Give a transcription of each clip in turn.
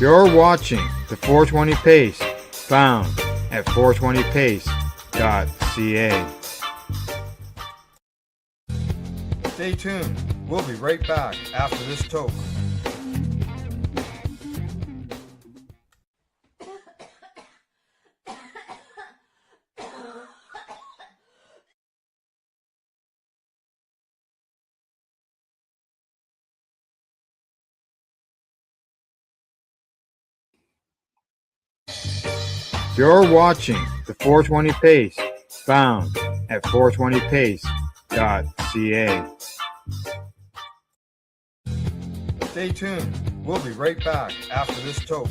You're watching the 420 Pace, found at 420pace.ca. Stay tuned. We'll be right back after this toke. You're watching the 420 Pace, found at 420pace.ca. Stay tuned. We'll be right back after this toke.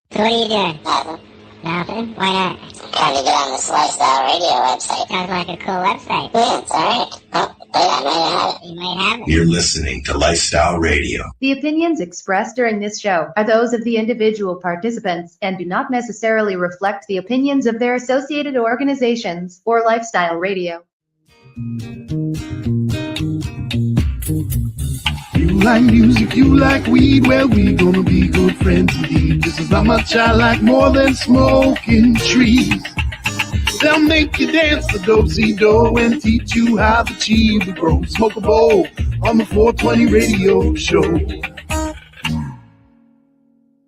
So what are you doing? Nothing. Nothing? Why not? Trying to get on this Lifestyle Radio website. Sounds like a cool website. Yeah, it's alright. Oh, yeah, I might have it. You might have it. You're listening to Lifestyle Radio. The opinions expressed during this show are those of the individual participants and do not necessarily reflect the opinions of their associated organizations or Lifestyle Radio. You like music, you like weed, well, we gonna be good friends indeed. This is how much I like more than smoking trees. They'll make you dance the do-si-do and teach you how the cheese will grow. Smoke a bowl on the 420 radio show.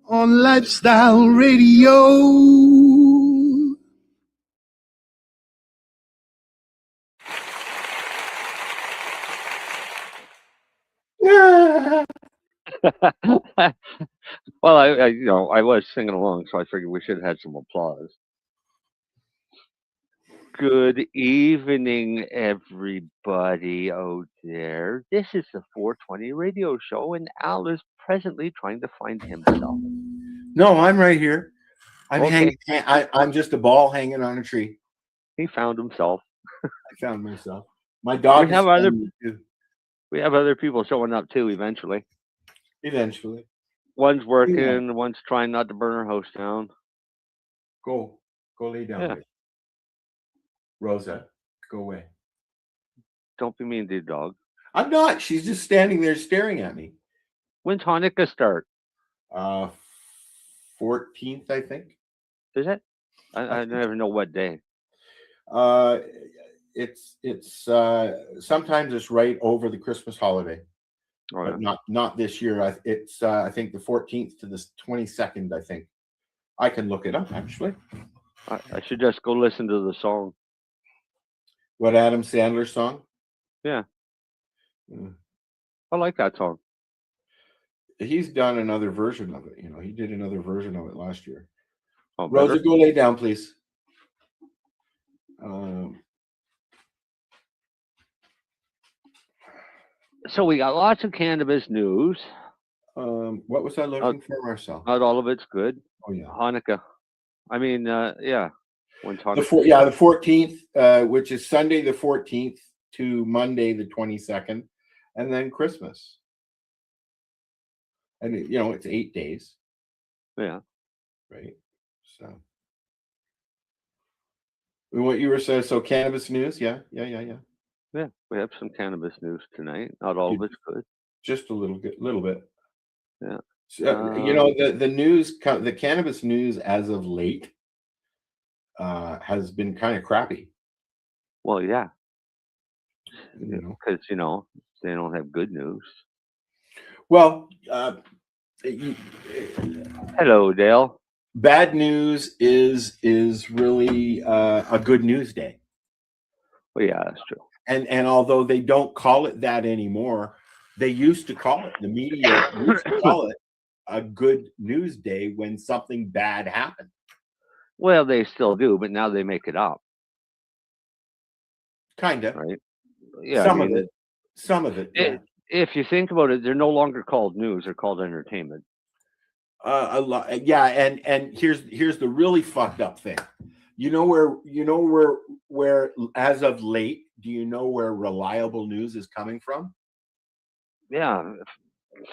On Lifestyle Radio. Well, I was singing along, so I figured we should have had some applause. Good evening, everybody out there. This is the 420 radio show, and Al is presently trying to find himself. No, I'm right here. Okay. I'm just a ball hanging on a tree. He found himself. I found myself. My dog. We have other people showing up too. Eventually. One's working. Yeah. One's trying not to burn her house down. Go lay down. Yeah. Rosa, go away. Don't be mean to the dog. I'm not. She's just standing there staring at me. When's Hanukkah start? 14th, I think. Is it? I never know what day. It's sometimes it's right over the Christmas holiday. Oh, yeah. But not this year. It's I think the 14th to the 22nd, I think. I can look it up actually. I should just go listen to the song. What, Adam Sandler song? Yeah. I like that song. He's done another version of it. You know, he did another version of it last year. Oh, Rosa, go lay down, please. So we got lots of cannabis news. What was I looking for, Marcel? Not all of it's good. Oh yeah, Hanukkah. I mean, yeah. When's Hanukkah? The 14th, which is Sunday the 14th to Monday the 22nd, and then Christmas. And it's 8 days. Yeah. Right. So. What you were saying? So cannabis news, yeah. Yeah, we have some cannabis news tonight. Not all of it's good. Just a little bit. Yeah. So, the news, the cannabis news as of late has been kind of crappy. Well, yeah. Because they don't have good news. Well, hello, Dale. Bad news is really a good news day. Well, yeah, that's true. And although they don't call it that anymore, they used to call it, the media used to call it a good news day when something bad happened. Well, they still do, but now they make it up. Kind of. Right? Yeah. Some of it. Yeah. If you think about it, they're no longer called news; they're called entertainment. A lot. Yeah, and here's the really fucked up thing. Where as of late, do you know where reliable news is coming from? Yeah,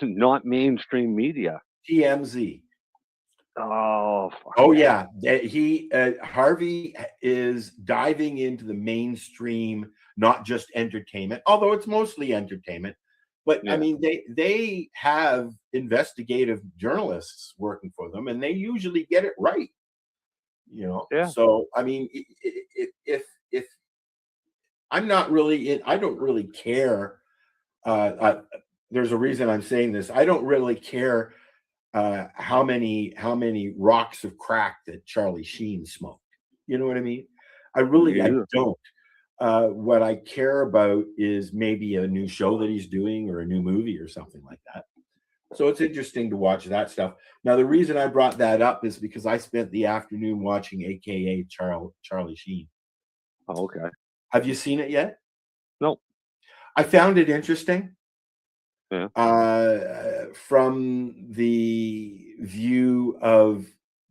not mainstream media. TMZ. Oh, fuck Oh yeah, Harvey is diving into the mainstream, not just entertainment, although it's mostly entertainment. But I Yeah. mean, they have investigative journalists working for them, and they usually get it right. Yeah. So I mean, if I'm not really I don't really care. There's a reason I'm saying this. I don't really care how many rocks of crack that Charlie Sheen smoked. You know what I mean? I Yeah. don't. What I care about is maybe a new show that he's doing or a new movie or something like that. So it's interesting to watch that stuff. Now, the reason I brought that up is because I spent the afternoon watching AKA Charlie Sheen. Oh, okay. Have you seen it yet? No. I found it interesting. Yeah. From the view of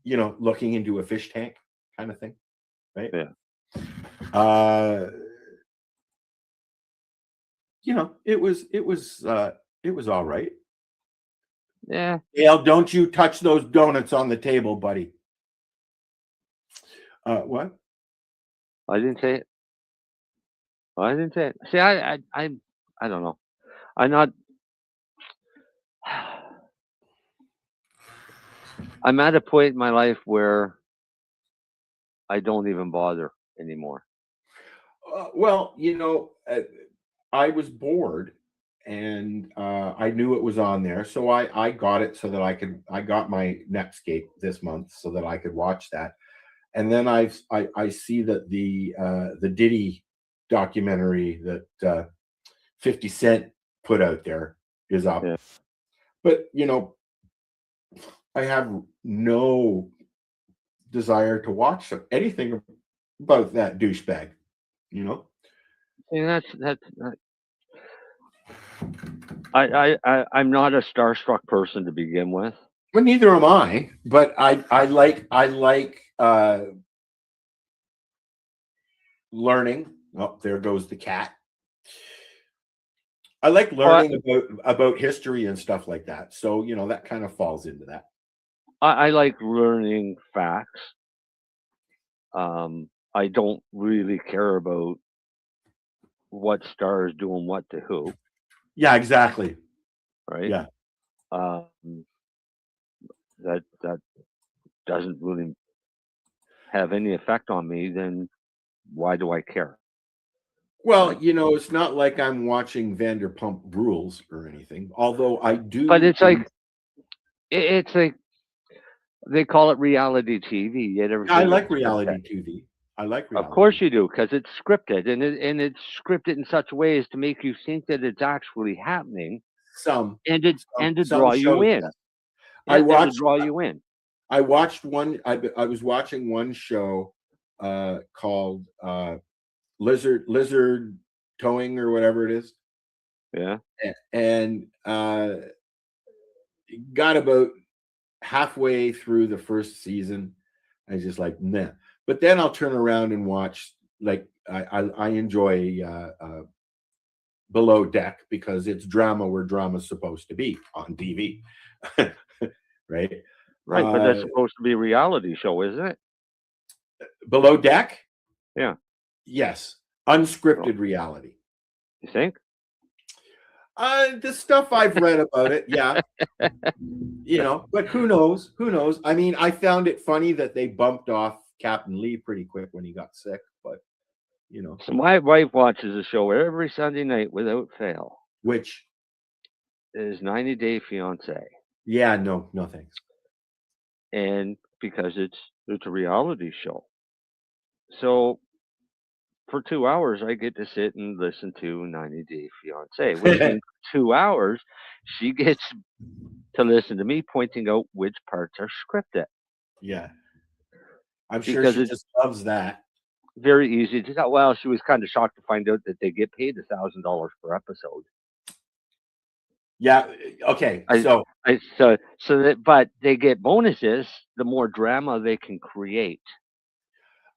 looking into a fish tank kind of thing, right? Yeah. It was all right. Yeah. Dale, don't you touch those donuts on the table, buddy. What? I didn't say it. I didn't say it. See, I don't know. I'm not. I'm at a point in my life where I don't even bother anymore. Well, I was bored, and I knew it was on there, so I got it so that I got my Netscape this month so that I could watch that. And then I see that the Diddy documentary that 50 Cent put out there is up. Yeah. But I have no desire to watch anything about that douchebag. And that's. I'm not a starstruck person to begin with. Well, neither am I. But I like learning. Oh, there goes the cat. I like learning about history and stuff like that. So that kind of falls into that. I like learning facts. I don't really care about what star is doing what to who. Yeah, exactly. Right. Yeah. That doesn't really have any effect on me. Then why do I care? Well, it's not like I'm watching Vanderpump Rules or anything. Although I do. But it's like they call it reality TV. Yet everything. I like reality TV. I like reality. Of course you do, because it's scripted, and it's scripted in such ways to make you think that it's actually happening. And to draw you in. I watched. To draw you in. I watched one. I was watching one show called Lizard Towing or whatever it is. Yeah. And got about halfway through the first season. I was just like, nah. But then I'll turn around and watch. Like I enjoy Below Deck because it's drama where drama's supposed to be on TV, right? Right, but that's supposed to be a reality show, isn't it? Below Deck? Yeah. Yes. Unscripted reality. You think? The stuff I've read about it, yeah. But who knows? Who knows? I mean, I found it funny that they bumped off Captain Lee pretty quick when he got sick, but So my wife watches the show every Sunday night without fail. Which is 90 Day Fiance. Yeah, no thanks. And because it's a reality show. So for 2 hours, I get to sit and listen to 90 Day Fiance. Within 2 hours, she gets to listen to me pointing out which parts are scripted. Yeah. I'm sure she just loves that. Very easy to tell. Well, she was kind of shocked to find out that they get paid $1,000 per episode. Yeah. Okay. But they get bonuses the more drama they can create.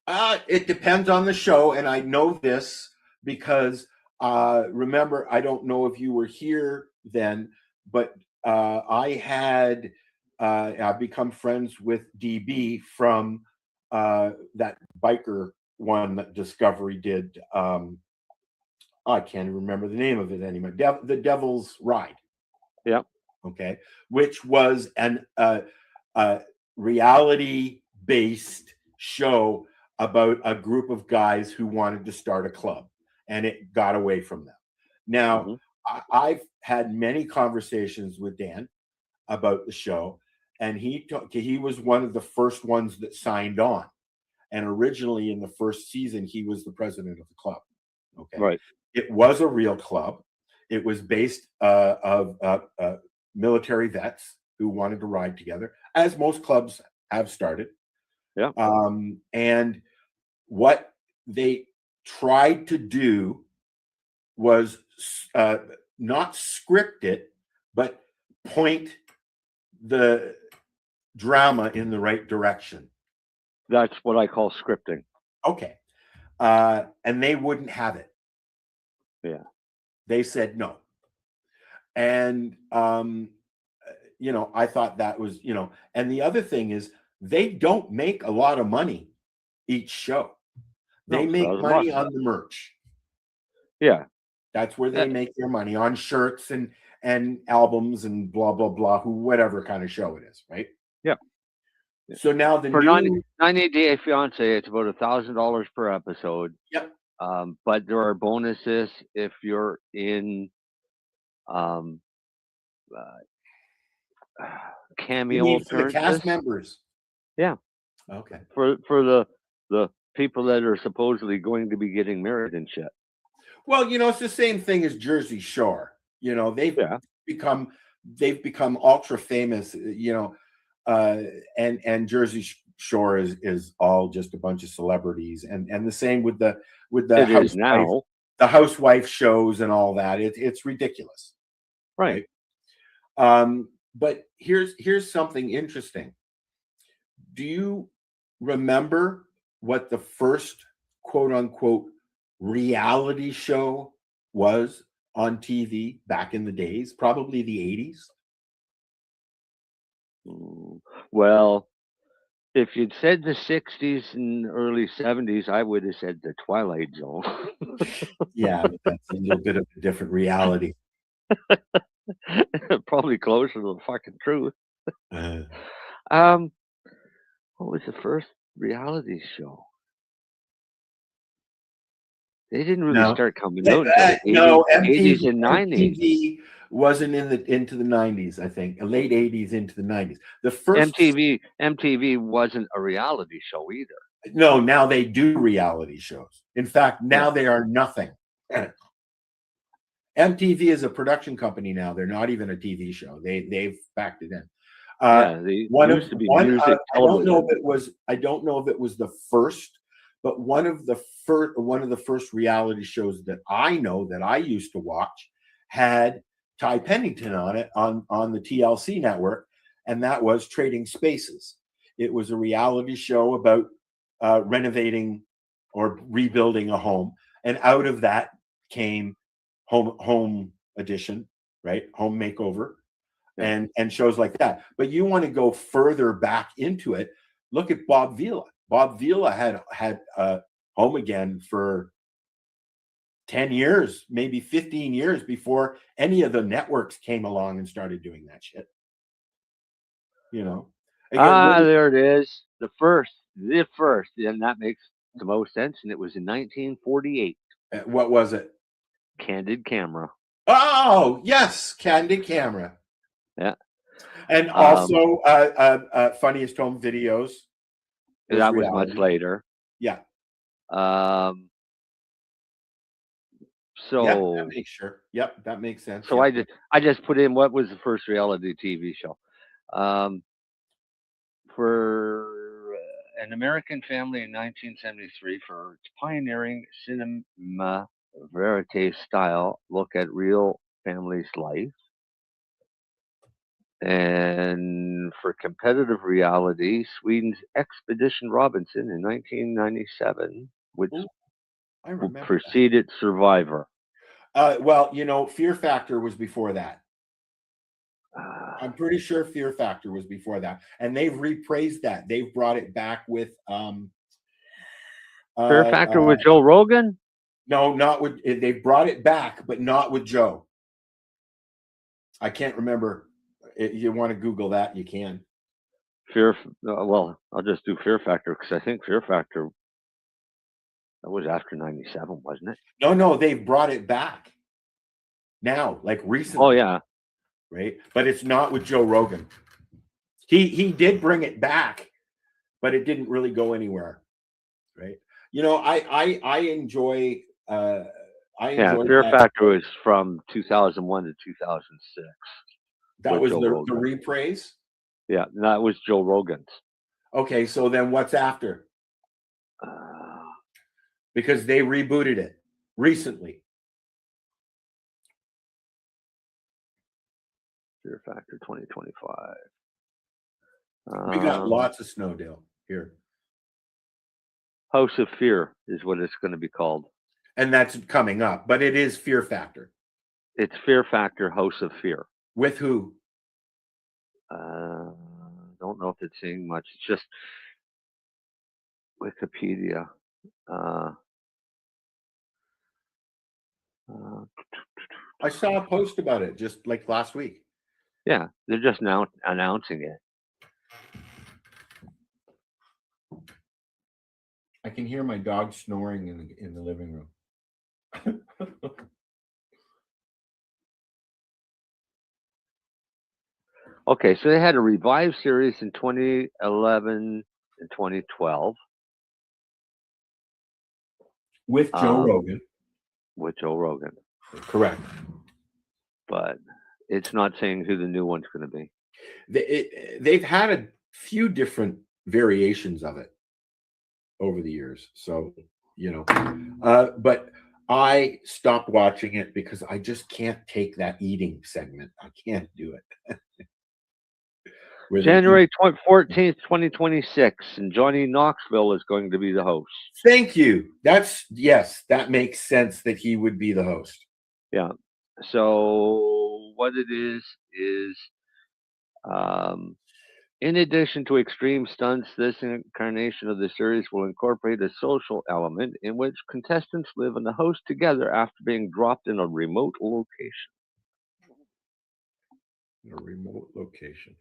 It depends on the show, and I know this because remember, I don't know if you were here then, but I had I've become friends with DB from that biker one that Discovery did. I can't even remember the name of it anymore. The Devil's Ride. Yep. Okay, which was an reality-based show about a group of guys who wanted to start a club, and it got away from them. Now, I've had many conversations with Dan about the show, and he was one of the first ones that signed on. And originally, in the first season, he was the president of the club. Okay, Right. It was a real club. It was based of military vets who wanted to ride together, as most clubs have started. Yeah. And what they tried to do was not script it, but point the drama in the right direction. That's what I call scripting. Okay. And they wouldn't have it. Yeah. They said no. And, I thought that was, and the other thing is they don't make a lot of money each show. They make money on the merch. Yeah. That's where they make their money, on shirts and albums and blah, blah, blah, whatever kind of show it is, right? Yeah. So now for 90 Day Fiance, it's about $1,000 per episode. Yep. But there are bonuses if you're in cameo for the cast members. Yeah. Okay. For the people that are supposedly going to be getting married and shit. Well, it's the same thing as Jersey Shore. They've become ultra famous. And Jersey Shore is all just a bunch of celebrities, and the same with the the housewife shows and all that. It's ridiculous, right? But here's something interesting. Do you remember what the first quote unquote reality show was on TV back in the days? Probably the 80s. Well, if you'd said the 60s and early 70s, I would have said the Twilight Zone. Yeah, that's a little bit of a different reality. Probably closer to the fucking truth. What was the first reality show? They didn't really start coming out until the 80s and 90s. MTV wasn't into the 90s, I think. Late 80s into the 90s. The first MTV wasn't a reality show either. No, now they do reality shows. In fact, now they are nothing. MTV is a production company now. They're not even a TV show. They've backed it in. They used to be music I don't know if it was the first, but one of the first reality shows that I know that I used to watch had Ty Pennington on it on the TLC network, and that was Trading Spaces. It was a reality show about renovating or rebuilding a home, and out of that came Home Edition, right? Home Makeover, and shows like that. But you want to go further back into it? Look at Bob Vila. Bob Vila had Home Again for 10 years, maybe 15 years before any of the networks came along and started doing that shit. There it is. The first, and that makes the most sense. And it was in 1948. What was it? Candid Camera. Oh, yes, Candid Camera. Yeah. And also Funniest Home Videos. That was much later. Yeah. So that makes sure. Yep, that makes sense. So I just put in what was the first reality TV show. For an American family in 1973, for its pioneering cinema verite style look at real family's life. And for competitive reality, Sweden's Expedition Robinson in 1997, which preceded Survivor. Well, Fear Factor was before that. I'm pretty sure Fear Factor was before that, and they've repraised that. They've brought it back with Fear Factor with Joe Rogan? No, not with. They brought it back, but not with Joe. I can't remember. If you want to Google that, you can. Well, I'll just do Fear Factor because I think Fear Factor that was after '97, wasn't it? No, they've brought it back now, like recently. Oh yeah, right. But it's not with Joe Rogan. He did bring it back, but it didn't really go anywhere, right? You know, I enjoy. Fear Factor was from 2001 to 2006. That was the repraise. Yeah, that was Joe Rogan's. Okay, so then what's after? Because they rebooted it recently. Fear Factor 2025. We got lots of Snowdale here. House of Fear is what it's going to be called. And that's coming up, but it is Fear Factor. It's Fear Factor House of Fear. With who? Don't know if it's saying much. It's just Wikipedia. I saw a post about it just like last week. Yeah, they're just now announcing it. I can hear my dog snoring in the living room. Okay, so they had a revived series in 2011 and 2012 with Joe Rogan. With Joe Rogan, correct. But it's not saying who the new one's going to be. They've had a few different variations of it over the years, so you know. But I stopped watching it because I just can't take that eating segment. I can't do it. January 14th, 2026, and Johnny Knoxville is going to be the host. Thank you. Yes, that makes sense that he would be the host. Yeah. So what it is in addition to extreme stunts, this incarnation of the series will incorporate a social element in which contestants live in the house together after being dropped in a remote location. A remote location.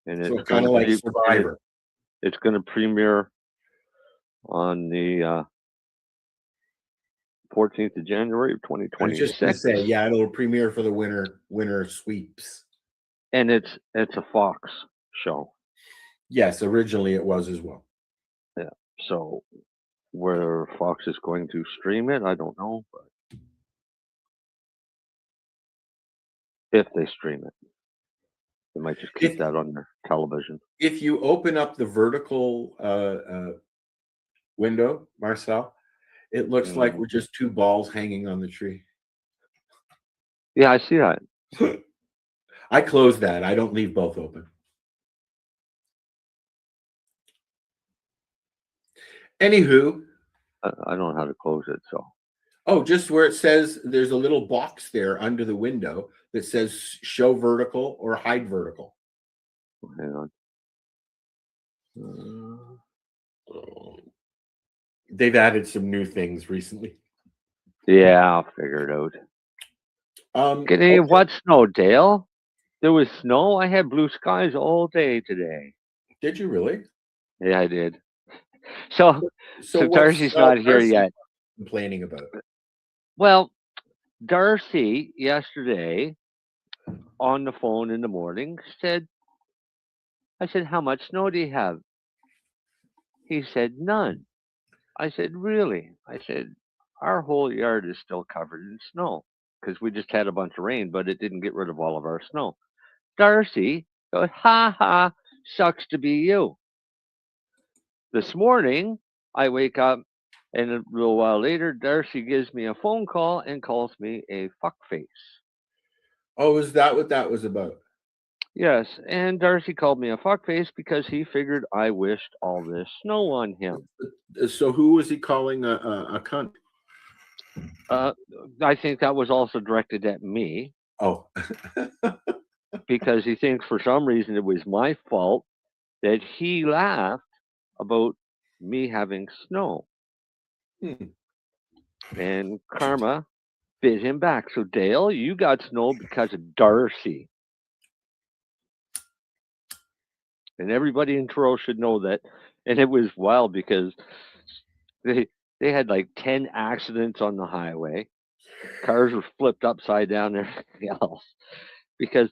And so it's kind of like Survivor. It's going to premiere on the 14th of January of 2026. I was just going to say, yeah, it'll premiere for the winter sweeps. And it's a Fox show. Yes, originally it was as well. Yeah. So where Fox is going to stream it, I don't know, but if they stream it. They might just keep that on their television. If you open up the vertical window, Marcel, it looks like we're just two balls hanging on the tree. Yeah, I see that. I close that. I don't leave both open. Anywho. I don't know how to close it, so. Oh, just where it says there's a little box there under the window that says show vertical or hide vertical. Hang on. They've added some new things recently. Yeah, I'll figure it out. Okay. What snow, Dale? There was snow. I had blue skies all day today. Did you really? Yeah, I did. So Darcy's not here yet. Complaining about it. Well, Darcy yesterday on the phone in the morning I said, how much snow do you have? He said, none. I said, really? I said, our whole yard is still covered in snow because we just had a bunch of rain, but it didn't get rid of all of our snow. Darcy goes, ha ha, sucks to be you. This morning, I wake up, and a little while later, Darcy gives me a phone call and calls me a fuckface. Oh, is that what that was about? Yes, and Darcy called me a fuckface because he figured I wished all this snow on him. So who was he calling a cunt? I think that was also directed at me. Oh, because he thinks for some reason it was my fault that he laughed about me having snow. Hmm. And Karma bit him back. So, Dale, you got snow because of Darcy. And everybody in Truro should know that. And it was wild because they had like 10 accidents on the highway. Cars were flipped upside down and everything else because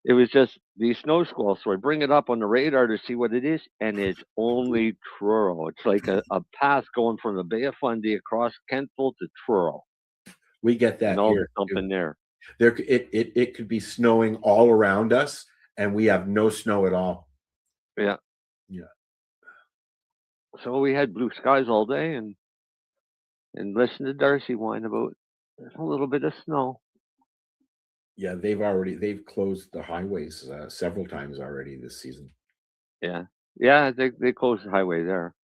it was just these snow squalls. So I bring it up on the radar to see what it is, and it's only Truro. It's like a path going from the Bay of Fundy across Kentville to Truro. We get that And all the here. something there. It could be snowing all around us, and we have no snow at all. Yeah. Yeah. So we had blue skies all day and listened to Darcy whine about a little bit of snow. Yeah, they've closed the highways several times already this season. Yeah. Yeah, they closed the highway there.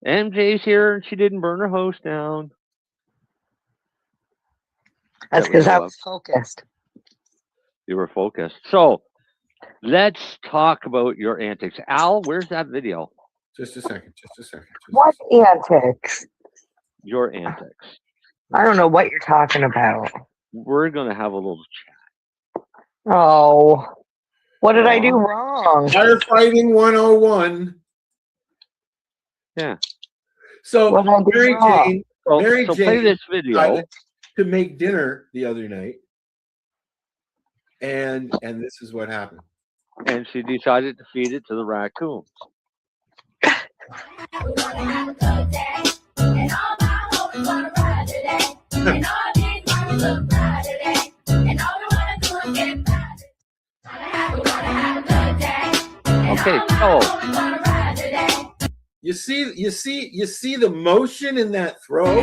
MJ's here and she didn't burn her house down. That's That we because I know was focused. You were focused. So let's talk about your antics. Al, where's that video? Just a second. What antics? Your antics. I don't know what you're talking about. We're going to have a little chat. Oh, what did I do wrong? Firefighting 101. Yeah. So What did I do Mary wrong? Jane, So Mary play Jane this video. decided to make dinner the other night, and this is what happened. And she decided to feed it to the raccoons. Okay, so you see the motion in that throw.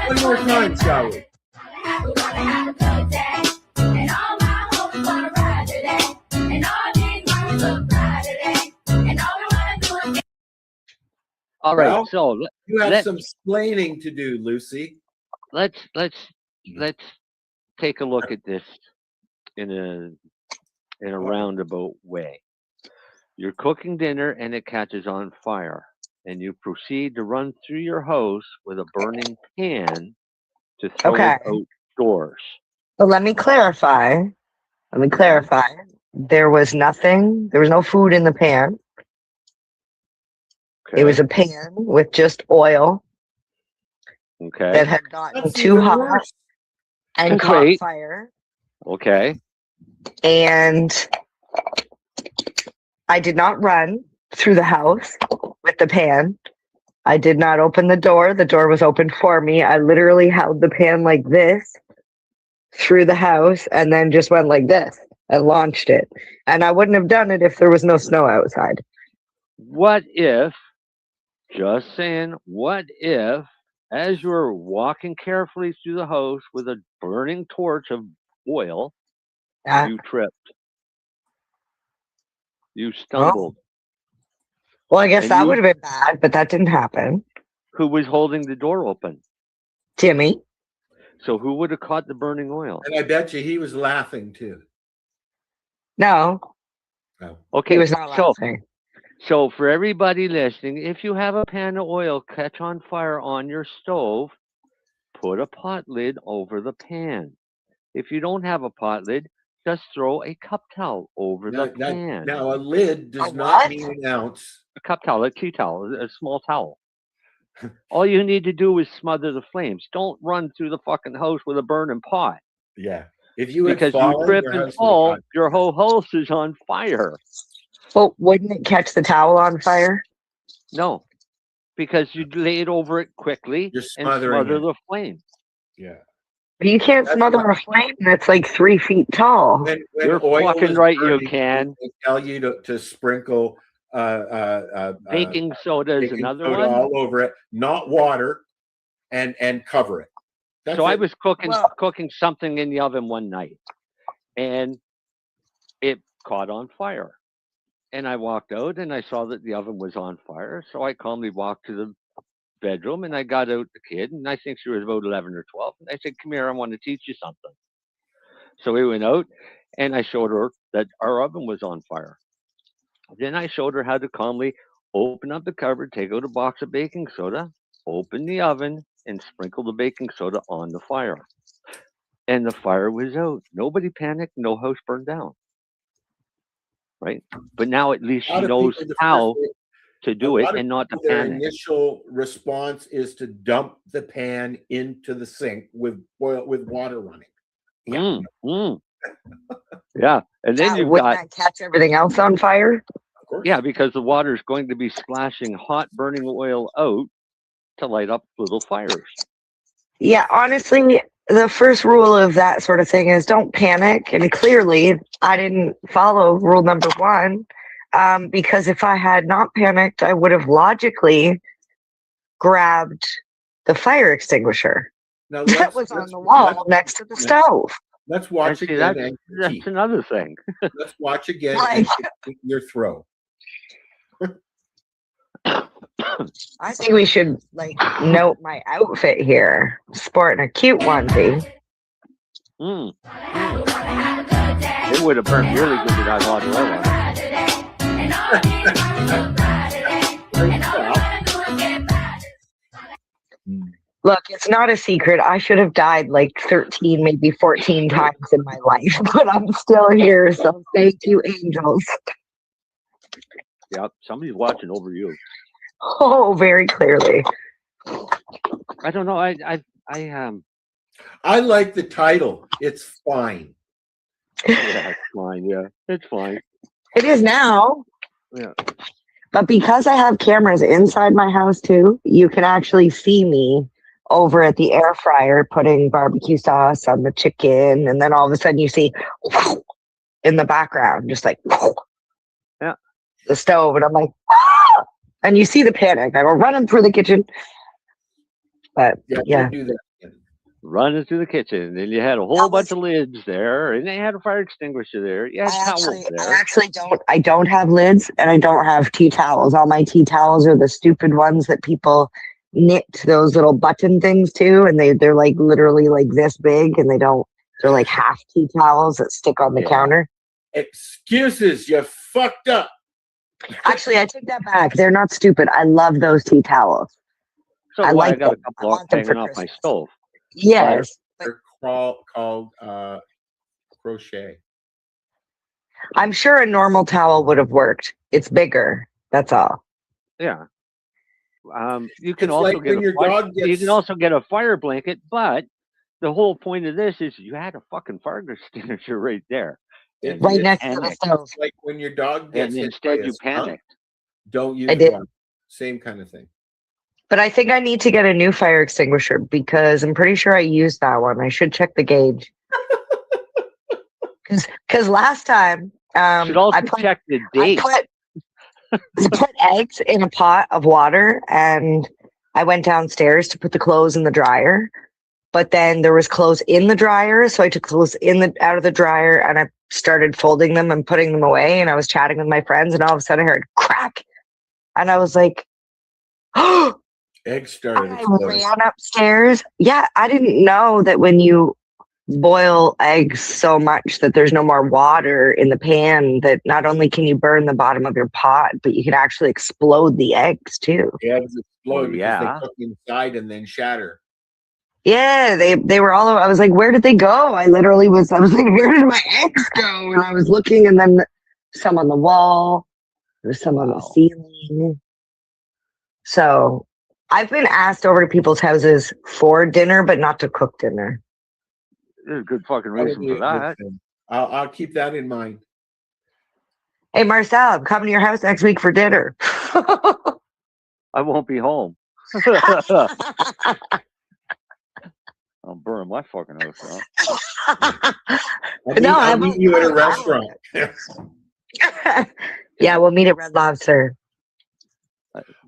One more time, shall we? all right, Well, so you have some explaining to do, Lucy. let's take a look at this in a roundabout way. You're cooking dinner and it catches on fire, and you proceed to run through your house with a burning pan to throw it outdoors. So let me clarify. There was no food in the pan. Okay. It was a pan with just oil that had gotten too hot and caught fire. Okay. And I did not run through the house with the pan. I did not open the door. The door was open for me. I literally held the pan like this through the house and then just went like this and launched it. And I wouldn't have done it if there was no snow outside. What if, just saying, what if, as you were walking carefully through the house with a burning torch of oil, you tripped? You stumbled. Well, I guess that would have been bad, but that didn't happen. Who was holding the door open? Jimmy. So who would have caught the burning oil? And I bet you he was laughing too. No. Oh. Okay. He was not laughing. So for everybody listening, if you have a pan of oil catch on fire on your stove, put a pot lid over the pan. If you don't have a pot lid, just throw a cup towel over the pan. Now a lid does not mean an ounce. A cup towel, a tea towel, a small towel. All you need to do is smother the flames. Don't run through the fucking house with a burning pot. Yeah. If you because you trip and fall, your whole house is on fire. Well, wouldn't it catch the towel on fire? No, because you lay it over it quickly and smother the flame. Yeah. You can't smother a flame that's like 3 feet tall. When You're oil fucking is right, burning, you can. They tell you to sprinkle baking soda is another one all over it, not water, and cover it. That's so it. I was cooking something in the oven one night, and it caught on fire. And I walked out and I saw that the oven was on fire. So I calmly walked to bedroom, and I got out the kid, and I think she was about 11 or 12. And I said, "Come here, I want to teach you something." So we went out, and I showed her that our oven was on fire. Then I showed her how to calmly open up the cupboard, take out a box of baking soda, open the oven, and sprinkle the baking soda on the fire. And the fire was out. Nobody panicked. No house burned down. Right? But now at least A she lot of knows people, how to a do it lot of and not to people, their panic. initial response is to dump the pan into the sink with water running. Yeah. Yeah. And then you've wouldn't got that catch everything else on fire? Of course. yeah, because the water is going to be splashing hot burning oil out to light up little fires. Yeah, honestly, the first rule of that sort of thing is don't panic. And clearly, I didn't follow rule number 1 because if I had not panicked, I would have logically grabbed the fire extinguisher Now that was on the wall next to the stove. Let's watch And see, again. that's, and that's critique. another thing. Let's watch again Like- and critique your throw. I think we should note my outfit here. Sporting a cute onesie. It would have burned really good with that hot oil on. Look, it's not a secret. I should have died like 13, maybe 14 times in my life, but I'm still here. So thank you, angels. Yep, somebody's watching over you. Oh, very clearly. I don't know. I like the title. It's fine. Yeah, it's fine. Yeah, it's fine. It is now. Yeah. But because I have cameras inside my house too, you can actually see me over at the air fryer putting barbecue sauce on the chicken, and then all of a sudden you see in the background just like yeah, the stove, and I'm like, ah! And you see the panic. I go running through the kitchen, but yeah. Do that. Running through the kitchen, and you had a whole bunch of lids there, and they had a fire extinguisher there. Yeah, towels there. I actually don't. I don't have lids, and I don't have tea towels. All my tea towels are the stupid ones that people knit those little button things to, and they're like literally like this big, and they're like half tea towels that stick on the counter. Excuses, you fucked up. Actually, I take that back. They're not stupid. I love those tea towels. So I I got a couple of hanging off my stove. Yes. They're called crochet. I'm sure a normal towel would have worked. It's bigger. That's all. Yeah. You can It's also like get when your dog you gets- can also get a fire blanket, but the whole point of this is you had a fucking fire extinguisher right there. It's Right next to the panicked. stove. like when your dog gets And hit instead by a you skunk, panicked. don't use I did. one. Same kind of thing. But I think I need to get a new fire extinguisher because I'm pretty sure I used that one. I should check the gauge. Because last time Should also I check the date. I put eggs in a pot of water, and I went downstairs to put the clothes in the dryer. But then there was clothes in the dryer, so I took clothes out of the dryer, and I started folding them and putting them away. And I was chatting with my friends, and all of a sudden I heard crack, and I was like, "Oh!" Eggs started I exploding. ran upstairs. Yeah, I didn't know that when you boil eggs so much that there's no more water in the pan, that not only can you burn the bottom of your pot, but you can actually explode the eggs too. Eggs explode because yeah. they cook inside and then shatter. Yeah, they were all over. I was like, where did they go? I was like, where did my eggs go? And I was looking, and then some on the wall, there's some on the ceiling. So I've been asked over to people's houses for dinner, but not to cook dinner. There's a good fucking reason for that. I'll keep that in mind. Hey, Marcel, I'm coming to your house next week for dinner. I won't be home. I'll burn my fucking house down. I'll meet you at a restaurant. Yeah, we'll meet at Red Lobster.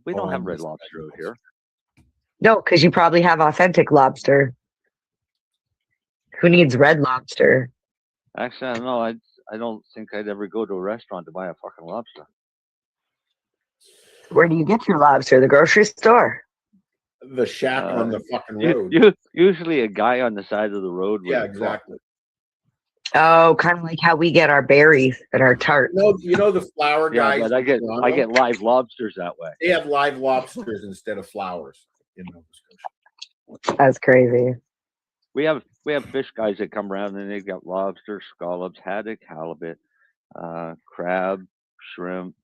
We don't have Red Lobster out here. No, because you probably have authentic lobster. Who needs Red Lobster? Actually, I don't know. I don't think I'd ever go to a restaurant to buy a fucking lobster. Where do you get your lobster? The grocery store. the shack on the fucking road. Usually a guy on the side of the road. With Yeah, a truck. exactly. Oh, kind of like how we get our berries and our tarts. You know the flower Yeah, guys. but I in get Toronto? live lobsters that way. They have live lobsters instead of flowers in Nova Scotia. That's crazy. We have fish guys that come around and they've got lobster, scallops, haddock, halibut, crab, shrimp.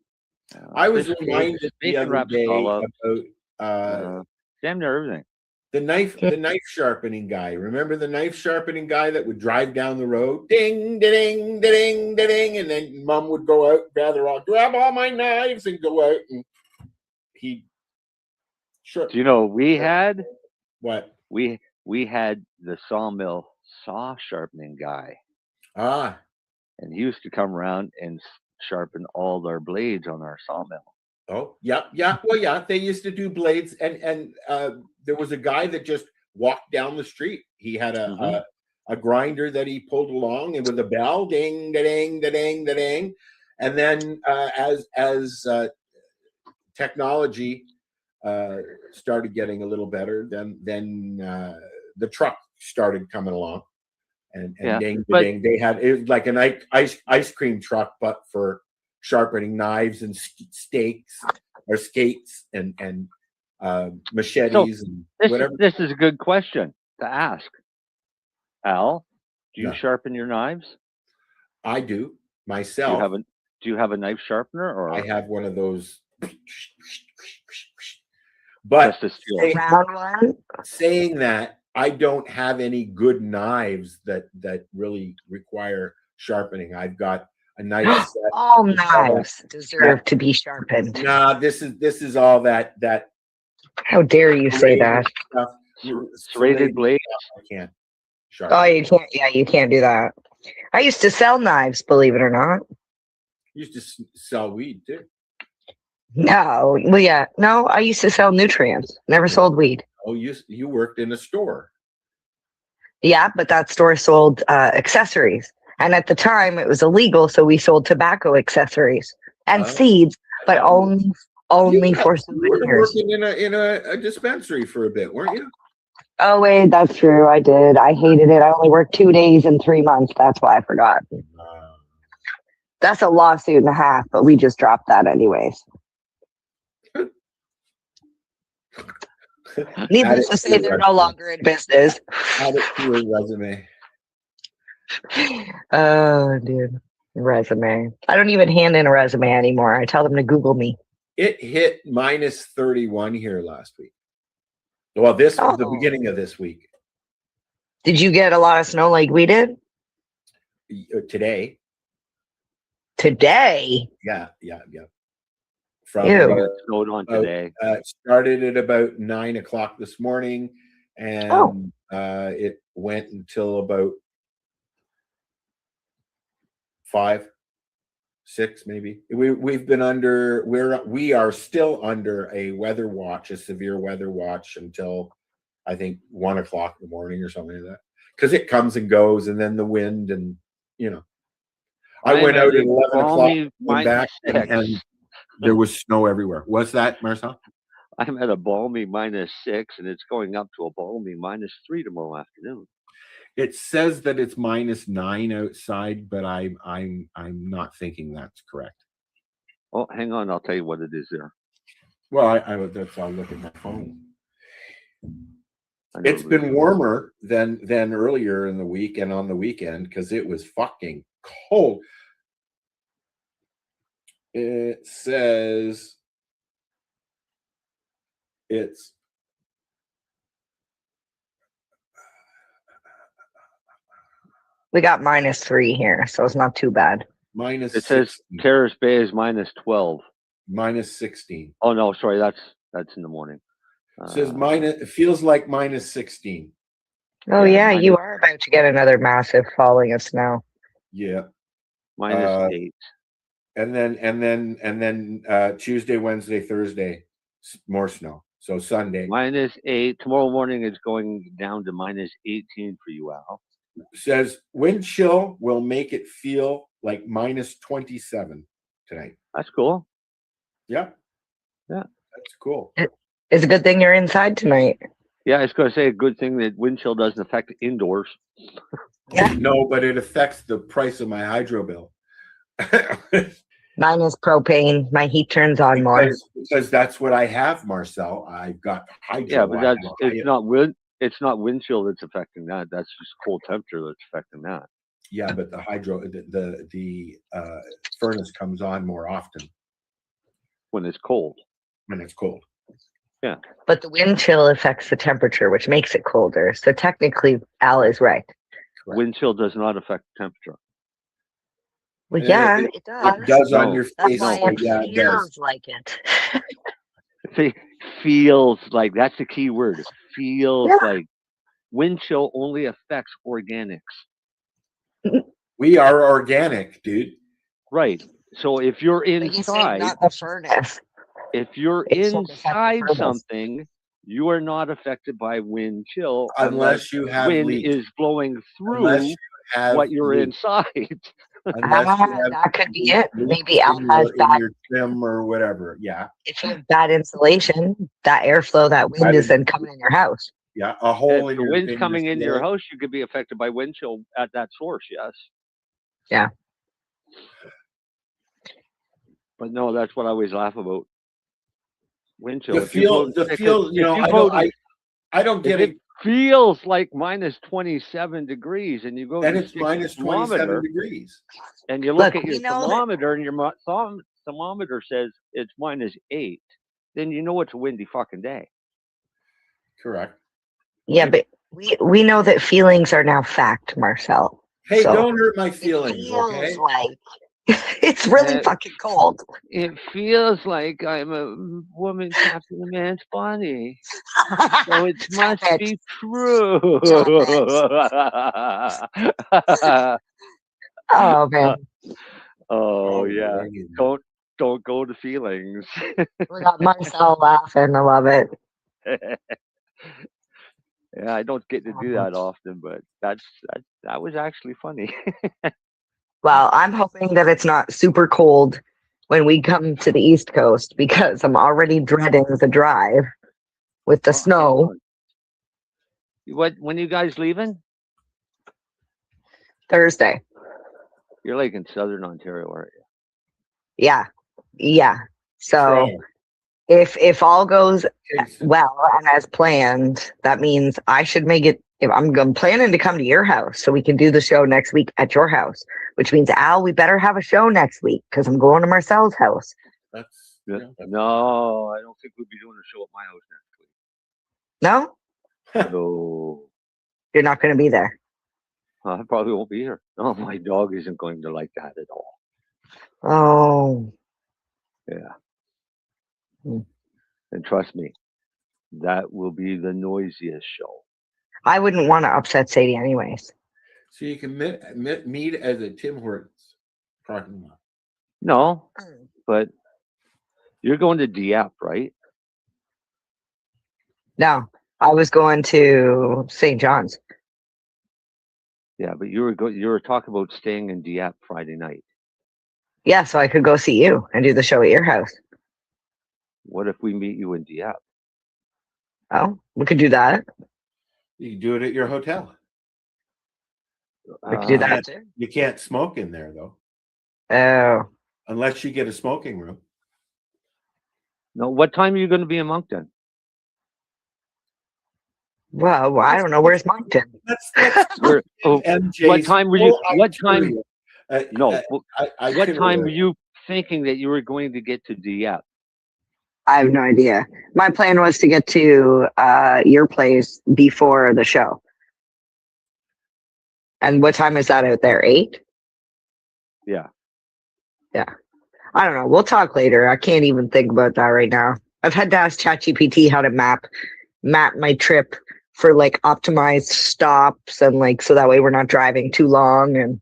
I was fish reminded cakes, the bacon other wrapped day scallops, about damn near everything. the knife sharpening guy. Remember the knife sharpening guy that would drive down the road, ding, ding, ding, ding, and then Mom would go out, grab all my knives, and go out, and he. Sure. Do you know we had What? we had the sawmill saw sharpening guy, and he used to come around and sharpen all our blades on our sawmill. Oh, yeah. Well, yeah, they used to do blades, and there was a guy that just walked down the street. He had a grinder that he pulled along, and with a bell, ding, ding, ding, ding, and then as technology started getting a little better, then the truck started coming along, and ding, ding. They had it was like an ice cream truck, but for sharpening knives and steaks or skates and machetes and whatever. This is a good question to ask. Al, do you sharpen your knives? I do myself. Do you have a knife sharpener, or I have one of those? But saying that, I don't have any good knives that really require sharpening. I've got a knife set. All knives deserve to be sharpened. Nah, this is all that. How dare you say that? Stuff. Serrated blades. I can't. Sharpen. Oh, you can't. Yeah, you can't do that. I used to sell knives, believe it or not. Used to sell weed too. No, well, yeah, no. I used to sell nutrients. Never sold weed. Oh, you worked in a store. Yeah, but that store sold accessories, and at the time it was illegal, so we sold tobacco accessories and seeds, but only for souvenirs. You were working in a dispensary for a bit, weren't you? Oh wait, that's true. I did. I hated it. I only worked 2 days in 3 months. That's why I forgot. That's a lawsuit and a half, but we just dropped that anyways. Needless to say, they're no longer in business. Add it to your resume. Oh, dude. Resume. I don't even hand in a resume anymore. I tell them to Google me. It hit minus 31 here last week. Well, the beginning of this week. Did you get a lot of snow like we did? Today? Yeah. From snowed on today. Started at about 9 o'clock this morning, and it went until about 5, 6, maybe. We've been under. We are still under a weather watch, a severe weather watch, until I think 1 o'clock in the morning or something like that. Because it comes and goes, and then the wind, and I went out at 11 o'clock, went back, and there was snow everywhere. What's that, Marcel? I'm at a balmy -6, and it's going up to a balmy -3 tomorrow afternoon. It says that it's -9 outside, but I'm not thinking that's correct. Oh, hang on, I'll tell you what it is there. Well, I'll look at my phone. It's been warmer than earlier in the week and on the weekend because it was fucking cold. It says it's we got -3 here, so it's not too bad. Minus. It says Terrace Bay is -12. -16. Oh no, sorry, that's in the morning. It says it feels like -16. Oh yeah, you are about to get another massive falling of snow. Yeah. -8. And then Tuesday, Wednesday, Thursday, more snow. So Sunday. -8. Tomorrow morning it's going down to -18 for you, Al. Says wind chill will make it feel like -27 tonight. That's cool. Yeah. Yeah. That's cool. It's a good thing you're inside tonight. Yeah, I was going to say a good thing that wind chill doesn't affect indoors. Yeah. No, but it affects the price of my hydro bill. Mine is propane. My heat turns on more. Because that's what I have, Marcel. I've got hydro. Yeah, but it's not wind chill that's affecting that. That's just cold temperature that's affecting that. Yeah, but the hydro, the furnace comes on more often when it's cold. When it's cold. Yeah. But the wind chill affects the temperature, which makes it colder. So technically, Al is right. Correct. Wind chill does not affect temperature. Well, yeah, it does. It does on your That's face. why So it yeah, it does. feels like it. It feels like, that's the key word. It feels like. Wind chill only affects organics. We are organic, dude. Right. So if you're inside, not the furnace. If you're It shouldn't affect the inside furnace. something, you are not affected by wind chill Unless you have wind leaks. is blowing through Unless you have what you're leaks. inside. Unless you have that could be leaks it. Maybe Al in has your, bad. in your trim or whatever. Yeah. If you have bad insulation, that airflow, that wind is then coming in your house. Yeah, a hole If in the your wind's in coming your into your ceiling. house, you could be affected by wind chill at that source, yes. Yeah. But no, that's what I always laugh about. Wind chill. The feel, you know, I don't get it. Feels like minus 27 degrees, and you go And to it's minus 27 degrees. and you look at your thermometer, and your thermometer says it's -8. Then you know it's a windy fucking day. Correct. Yeah, but we know that feelings are now fact, Marcel. Hey, So don't hurt my feelings, it feels okay? like it's really fucking cold. It feels like I'm a woman trapped in a man's body. So it must be true. Oh man. Oh yeah. Don't go to feelings. We got Marcel laughing. I love it. Yeah, I don't get to do that often, but that was actually funny. Well, I'm hoping that it's not super cold when we come to the East Coast because I'm already dreading the drive with the snow. When are you guys leaving? Thursday. You're like in Southern Ontario, aren't you? Yeah. So if all goes well and as planned, that means I should make it. If I'm planning to come to your house so we can do the show next week at your house, which means Al, we better have a show next week because I'm going to Marcel's house. No, I don't think we'll be doing a show at my house next week. No? No. You're not going to be there. I probably won't be here. No, my dog isn't going to like that at all. Oh. Yeah. And trust me, that will be the noisiest show. I wouldn't want to upset Sadie anyways. So you can meet as a Tim Hortons parking lot. No, but you're going to Dieppe, right? No, I was going to St. John's. Yeah, but you were talking about staying in Dieppe Friday night. Yeah, so I could go see you and do the show at your house. What if we meet you in Dieppe? Oh, we could do that. You can do it at your hotel. We could do that too. You can't smoke in there though. Oh. Unless you get a smoking room. No, what time are you going to be in Moncton? Well, I don't know. Where's Moncton? What time were you? What time? What time were you thinking that you were going to get to Dieppe? I have no idea. My plan was to get to your place before the show. And what time is that out there? 8? Yeah. Yeah. I don't know. We'll talk later. I can't even think about that right now. I've had to ask ChatGPT how to map my trip for like optimized stops and like so that way we're not driving too long. And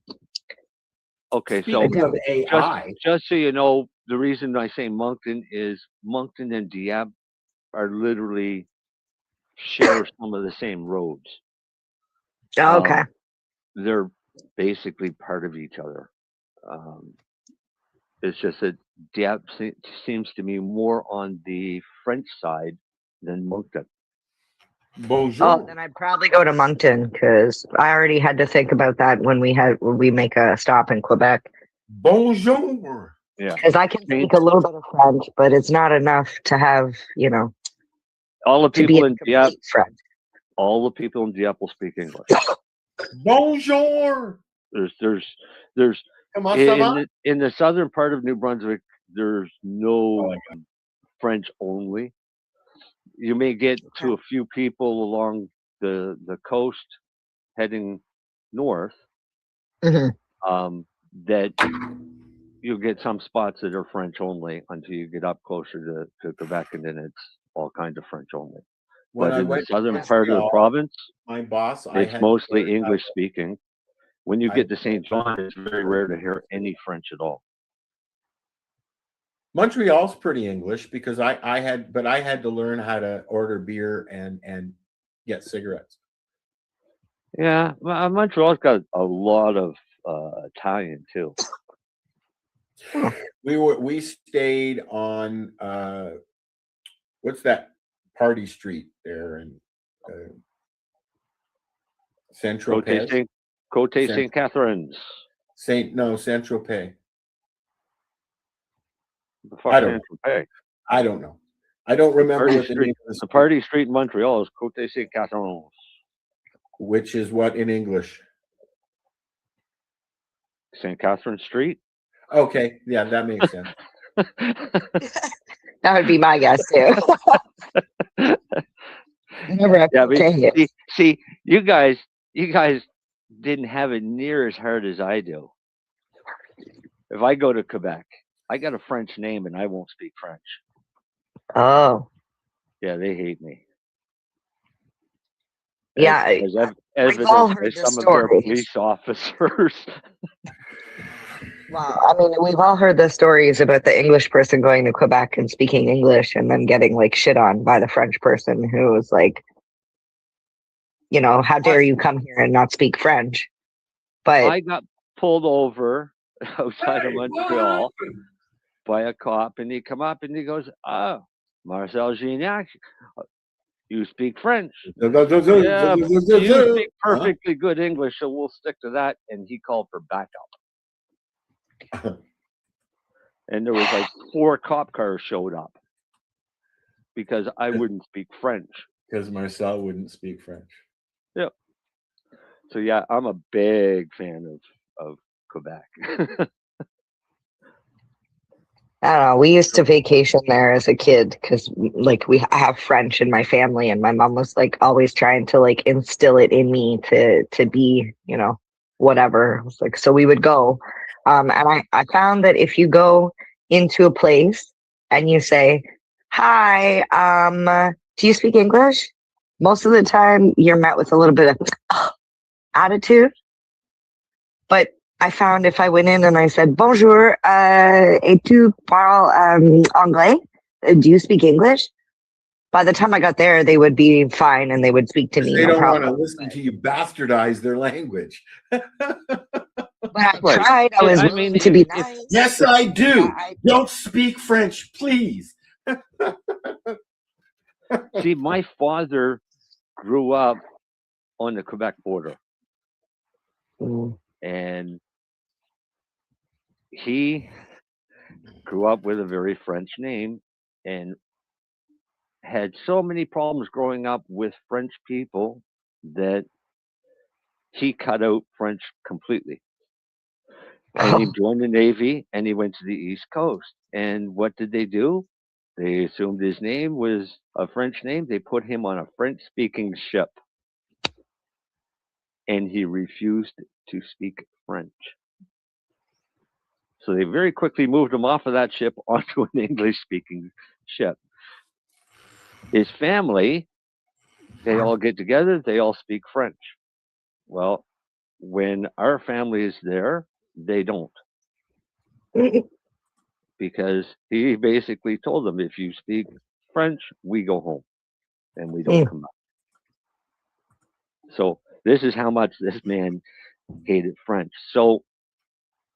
okay, speaking of AI, just so you know, the reason I say Moncton is Moncton and Dieppe are literally share some of the same roads. Okay. They're basically part of each other. It's just that Dieppe seems to me more on the French side then Moncton. Bonjour. Oh, then I'd probably go to Moncton because I already had to think about that when we make a stop in Quebec. Bonjour. Yeah. Because I can speak a little bit of French, but it's not enough to have, All the to be people in in Dieppe, complete French. all the people in Dieppe will speak English. Bonjour. There's Comment ça va? in the southern part of New Brunswick, there's no French only. You may get to a few people along the coast heading north, that you'll get some spots that are French only until you get up closer to Quebec, and then it's all kinds of French only. When But I in the went to southern part of the Montreal, province, my boss, I it's had mostly learned how English to- speaking. When you I- get to St. John, it's very rare to hear any French at all. Montreal's pretty English because I had to learn how to order beer and get cigarettes. Yeah, Montreal's got a lot of Italian too. We stayed on what's that party street there in Central Côte Saint Catharines. Saint-Tropez. The fuck I don't know. Saint-Tropez? I don't know. I don't remember Party what the street, name of the party street in Montreal is Côte Saint Catharines. Which is what in English? St. Catherine Street. Okay, yeah, that makes sense. That would be my guess too. Never have Yeah, to change it. see, you guys didn't have it near as hard as I do. If I go to Quebec, I got a French name and I won't speak French. Oh, Yeah, they hate me. yeah. As We've all evidenced by heard the some of their stories. police officers. Well, I mean, we've all heard the stories about the English person going to Quebec and speaking English and then getting like shit on by the French person who was like, how dare you come here and not speak French? But I got pulled over outside of Montreal by a cop, and he come up and he goes, "Oh, Marcel Gignac, you speak French." Yeah, but you speak perfectly good English, so we'll stick to that. And he called for backup. And there was like 4 cop cars showed up because I wouldn't speak French. Because Marcel wouldn't speak French. Yep. So yeah, I'm a big fan of Quebec. I don't know. We used to vacation there as a kid because, like, I have French in my family, and my mom was like always trying to like instill it in me to be, whatever. It was like, so we would go, and I found that if you go into a place and you say, "Hi, do you speak English?" Most of the time, you're met with a little bit of attitude, but I found if I went in and I said, "Bonjour, et tu parles anglais? Do you speak English?" By the time I got there, they would be fine and they would speak to me. They no don't want problem. to listen to you bastardize their language. But I tried. I was willing to be nice. Yes, I do. Don't speak French, please. See, my father grew up on the Quebec border. And he grew up with a very French name and had so many problems growing up with French people that he cut out French completely. And he joined the Navy and he went to the East Coast. And what did they do? They assumed his name was a French name. They put him on a French speaking ship. And he refused to speak French. So they very quickly moved him off of that ship onto an English-speaking ship. His family, they all get together, they all speak French. Well, when our family is there, they don't. Because he basically told them, if you speak French, we go home. And we don't come back. So this is how much this man hated French. So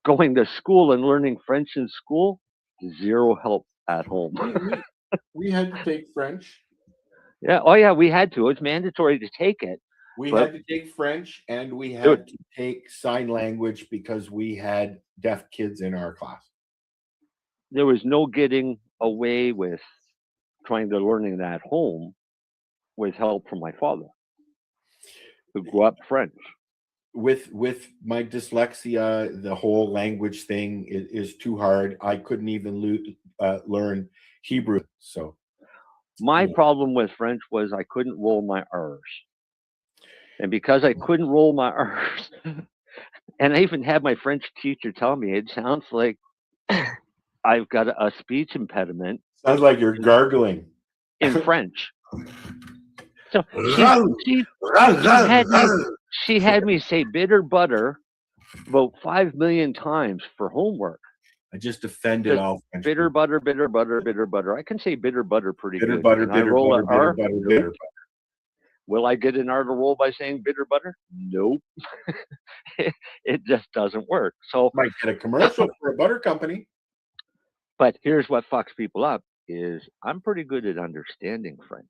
going to school and learning French in school, zero help at home. We had to take French. Yeah. Oh, yeah. We had to. It's mandatory to take it. We But- had to take French and we had Dude. to take sign language because we had deaf kids in our class. There was no getting away with trying to learning that at home with help from my father, who grew up French. With my dyslexia, the whole language thing is too hard. I couldn't even learn Hebrew. So My Yeah. problem with French was I couldn't roll my R's. And because I couldn't roll my R's, and I even had my French teacher tell me it sounds like I've got a speech impediment sounds like you're gargling. in French. So she had me say bitter butter about 5 million times for homework. I just offended Just all French Bitter people. butter, bitter butter, bitter butter. I can say bitter butter pretty Bitter good. butter, Can I bitter roll butter, an bitter R? butter, Nope. bitter butter. Will I get an R to roll by saying bitter butter? Nope. It just doesn't work. So, Might get a commercial for a butter company. but here's what fucks people up is I'm pretty good at understanding French.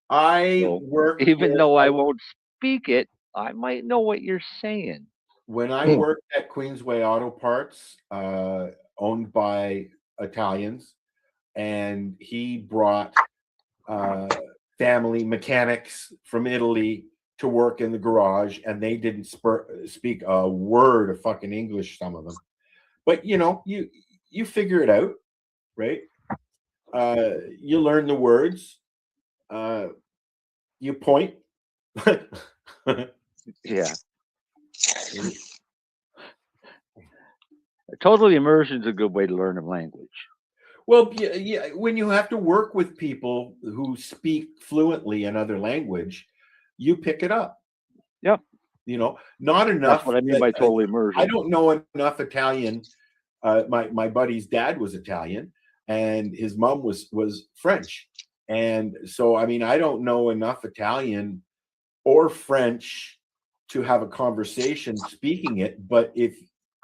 I So, worked even with- though I won't speak it, I might know what you're saying. When I worked at Queensway Auto Parts, owned by Italians, and he brought family mechanics from Italy to work in the garage, and they didn't speak a word of fucking English, some of them. But you figure it out, right? You learn the words. You point. Yeah. Total immersion is a good way to learn a language. Well, yeah, when you have to work with people who speak fluently another language, you pick it up. Yep. Not enough. That's what I mean by total immersion. I don't know enough Italian. My buddy's dad was Italian, and his mom was French, and so I mean I don't know enough Italian or French to have a conversation speaking it. But if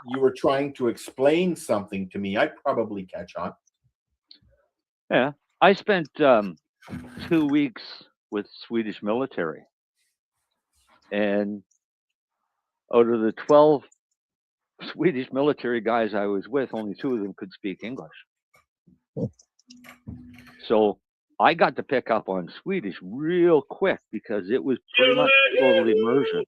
you were trying to explain something to me, I'd probably catch on. Yeah. I spent 2 weeks with Swedish military. And out of the 12 Swedish military guys I was with, only 2 of them could speak English. So I got to pick up on Swedish real quick because it was pretty much total immersion.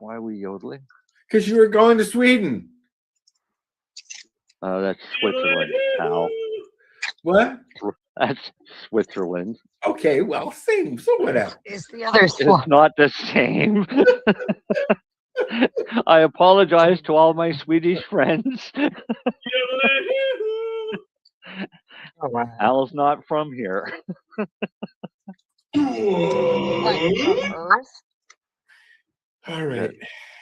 Why are we yodeling? Because you were going to Sweden. That's Switzerland, pal. What? That's Switzerland. Okay, well, same. So whatever. Is the other It's not the same. I apologize to all my Swedish friends. Oh, wow. Al's not from here. All right.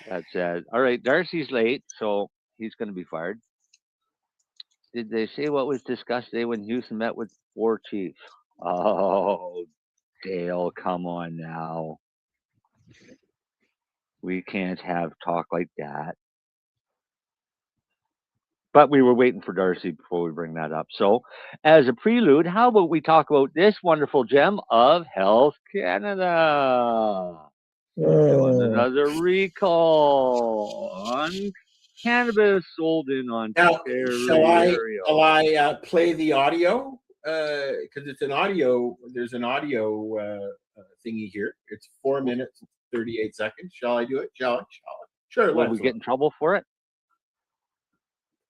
That's sad. All right, Darcy's late, so he's going to be fired. Did they say what was discussed today when Houston met with war chief? Oh, Dale, come on now. We can't have talk like that. But we were waiting for Darcy before we bring that up. So, as a prelude, how about we talk about this wonderful gem of Health Canada? There was another recall on cannabis sold in Now, Ontario. shall I play the audio? Because it's an audio. There's an audio thingy here. It's 4 minutes, 38 seconds. Shall I do it? Shall I? Sure. Will we get in trouble for it?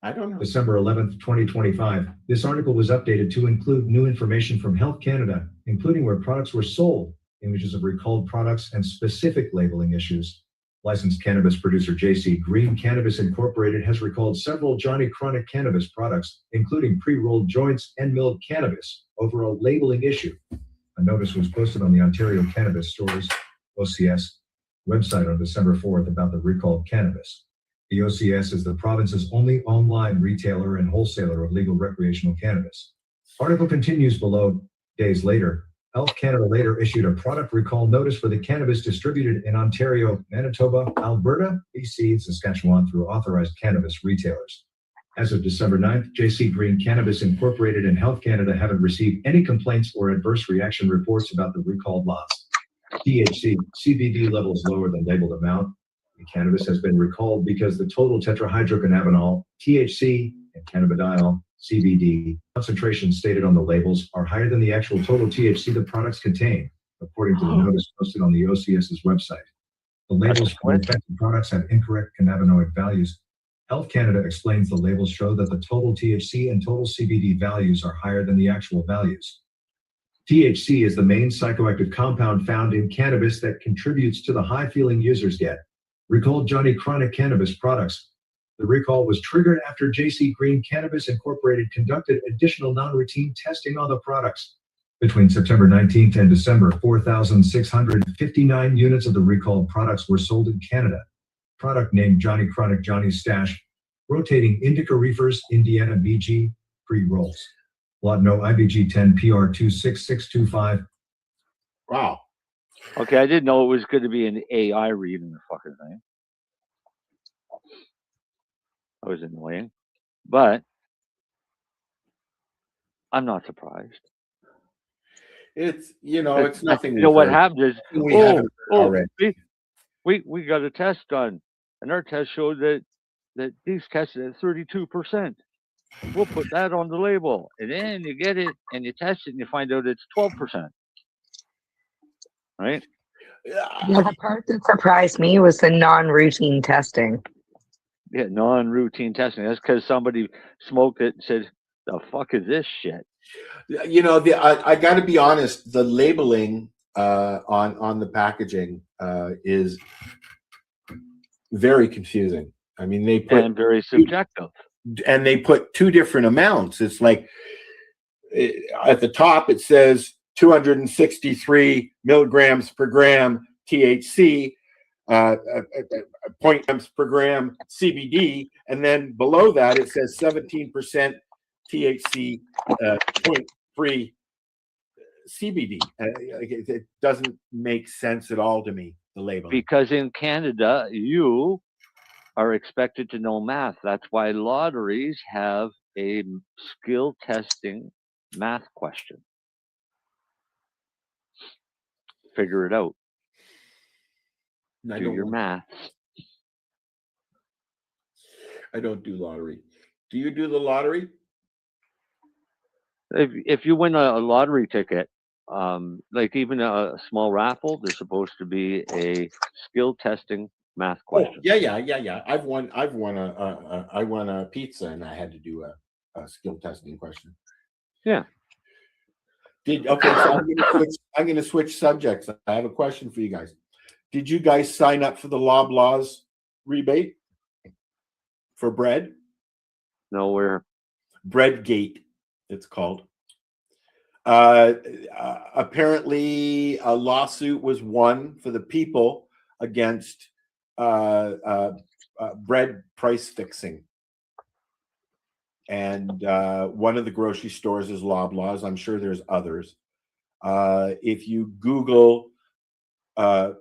I don't know. December 11th, 2025. This article was updated to include new information from Health Canada, including where products were sold, images of recalled products, and specific labeling issues. Licensed cannabis producer JC Green Cannabis Incorporated has recalled several Johnny Chronic cannabis products, including pre-rolled joints and milled cannabis, over a labeling issue. A notice was posted on the Ontario Cannabis Stores, OCS, website on December 4th about the recalled cannabis. The OCS is the province's only online retailer and wholesaler of legal recreational cannabis. Article continues below. Days later, Health Canada later issued a product recall notice for the cannabis distributed in Ontario, Manitoba, Alberta, BC, and Saskatchewan through authorized cannabis retailers. As of December 9th, JC Green Cannabis Incorporated and Health Canada haven't received any complaints or adverse reaction reports about the recalled lots. THC, CBD levels lower than labeled amount. The cannabis has been recalled because the total tetrahydrocannabinol, THC, and cannabidiol, CBD, concentrations stated on the labels are higher than the actual total THC the products contain, according to the notice posted on the OCS's website. The labels for the affected products have incorrect cannabinoid values. Health Canada explains the labels show that the total THC and total CBD values are higher than the actual values. THC is the main psychoactive compound found in cannabis that contributes to the high feeling users get. Recalled Johnny Chronic cannabis products. The recall was triggered after JC Green Cannabis Incorporated conducted additional non-routine testing on the products. Between September 19th and December, 4,659 units of the recalled products were sold in Canada. Product named Johnny Chronic Johnny's Stash, rotating indica reefers, Indiana BG, pre-rolls. Lot no IBG 10 PR 26625. Wow. Okay, I didn't know it was going to be an AI reading the fucking thing. That was annoying, but I'm not surprised. It's it's nothing. You know what happened is we haven't already. We got a test done, and our test showed that these tested at 32%. We'll put that on the label, and then you get it and you test it and you find out it's 12%. Right? Yeah, the part that surprised me was the non-routine testing. Yeah, non-routine testing. That's because somebody smoked it and said, "The fuck is this shit?" I got to be honest. The labeling on the packaging is very confusing. I mean, they put and very subjective, and they put two different amounts. It's like at the top it says 263 milligrams per gram THC, 0.grams per gram CBD, and then below that it says 17% THC, 0.3 CBD. It doesn't make sense at all to me, the label. because in Canada you are expected to know math. That's why lotteries have a skill testing math question. Figure it out. Do your math. I don't do lottery. Do you do the lottery? If you win a lottery ticket, like even a small raffle, there's supposed to be a skill testing math question. Yeah. I won a pizza and I had to do a skill testing question. Yeah. So I'm gonna switch subjects. I have a question for you guys. Did you guys sign up for the Loblaws rebate for bread? No, where? Breadgate, it's called. Apparently, a lawsuit was won for the people against bread price fixing. And one of the grocery stores is Loblaws. I'm sure there's others. If you Google bread,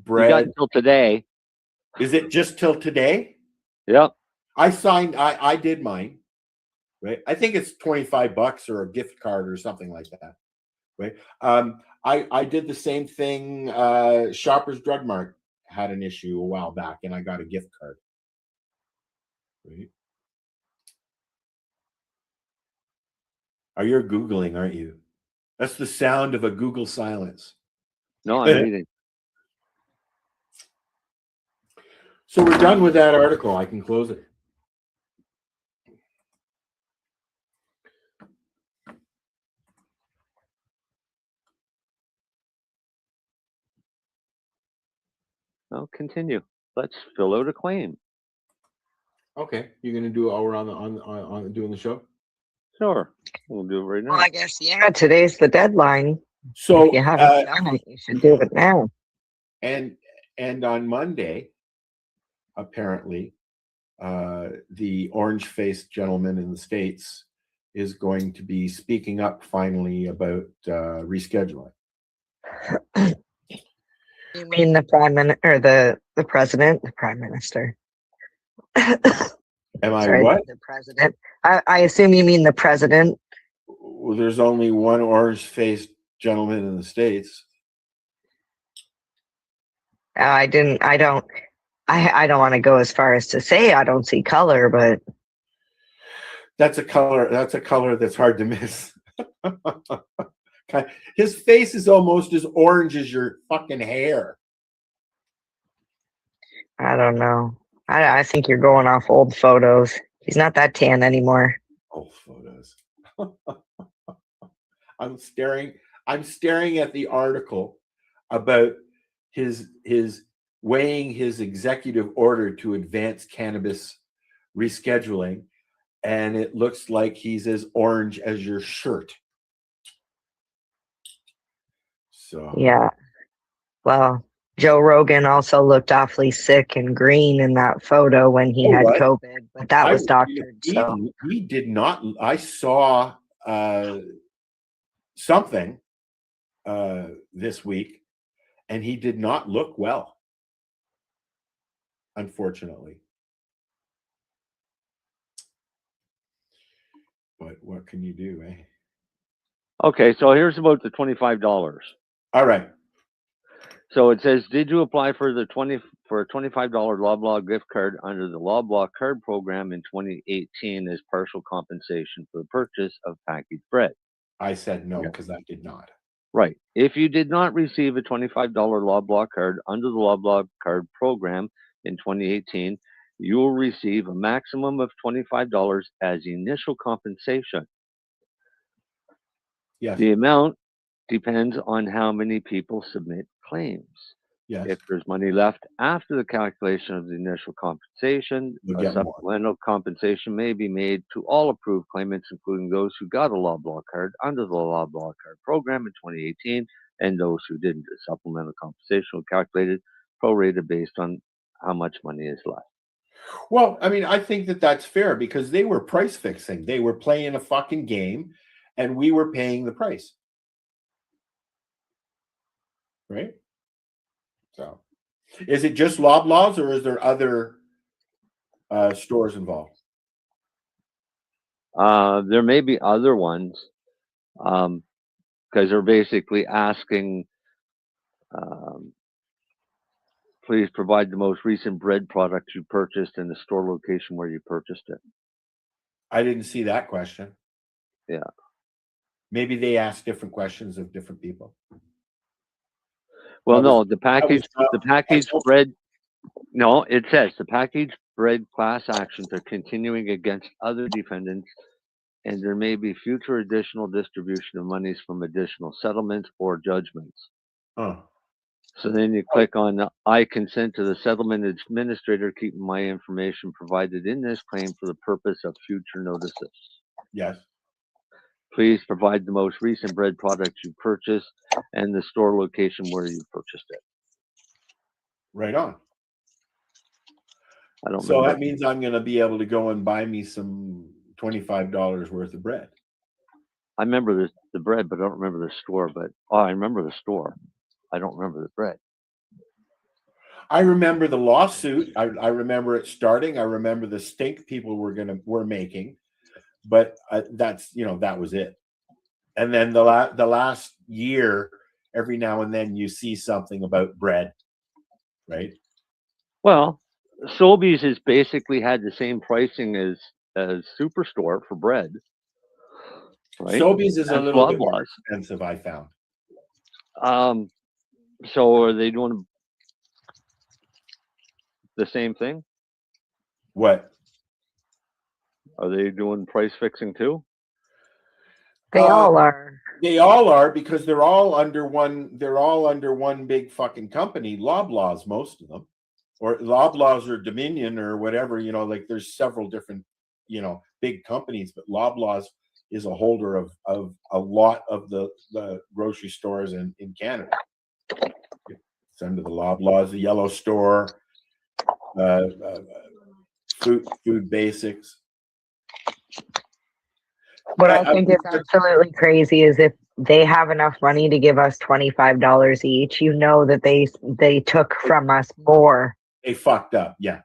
you got until today. Is it just till today? Yep. I did mine. Right. I think it's $25 or a gift card or something like that. Right. I did the same thing. Shoppers Drug Mart had an issue a while back and I got a gift card. Right. You're Googling, aren't you? That's the sound of a Google silence. No, I'm reading. So we're done with that article. I can close it. I'll continue. Let's fill out a claim. Okay, you're gonna do it while we're on doing the show. Sure, we'll do it right now. Well, I guess today's the deadline. So if you haven't done it, you should do it now. And on Monday, apparently, the orange-faced gentleman in the States is going to be speaking up finally about rescheduling. You mean the prime minister, or the president, the prime minister? Am I Sorry, what? the president. I assume you mean the president. Well, there's only one orange-faced gentleman in the States. I don't want to go as far as to say I don't see color, but That's a color that's hard to miss. His face is almost as orange as your fucking hair. I don't know. I think you're going off old photos. He's not that tan anymore. Old photos. I'm staring at the article about his weighing his executive order to advance cannabis rescheduling, and it looks like he's as orange as your shirt. So Yeah. Well, Joe Rogan also looked awfully sick and green in that photo when he had what? COVID, but that was doctored. He did not. I saw something this week, and he did not look well, unfortunately. But what can you do, eh? Okay, so here's about the $25. All right. So it says, did you apply for a $25 Loblaw gift card under the Loblaw card program in 2018 as partial compensation for the purchase of packaged bread? I said no because I did not. Right. If you did not receive a $25 Loblaw card under the Loblaw card program in 2018, you will receive a maximum of $25 as initial compensation. Yes. The amount depends on how many people submit claims. Yes. If there's money left after the calculation of the initial compensation, You'll a get more. supplemental compensation may be made to all approved claimants, including those who got a Loblaw card under the Loblaw card program in 2018 and those who didn't. The supplemental compensation will be calculated prorated based on how much money is left. Well, I mean, I think that that's fair because they were price fixing. They were playing a fucking game, and we were paying the price. Right? So, is it just Loblaws or is there other stores involved? There may be other ones because they're basically asking, please provide the most recent bread product you purchased and the store location where you purchased it. I didn't see that question. Yeah. Maybe they ask different questions of different people. Well, no, the packaged bread. No, it says the packaged bread class actions are continuing against other defendants, and there may be future additional distribution of monies from additional settlements or judgments. Oh. So then you click on I consent to the settlement administrator keeping my information provided in this claim for the purpose of future notices. Yes. Please provide the most recent bread product you purchased and the store location where you purchased it. Right on. I don't So remember. that means I'm going to be able to go and buy me some $25 worth of bread. I remember the bread, but I don't remember the store. But I remember the store. I don't remember the bread. I remember the lawsuit. I remember it starting. I remember the stink people were making, but that's that was it. And then the last year, every now and then you see something about bread, right? Well, Sobeys has basically had the same pricing as Superstore for bread. Right? Sobeys is a little bit more Loblaws. expensive, I found. So are they doing the same thing? What? Are they doing price fixing too? They all are. They all are because they're all under one. They're all under one big fucking company. Loblaws, most of them, or Loblaws or Dominion or whatever. Like there's several different, big companies, but Loblaws is a holder of a lot of the grocery stores in Canada. It's under the Loblaws, the Yellow Store, Food Basics. What I think is absolutely crazy is if they have enough money to give us $25 each, that they took from us more. They fucked up, yeah.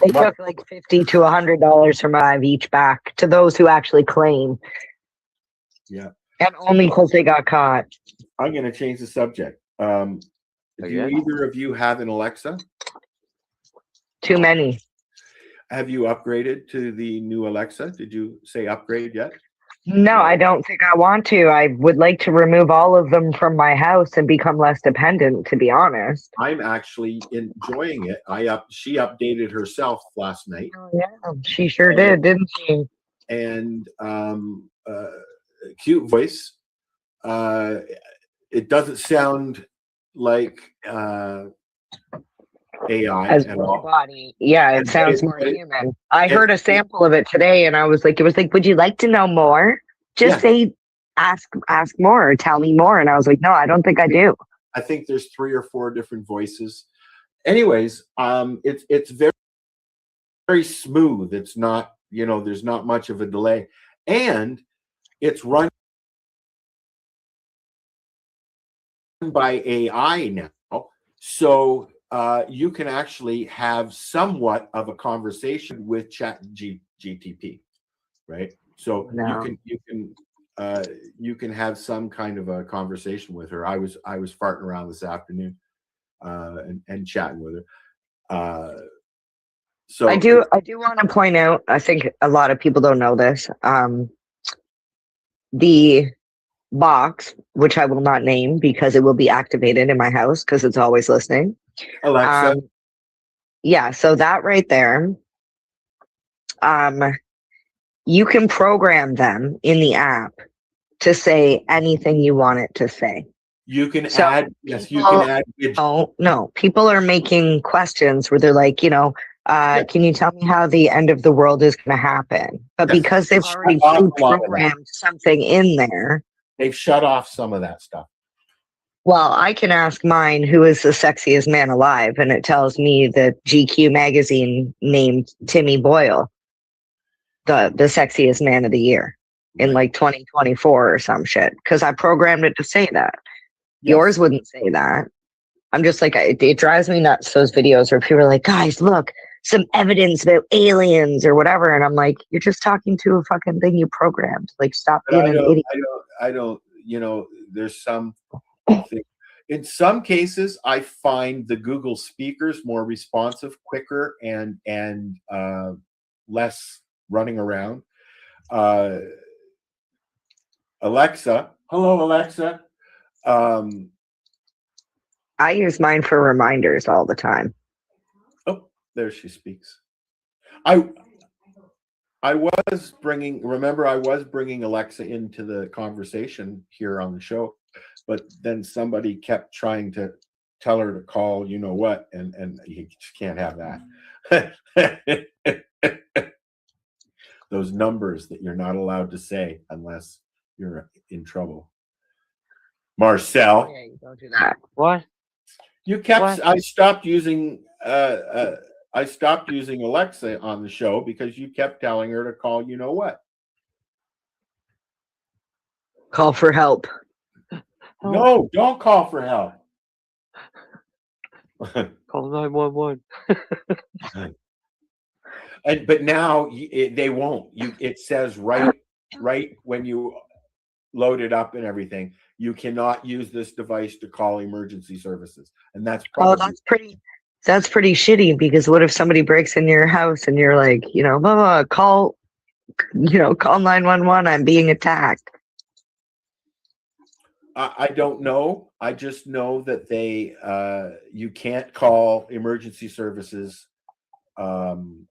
They What? took like $50 to $100 from I've each back to those who actually claim, Yeah. and only because they got caught. I'm going to change the subject. Do Again? either of you have an Alexa? Too many. Have you upgraded to the new Alexa? Did you say upgrade yet? No, I don't think I want to. I would like to remove all of them from my house and become less dependent, to be honest. I'm actually enjoying it. She updated herself last night. Oh, yeah, she sure did, didn't she? And cute voice. It doesn't sound like AI As at all. body. Yeah, it sounds more but human. I heard a sample of it today, and it was like, would you like to know more? Just say, ask more, or tell me more. And I was like, no, I don't think I do. I think there's 3 or 4 different voices. Anyways, it's very, very smooth. It's not, there's not much of a delay, and it's run by AI now, so you can actually have somewhat of a conversation with GTP, right? So you can have some kind of a conversation with her. I was farting around this afternoon and chatting with her. So I do want to point out, I think a lot of people don't know this. The box, which I will not name because it will be activated in my house because it's always listening. Alexa. Yeah, so that right there, you can program them in the app to say anything you want it to say. You can add, yes, you can add. No, people are making questions where they're like, can you tell me how the end of the world is going to happen? But because they've already programmed something in there, they've shut off some of that stuff. Well, I can ask mine, who is the sexiest man alive, and it tells me that GQ magazine named Timmy Boyle the sexiest man of the year in like 2024 or some shit, because I programmed it to say that. Yes. Yours wouldn't say that. I'm just like, it drives me nuts, those videos where people are like, guys, look, some evidence about aliens or whatever. And I'm like, you're just talking to a fucking thing you programmed. Like, stop being an idiot. I don't, there's some, in some cases, I find the Google speakers more responsive, quicker, and less running around. Alexa, hello, Alexa. I use mine for reminders all the time. Oh, there she speaks. I was bringing Alexa into the conversation here on the show, but then somebody kept trying to tell her to call, you know what, and you just can't have that. Those numbers that you're not allowed to say unless you're in trouble. Marcel. Yeah, you don't do that. What? You kept. What? I stopped using Alexa on the show because you kept telling her to call. You know what? Call for help. No, don't call for help. Call 911. But now they won't. It says right when you load it up and everything, you cannot use this device to call emergency services, and that's probably that's pretty shitty. Because what if somebody breaks in your house and you're like, call 911. I'm being attacked. I don't know. I just know that you can't call emergency services from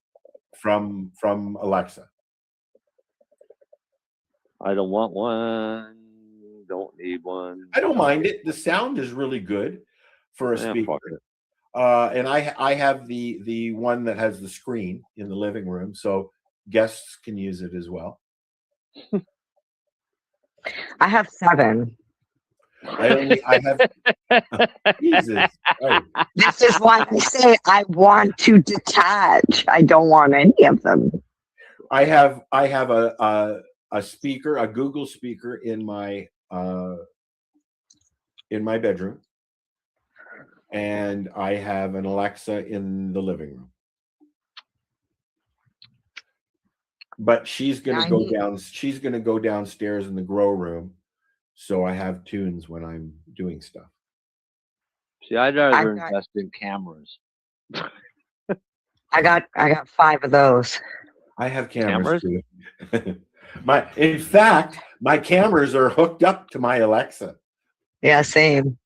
Alexa. I don't want one. Don't need one. I don't mind it. The sound is really good for a speaker. And I have the one that has the screen in the living room, so guests can use it as well. I have 7. I have Jesus. Right. This is why I say I want to detach. I don't want any of them. I have a speaker, a Google speaker in my bedroom, and I have an Alexa in the living room. But she's gonna I go need- down. She's gonna go downstairs in the grow room, so I have tunes when I'm doing stuff. See, I'd rather I've got- invest in cameras. I got 5 of those. I have cameras too. In fact, my cameras are hooked up to my Alexa. Yeah, same.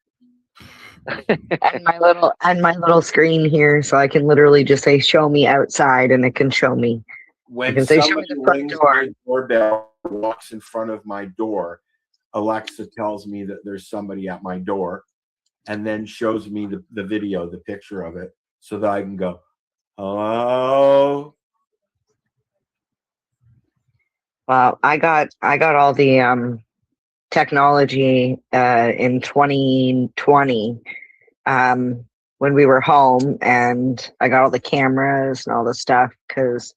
and my little screen here, so I can literally just say "show me outside" and it can show me. When can say, "Show me somebody the front rings door." my doorbell, walks in front of my door, Alexa tells me that there's somebody at my door, and then shows me the video, the picture of it, so that I can go, "Hello." Well, I got all the technology in 2020 when we were home, and I got all the cameras and all the stuff because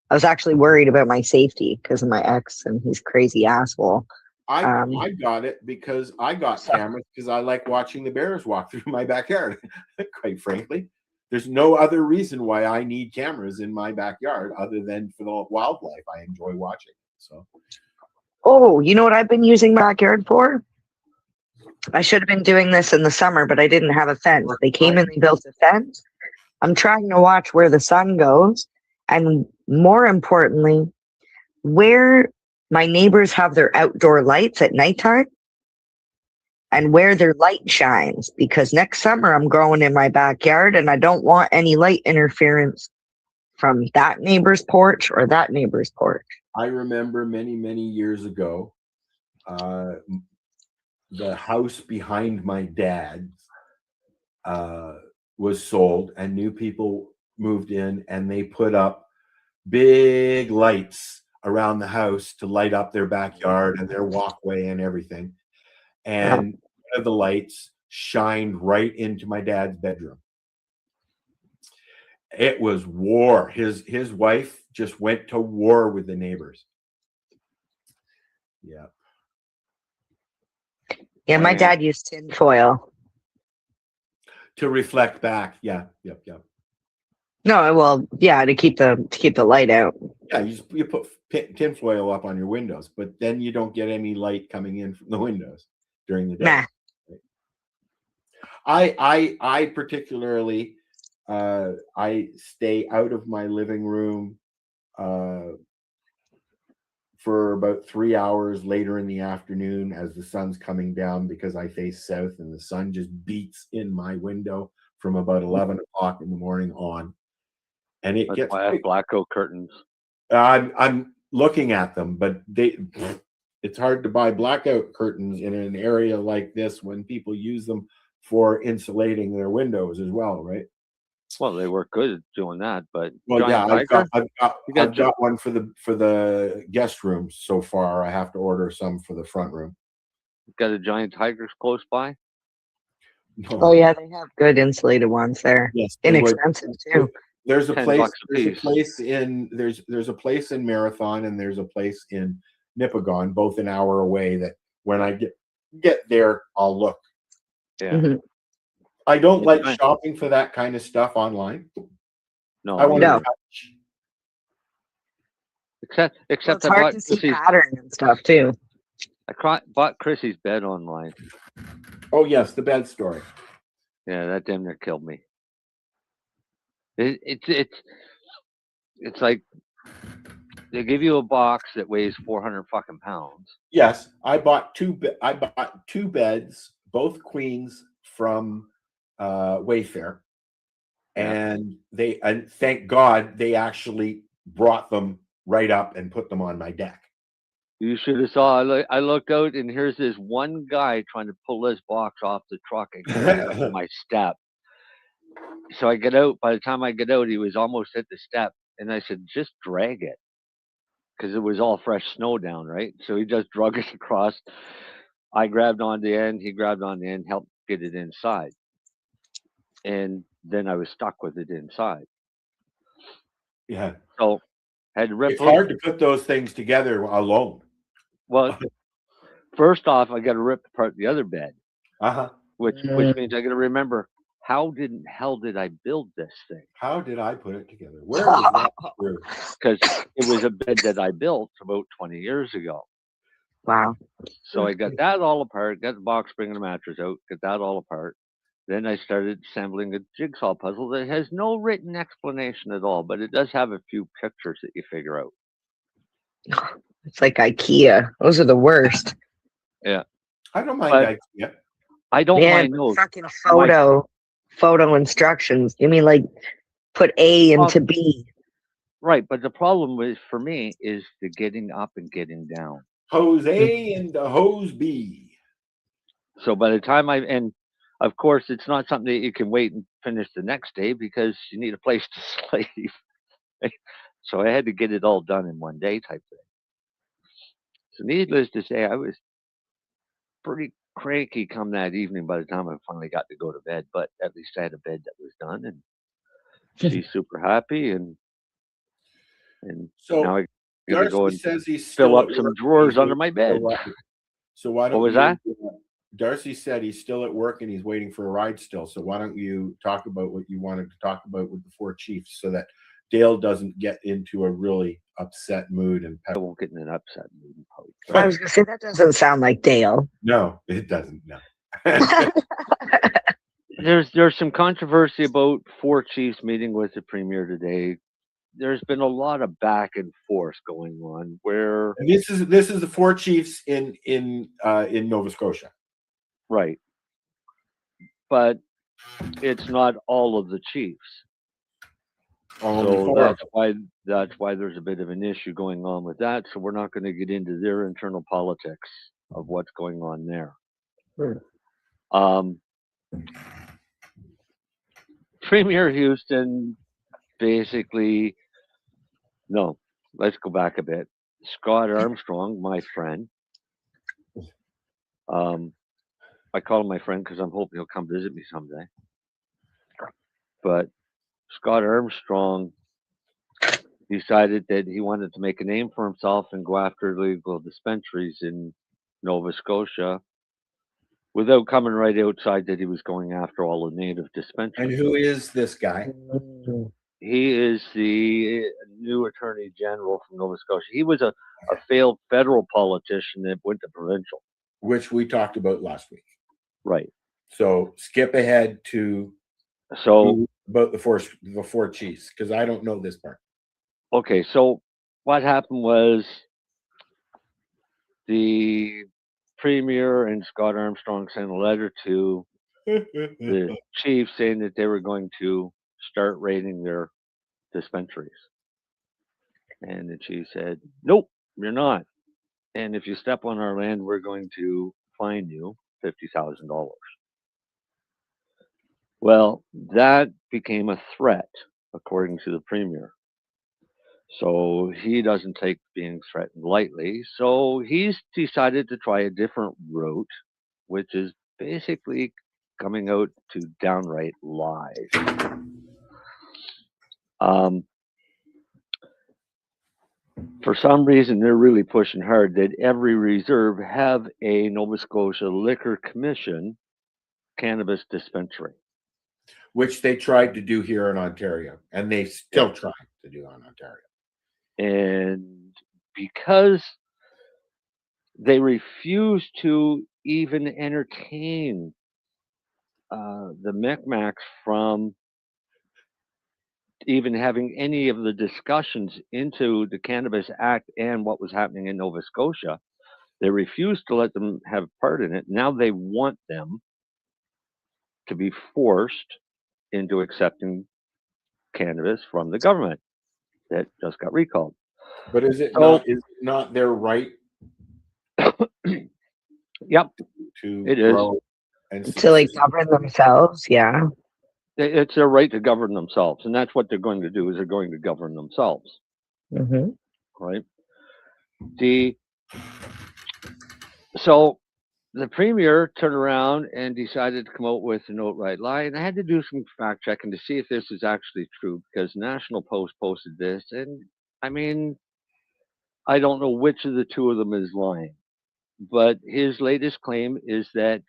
I was actually worried about my safety because of my ex and he's crazy asshole. I got it because I got cameras because I like watching the bears walk through my backyard. Quite frankly, there's no other reason why I need cameras in my backyard other than for the wildlife. I enjoy watching. So, oh, you know what I've been using my backyard for? I should have been doing this in the summer, but I didn't have a fence. They came and they built a fence. I'm trying to watch where the sun goes, and more importantly, where my neighbors have their outdoor lights at nighttime and where their light shines, because next summer I'm growing in my backyard and I don't want any light interference from that neighbor's porch or that neighbor's porch. I remember many, many years ago, the house behind my dad's was sold, and new people moved in, and they put up big lights around the house to light up their backyard and their walkway and everything. And one of the lights shined right into my dad's bedroom. It was war. His wife just went to war with the neighbors. Yeah. Yeah, my dad used tinfoil. To reflect back. Yeah. Yep. No, well, yeah, to keep the light out. Yeah, you put tinfoil up on your windows, but then you don't get any light coming in from the windows during the day. Nah. I particularly I stay out of my living room for about 3 hours later in the afternoon as the sun's coming down, because I face south and the sun just beats in my window from about 11 o'clock in the morning on. And it gets why I have blackout curtains. I'm looking at them, but it's hard to buy blackout curtains in an area like this when people use them for insulating their windows as well, right? Well, they work good at doing that, but I've got one for the guest rooms so far. I have to order some for the front room. Got a giant tigers close by? No. Oh yeah, they have good insulated ones there. Yes, inexpensive too. There's a place. There's a place in Marathon, and there's a place in Nipigon, both an hour away. That when I get there, I'll look. Yeah. Mm-hmm. I don't like shopping for that kind of stuff online. No, I want to touch. Except it's hard to see pattern and stuff too. I bought Chrissy's bed online. Oh yes, the bed story. Yeah, that damn near killed me. It's like they give you a box that weighs 400 fucking pounds. Yes, I bought two beds, both queens from Wayfair, and thank God they actually brought them right up and put them on my deck. You should have saw. I looked out, and here's this one guy trying to pull this box off the truck and get up to my step. So I get out. By the time I get out, he was almost at the step, and I said, "Just drag it," because it was all fresh snow down, right? So he just drug it across. I grabbed on the end. He grabbed on the end, helped get it inside, and then I was stuck with it inside. Yeah. So I had to rip. It's hard to put those things together alone. Well, first off, I got to rip apart the other bed, which means I got to remember how did hell did I build this thing? How did I put it together? Where was that through? Because it was a bed that I built about 20 years ago. Wow. So I got that all apart, got the box spring and the mattress out, got that all apart. Then I started assembling a jigsaw puzzle that has no written explanation at all, but it does have a few pictures that you figure out. It's like IKEA. Those are the worst. Yeah. I don't mind But IKEA. I don't Man, mind those. fucking photo instructions. You mean like put A into B? Right, but the problem with for me is the getting up and getting down. Hose A and the hose B. So by the time and of course it's not something that you can wait and finish the next day because you need a place to sleep. So I had to get it all done in one day type thing. So needless to say, I was pretty cranky come that evening by the time I finally got to go to bed, but at least I had a bed that was done and she's super happy and So now I gotta Darcy go and says he's fill still up at some work. drawers He's under waiting my for a bed. ride. So why don't What was you, that? Darcy said he's still at work and he's waiting for a ride still. So why don't you talk about what you wanted to talk about with the four chiefs so that Dale doesn't get into a really upset mood and I won't get in an upset mood. I was gonna say that doesn't sound like Dale. No, it doesn't. No. There's some controversy about four chiefs meeting with the premier today. There's been a lot of back and forth going on where And this is the four chiefs in Nova Scotia. Right. But it's not all of the chiefs. Only So four. that's why there's a bit of an issue going on with that. So we're not going to get into their internal politics of what's going on there. Premier Houston basically, no, let's go back a bit. Scott Armstrong, my friend, I call him my friend because I'm hoping he'll come visit me someday. But Scott Armstrong decided that he wanted to make a name for himself and go after illegal dispensaries in Nova Scotia without coming right outside that he was going after all the native dispensaries. And who is this guy? He is the new Attorney General from Nova Scotia. He was a failed federal politician that went to provincial. Which we talked about last week. Right. So skip ahead to about the four chiefs, because I don't know this part. Okay, so what happened was the Premier and Scott Armstrong sent a letter to the chief saying that they were going to start raiding their dispensaries. And the chief said, nope, you're not. And if you step on our land, we're going to fine you $50,000. Well, that became a threat, according to the Premier. So he doesn't take being threatened lightly. So he's decided to try a different route, which is basically coming out to downright lies. For some reason, they're really pushing hard that every reserve have a Nova Scotia Liquor Commission cannabis dispensary. Which they tried to do here in Ontario, and they still trying to do in Ontario. And because they refuse to even entertain the Micmacs from even having any of the discussions into the Cannabis Act and what was happening in Nova Scotia, they refused to let them have part in it. Now they want them to be forced into accepting cannabis from the government that just got recalled. But is it not their right? Yep, to it grow is. And To like govern themselves, yeah. It's their right to govern themselves, and that's what they're going to do. Is they're going to govern themselves, right? So the premier turned around and decided to come out with an outright lie, and I had to do some fact checking to see if this is actually true because National Post posted this, and I mean, I don't know which of the two of them is lying, but his latest claim is that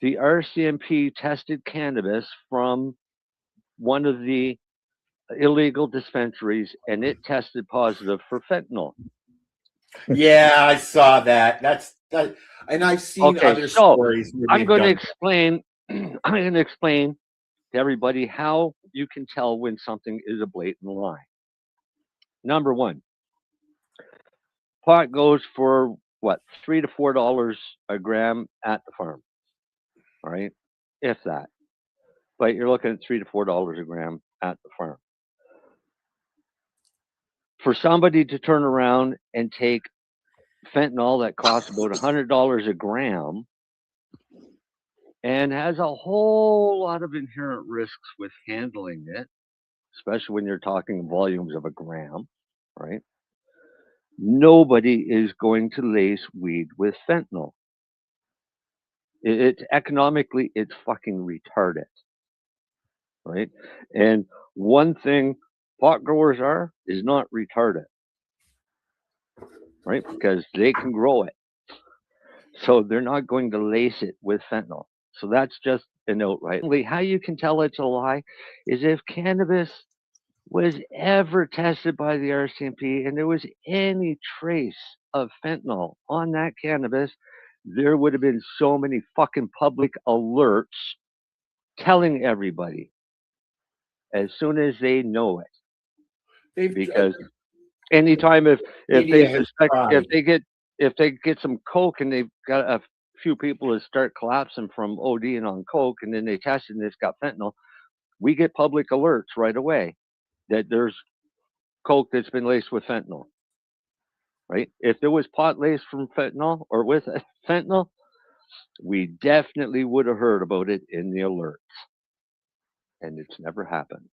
the RCMP tested cannabis from one of the illegal dispensaries, and it tested positive for fentanyl. Yeah, I saw that. And I've seen Okay, other so stories where I'm they've going to done explain. I'm going to explain to everybody how you can tell when something is a blatant lie. Number one, pot goes for what, $3 to $4 a gram at the farm, all right, if that. But you're looking at $3 to $4 a gram at the farm. For somebody to turn around and take fentanyl that costs about $100 a gram and has a whole lot of inherent risks with handling it, especially when you're talking volumes of a gram, right? Nobody is going to lace weed with fentanyl. It's economically, it's fucking retarded, right? And one thing pot growers are is not retarded, right? Because they can grow it. So they're not going to lace it with fentanyl. So that's just a note, right? How you can tell it's a lie is if cannabis was ever tested by the RCMP and there was any trace of fentanyl on that cannabis, there would have been so many fucking public alerts telling everybody as soon as they know it. Because anytime if they suspect, if they get some coke and they've got a few people that start collapsing from ODing on coke and then they test it and it's got fentanyl, we get public alerts right away that there's coke that's been laced with fentanyl, right? If there was pot laced from fentanyl or with fentanyl, we definitely would have heard about it in the alerts. And it's never happened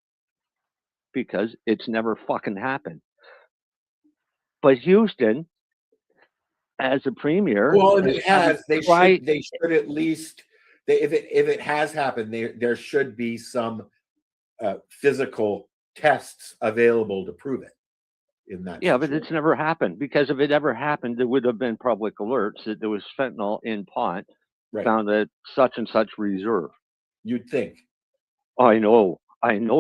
because it's never fucking happened. But Houston, as a premier, well, if it has, they should at least, if it has happened, there should be some physical tests available to prove it. In that situation. But it's never happened, because if it ever happened, there would have been public alerts that there was fentanyl in pot found at such and such reserve. You'd think. I know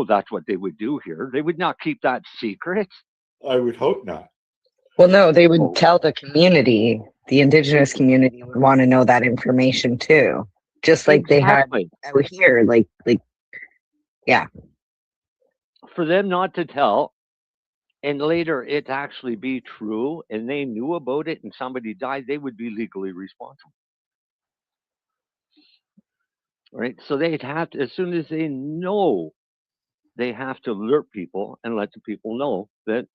that's what they would do here. They would not keep that secret. I would hope not. Well, no, they would tell the community. The indigenous community would want to know that information too, just like they had out here. Like, yeah. For them not to tell, and later it actually be true, and they knew about it, and somebody died, they would be legally responsible. Right? So they'd have to, as soon as they know, they have to alert people and let the people know that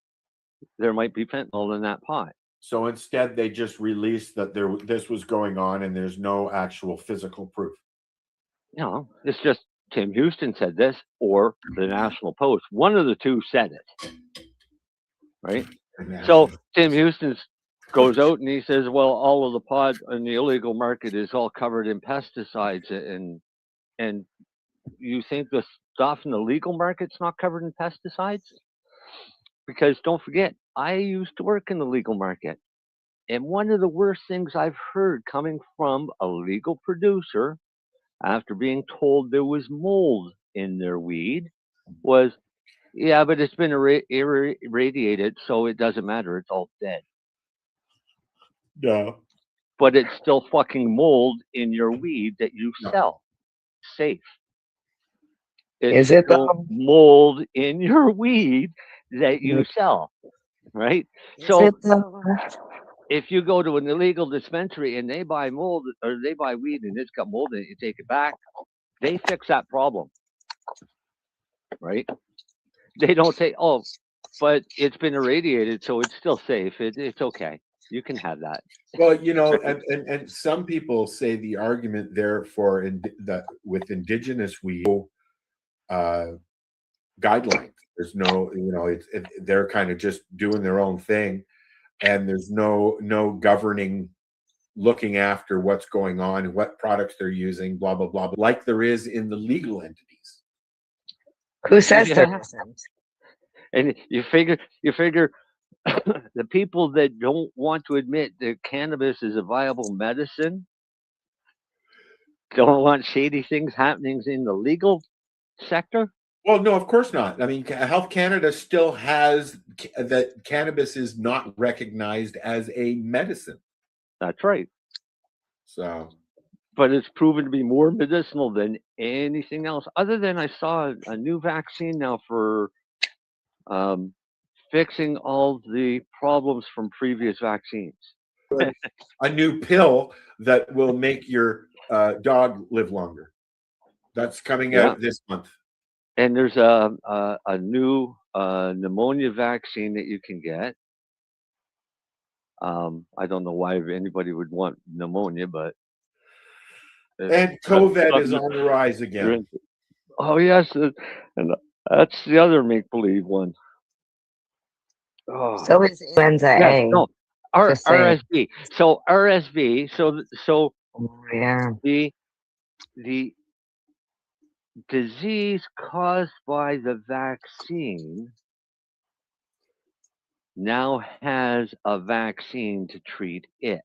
there might be fentanyl in that pot. So instead, they just released that this was going on, and there's no actual physical proof. No, it's just Tim Houston said this, or the National Post. One of the two said it. Right? So Tim Houston goes out and he says, well, all of the pot in the illegal market is all covered in pesticides, and you think the stuff in the legal market's not covered in pesticides? Because don't forget, I used to work in the legal market, and one of the worst things I've heard coming from a legal producer after being told there was mold in their weed was, yeah, but it's been irradiated, so it doesn't matter. It's all dead. No. But it's still fucking mold in your weed that you sell. Safe. It's still mold in your weed that you sell, right? So if you go to an illegal dispensary and they buy mold, or they buy weed and it's got mold in it, you take it back, they fix that problem, right? They don't say, oh, but it's been irradiated, so it's still safe. It's okay. You can have that. Well, and some people say the argument there for with indigenous weed guidelines. There's no, they're kind of just doing their own thing, and there's no governing, looking after what's going on and what products they're using, blah blah blah, like there is in the legal entities. Who says there hasn't? And you figure the people that don't want to admit that cannabis is a viable medicine, don't want shady things happening in the legal sector. Well, no, of course not. I mean, Health Canada still has that cannabis is not recognized as a medicine. That's right. So, but it's proven to be more medicinal than anything else. Other than I saw a new vaccine now for fixing all the problems from previous vaccines. a new pill that will make your dog live longer. That's coming out this month. And there's a new pneumonia vaccine that you can get. I don't know why anybody would want pneumonia, but and COVID is on the rise again. Oh yes, and that's the other make believe one. Oh. So is influenza A. No, RSV. So RSV. So yeah. The disease caused by the vaccine now has a vaccine to treat it.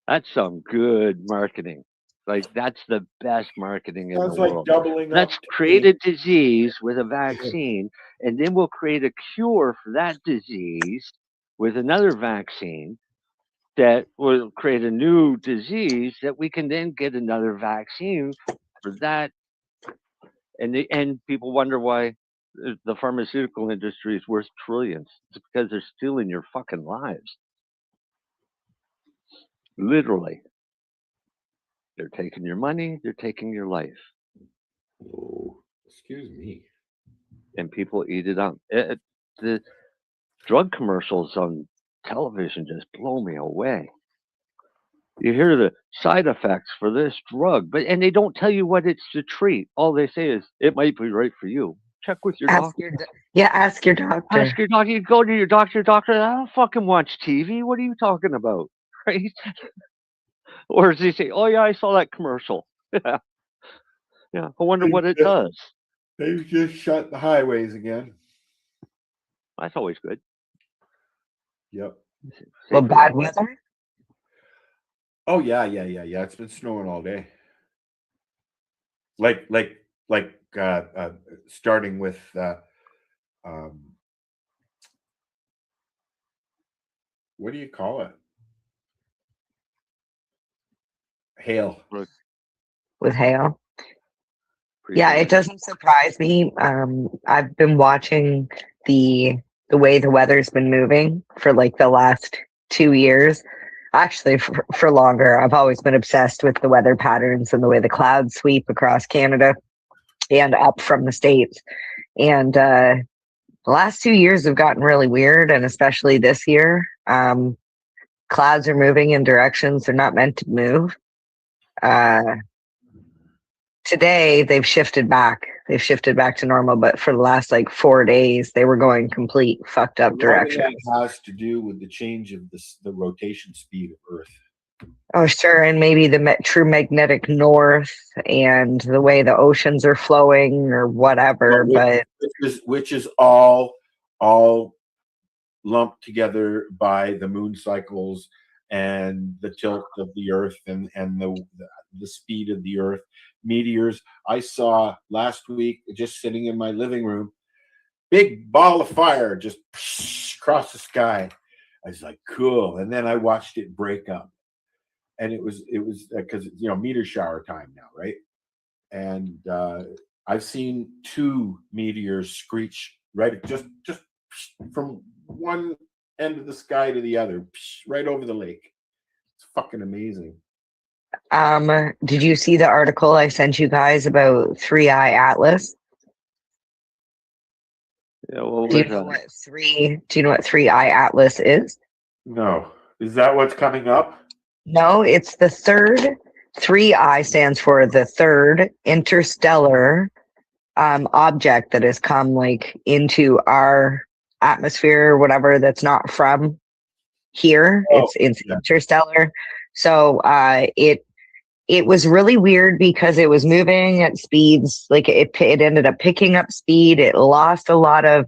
That's some good marketing. Like that's the best marketing in the world. Let's create a disease with a vaccine, and then we'll create a cure for that disease with another vaccine that will create a new disease that we can then get another vaccine for that. And people wonder why the pharmaceutical industry is worth trillions. It's because they're stealing your fucking lives. Literally. They're taking your money, they're taking your life. Oh, excuse me. And people eat it up. The drug commercials on television just blow me away. You hear the side effects for this drug, and they don't tell you what it's to treat. All they say is it might be right for you. Check with your doctor. Ask your doctor. Ask your doctor. You go to your doctor. Doctor, I don't fucking watch TV. What are you talking about? Right? Or does he say, "Oh yeah, I saw that commercial." Yeah. I wonder what it does. They've just shut the highways again. That's always good. Yep. Well, bad weather. Oh yeah. It's been snowing all day. Like starting with what do you call it? Hail. With hail. Yeah, it doesn't surprise me. I've been watching the way the weather's been moving for like the last 2 years. Actually, for longer. I've always been obsessed with the weather patterns and the way the clouds sweep across Canada and up from the States. And the last 2 years have gotten really weird, and especially this year. Clouds are moving in directions they're not meant to move. Today they've shifted back. They've shifted back to normal, but for the last like 4 days, they were going complete fucked up direction. That has to do with the change of the rotation speed of Earth. Oh, sure, and maybe the true magnetic north and the way the oceans are flowing or whatever. Which is all lumped together by the moon cycles and the tilt of the Earth and the speed of the Earth. Meteors. I saw last week, just sitting in my living room, big ball of fire just across the sky. I was like, cool. And then I watched it break up, and it was because meteor shower time now, right? And I've seen 2 meteors screech right just from one end of the sky to the other, right over the lake. It's fucking amazing. Did you see the article I sent you guys about 3-Eye Atlas? Yeah, well, do you know what 3-Eye Atlas is? No. Is that what's coming up? No, it's the third. 3-Eye stands for the third interstellar object that has come like into our atmosphere or whatever that's not from here. It's interstellar. So it was really weird because it was moving at speeds like it ended up picking up speed. It lost a lot of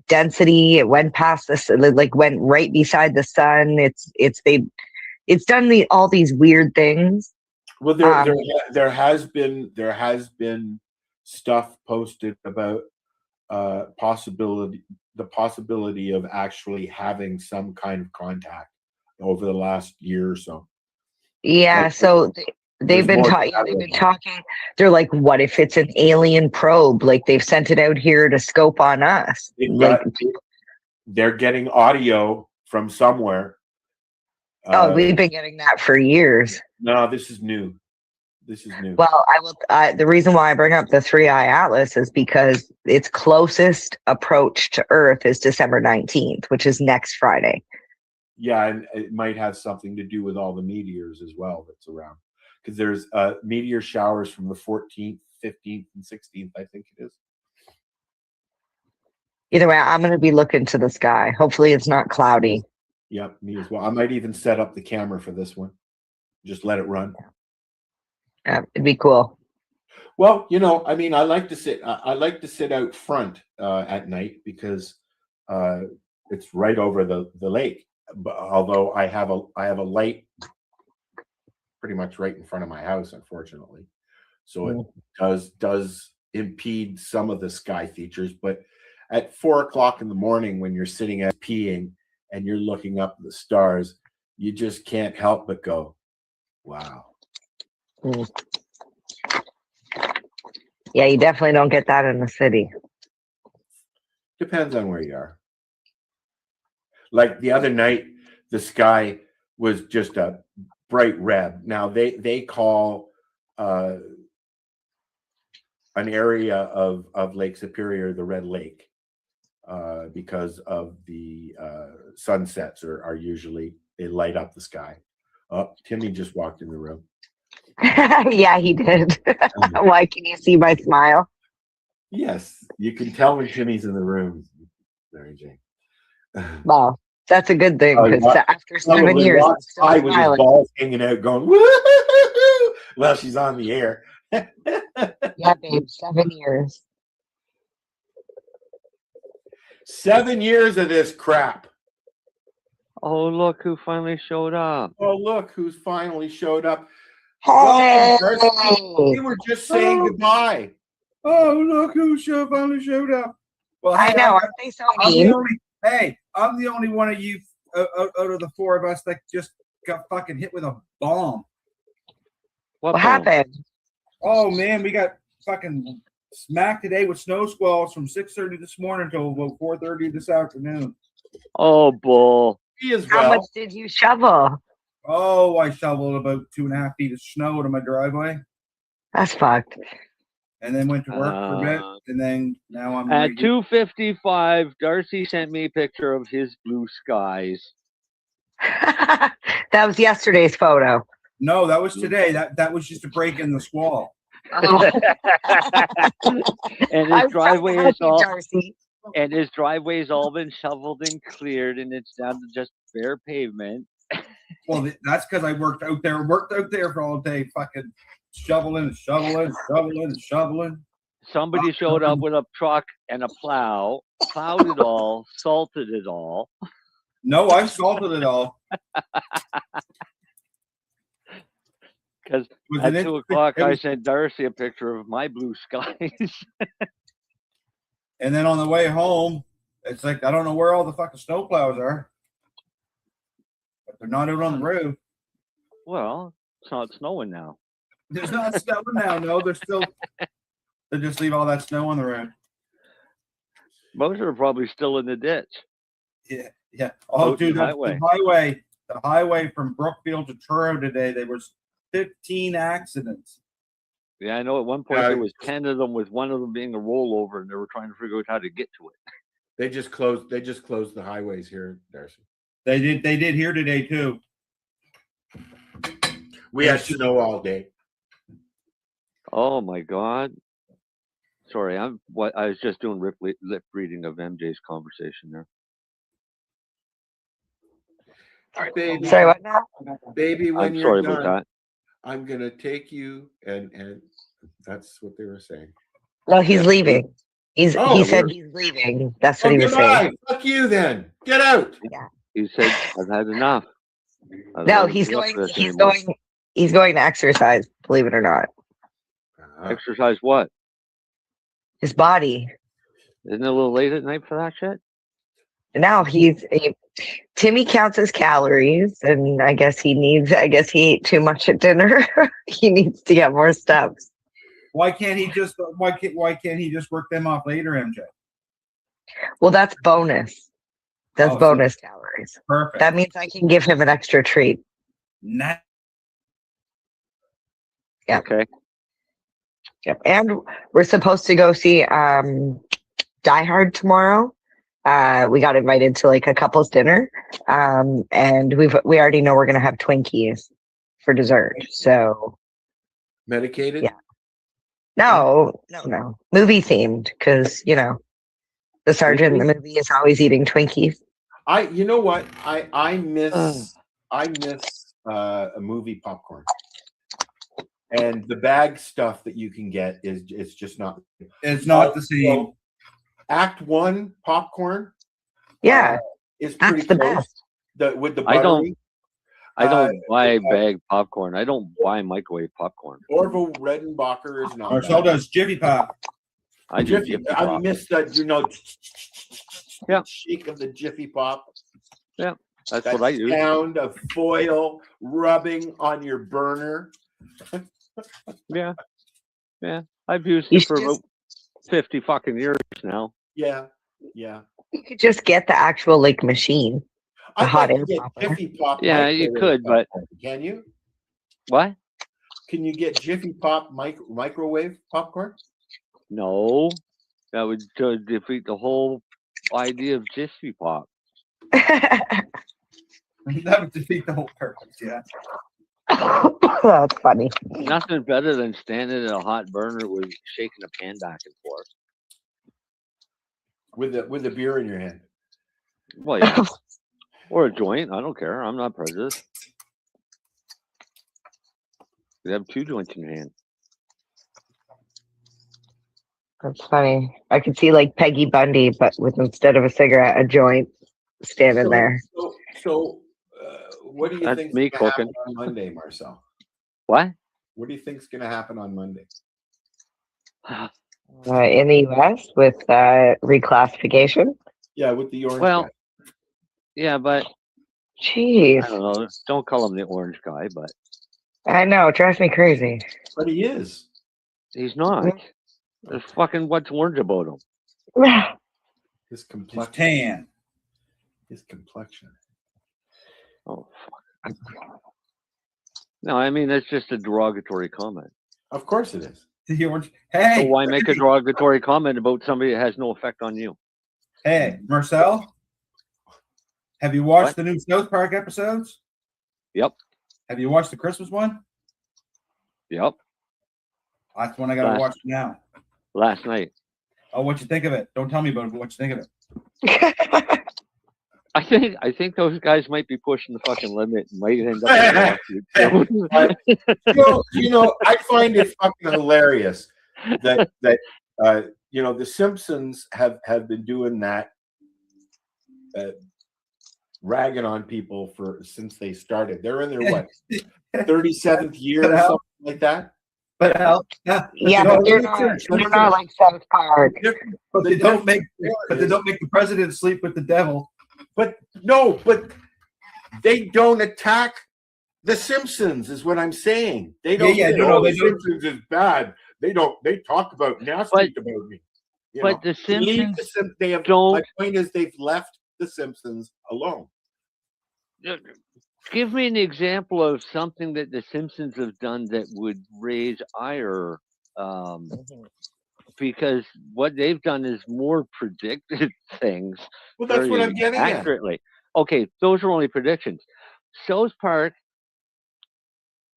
density. It went past this, like went right beside the sun. it's done all these weird things. Well, there has been stuff posted about the possibility of actually having some kind of contact over the last year or so. Yeah, so they've been talking. They're like, what if it's an alien probe? Like they've sent it out here to scope on us. They're getting audio from somewhere. We've been getting that for years. No, this is new. Well, the reason why I bring up the 3-Eye Atlas is because its closest approach to Earth is December 19th, which is next Friday. Yeah, and it might have something to do with all the meteors as well that's around. Because there's meteor showers from the 14th, 15th, and 16th, I think it is. Either way, I'm going to be looking to the sky. Hopefully it's not cloudy. Yep, me as well. I might even set up the camera for this one. Just let it run. Yeah, it'd be cool. Well, I mean, I like to sit out front at night because it's right over the lake. But although I have a light pretty much right in front of my house, unfortunately, so it does impede some of the sky features. But at 4 o'clock in the morning, when you're sitting at peeing and you're looking up at the stars, you just can't help but go, "Wow." Yeah, you definitely don't get that in the city. Depends on where you are. Like the other night, the sky was just a bright red. Now they call an area of Lake Superior the Red Lake because of the sunsets are usually, they light up the sky. Oh, Timmy just walked in the room. Yeah, he did. Why, can you see my smile? Yes, you can tell when Timmy's in the room, Mary Jane. Well, that's a good thing because after 7 years, I'm still I with his smiling. balls hanging out, going woo. Well, she's on the air. Yeah, babe, 7 years. 7 years of this crap. Oh, look who finally showed up. Oh, look who's finally showed up. Hey! We were just saying goodbye. Oh, look who finally showed up. Well, I hey, know, aren't they so mean? I'm the only one of you out of the four of us that just got fucking hit with a bomb. What happened? Oh, man, we got fucking smacked today with snow squalls from 6:30 this morning until about 4:30 this afternoon. Oh, bull. How much did you shovel? Oh, I shoveled about 2.5 feet of snow to my driveway. That's fucked. And then went to work for a bit, and then now I'm at 2:55. Darcy sent me a picture of his blue skies. That was yesterday's photo. No, that was today. That was just a break in the squall. Oh. And his driveway is his driveway's all been shoveled and cleared, and it's down to just bare pavement. Well, that's because I worked out there for all day, fucking shoveling. Somebody showed up with a truck and a plow, plowed it all, salted it all. No, I salted it all. Because at 2 o'clock, I sent Darcy a picture of my blue skies. And then on the way home, it's like, I don't know where all the fucking snowplows are. But they're not out on the road. Well, it's not snowing now. There's not snowing now. No, they just leave all that snow on the road. Most are probably still in the ditch. Yeah. Oh, dude, the highway from Brookfield to Truro today, there was 15 accidents. Yeah, I know at one point there was 10 of them, with one of them being a rollover, and they were trying to figure out how to get to it. They just closed the highways here, Darcy. They did here today too. We had snow all day. Oh my God. Sorry, I was just doing lip reading of MJ's conversation there. Baby, sorry, what now? Baby, when I'm you're sorry done, about that. I'm gonna take you, and that's what they were saying. No, he's leaving. He said he's leaving. That's what he was saying. Fuck you then. Get out. Yeah. He said, I've had enough. No, he's going to exercise, believe it or not. Exercise what? His body. Isn't it a little late at night for that shit? Now Timmy counts his calories, and I guess he ate too much at dinner. He needs to get more steps. Why can't he just work them off later, MJ? Well, that's bonus. That's bonus calories. Perfect. That means I can give him an extra treat. Yeah. Okay. Yep. And we're supposed to go see Die Hard tomorrow. We got invited to like a couple's dinner. And we already know we're gonna have Twinkies for dessert. So medicated? Yeah. No. Movie themed, because the sergeant in the movie is always eating Twinkies. You know what? I miss a movie popcorn. And the bag stuff that you can get is just not. It's not the same. Act 1 popcorn. Yeah, is pretty the close. best. With the buttery. I don't buy bag popcorn. I don't buy microwave popcorn. Orville Redenbacher is not. Marcel does Jiffy Pop. I miss that. Shake of the Jiffy Pop. Yeah, that's that what I use. Sound of foil rubbing on your burner. Yeah. I've used it for about 50 fucking years now. Yeah. You could just get the actual machine. The hot air Jiffy Pop. Yeah, you could, but can you? What? Can you get Jiffy Pop microwave popcorn? No, that would defeat the whole idea of Jiffy Pop. That would defeat the whole purpose. Yeah. That's funny. Nothing better than standing in a hot burner with shaking a pan back and forth. With a beer in your hand. Well, yeah. Or a joint. I don't care. I'm not prejudiced. You have 2 joints in your hand. That's funny. I could see Peggy Bundy, but with instead of a cigarette, a joint standing there. So, what do you think is going to happen on Monday, Marcel? What? What do you think is going to happen on Monday? In the U.S. with reclassification? Yeah, with the orange guy. Yeah, but jeez. I don't know. Don't call him the orange guy, but I know, it drives me crazy. But he is. He's not. There's fucking what's orange about him? His complexion. His tan. His complexion. Oh, fuck. No, I mean, that's just a derogatory comment. Of course it is. The orange. Hey. So why make a derogatory comment about somebody that has no effect on you? Hey, Marcel. Have you watched the new South Park episodes? Yep. Have you watched the Christmas one? Yep. That's one I gotta watch now. Last night. Oh, what you think of it? Don't tell me about it, but what you think of it? I think those guys might be pushing the fucking limit and might end up in I find it fucking hilarious that the Simpsons have been doing that, ragging on people since they started. They're in their 37th year or something like that. But they're not like South Park. But they don't make the president sleep with the devil. But they don't attack the Simpsons, is what I'm saying. They don't. The Simpsons is bad. They talk about nasty about me. But the Simpsons My point is, they've left the Simpsons alone. Give me an example of something that the Simpsons have done that would raise ire, because what they've done is more predicted things. Well, that's what I'm getting accurately. Okay, those are only predictions. South Park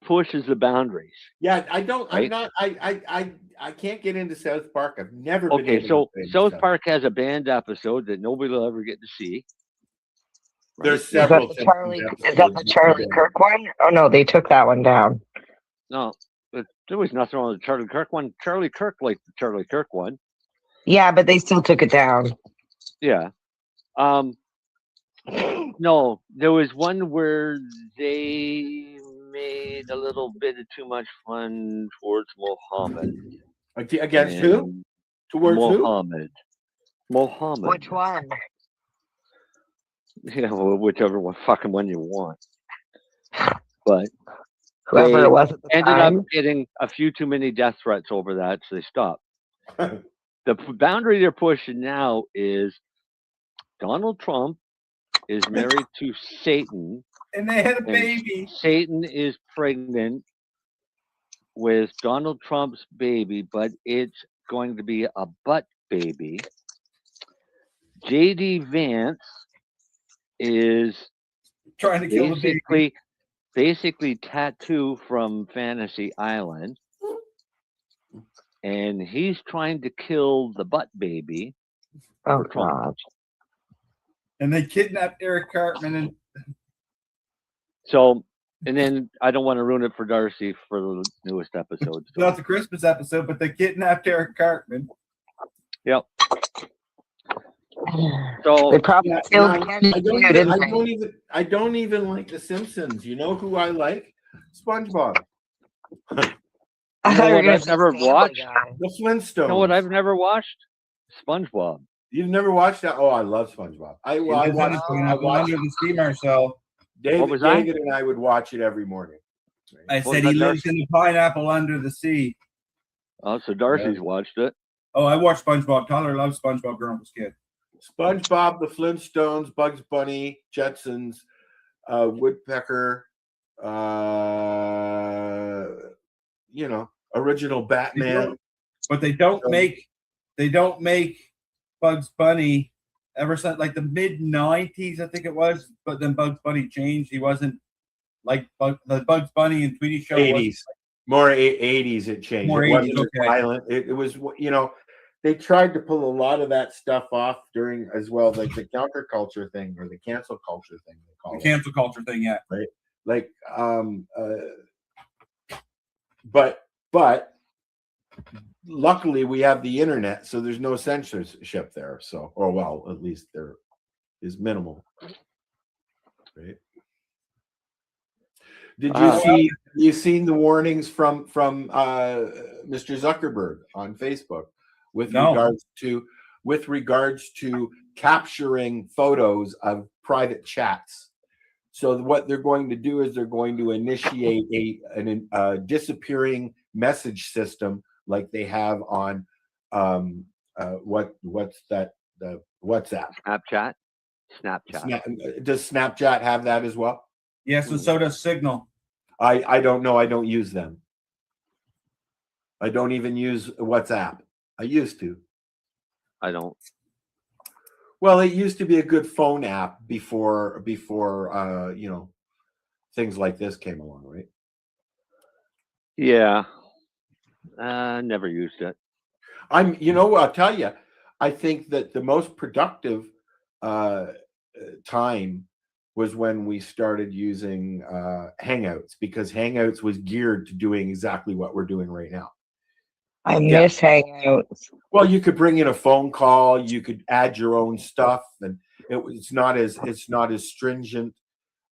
pushes the boundaries. Yeah, I don't. Right? I'm not. I can't get into South Park. I've never been. Okay, so South Park has a banned episode that nobody will ever get to see. Right? There's several. Is that the Charlie Kirk one? Oh no, they took that one down. No, there was nothing wrong with the Charlie Kirk one. Charlie Kirk liked the Charlie Kirk one. Yeah, but they still took it down. Yeah. No, there was one where they made a little bit of too much fun towards Mohammed. Against who? And Towards who? Mohammed. Mohammed. Which one? Yeah, well, whichever one, fucking one you want. But Whoever they it was at the ended time. up getting a few too many death threats over that, so they stopped. The boundary they're pushing now is Donald Trump is married to Satan, And they had a and baby. Satan is pregnant with Donald Trump's baby, but it's going to be a butt baby. JD Vance is Trying to kill the baby. basically Tattoo from Fantasy Island, and he's trying to kill the butt baby. Oh, for Trump. God. And they kidnapped Eric Cartman. And So, and then I don't want to ruin it for Darcy for the newest episode. So. not the Christmas episode, but they kidnapped Eric Cartman. Yep. So They probably Yeah, killed no, Kenny I too, didn't they? don't even like The Simpsons. You know who I like? SpongeBob. You know what I've never watched? The Flintstones. You know what I've never watched? SpongeBob. You've never watched that? Oh, I love SpongeBob. I watched Under the Sea, Marcel. David and I would watch it every morning. I said he lives in the pineapple under the sea. Oh, so Darcy's watched it. Oh, I watched SpongeBob. Tyler loves SpongeBob growing up as a kid. SpongeBob, the Flintstones, Bugs Bunny, Jetsons, Woodpecker, original Batman. But they don't make Bugs Bunny ever since like the mid '90s, I think it was. But then Bugs Bunny changed. He wasn't like the Bugs Bunny and Tweety show. 80s, more 80s. It changed. More it 80s, wasn't violent. It was, they tried to pull a lot of that stuff off during as well, like the counterculture thing or the cancel culture thing. They call The it. cancel culture thing, yeah. Right. Like, but luckily we have the internet, so there's no censorship there. So, or well, at least there is minimal. Right. Did you seen the warnings from Mr. Zuckerberg on Facebook with regards to capturing photos of private chats? So what they're going to do is they're going to initiate a disappearing message system like they have on what's that, the WhatsApp? Snapchat. Does Snapchat have that as well? Yes, and so does Signal. I don't know. I don't use them. I don't even use WhatsApp. I used to. I don't. Well, it used to be a good phone app before things like this came along, right? Yeah. Never used it. I'll tell you, I think that the most productive time was when we started using Hangouts, because Hangouts was geared to doing exactly what we're doing right now. I miss Hangouts. Well, you could bring in a phone call, you could add your own stuff, and it's not as stringent.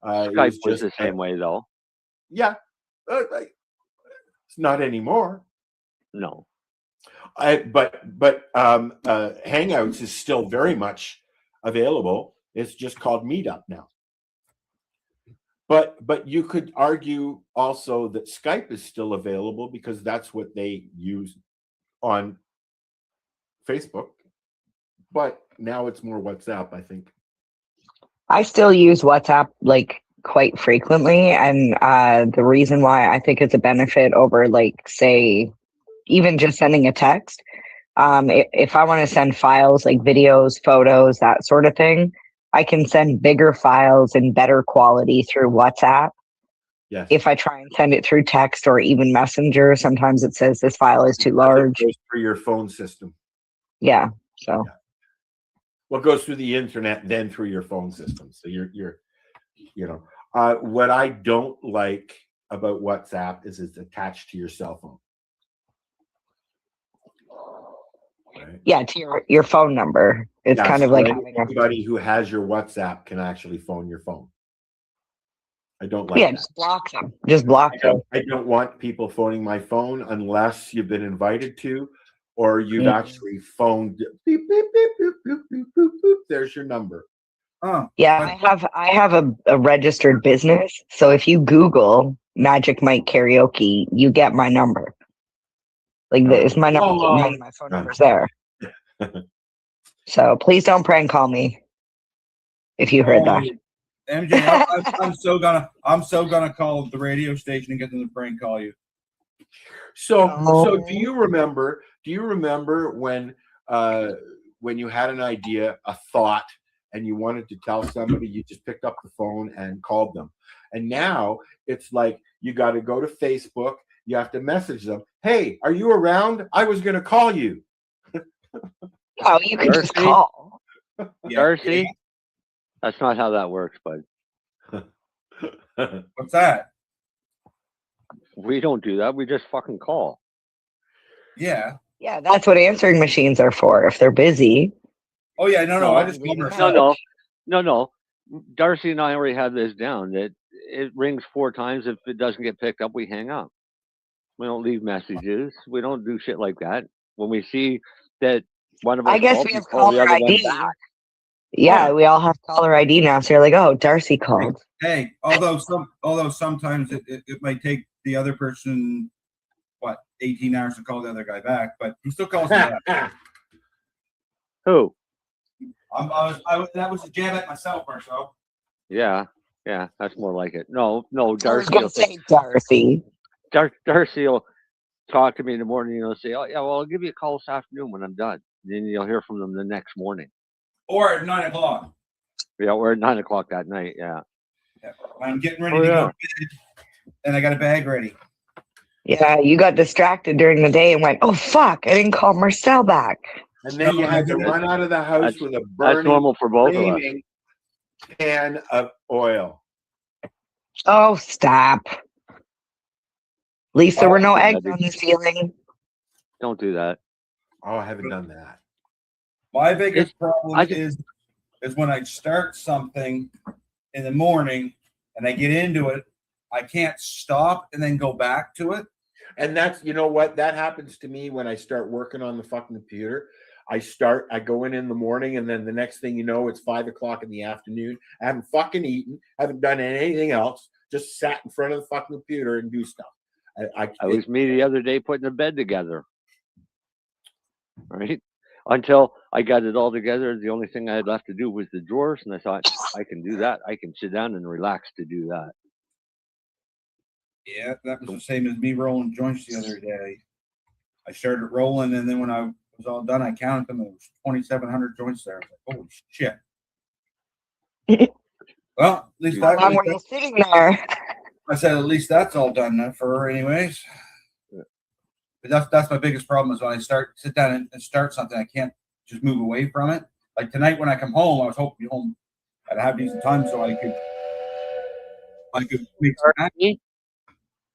Skype was the same way, though. Yeah, it's not anymore. No. But Hangouts is still very much available. It's just called Meetup now. But you could argue also that Skype is still available because that's what they use on Facebook. But now it's more WhatsApp, I think. I still use WhatsApp like quite frequently, and the reason why I think it's a benefit over, like, say, even just sending a text. If I want to send files like videos, photos, that sort of thing, I can send bigger files in better quality through WhatsApp. Yes. If I try and send it through text or even Messenger, sometimes it says this file is too large. It goes through your phone system. Yeah. So. Yeah. Well, it goes through the internet, then through your phone system. So what I don't like about WhatsApp is it's attached to your cell phone. Right. Yeah, to your phone number. It's Yeah, kind of so like having a anybody who has your WhatsApp can actually phone your phone. I don't like yeah, that. just block them. Just block them. I don't want people phoning my phone unless you've been invited to, or you've actually phoned. Beep, beep, beep, beep, beep, beep, beep, beep. There's your number. Oh, Yeah, I have a registered business. So if you Google Magic Mike Karaoke, you get my number. Like it's my number. My phone number's there. So please don't prank call me if you heard that. MJ, I'm so gonna call the radio station and get them to prank call you. So do you remember when you had an idea, a thought, and you wanted to tell somebody, you just picked up the phone and called them? And now it's like you got to go to Facebook, you have to message them. Hey, are you around? I was going to call you. No, you can just call. Darcy? That's not how that works, bud. What's that? We don't do that. We just fucking call. Yeah. Yeah, that's what answering machines are for. If they're busy. Oh yeah, no. I just No. Darcy and I already have this down that it rings 4 times. If it doesn't get picked up, we hang up. We don't leave messages. We don't do shit like that. When we see that one of us, I guess we have caller ID. Yeah, we all have caller ID now. So you're like, oh, Darcy called. Hey, although sometimes it might take the other person 18 hours to call the other guy back, but he still calls me back. Who? That was a jab at myself, Marcel. Yeah, that's more like it. No, Darcy. I was gonna say Darcy. Darcy will talk to me in the morning. He'll say, "Oh yeah, well, I'll give you a call this afternoon when I'm done." Then you'll hear from them the next morning, or at 9 o'clock. Yeah, or at 9 o'clock that night. Yeah. I'm getting ready to go to bed, and I got a bag ready. Yeah, you got distracted during the day and went, "Oh fuck, I didn't call Marcel back." And then you had to run out of the house with a burning, that's normal for both of us. Can of oil. Oh, stop. At least there were no eggs on the ceiling. Don't do that. Oh, I haven't done that. My biggest problem is when I start something in the morning and I get into it, I can't stop and then go back to it. And that's, you know what, that happens to me when I start working on the fucking computer. I go in the morning, and then the next thing you know, it's 5 o'clock in the afternoon. I haven't fucking eaten, haven't done anything else, just sat in front of the fucking computer and do stuff. It was me the other day putting the bed together. Right? Until I got it all together, the only thing I had left to do was the drawers, and I thought, I can do that. I can sit down and relax to do that. Yeah, that was the same as me rolling joints the other day. I started rolling, and then when I was all done, I counted them. There was 2,700 joints there. I was like, holy shit. Well, at least How long were you sitting there? I said, at least that's all done for her anyways. But that's my biggest problem is when I sit down and start something, I can't just move away from it. Like tonight when I come home, I was hoping to be home. I'd have decent time so I could make some.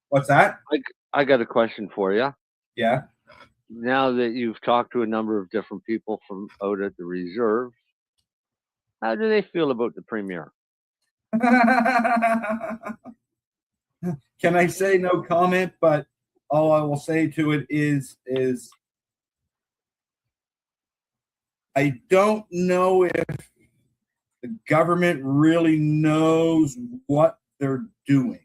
What's that? I got a question for you. Yeah. Now that you've talked to a number of different people from out at the reserve, how do they feel about the premiere? Can I say no comment? But all I will say to it is I don't know if the government really knows what they're doing.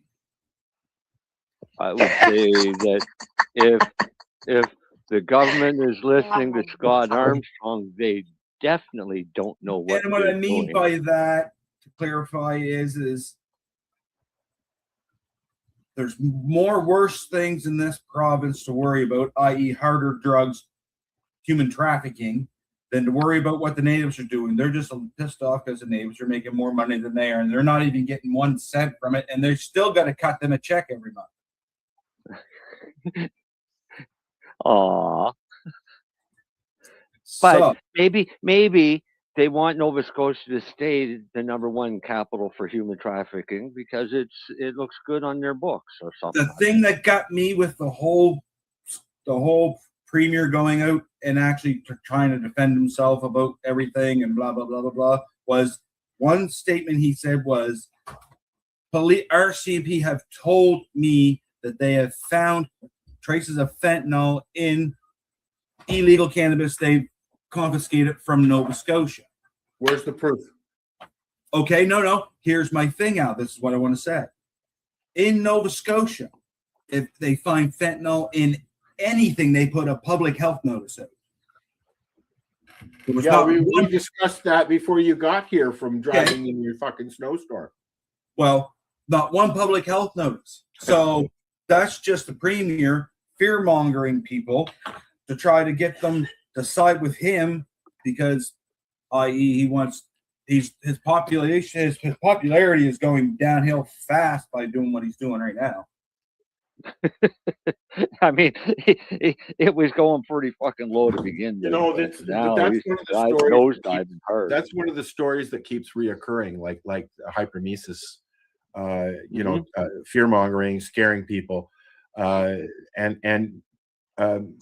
I would say that if the government is listening to Scott Armstrong, they definitely don't know what. And what I mean by that, to clarify, is there's more worse things in this province to worry about, i.e., harder drugs, human trafficking, than to worry about what the natives are doing. They're just pissed off because the natives are making more money than they are, and they're not even getting 1 cent from it, and they're still got to cut them a check every month. Aw. But maybe they want Nova Scotia to stay the #1 capital for human trafficking because it looks good on their books or something. The thing that got me with the whole premier going out and actually trying to defend himself about everything and blah, blah, blah, blah, blah, was one statement he said was, RCMP have told me that they have found traces of fentanyl in illegal cannabis they've confiscated from Nova Scotia. Where's the proof? Okay, no. Here's my thing out. This is what I want to say. In Nova Scotia, if they find fentanyl in anything, they put a public health notice out. We discussed that before you got here from driving in your fucking snowstorm. Well, not one public health notice. So that's just the premier fear-mongering people to try to get them to side with him because, i.e., his popularity is going downhill fast by doing what he's doing right now. I mean, it was going pretty fucking low to begin with. That's one of the stories. That's one of the stories that keeps reoccurring, like hypermesis, fear mongering, scaring people, and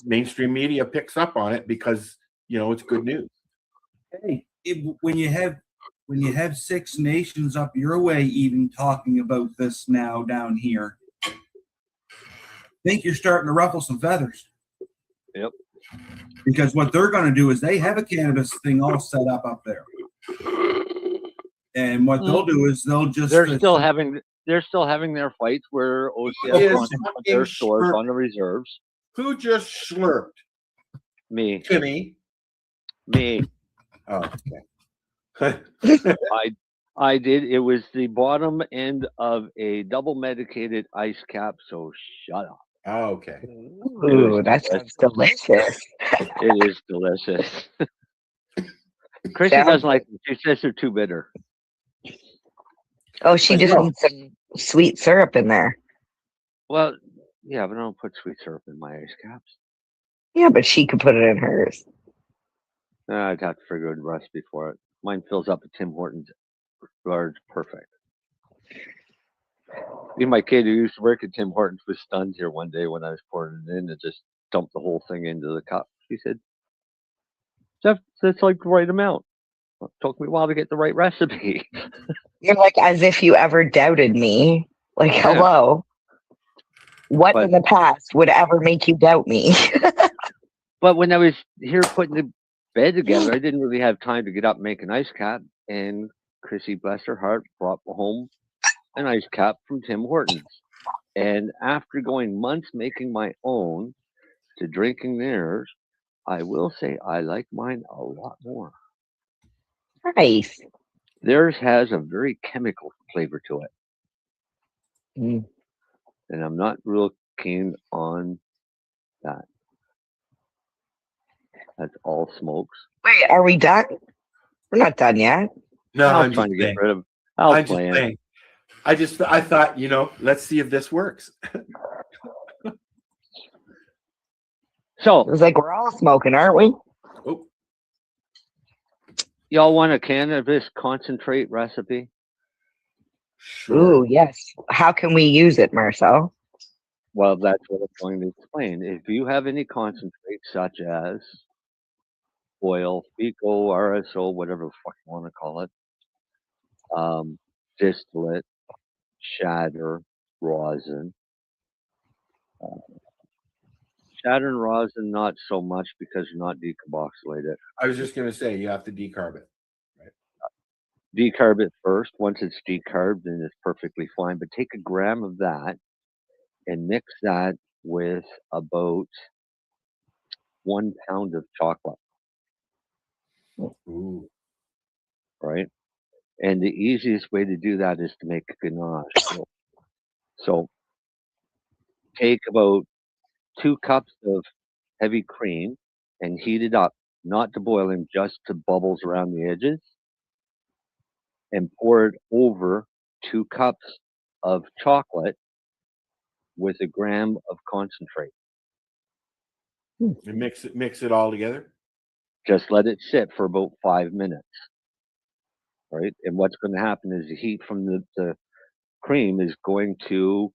mainstream media picks up on it because it's good news. Hey, when you have 6 nations up your way even talking about this now down here, I think you're starting to ruffle some feathers. Yep. Because what they're going to do is they have a cannabis thing all set up there, and what they'll do is they're still having their fights where OCS wants to put their stores on the reserves. Who just slurped? Me. Timmy. Me. Oh, okay. I did. It was the bottom end of a double medicated ice cap. So shut up. Oh, okay. Ooh, that sounds delicious. It is delicious. Chrissy doesn't like them. She says they're too bitter. Oh, she just needs some sweet syrup in there. Well, yeah, but I don't put sweet syrup in my ice caps. Yeah, but she could put it in hers. I'd have to figure out a recipe for it. Mine fills up a Tim Hortons large perfect. Even my kid who used to work at Tim Hortons was stunned here one day when I was pouring it in and just dumped the whole thing into the cup. She said, Jeff, that's like the right amount. Well, it took me a while to get the right recipe. You're like as if you ever doubted me. Like, hello. What in the past would ever make you doubt me? But when I was here putting the bed together, I didn't really have time to get up and make an ice cap. And Chrissy, bless her heart, brought home an ice cap from Tim Hortons. And after going months making my own to drinking theirs, I will say I like mine a lot more. Nice. Theirs has a very chemical flavor to it. Mm. And I'm not real keen on that. That's all smokes. Wait, are we done? We're not done yet. No, I'm trying to get rid of. I'm just saying. I thought, let's see if this works. So it was like we're all smoking, aren't we? Oh. Y'all want a cannabis concentrate recipe? Sure. Ooh, yes. How can we use it, Marcel? Well, that's what I'm going to explain. If you have any concentrate, such as oil, FICO, RSO, whatever the fuck you want to call it, distillate, shatter, rosin. Shatter and rosin, not so much because you're not decarboxylate it. I was just going to say, you have to decarb it. Right? Decarb it first. Once it's decarbed, then it's perfectly fine. But take a gram of that and mix that with about 1 pound of chocolate. Ooh. Right? And the easiest way to do that is to make a ganache. So take about 2 cups of heavy cream and heat it up, not to boiling, just to bubbles around the edges, and pour it over 2 cups of chocolate with a gram of concentrate. And mix it all together. Just let it sit for about 5 minutes. Right? And what's going to happen is the heat from the cream is going to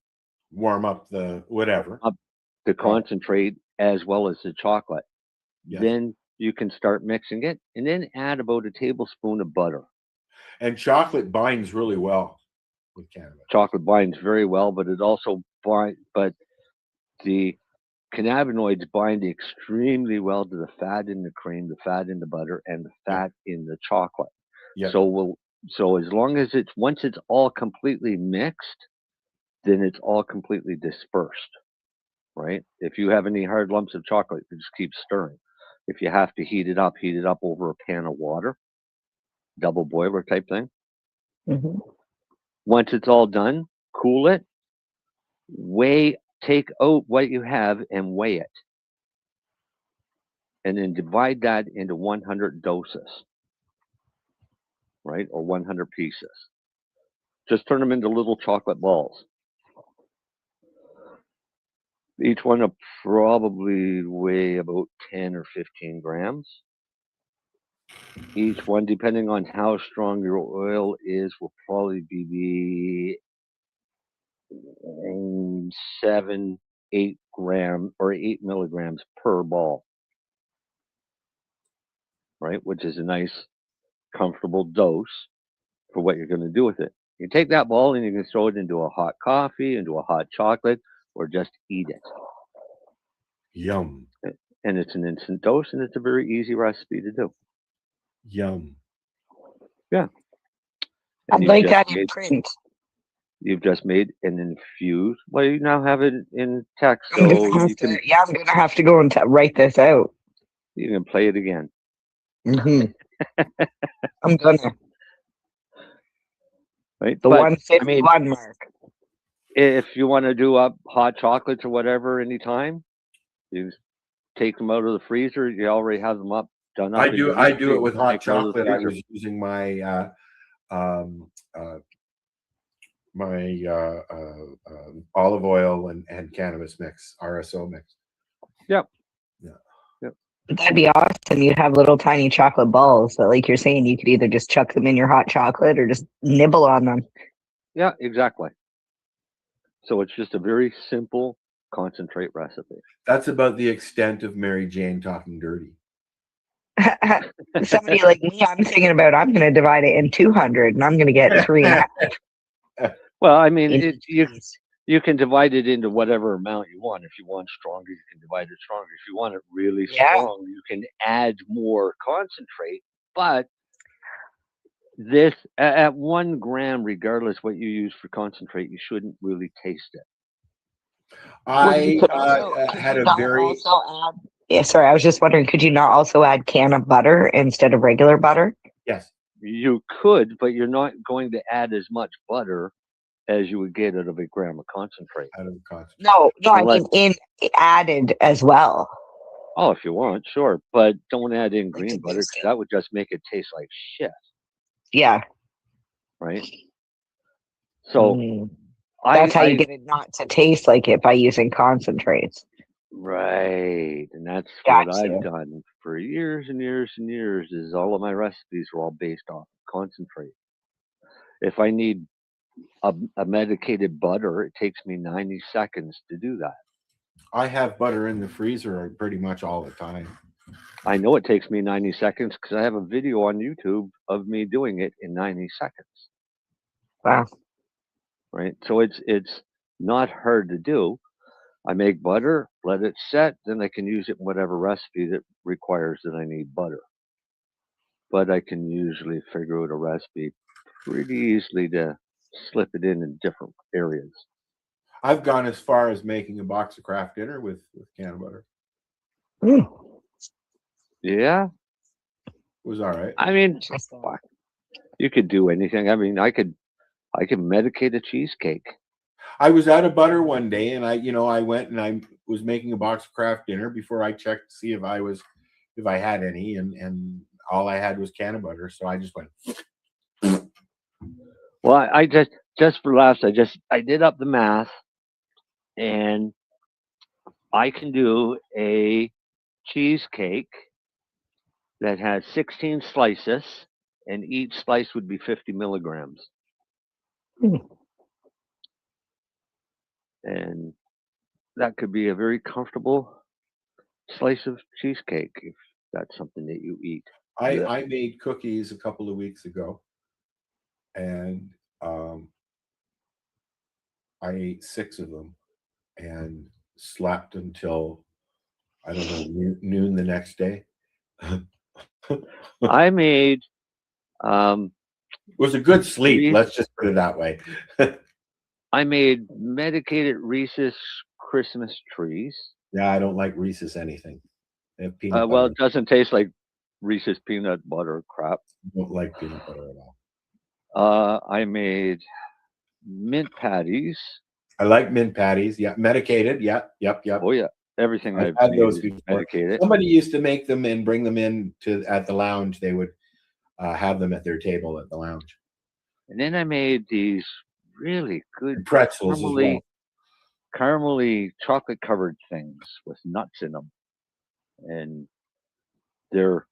warm up the whatever. Up the concentrate as well as the chocolate. Yes. Then you can start mixing it, and then add about a tablespoon of butter. And chocolate binds really well with cannabis. Chocolate binds very well, but it also but the cannabinoids bind extremely well to the fat in the cream, the fat in the butter, and the fat in the chocolate. Yeah. So as long as once it's all completely mixed, then it's all completely dispersed, right? If you have any hard lumps of chocolate, you just keep stirring. If you have to heat it up over a pan of water, double boiler type thing. Mhm. Once it's all done, cool it, take out what you have and weigh it. And then divide that into 100 doses, right? Or 100 pieces. Just turn them into little chocolate balls. Each one will probably weigh about 10 or 15 grams. Each one, depending on how strong your oil is, will probably be 7, 8 gram or 8 milligrams per ball, right? Which is a nice, comfortable dose for what you're going to do with it. You take that ball and you can throw it into a hot coffee, into a hot chocolate, or just eat it. Yum. And it's an instant dose, and it's a very easy recipe to do. Yum. Yeah. I'd like that in print. You've just made an infused. Well, you now have it in text, I'm so gonna you can I'm gonna have to go and write this out. you can play it again. I'm gonna. Right, The but 151 mark. If you want to do up hot chocolates or whatever anytime, you take them out of the freezer. You already have them up, done up. I do it with hot Take them out of the chocolate. I freezer. was using my olive oil and cannabis mix, RSO mix. Yep. Yeah. Yep. That'd be awesome. You'd have little tiny chocolate balls that, like you're saying, you could either just chuck them in your hot chocolate or just nibble on them. Yeah, exactly. So it's just a very simple concentrate recipe. That's about the extent of Mary Jane talking dirty. Somebody like me, I'm thinking about I'm going to divide it in 200 and I'm going to get 3.5. Well, I mean, you can divide it into whatever amount you want. If you want stronger, you can divide it stronger. If you want it really strong, you can add more concentrate. But this, at 1 gram, regardless what you use for concentrate, you shouldn't really taste it. I had a very... Yeah, sorry, I was just wondering, could you not also add can of butter instead of regular butter? Yes. You could, but you're not going to add as much butter as you would get out of a gram of concentrate. No, I mean added as well. Oh, if you want, sure. But don't add in green butter, because that would just make it taste like shit. Yeah. Right? So that's how you get it not to taste like it, by using concentrates. Right. And that's what I've done for years and years and years, is all of my recipes are all based off concentrate. If I need a medicated butter, it takes me 90 seconds to do that. I have butter in the freezer pretty much all the time. I know it takes me 90 seconds because I have a video on YouTube of me doing it in 90 seconds. Wow. Right. So it's not hard to do. I make butter, let it set, then I can use it in whatever recipe that requires that I need butter. But I can usually figure out a recipe pretty easily to slip it in different areas. I've gone as far as making a box of Kraft Dinner with can of butter. Yeah. It was all right. I mean, you could do anything. I mean, I could medicate a cheesecake. I was out of butter one day, and I went and I was making a box of Kraft Dinner before I checked to see if I had any, and all I had was can of butter, so I just went. Well, I just for laughs, I did up the math, and I can do a cheesecake that has 16 slices, and each slice would be 50 milligrams. And that could be a very comfortable slice of cheesecake if that's something that you eat. I made cookies a couple of weeks ago, and I ate 6 of them and slept until, I don't know, noon the next day. I made It was a good sleep. Reese- Let's just put it that way. I made medicated Reese's Christmas trees. Yeah, I don't like Reese's anything. They have peanut Well, butter. it doesn't taste like Reese's peanut butter crap. I don't like peanut butter at all. I made mint patties. I like mint patties. Yeah, medicated. Yeah, yep. Oh yeah, everything I've I've had made those is before. medicated. Somebody used to make them and bring them in to at the lounge. They would have them at their table at the lounge. And then I made these really good And pretzels as well. caramely chocolate covered things with nuts in them, and they're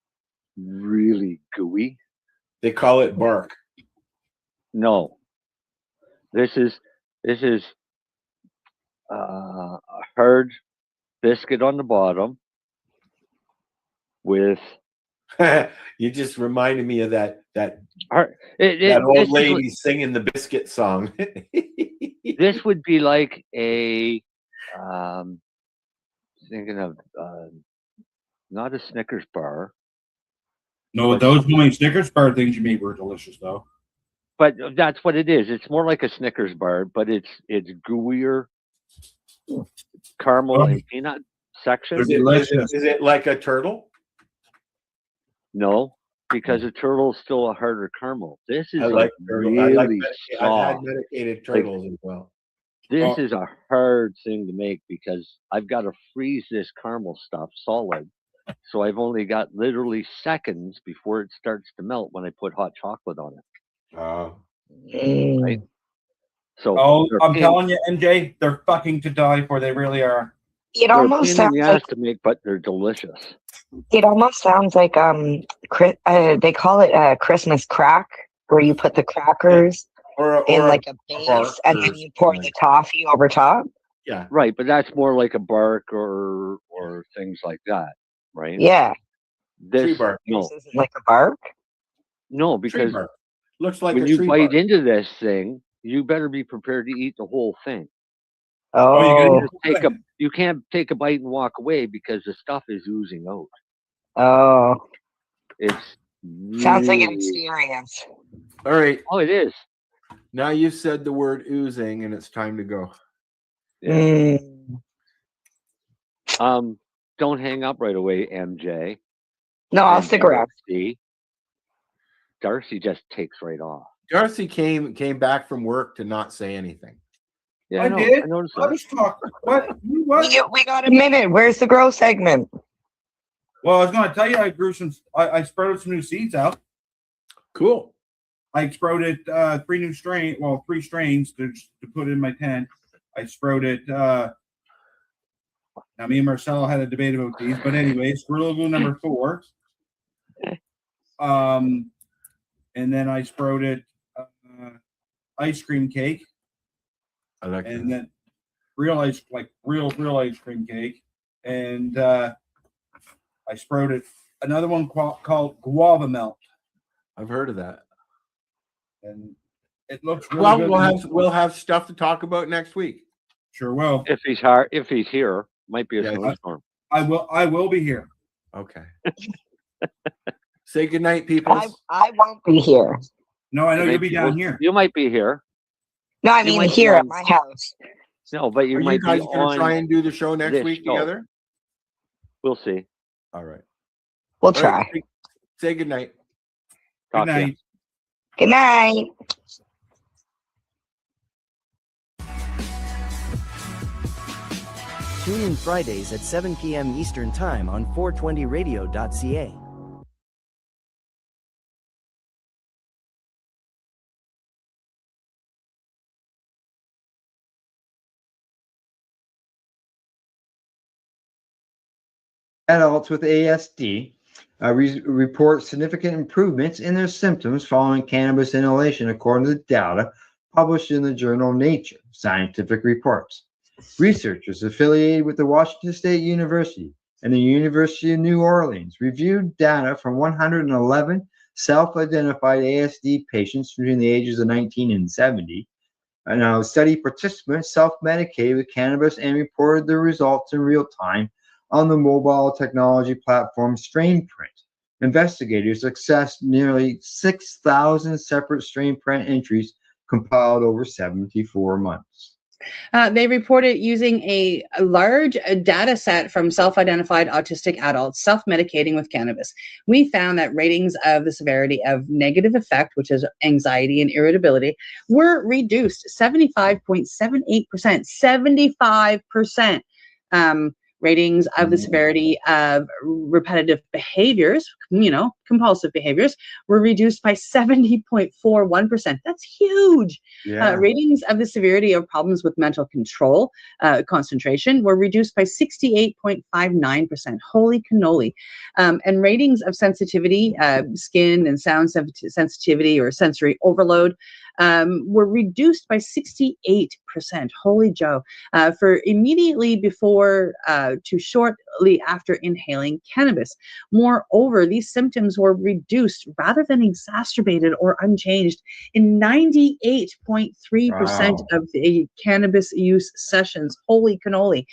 really gooey. They call it bark. No, this is a hard biscuit on the bottom with You just reminded me of that hard, old lady singing the biscuit song. this would be like a thinking of not a Snickers bar. No, those homemade Snickers bar things you made were delicious, though. But that's what it is. It's more like a Snickers bar, but it's gooier, caramel and peanut section. Is it like a turtle? No, because a turtle is still a harder caramel. This is I like turtle. really I've had soft. medicated turtles as well. This is a hard thing to make because I've got to freeze this caramel stuff solid. So I've only got literally seconds before it starts to melt when I put hot chocolate on it. Right? So I'm telling you, MJ, they're fucking to die for. They really are. It they're almost a pain in sounds the like ass to make, but they're delicious. it almost sounds like they call it Christmas crack, where you put the crackers in like a base and then you pour the toffee over top. Yeah, right. But that's more like a bark or things like that, right? Yeah, tree bark. No, this isn't like a bark. no, Tree because bark. Looks like when a you tree bite bark. into this thing, you better be prepared to eat the whole thing. Oh, You can't take a bite and walk away because the stuff is oozing out. oh, It's sounds like an really- experience. All right. Oh, it is. Now you've said the word oozing, and it's time to go. Yeah. Mm. Don't hang up right away, MJ. No, I'll And stick around. Darcy just takes right off. Darcy came back from work to not say anything. Yeah, I know, did. I noticed I that. was talking. What? What? We got a minute. Where's the grow segment? Well, I was going to tell you, I grew some. I sprouted some new seeds out. Cool. I sprouted 3 strains to put in my tent. I sprouted. Now, me and Marcel had a debate about these, but anyway, Gorilla Glue number 4. And then I sprouted ice cream cake. I like and that. then real ice cream cake, and I sprouted another one called guava melt. I've heard of that. And it looks really Well, good. we'll have stuff to talk about next week. Sure will. If he's here, might be a snowstorm. I will be here. Okay. Say goodnight, people. I won't be here. No, I know You you'll might be down here. You might be here. No, I You mean might be here at on- my house. No, but you Are might you guys be going to on. try and do the show next this week show. together? We'll see. All right. We'll All try. right, say goodnight. Good Talk to ya. night. Good night. Tune in Fridays at 7 p.m. Eastern Time on 420radio.ca. Adults with ASD report significant improvements in their symptoms following cannabis inhalation, according to data published in the journal Nature Scientific Reports. Researchers affiliated with the Washington State University and the University of New Orleans reviewed data from 111 self-identified ASD patients between the ages of 19 and 70. And now, study participants self-medicated with cannabis and reported the results in real time on the mobile technology platform StrainPrint. Investigators accessed nearly 6,000 separate StrainPrint entries compiled over 74 months. They reported using a large data set from self-identified autistic adults self-medicating with cannabis. We found that ratings of the severity of negative affect, which is anxiety and irritability, were reduced 75.78%. 75%. Ratings of the severity of repetitive behaviors, compulsive behaviors, were reduced by 70.41%. That's huge. Yeah. Ratings of the severity of problems with mental control, concentration, were reduced by 68.59%. Holy cannoli. And ratings of sensitivity, skin and sound sensitivity or sensory overload, were reduced by 68%. Holy Joe. For immediately before to shortly after inhaling cannabis. Moreover, these symptoms were reduced rather than exacerbated or unchanged in 98.3% of the cannabis use sessions. Holy cannoli.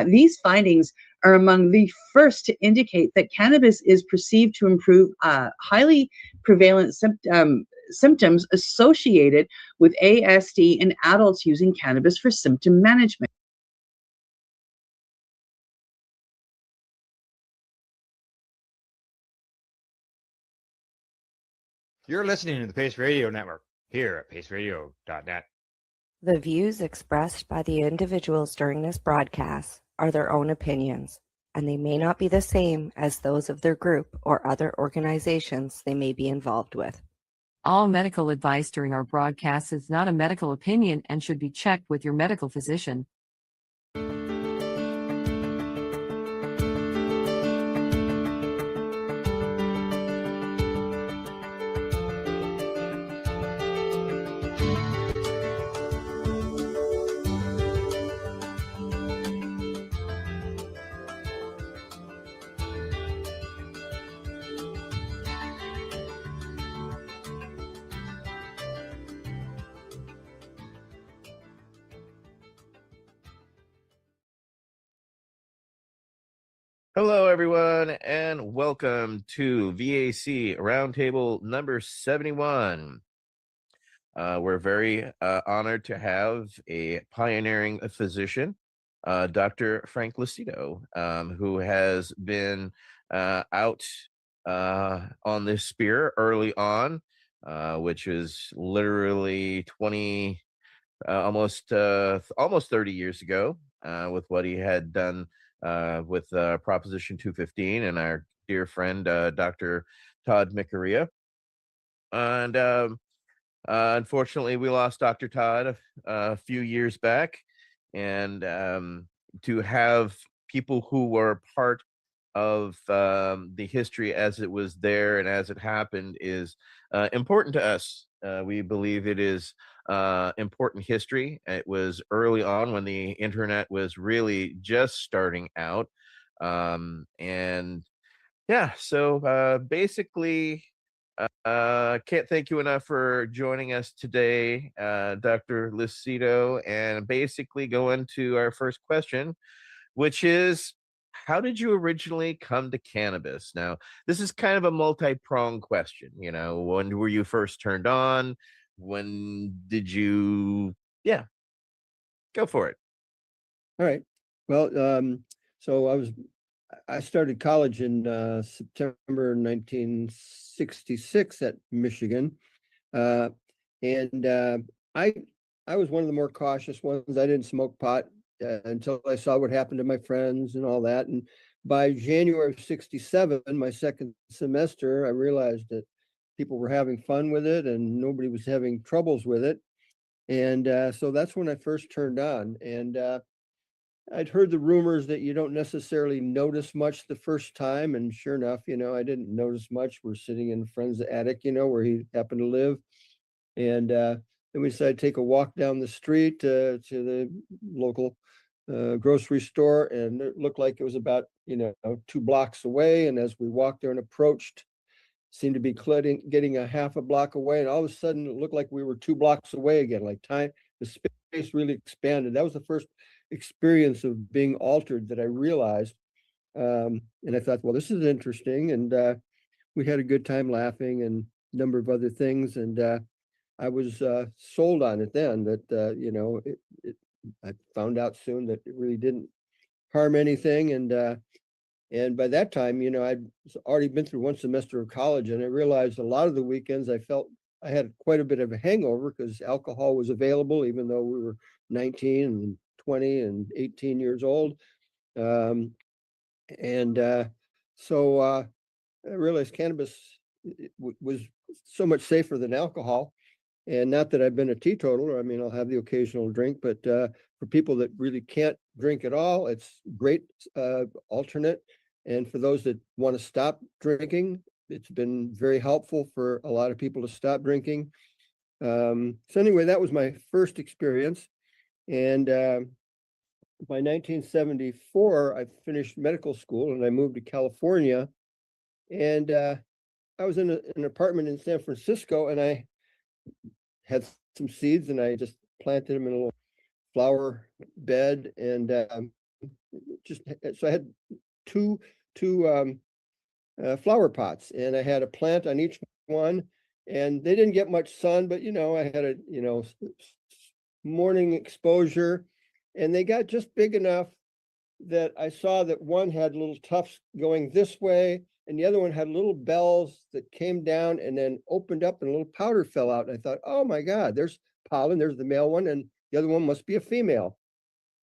These findings are among the first to indicate that cannabis is perceived to improve highly prevalent symptoms associated with ASD in adults using cannabis for symptom management. You're listening to the Pace Radio Network here at paceradio.net. The views expressed by the individuals during this broadcast are their own opinions, and they may not be the same as those of their group or other organizations they may be involved with. All medical advice during our broadcast is not a medical opinion and should be checked with your medical physician. Hello, everyone, and welcome to VAC Roundtable number 71. We're very honored to have a pioneering physician, Dr. Frank Lucido, who has been out on this spear early on, which is literally 20, almost 30 years ago, with what he had done with Proposition 215 and our dear friend, Dr. Todd Mikaria. And unfortunately, we lost Dr. Todd a few years back. And to have people who were part of the history as it was there and as it happened is important to us. We believe it is important history. It was early on when the internet was really just starting out. And yeah, so basically, can't thank you enough for joining us today, Dr. Lucido, and basically go into our first question, which is, how did you originally come to cannabis? Now, this is kind of a multi-pronged question. When were you first turned on? When did you, yeah, go for it. All right. Well, so I started college in September 1966 at Michigan. And I was one of the more cautious ones. I didn't smoke pot until I saw what happened to my friends and all that. And by January of 67, my second semester, I realized that people were having fun with it and nobody was having troubles with it. And so that's when I first turned on. And I'd heard the rumors that you don't necessarily notice much the first time. And sure enough, I didn't notice much. We're sitting in a friend's attic, where he happened to live. And then we decided to take a walk down the street to the local grocery store, and it looked like it was about 2 blocks away. And as we walked there and approached, seemed to be getting a half a block away, and all of a sudden it looked like we were 2 blocks away again. Like time, the space really expanded. That was the first experience of being altered that I realized. And I thought, well, this is interesting. And we had a good time laughing and a number of other things. And I was sold on it then that, I found out soon that it really didn't harm anything. And by that time, I'd already been through 1 semester of college, and I realized a lot of the weekends I felt I had quite a bit of a hangover because alcohol was available, even though we were 19 and 20 and 18 years old. So I realized cannabis was so much safer than alcohol. And not that I've been a teetotaler. I mean, I'll have the occasional drink, but for people that really can't drink at all, it's great alternate. And for those that want to stop drinking, it's been very helpful for a lot of people to stop drinking. So anyway, that was my first experience. And by 1974, I finished medical school and I moved to California. And I was in an apartment in San Francisco, and I had some seeds, and I just planted them in a little flower bed. And so I had two flower pots, and I had a plant on each one, and they didn't get much sun, but I had a morning exposure, and they got just big enough that I saw that one had little tufts going this way, and the other one had little bells that came down and then opened up, and a little powder fell out. And I thought, oh my God, there's pollen. There's the male one, and the other one must be a female.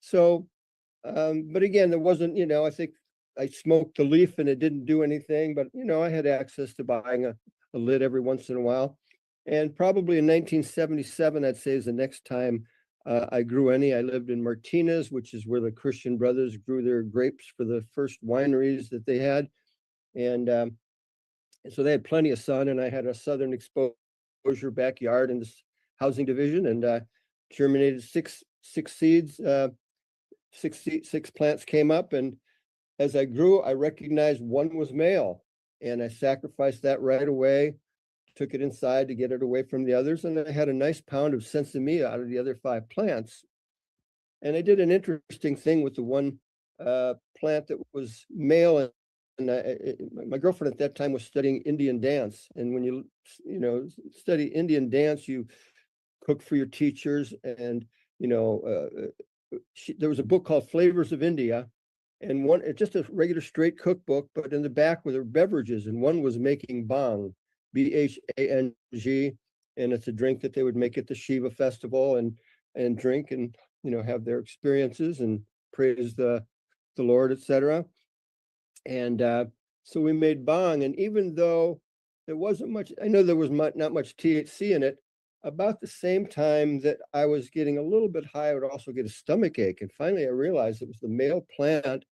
So, but again, there wasn't, I think I smoked the leaf and it didn't do anything, but I had access to buying a lid every once in a while. And probably in 1977, I'd say, is the next time I grew any. I lived in Martinez, which is where the Christian Brothers grew their grapes for the first wineries that they had. And so they had plenty of sun, and I had a southern exposure backyard in this housing division, and germinated six seeds. Six plants came up, and as I grew, I recognized one was male, and I sacrificed that right away. Took it inside to get it away from the others, and I had a nice pound of sensimilla out of the other 5 plants. And I did an interesting thing with the one plant that was male, and my girlfriend at that time was studying Indian dance. And when you study Indian dance, you cook for your teachers, and there was a book called Flavors of India, and it's just a regular straight cookbook, but in the back were their beverages, and one was making bhang. Bhang, and it's a drink that they would make at the Shiva festival and drink and have their experiences and praise the Lord, etc. And so we made bhang, and even though there wasn't much, I know there was not much THC in it. About the same time that I was getting a little bit high, I would also get a stomach ache, and finally I realized it was the male plant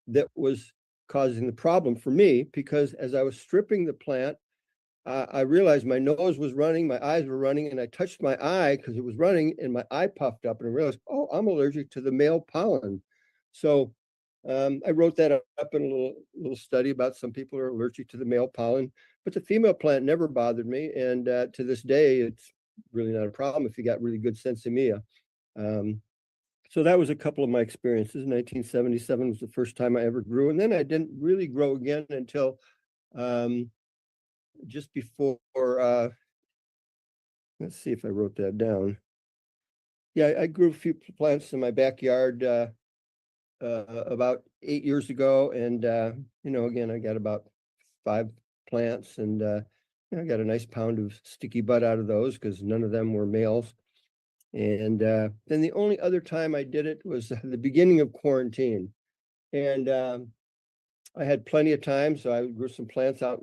that was causing the problem for me, because as I was stripping the plant, I realized my nose was running, my eyes were running, and I touched my eye because it was running, and my eye puffed up, and I realized, oh, I'm allergic to the male pollen. So I wrote that up in a little study about some people are allergic to the male pollen, but the female plant never bothered me, and to this day, it's really not a problem if you got really good sensimilla. So that was a couple of my experiences. 1977 was the first time I ever grew, and then I didn't really grow again until just before, let's see if I wrote that down. Yeah, I grew a few plants in my backyard about 8 years ago. And, again, I got about 5 plants, and I got a nice pound of sticky bud out of those because none of them were males. And then the only other time I did it was the beginning of quarantine. And I had plenty of time, so I grew some plants out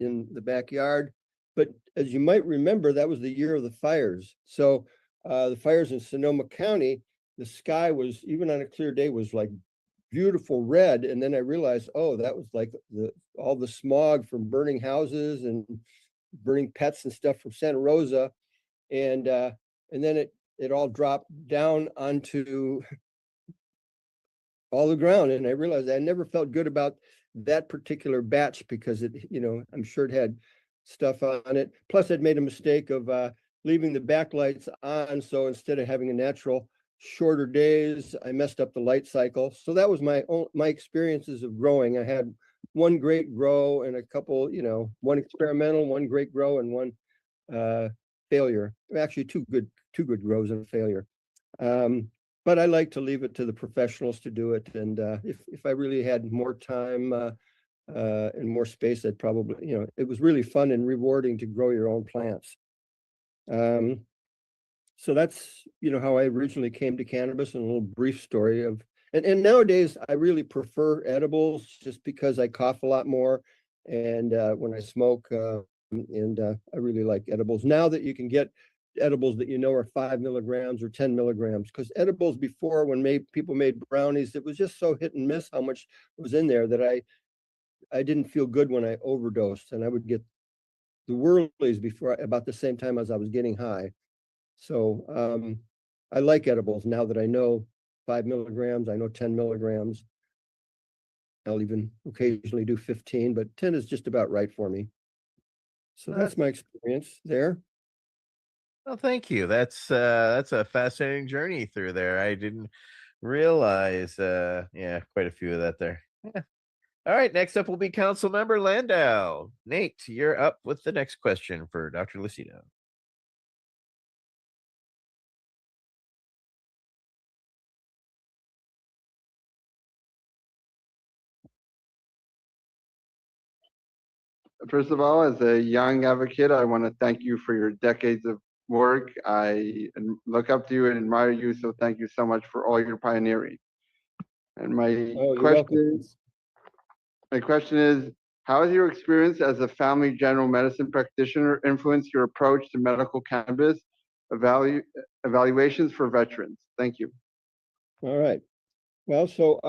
in the backyard. But as you might remember, that was the year of the fires. So the fires in Sonoma County, the sky was, even on a clear day, was like beautiful red. And then I realized, oh, that was like all the smog from burning houses and burning pets and stuff from Santa Rosa. And then it all dropped down onto all the ground. And I realized I never felt good about that particular batch because it, I'm sure it had stuff on it. Plus, I'd made a mistake of leaving the backlights on. So instead of having a natural shorter days, I messed up the light cycle. So that was my experiences of growing. I had one great grow and a couple, one experimental, one great grow, and one failure. Actually, two good grows and a failure. But I like to leave it to the professionals to do it. And if I really had more time and more space, I'd probably, it was really fun and rewarding to grow your own plants. So that's, how I originally came to cannabis, and a little brief story of, and nowadays I really prefer edibles just because I cough a lot more. And when I smoke, I really like edibles now that you can get edibles that are 5 milligrams or 10 milligrams, because edibles before, when people made brownies, it was just so hit and miss how much was in there that I didn't feel good when I overdosed, and I would get the whirlies about the same time as I was getting high. So I like edibles now that I know 5 milligrams, I know 10 milligrams. I'll even occasionally do 15, but 10 is just about right for me. So that's my experience there. Well, thank you. That's a fascinating journey through there. I didn't realize, quite a few of that there. Yeah. All right, next up will be Council Member Landau. Nate, you're up with the next question for Dr. Lucido. First of all, as a young advocate, I want to thank you for your decades of work. I look up to you and admire you, so thank you so much for all your pioneering. And my question is, how has your experience as a family general medicine practitioner influenced your approach to medical cannabis evaluations for veterans? Thank you. All right. Well, so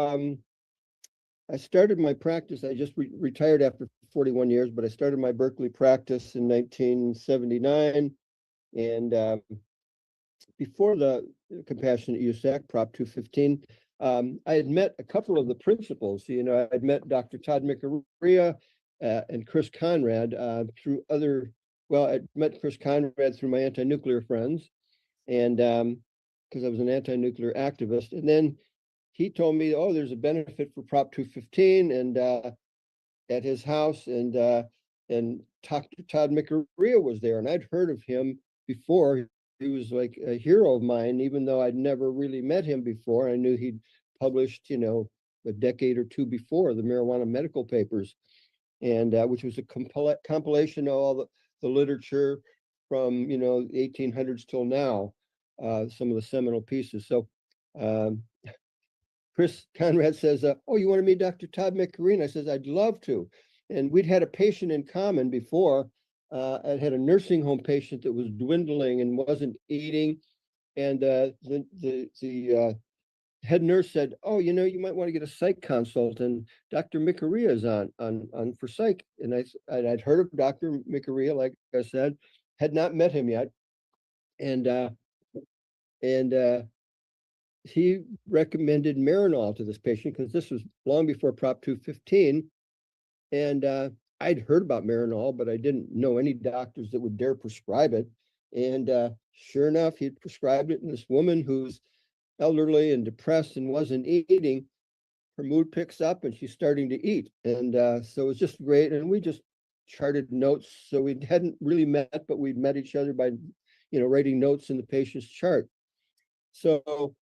I started my practice. I just retired after 41 years, but I started my Berkeley practice in 1979. And before the Compassionate Use Act, Prop 215, I had met a couple of the principals. I'd met Dr. Todd Miccaria and Chris Conrad through I met Chris Conrad through my anti-nuclear friends, and because I was an anti-nuclear activist. And then he told me, oh, there's a benefit for Prop 215 and at his house, and Dr. Todd Miccaria was there, and I'd heard of him before. He was like a hero of mine, even though I'd never really met him before. I knew he'd published, a decade or two before, the marijuana medical papers, and which was a compilation of all the literature from, the 1800s till now, some of the seminal pieces. So Chris Conrad says, oh, you want to meet Dr. Todd Miccaria? I says, I'd love to. And we'd had a patient in common before. I had a nursing home patient that was dwindling and wasn't eating. And the head nurse said, oh, you might want to get a psych consult. And Dr. Miccaria is on for psych. And I'd heard of Dr. Miccaria, like I said, had not met him yet. And he recommended Marinol to this patient because this was long before Prop 215. And I'd heard about Marinol, but I didn't know any doctors that would dare prescribe it. And sure enough, he'd prescribed it. And this woman who's elderly and depressed and wasn't eating, her mood picks up and she's starting to eat. And so it was just great. And we just charted notes. So we hadn't really met, but we'd met each other by, writing notes in the patient's chart. So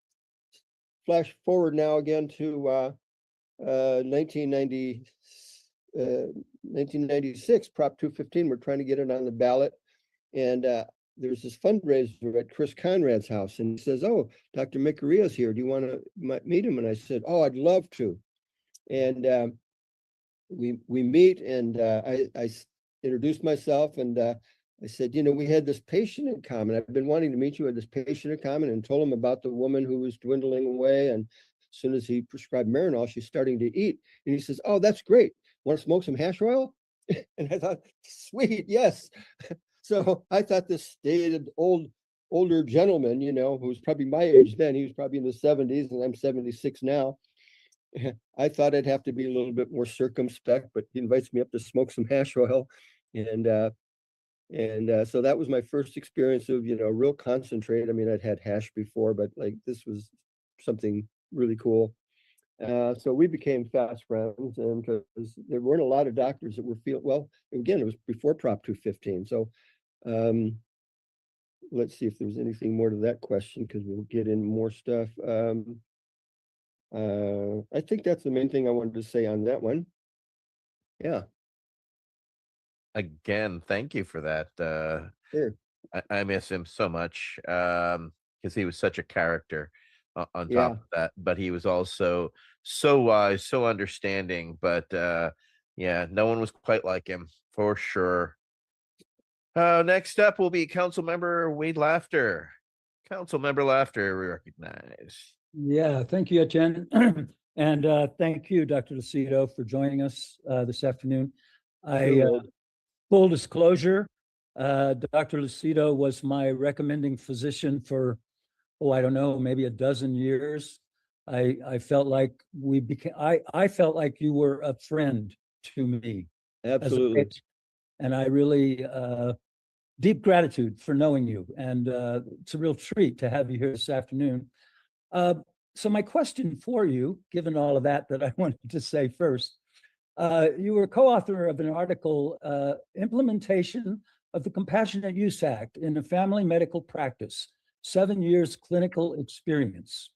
flash forward now again to 1996, Prop 215. We're trying to get it on the ballot. And there's this fundraiser at Chris Conrad's house. And he says, oh, Dr. Miccaria's here. Do you want to meet him? And I said, oh, I'd love to. And we meet, and I introduced myself, and I said, we had this patient in common. I've been wanting to meet you. With this patient in common, and told him about the woman who was dwindling away. And as soon as he prescribed Marinol, she's starting to eat. And he says, oh, that's great. Want to smoke some hash oil? And I thought, sweet, yes. So I thought this stated older gentleman, who was probably my age then, he was probably in the 70s, and I'm 76 now. I thought I'd have to be a little bit more circumspect, but he invites me up to smoke some hash oil, and so that was my first experience of real concentrate. I mean, I'd had hash before, but like this was something really cool. So we became fast friends, and because there weren't a lot of doctors that were well, again, it was before Prop 215. So let's see if there's anything more to that question, because we'll get in more stuff. I think that's the main thing I wanted to say on that one. Yeah. Again, thank you for that. Sure. I miss him so much because he was such a character on top Yeah. of that, but he was also so wise, so understanding. But yeah, no one was quite like him for sure. Next up will be Council Member Wade Laughter. Council Member Laughter, we recognize. Yeah, thank you, Jen. And thank you, Dr. Lucido, for joining us this afternoon. Full disclosure, Dr. Lucido was my recommending physician for, I don't know, maybe a dozen years. I felt like we became, I felt like you were a friend to me. Absolutely. And I really, deep gratitude for knowing you. And it's a real treat to have you here this afternoon. So my question for you, given all of that I wanted to say first, you were co-author of an article, Implementation of the Compassionate Use Act in a Family Medical Practice, 7 years clinical experience.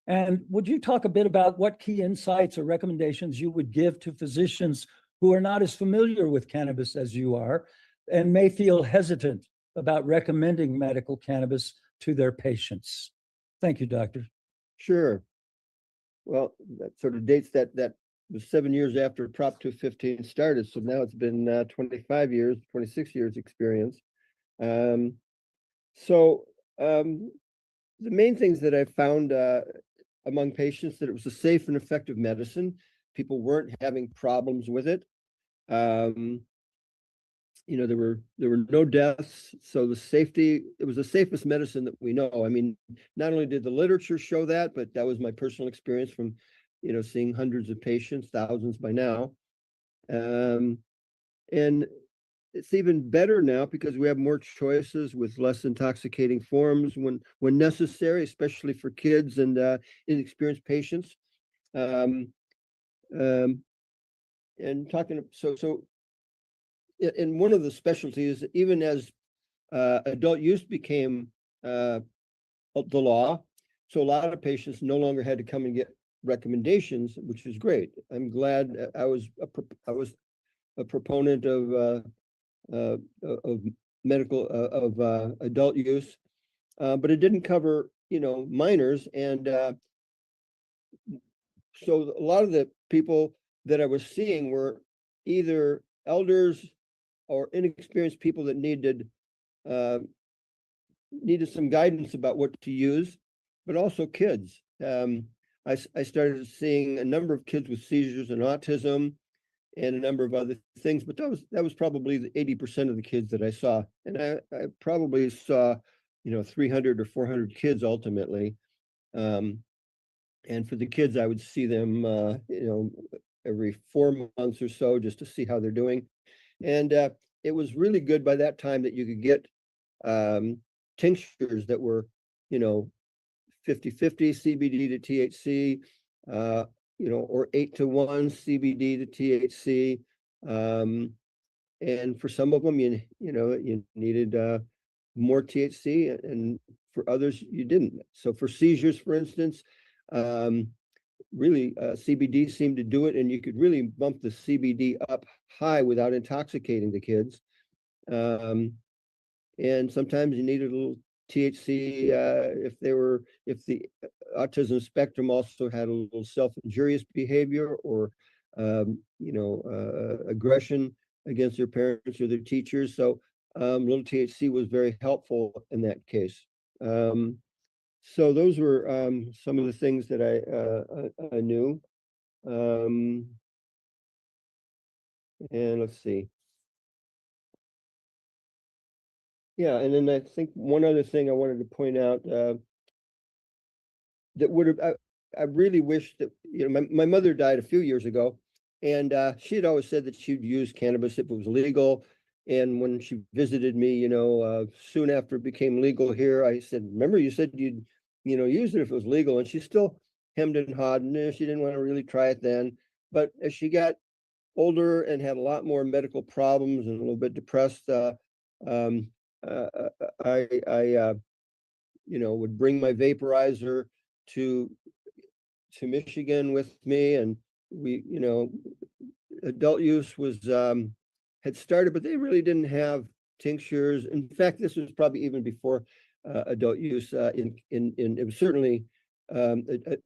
And would you talk a bit about what key insights or recommendations you would give to physicians who are not as familiar with cannabis as you are and may feel hesitant about recommending medical cannabis to their patients? Thank you, Doctor. Sure. Well, that sort of dates that was 7 years after Prop 215 started. So now it's been 25 years, 26 years experience. The main things that I found among patients, that it was a safe and effective medicine. People weren't having problems with it. There were no deaths. So the safety, it was the safest medicine that we know. I mean, not only did the literature show that, but that was my personal experience from, seeing hundreds of patients, thousands by now. And it's even better now because we have more choices with less intoxicating forms when necessary, especially for kids and inexperienced patients. And talking, in one of the specialties, even as adult use became the law, so a lot of patients no longer had to come and get recommendations, which is great. I'm glad. I was a proponent of medical of adult use, but it didn't cover minors, and so a lot of the people that I was seeing were either elders or inexperienced people that needed some guidance about what to use, but also kids. I started seeing a number of kids with seizures and autism and a number of other things, but that was probably the 80% of the kids that I saw. And I probably saw, 300 or 400 kids ultimately. And for the kids, I would see them, every 4 months or so, just to see how they're doing. And it was really good by that time that you could get tinctures that were, 50-50 CBD to THC, or 8-to-1 CBD to THC. And for some of them, you needed more THC, and for others, you didn't. So for seizures, for instance, really CBD seemed to do it, and you could really bump the CBD up high without intoxicating the kids. And sometimes you needed a little THC if the autism spectrum also had a little self-injurious behavior or aggression against their parents or their teachers. So little THC was very helpful in that case. So those were some of the things that I knew. And let's see. Yeah, and then I think one other thing I wanted to point out that would have I really wish that, my mother died a few years ago, and she had always said that she'd use cannabis if it was legal. And when she visited me, soon after it became legal here, I said, remember you said you'd, use it if it was legal. And she still hemmed and hawed, and she didn't want to really try it then. But as she got older and had a lot more medical problems and a little bit depressed, um, I would bring my vaporizer to Michigan with me, and we, adult use was had started, but they really didn't have tinctures. In fact, this was probably even before adult use. In it was certainly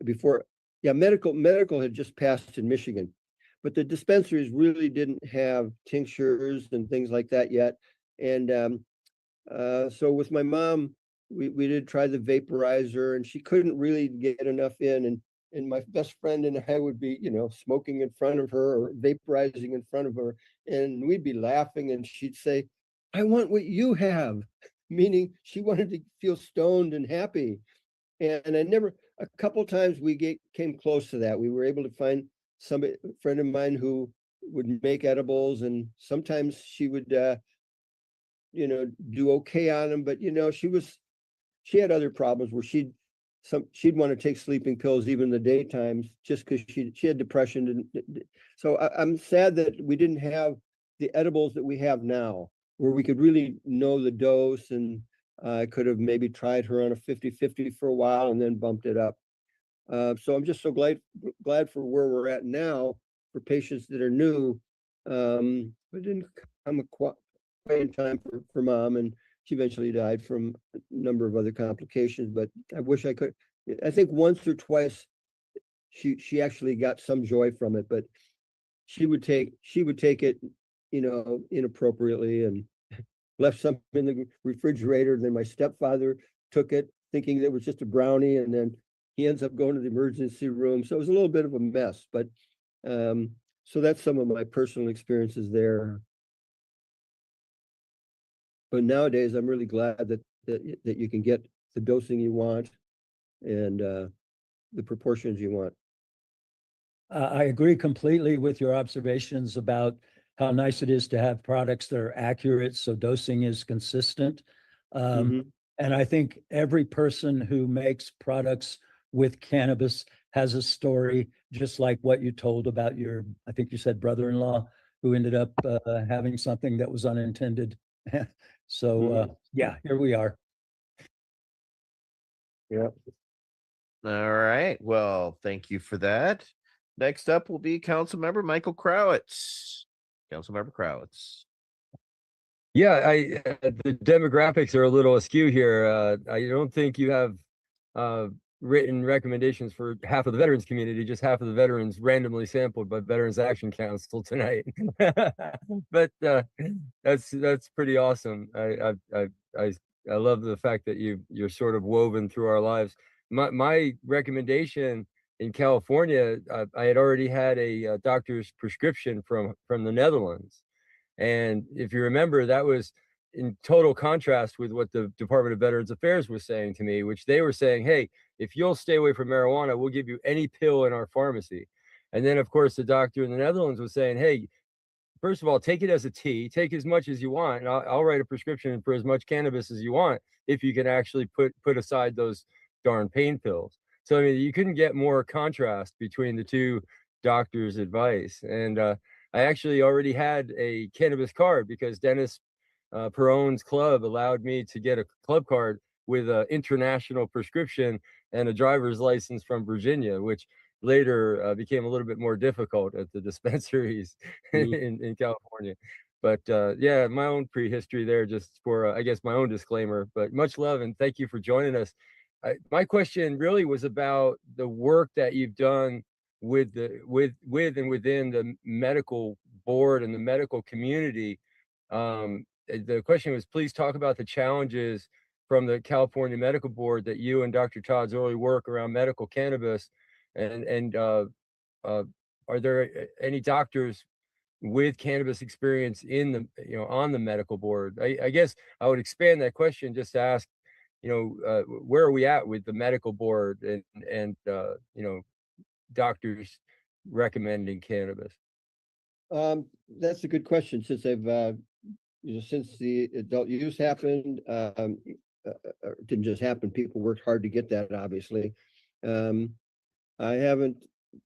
before. Yeah, medical had just passed in Michigan, but the dispensaries really didn't have tinctures and things like that yet. And so with my mom, we did try the vaporizer, and she couldn't really get enough in. And my best friend and I would be, smoking in front of her or vaporizing in front of her, and we'd be laughing, and she'd say, "I want what you have," meaning she wanted to feel stoned and happy. And a couple times came close to that. We were able to find a friend of mine who would make edibles, and sometimes she would, do okay on them, but she had other problems where she'd want to take sleeping pills even in the daytimes just because she had depression. So I'm sad that we didn't have the edibles that we have now, where we could really know the dose, and I could have maybe tried her on a 50-50 for a while and then bumped it up. So I'm just so glad for where we're at now for patients that are new. But didn't come quite in time for mom, and she eventually died from a number of other complications. But I wish I could. I think once or twice she actually got some joy from it, but she would take it, inappropriately, and left some in the refrigerator. Then my stepfather took it thinking it was just a brownie, and then he ends up going to the emergency room. So it was a little bit of a mess, but so that's some of my personal experiences there. But nowadays, I'm really glad that you can get the dosing you want and the proportions you want. I agree completely with your observations about how nice it is to have products that are accurate, so dosing is consistent. And I think every person who makes products with cannabis has a story, just like what you told about I think you said brother-in-law, who ended up having something that was unintended. So yeah, here we are. Yeah. All right. Well, thank you for that. Next up will be Councilmember Michael Crowitz. Councilmember Crowitz. Yeah, the demographics are a little askew here. I don't think you have written recommendations for half of the veterans community, just half of the veterans randomly sampled by Veterans Action Council tonight. But that's pretty awesome. I love the fact that you're sort of woven through our lives. My recommendation in California, I had already had a doctor's prescription from the Netherlands. And if you remember, that was in total contrast with what the Department of Veterans Affairs was saying to me, which they were saying, hey, if you'll stay away from marijuana, we'll give you any pill in our pharmacy. And then, of course, the doctor in the Netherlands was saying, hey, first of all, take it as a tea, take as much as you want, and I'll write a prescription for as much cannabis as you want if you can actually put aside those darn pain pills. So, I mean, you couldn't get more contrast between the two doctors' advice. And I actually already had a cannabis card because Dennis Peron's club allowed me to get a club card with an international prescription and a driver's license from Virginia, which later became a little bit more difficult at the dispensaries in California. But yeah, my own prehistory there, just for I guess my own disclaimer. But much love and thank you for joining us. My question really was about the work that you've done with and within the medical board and the medical community. The question was, please talk about the challenges from the California Medical Board that you and Dr. Todd's early work around medical cannabis, and are there any doctors with cannabis experience in the on the medical board? I guess I would expand that question just to ask, where are we at with the medical board and doctors recommending cannabis? That's a good question. Since since the adult use happened, it didn't just happen. People worked hard to get that, obviously. I haven't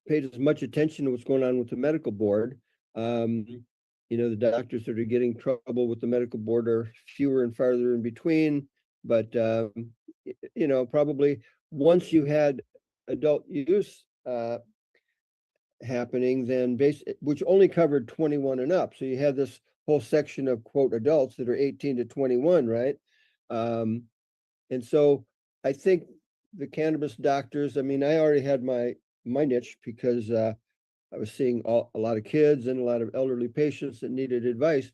paid as much attention to what's going on with the medical board. The doctors that are getting trouble with the medical board are fewer and farther in between. But probably once you had adult use happening, then which only covered 21 and up. So you have this whole section of quote adults that are 18 to 21, right? And so I think the cannabis doctors, I already had my niche because I was seeing a lot of kids and a lot of elderly patients that needed advice.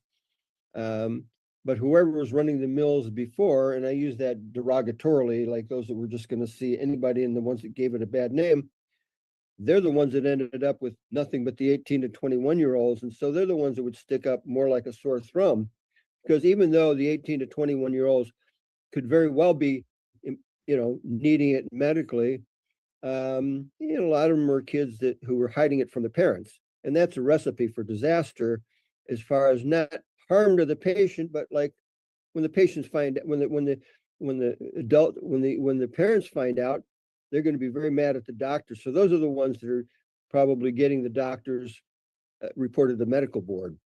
But whoever was running the mills before, and I use that derogatorily, like those that were just going to see anybody and the ones that gave it a bad name, they're the ones that ended up with nothing but the 18 to 21-year-olds. And so they're the ones that would stick up more like a sore thumb, because even though the 18 to 21-year-olds could very well be, needing it medically, a lot of them were kids who were hiding it from the parents. And that's a recipe for disaster as far as not harm to the patient, but like when the patients find when the parents find out, they're going to be very mad at the doctor. So those are the ones that are probably getting the doctors reported to the medical board.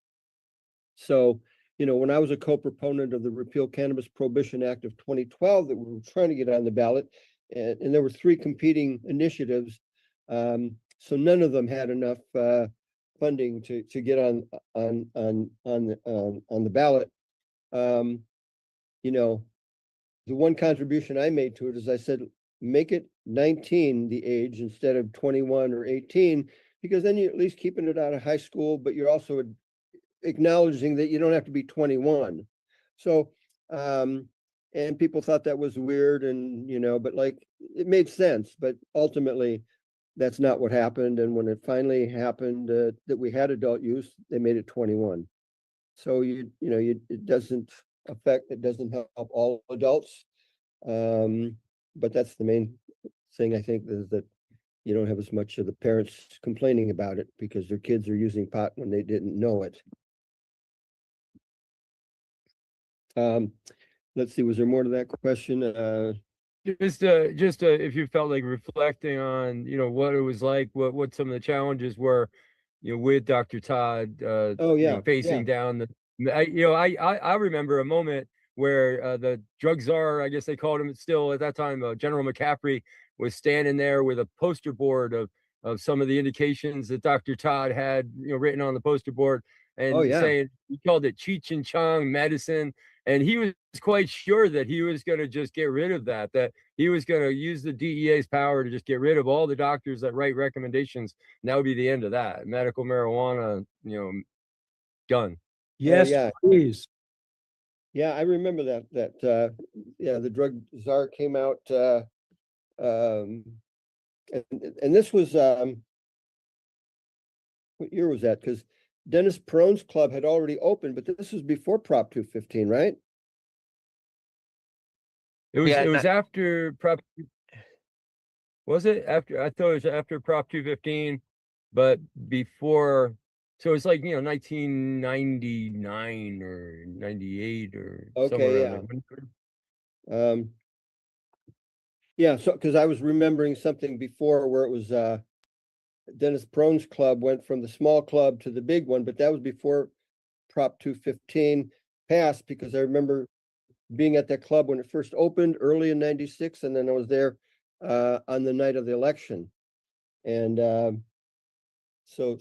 So, when I was a co-proponent of the Repeal Cannabis Prohibition Act of 2012 that we were trying to get on the ballot, and there were 3 competing initiatives, so none of them had enough funding to get on the ballot. The one contribution I made to it is I said, make it 19 the age instead of 21 or 18, because then you're at least keeping it out of high school, but you're also acknowledging that you don't have to be 21. So, and people thought that was weird, and but like it made sense, but ultimately that's not what happened. And when it finally happened that we had adult use, they made it 21. So it doesn't help all adults. But that's the main thing, I think, is that you don't have as much of the parents complaining about it because their kids are using pot when they didn't know it. Let's see, was there more to that question? Just if you felt like reflecting on, what it was like, what some of the challenges were, with Dr. Todd, facing down the, I remember a moment where the drug czar, I guess they called him still at that time, General McCaffrey, was standing there with a poster board of some of the indications that Dr. Todd had, written on the poster board, and saying he called it Cheech and Chong medicine. And he was quite sure that he was going to just get rid of that he was going to use the DEA's power to just get rid of all the doctors that write recommendations. And that would be the end of that. Medical marijuana, done. Yes, please. Yeah, I remember that. The drug czar came out, and this was what year was that? Because Dennis Peron's club had already opened, but this was before Prop 215, right? It was after Prop. Was it after? I thought it was after Prop 215, but before. So it's like 1999 or 98 or somewhere around there. Yeah, so because I was remembering something before where it was Dennis Peron's club went from the small club to the big one, but that was before Prop 215 passed, because I remember being at that club when it first opened early in '96, and then I was there on the night of the election. And so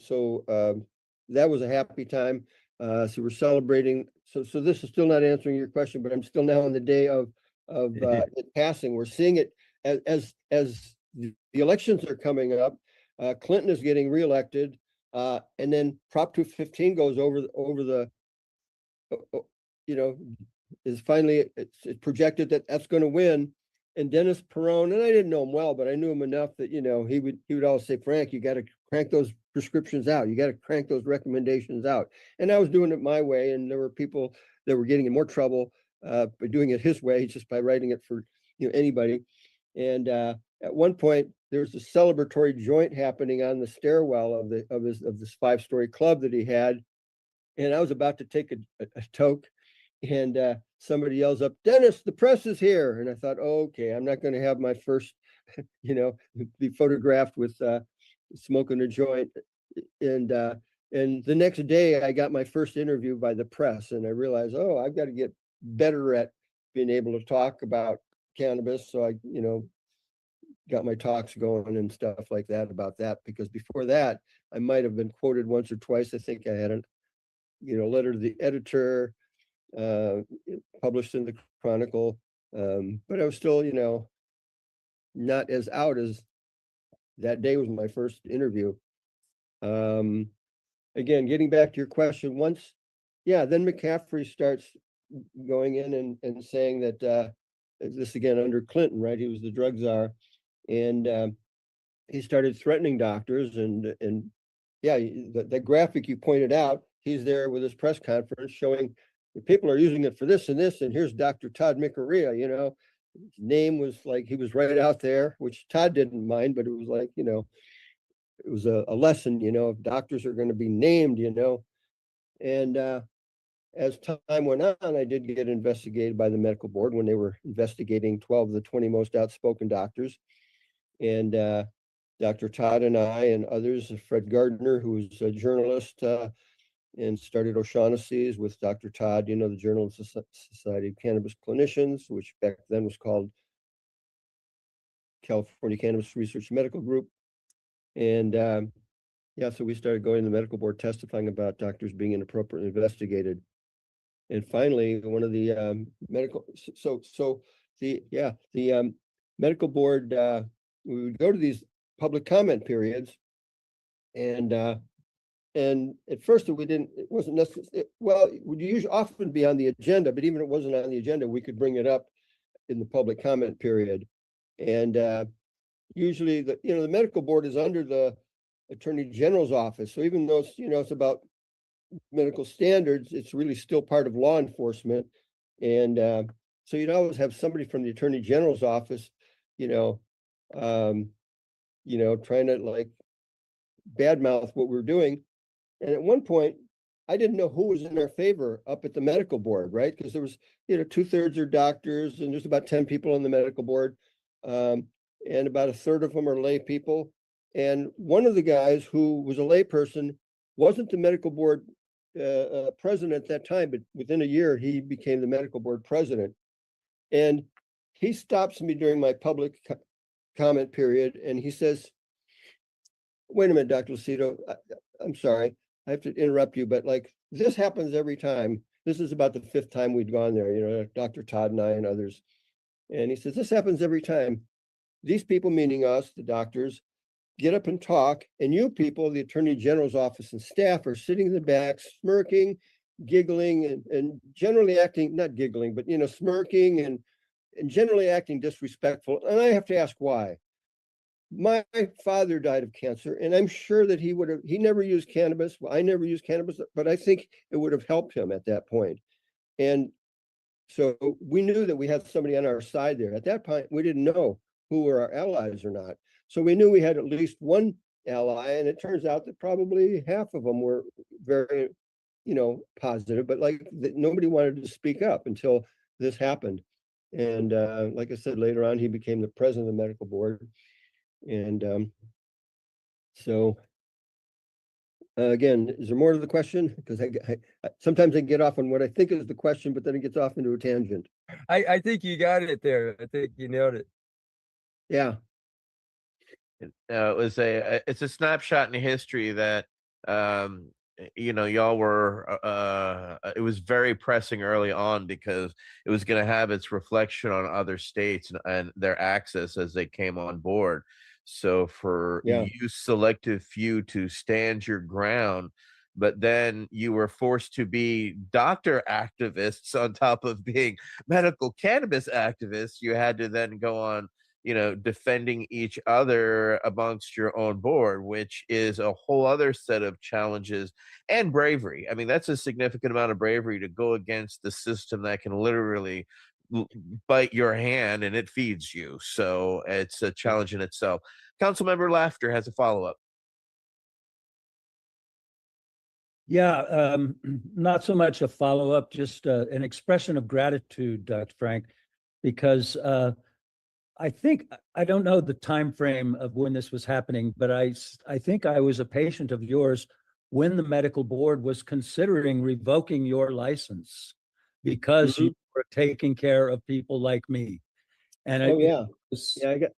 that was a happy time. So we're celebrating. So this is still not answering your question, but I'm still now on the day of it passing. We're seeing it as the elections are coming up. Clinton is getting reelected, and then Prop 215 goes over the, is finally it's projected that that's going to win. And Dennis Peron, and I didn't know him well, but I knew him enough that he would always say, Frank, you got to crank those prescriptions out. You got to crank those recommendations out. And I was doing it my way, and there were people that were getting in more trouble by doing it his way, just by writing it for anybody. And at one point, there was a celebratory joint happening on the stairwell of this 5-story club that he had, and I was about to take a toke, and somebody yells up, "Dennis, the press is here!" And I thought, oh, okay, I'm not going to have my first, be photographed with smoking a joint. And the next day, I got my first interview by the press, and I realized, oh, I've got to get better at being able to talk about cannabis. So I, got my talks going and stuff like that about that, because before that, I might have been quoted once or twice. I think I had a, letter to the editor, published in the Chronicle, but I was still, not as out as that day was my first interview. Again, getting back to your question, then McCaffrey starts going in and saying that this again under Clinton, right? He was the drug czar, and he started threatening doctors, and yeah, the graphic you pointed out, he's there with his press conference showing people are using it for this and this, and here's Dr. Todd Mikaria, his name was like, he was right out there, which Todd didn't mind, but it was like, it was a lesson, if doctors are going to be named, and as time went on, I did get investigated by the medical board when they were investigating 12 of the 20 most outspoken doctors. And Dr. Todd and I and others, Fred Gardner, who was a journalist and started O'Shaughnessy's with Dr. Todd, the Journal of Society of Cannabis Clinicians, which back then was called California Cannabis Research Medical Group. And so we started going to the medical board testifying about doctors being inappropriately investigated. And finally, one of the medical, the medical board, we would go to these public comment periods, and at first it wasn't necessary. Well, it would usually often be on the agenda, but even if it wasn't on the agenda, we could bring it up in the public comment period. And usually, the medical board is under the Attorney General's office. So even though it's about medical standards, it's really still part of law enforcement. And so you'd always have somebody from the Attorney General's office, trying to like badmouth what we're doing. And at one point, I didn't know who was in their favor up at the medical board, right? Because there was, 2/3 are doctors, and there's about 10 people on the medical board, and about a third of them are lay people. And one of the guys who was a lay person wasn't the medical board president at that time, but within a year, he became the medical board president. And he stops me during my public comment period, and he says, "Wait a minute, Dr. Lucido, I'm sorry, I have to interrupt you, but like this happens every time. This is about the 5th time we'd gone there, Dr. Todd and I and others." And he says, "This happens every time. These people," meaning us, the doctors, "get up and talk, and you people, the Attorney General's office and staff, are sitting in the back, smirking, giggling, and generally acting, not giggling, but smirking and generally acting disrespectful. And I have to ask why. My father died of cancer, and I'm sure that he never used cannabis. Well, I never used cannabis, but I think it would have helped him at that point. And so we knew that we had somebody on our side there. At that point, we didn't know who were our allies or not. So we knew we had at least one ally, and it turns out that probably half of them were very, positive, but nobody wanted to speak up until this happened. And like I said, later on, he became the president of the medical board. And so again, is there more to the question? Because I sometimes I get off on what I think is the question, but then it gets off into a tangent. I think you got it there. I think you nailed it. Yeah. It's a snapshot in history that y'all were it was very pressing early on because it was going to have its reflection on other states and their access as they came on board. So for you selective few to stand your ground, but then you were forced to be doctor activists on top of being medical cannabis activists, you had to then go on defending each other amongst your own board, which is a whole other set of challenges and bravery. I mean, that's a significant amount of bravery to go against the system that can literally bite your hand and it feeds you. So it's a challenge in itself. Councilmember Laughter has a follow-up. Yeah, not so much a follow-up, just an expression of gratitude, Dr. Frank, because I think, I don't know the time frame of when this was happening, but I think I was a patient of yours when the medical board was considering revoking your license because you were taking care of people like me. And Oh, yeah. I got.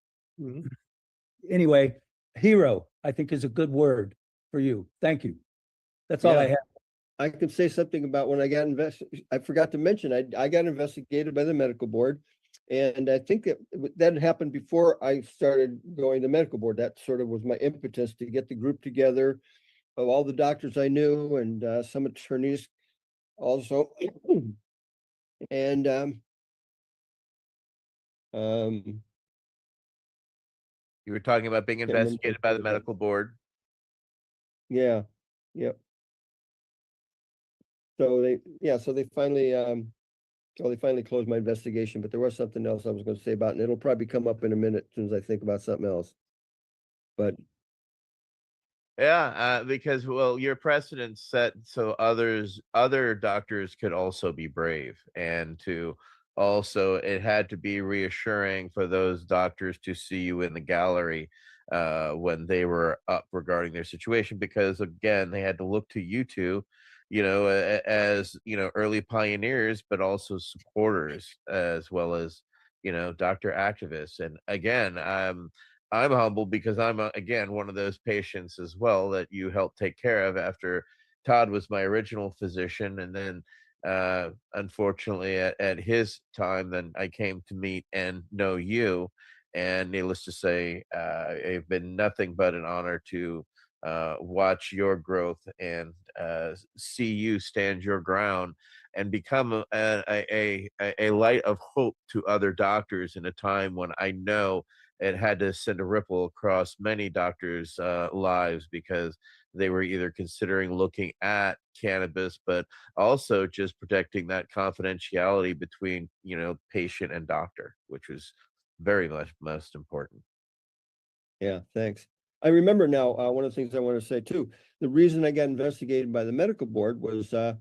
Anyway, hero, I think, is a good word for you. Thank you. That's all I have. I could say something about when I got I forgot to mention, I got investigated by the medical board. And I think that happened before I started going to medical board. That sort of was my impetus to get the group together of all the doctors I knew and some attorneys also. And you were talking about being investigated by the medical board. Yeah. Yep. So they finally they finally closed my investigation, but there was something else I was going to say about, and it'll probably come up in a minute as soon as I think about something else. But yeah, because well, your precedent set so other doctors could also be brave, and to also it had to be reassuring for those doctors to see you in the gallery when they were up regarding their situation, because again, they had to look to you two, as early pioneers, but also supporters as well as doctor activists. And again, I'm humbled because I'm again one of those patients as well that you helped take care of after Todd was my original physician, and then unfortunately at his time, then I came to meet and know you. And needless to say, it's been nothing but an honor to watch your growth and see you stand your ground and become a light of hope to other doctors in a time when I know it had to send a ripple across many doctors' lives, because they were either considering looking at cannabis, but also just protecting that confidentiality between patient and doctor, which was very much most important. yeah, thanks. I remember now, one of the things I want to say too, the reason I got investigated by the medical board was for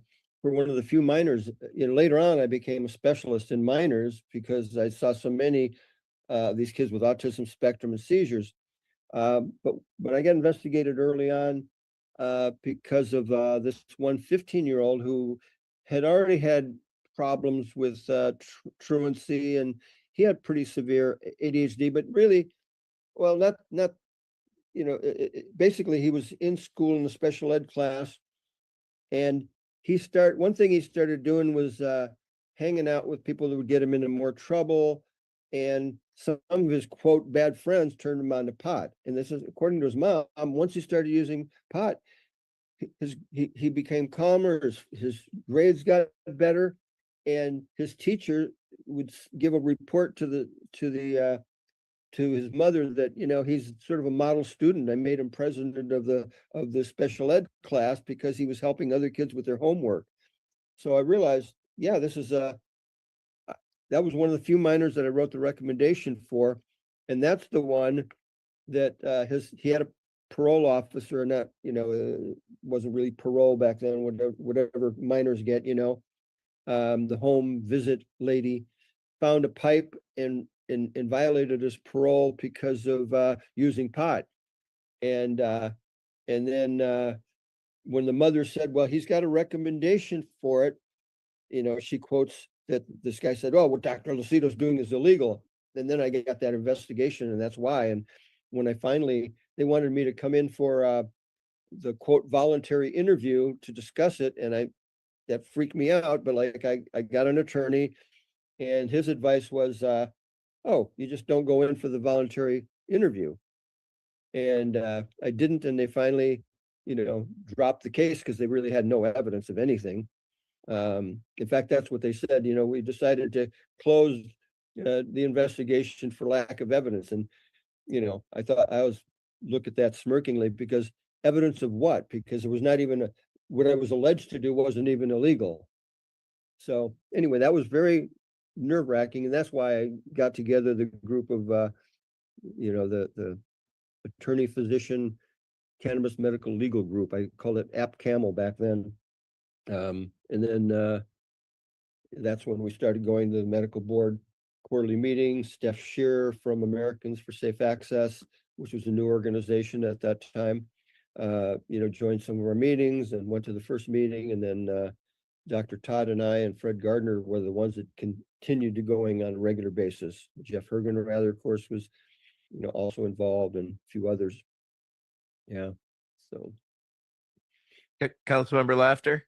one of the few minors. Later on, I became a specialist in minors because I saw so many these kids with autism spectrum and seizures. But I got investigated early on because of this one 15-year-old who had already had problems with truancy, and he had pretty severe ADHD, but really, well, not basically he was in school in a special ed class, and one thing he started doing was hanging out with people that would get him into more trouble, and some of his quote bad friends turned him on to pot. And this is according to his mom. Once he started using pot, he became calmer, his grades got better, and his teacher would give a report to his mother that he's sort of a model student. I made him president of the special ed class because he was helping other kids with their homework. So I realized, yeah, this is that was one of the few minors that I wrote the recommendation for, and that's the one that he had a parole officer, not wasn't really parole back then, whatever minors get, the home visit lady found a pipe and violated his parole because of using pot. And then when the mother said, well, he's got a recommendation for it, she quotes that this guy said, oh, what Dr. Lucido's doing is illegal. And then I got that investigation, and that's why. And when they wanted me to come in for the quote voluntary interview to discuss it, and that freaked me out. But I got an attorney, and his advice was, oh, you just don't go in for the voluntary interview. And I didn't, and they finally, dropped the case because they really had no evidence of anything. In fact, that's what they said. We decided to close the investigation for lack of evidence. And, I thought I was look at that smirkingly, because evidence of what? Because it was not even what I was alleged to do wasn't even illegal. So anyway, that was very nerve-wracking, and that's why I got together the group of the attorney physician cannabis medical legal group. I called it AppCamel back then. And then that's when we started going to the medical board quarterly meetings. Steph Shearer from Americans for Safe Access, which was a new organization at that time, joined some of our meetings and went to the first meeting. And then Dr. Todd and I and Fred Gardner were the ones that continued to going on a regular basis. Jeff Hergen, rather, of course, was also involved, and a few others. Yeah. So Councilmember Laughter.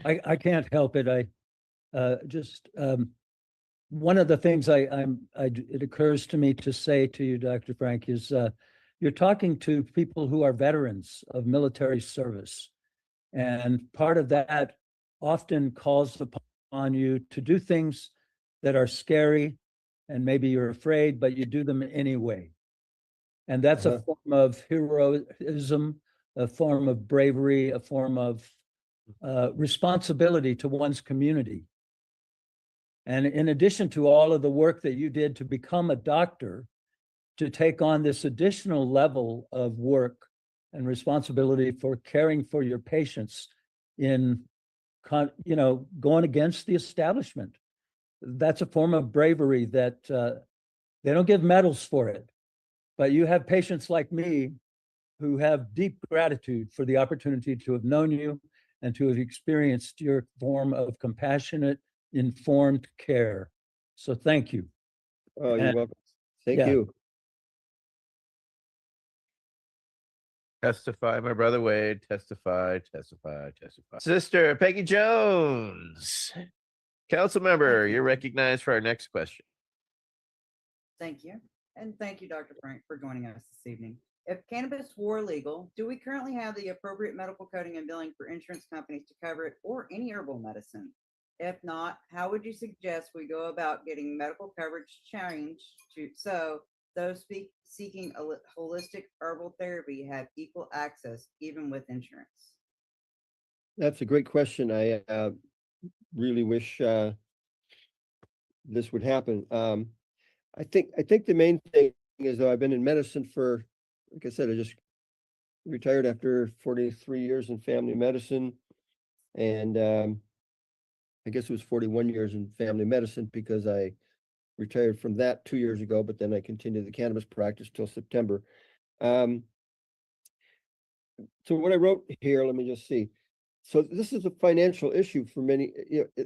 I can't help it. I just one of the things it occurs to me to say to you, Dr. Frank, is you're talking to people who are veterans of military service, and part of that often calls upon you to do things that are scary, and maybe you're afraid, but you do them anyway. And that's a form of heroism, a form of bravery, a form of responsibility to one's community. And in addition to all of the work that you did to become a doctor, to take on this additional level of work and responsibility for caring for your patients in, going against the establishment. That's a form of bravery that they don't give medals for it. But you have patients like me who have deep gratitude for the opportunity to have known you and to have experienced your form of compassionate, informed care. So thank you. Oh, you're welcome. Thank you. Testify, my brother Wade. Testify, testify, testify. Sister Peggy Jones. Council member, you're recognized for our next question. Thank you. And thank you, Dr. Frank, for joining us this evening. If cannabis were legal, do we currently have the appropriate medical coding and billing for insurance companies to cover it, or any herbal medicine? If not, how would you suggest we go about getting medical coverage changed so those seeking a holistic herbal therapy have equal access, even with insurance? That's a great question. I really wish this would happen. I think the main thing is, though, I've been in medicine for, like I said, I just retired after 43 years in family medicine, and I guess it was 41 years in family medicine because I retired from that 2 years ago, but then I continued the cannabis practice till September. So what I wrote here, let me just see. So this is a financial issue for many.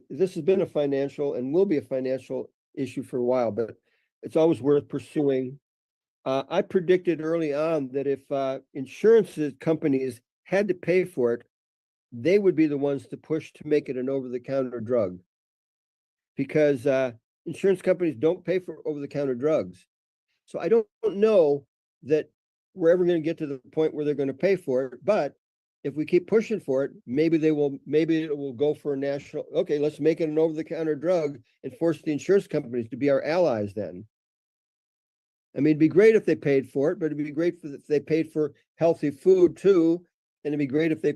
This has been a financial and will be a financial issue for a while, but it's always worth pursuing. I predicted early on that if insurance companies had to pay for it, they would be the ones to push to make it an over-the-counter drug, because insurance companies don't pay for over-the-counter drugs. So I don't know that we're ever going to get to the point where they're going to pay for it, but if we keep pushing for it, maybe it will go for a national, okay, let's make it an over-the-counter drug and force the insurance companies to be our allies then. I mean, it'd be great if they paid for it, but it'd be great if they paid for healthy food too. And it'd be great if they,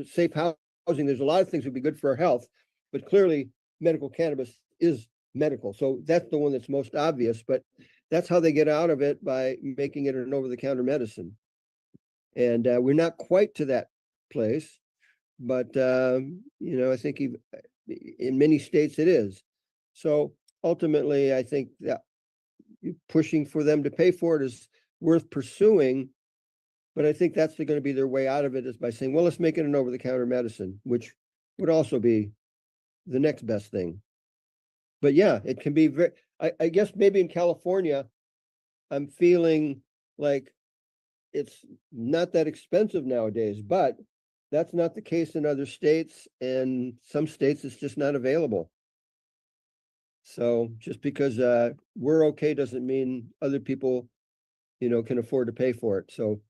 safe housing. There's a lot of things that would be good for our health, but clearly medical cannabis is medical. So that's the one that's most obvious, but that's how they get out of it, by making it an over-the-counter medicine. And we're not quite to that place, but, I think in many states it is. So ultimately, I think that pushing for them to pay for it is worth pursuing, but I think that's going to be their way out of it, is by saying, well, let's make it an over-the-counter medicine, which would also be the next best thing. But yeah, it can be very, I guess maybe in California, I'm feeling like it's not that expensive nowadays, but that's not the case in other states, and some states it's just not available. So just because we're okay doesn't mean other people, can afford to pay for it. So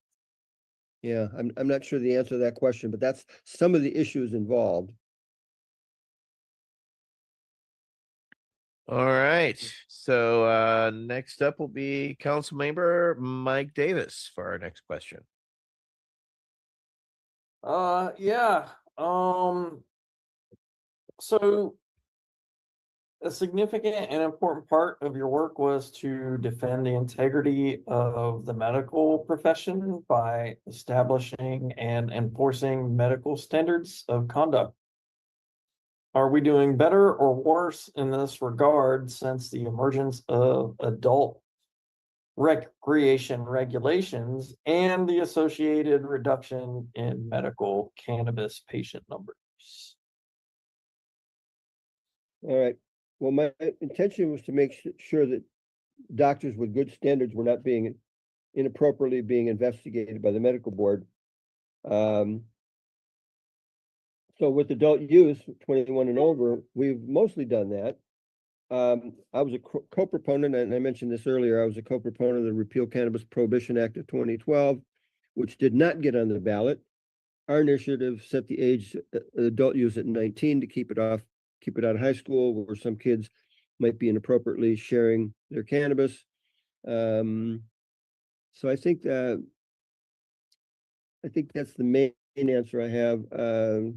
yeah, I'm not sure the answer to that question, but that's some of the issues involved. All right. So next up will be Council Member Mike Davis for our next question. Yeah. So a significant and important part of your work was to defend the integrity of the medical profession by establishing and enforcing medical standards of conduct. Are we doing better or worse in this regard since the emergence of adult recreation regulations and the associated reduction in medical cannabis patient numbers? All right. Well, my intention was to make sure that doctors with good standards were not being inappropriately being investigated by the medical board. So with adult use, 21 and over, we've mostly done that. I was a co-proponent, and I mentioned this earlier, I was a co-proponent of the Repeal Cannabis Prohibition Act of 2012, which did not get on the ballot. Our initiative set the age adult use at 19 to keep it out of high school, where some kids might be inappropriately sharing their cannabis. So I think that's the main answer I have.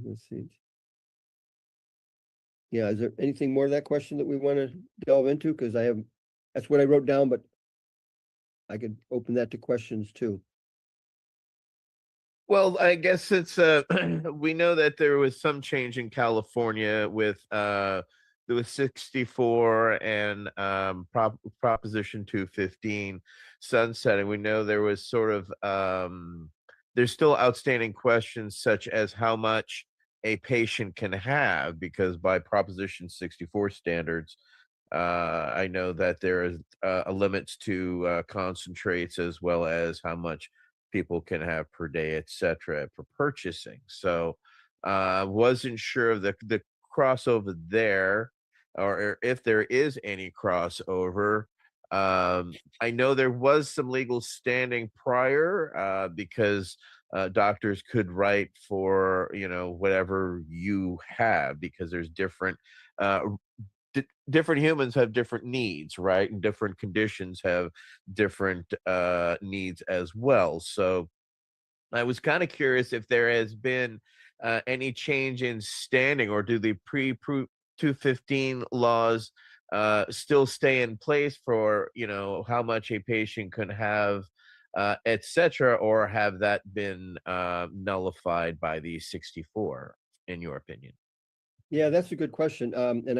Let's see. Yeah, is there anything more to that question that we want to delve into? Because that's what I wrote down, but I could open that to questions too. Well, I guess it's we know that there was some change in California with there was 64 and Proposition 215 sunsetting. We know there was sort of there's still outstanding questions such as how much a patient can have, because by Proposition 64 standards, I know that there is limits to concentrates as well as how much people can have per day, etc., for purchasing. So wasn't sure of the crossover there, or if there is any crossover. I know there was some legal standing prior because doctors could write for whatever you have, because there's different different humans have different needs, right? And different conditions have different needs as well. So I was kind of curious if there has been any change in standing, or do the pre-215 laws still stay in place for, how much a patient can have, etc., or have that been nullified by the 64, in your opinion? Yeah, that's a good question. And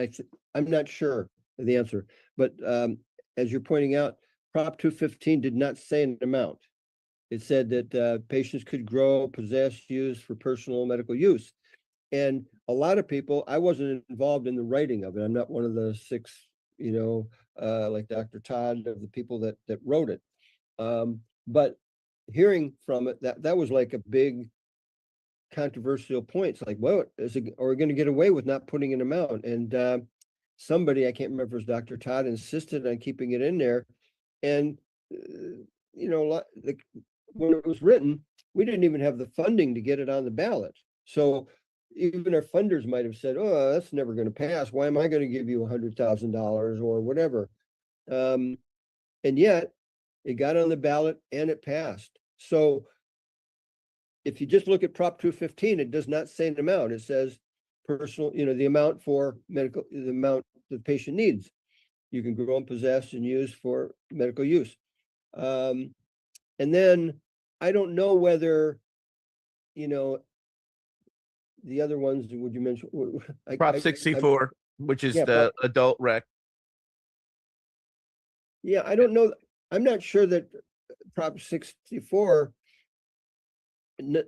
I'm not sure of the answer, but as you're pointing out, Prop 215 did not say an amount. It said that patients could grow, possess, use for personal medical use. And a lot of people, I wasn't involved in the writing of it. I'm not one of the 6, like Dr. Todd, of the people that wrote it. But hearing from it, that was like a big controversial point. It's like, well, are we going to get away with not putting an amount? And somebody, I can't remember if it was Dr. Todd, insisted on keeping it in there. And when it was written, we didn't even have the funding to get it on the ballot. So even our funders might have said, oh, that's never going to pass. Why am I going to give you $100,000 or whatever? And yet it got on the ballot and it passed. So if you just look at Prop 215, it does not say an amount. It says personal, the amount for medical, the amount the patient needs. You can grow and possess and use for medical use. And then I don't know whether, the other ones, would you mention? Prop 64, which is the adult rec. Yeah, I don't know. I'm not sure that Prop 64.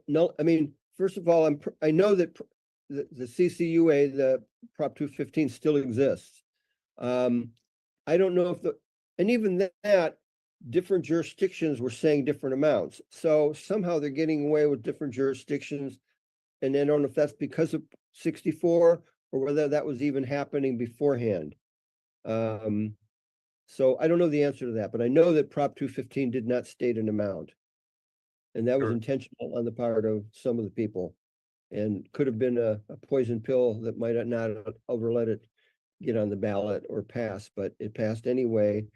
No, I mean, first of all, I know that the CCUA, the Prop 215, still exists. I don't know if and even that, different jurisdictions were saying different amounts. So somehow they're getting away with different jurisdictions. And I don't know if that's because of 64 or whether that was even happening beforehand. So I don't know the answer to that, but I know that Prop 215 did not state an amount. And that was intentional on the part of some of the people, and could have been a poison pill that might not have ever let it get on the ballot or pass, but it passed anyway.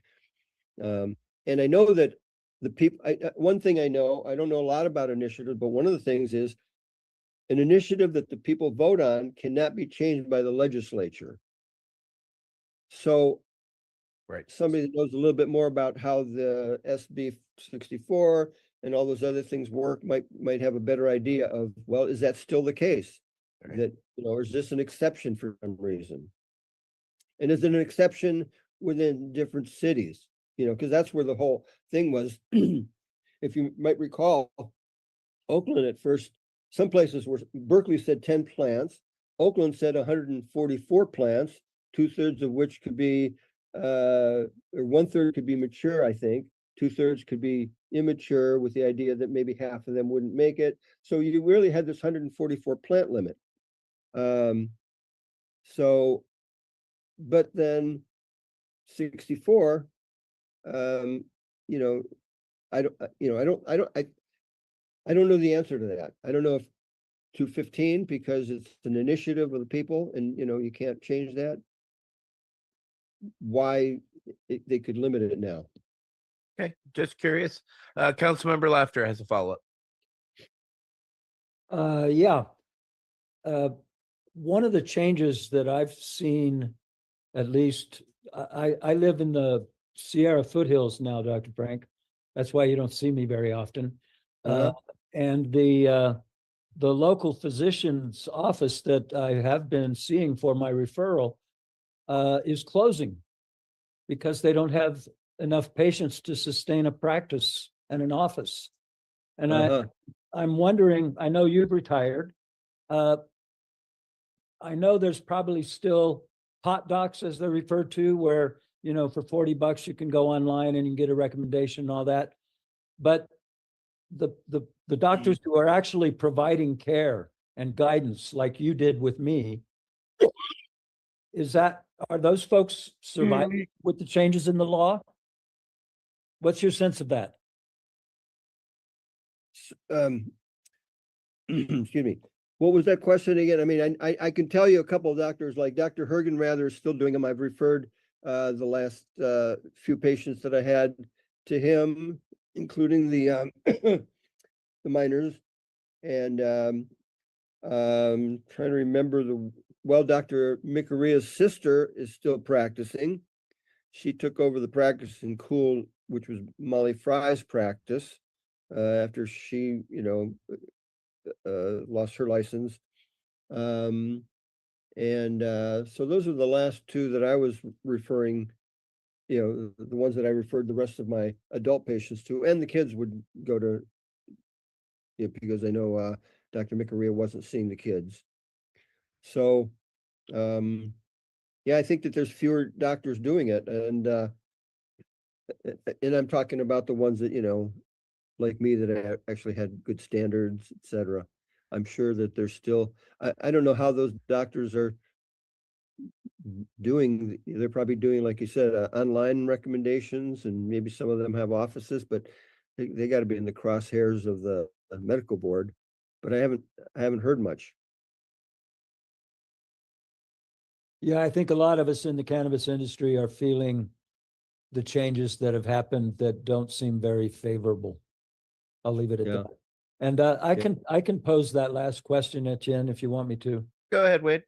And I know that the people, one thing I know, I don't know a lot about initiatives, but one of the things is an initiative that the people vote on cannot be changed by the legislature. So right, somebody that knows a little bit more about how the SB 64 and all those other things work might have a better idea of, well, is that still the case? Right. That, or is this an exception for some reason? And is it an exception within different cities? Because that's where the whole thing was. If you might recall, Oakland at first, some places were, Berkeley said 10 plants, Oakland said 144 plants, 2/3 of which could be, or 1/3 could be mature, I think. 2/3 could be immature, with the idea that maybe half of them wouldn't make it. So you really had this 144 plant limit. But then 64, I don't know the answer to that. I don't know if to 15, because it's an initiative of the people and, you can't change that. Why they could limit it now. Okay, just curious. Councilmember Laughter has a follow-up. Yeah. One of the changes that I've seen, at least, I live in the Sierra foothills now, Dr. Frank. That's why you don't see me very often. And the local physician's office that I have been seeing for my referral is closing because they don't have enough patients to sustain a practice and an office. And I'm wondering, I know you've retired. I know there's probably still hot docs, as they're referred to, where, for $40 you can go online and you can get a recommendation and all that. But the doctors who are actually providing care and guidance, like you did with me, are those folks surviving with the changes in the law? What's your sense of that? Excuse me. What was that question again? I mean, I can tell you a couple of doctors, like Dr. Hergenrather is still doing them. I've referred the last few patients that I had to him, including the the minors, and trying to remember Dr. Mikaria's sister is still practicing. She took over the practice in Cool, which was Molly Fry's practice, after she, lost her license. So those are the last two that I was referring, the ones that I referred the rest of my adult patients to, and the kids would go to, because I know Dr. Mikaria wasn't seeing the kids. So, yeah, I think that there's fewer doctors doing it, and I'm talking about the ones that, like me, that actually had good standards, et cetera. I'm sure that there's still, I don't know how those doctors are doing. They're probably doing, like you said, online recommendations, and maybe some of them have offices, but they got to be in the crosshairs of the medical board. But I haven't heard much. Yeah, I think a lot of us in the cannabis industry are feeling the changes that have happened that don't seem very favorable. I'll leave it at that. And I can pose that last question, Etienne, if you want me to. Go ahead, Wade.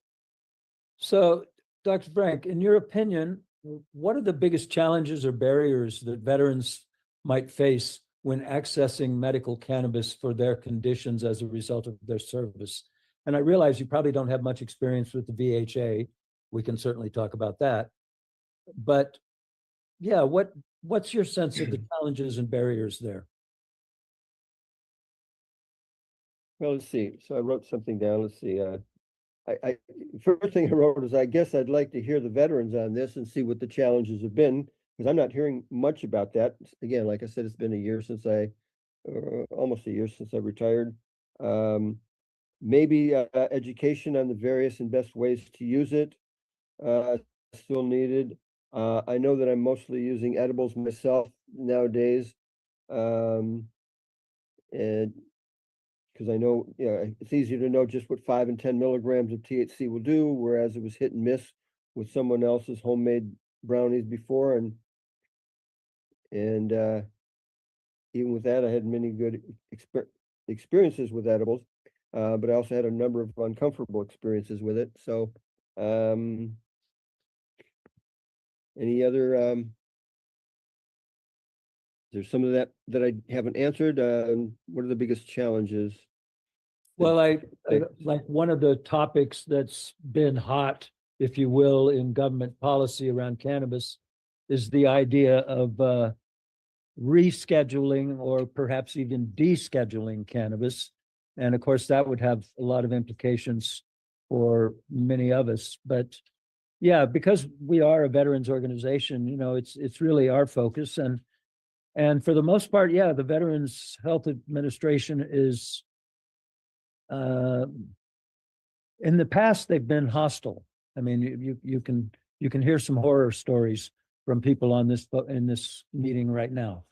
So, Dr. Frank, in your opinion, what are the biggest challenges or barriers that veterans might face when accessing medical cannabis for their conditions as a result of their service? And I realize you probably don't have much experience with the VHA. We can certainly talk about that. But yeah, what's your sense of the challenges and barriers there? Well, let's see. So I wrote something down. Let's see. I first thing I wrote is, I guess I'd like to hear the veterans on this and see what the challenges have been, because I'm not hearing much about that. Again, like I said, it's been a year since almost a year since I retired. Maybe education on the various and best ways to use it, still needed. I know that I'm mostly using edibles myself nowadays, and because I know, it's easier to know just what 5 and 10 milligrams of THC will do, whereas it was hit and miss with someone else's homemade brownies before, and even with that, I had many good experiences with edibles. but I also had a number of uncomfortable experiences with it. So, any other, there's some of that I haven't answered. What are the biggest challenges? Well, I like one of the topics that's been hot, if you will, in government policy around cannabis is the idea of rescheduling or perhaps even descheduling cannabis. And of course, that would have a lot of implications for many of us. But yeah, because we are a veterans organization, you know, it's really our focus. And for the most part, yeah, the Veterans Health Administration is in the past, they've been hostile. I mean, you can hear some horror stories from people on this in this meeting right now.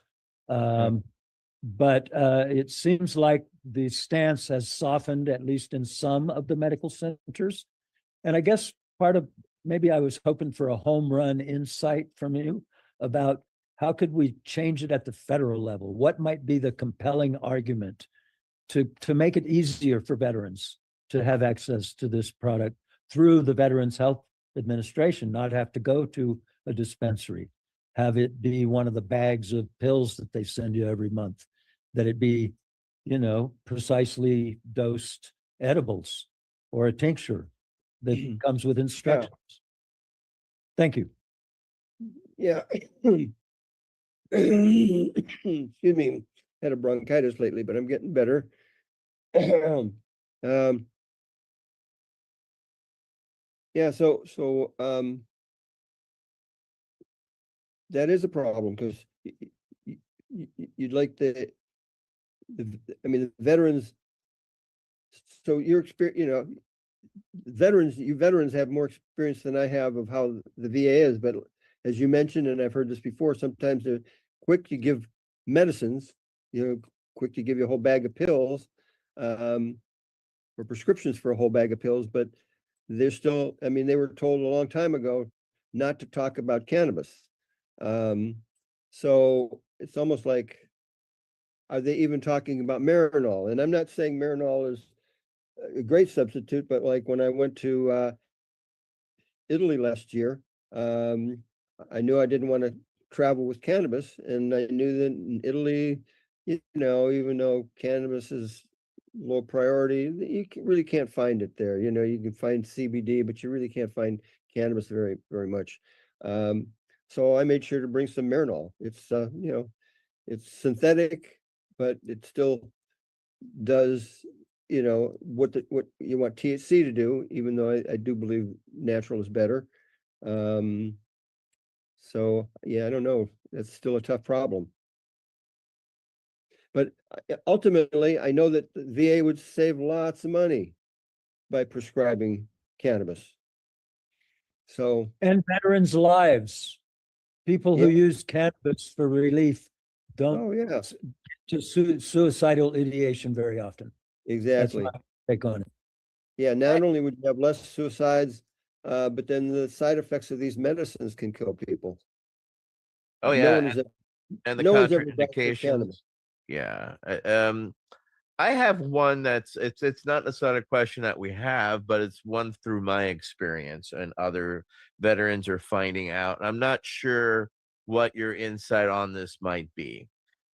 But it seems like the stance has softened, at least in some of the medical centers. And I guess part of maybe I was hoping for a home run insight from you about how could we change it at the federal level? What might be the compelling argument to make it easier for veterans to have access to this product through the Veterans Health Administration, not have to go to a dispensary, have it be one of the bags of pills that they send you every month, that it be, you know, precisely dosed edibles or a tincture that comes with instructions. Thank you. Yeah. Excuse me. Had a bronchitis lately, but I'm getting better. Yeah, so that is a problem because you'd like I mean, the veterans. So your experience, you know, you veterans have more experience than I have of how the VA is. But as you mentioned, and I've heard this before, sometimes they're quick to give medicines, you know, quick to give you a whole bag of pills, or prescriptions for a whole bag of pills, but they're still, I mean, they were told a long time ago not to talk about cannabis. So it's almost like, are they even talking about Marinol? And I'm not saying Marinol is a great substitute, but like when I went to Italy last year, I knew I didn't want to travel with cannabis, and I knew that in Italy, you know, even though cannabis is low priority, you really can't find it there. You know, you can find CBD, but you really can't find cannabis very, very much. So I made sure to bring some Marinol. It's you know, it's synthetic, but it still does, you know, what you want THC to do, even though I do believe natural is better. So yeah, I don't know. That's still a tough problem. But ultimately, I know that the VA would save lots of money by prescribing cannabis. So and veterans' lives, people who use cannabis for relief don't get to suicidal ideation very often. Exactly. That's my take on it. Yeah, not only would you have less suicides, but then the side effects of these medicines can kill people. Oh No yeah, one is and the no one's ever died from contraindications. cannabis. Yeah. I have one that's it's not necessarily a question that we have, but it's one through my experience and other veterans are finding out. I'm not sure what your insight on this might be.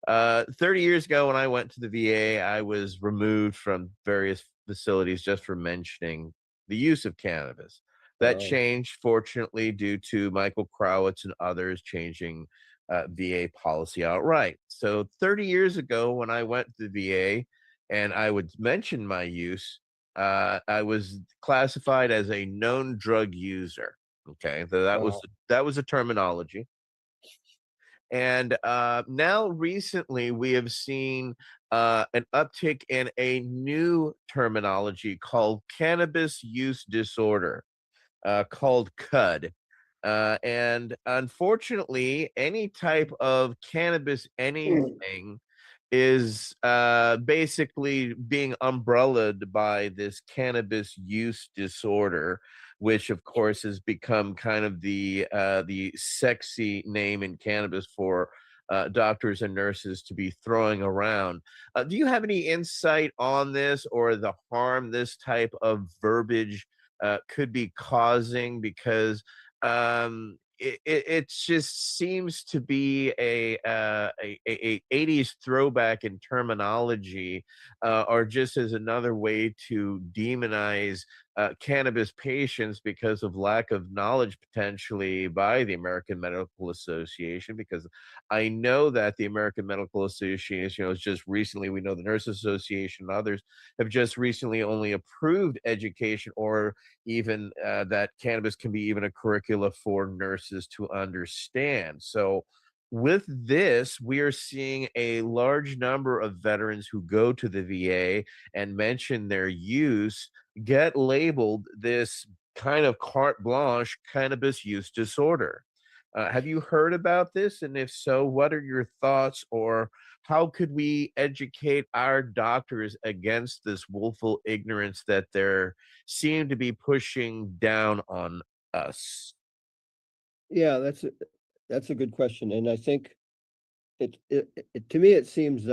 30 years ago, when I went to the VA, I was removed from various facilities just for mentioning the use of cannabis. That changed, fortunately, due to Michael Crowitz and others changing VA policy outright. So 30 years ago, when I went to the VA and I would mention my use, I was classified as a known drug user. Okay, so that was a terminology. And now recently we have seen an uptick in a new terminology called cannabis use disorder, called CUD. And unfortunately, any type of cannabis anything is basically being umbrellaed by this cannabis use disorder, which of course has become kind of the sexy name in cannabis for doctors and nurses to be throwing around. Do you have any insight on this or the harm this type of verbiage could be causing? Because it just seems to be a 80s throwback in terminology, or just as another way to demonize cannabis patients because of lack of knowledge potentially by the American Medical Association. Because I know that the American Medical Association is just recently, we know the Nurse Association and others have just recently only approved education, or even that cannabis can be even a curricula for nurses to understand. So with this, we are seeing a large number of veterans who go to the VA and mention their use get labeled this kind of carte blanche cannabis use disorder. Have you heard about this? And if so, what are your thoughts, or how could we educate our doctors against this willful ignorance that they're seem to be pushing down on us? Yeah, that's a good question, and I think to me it seems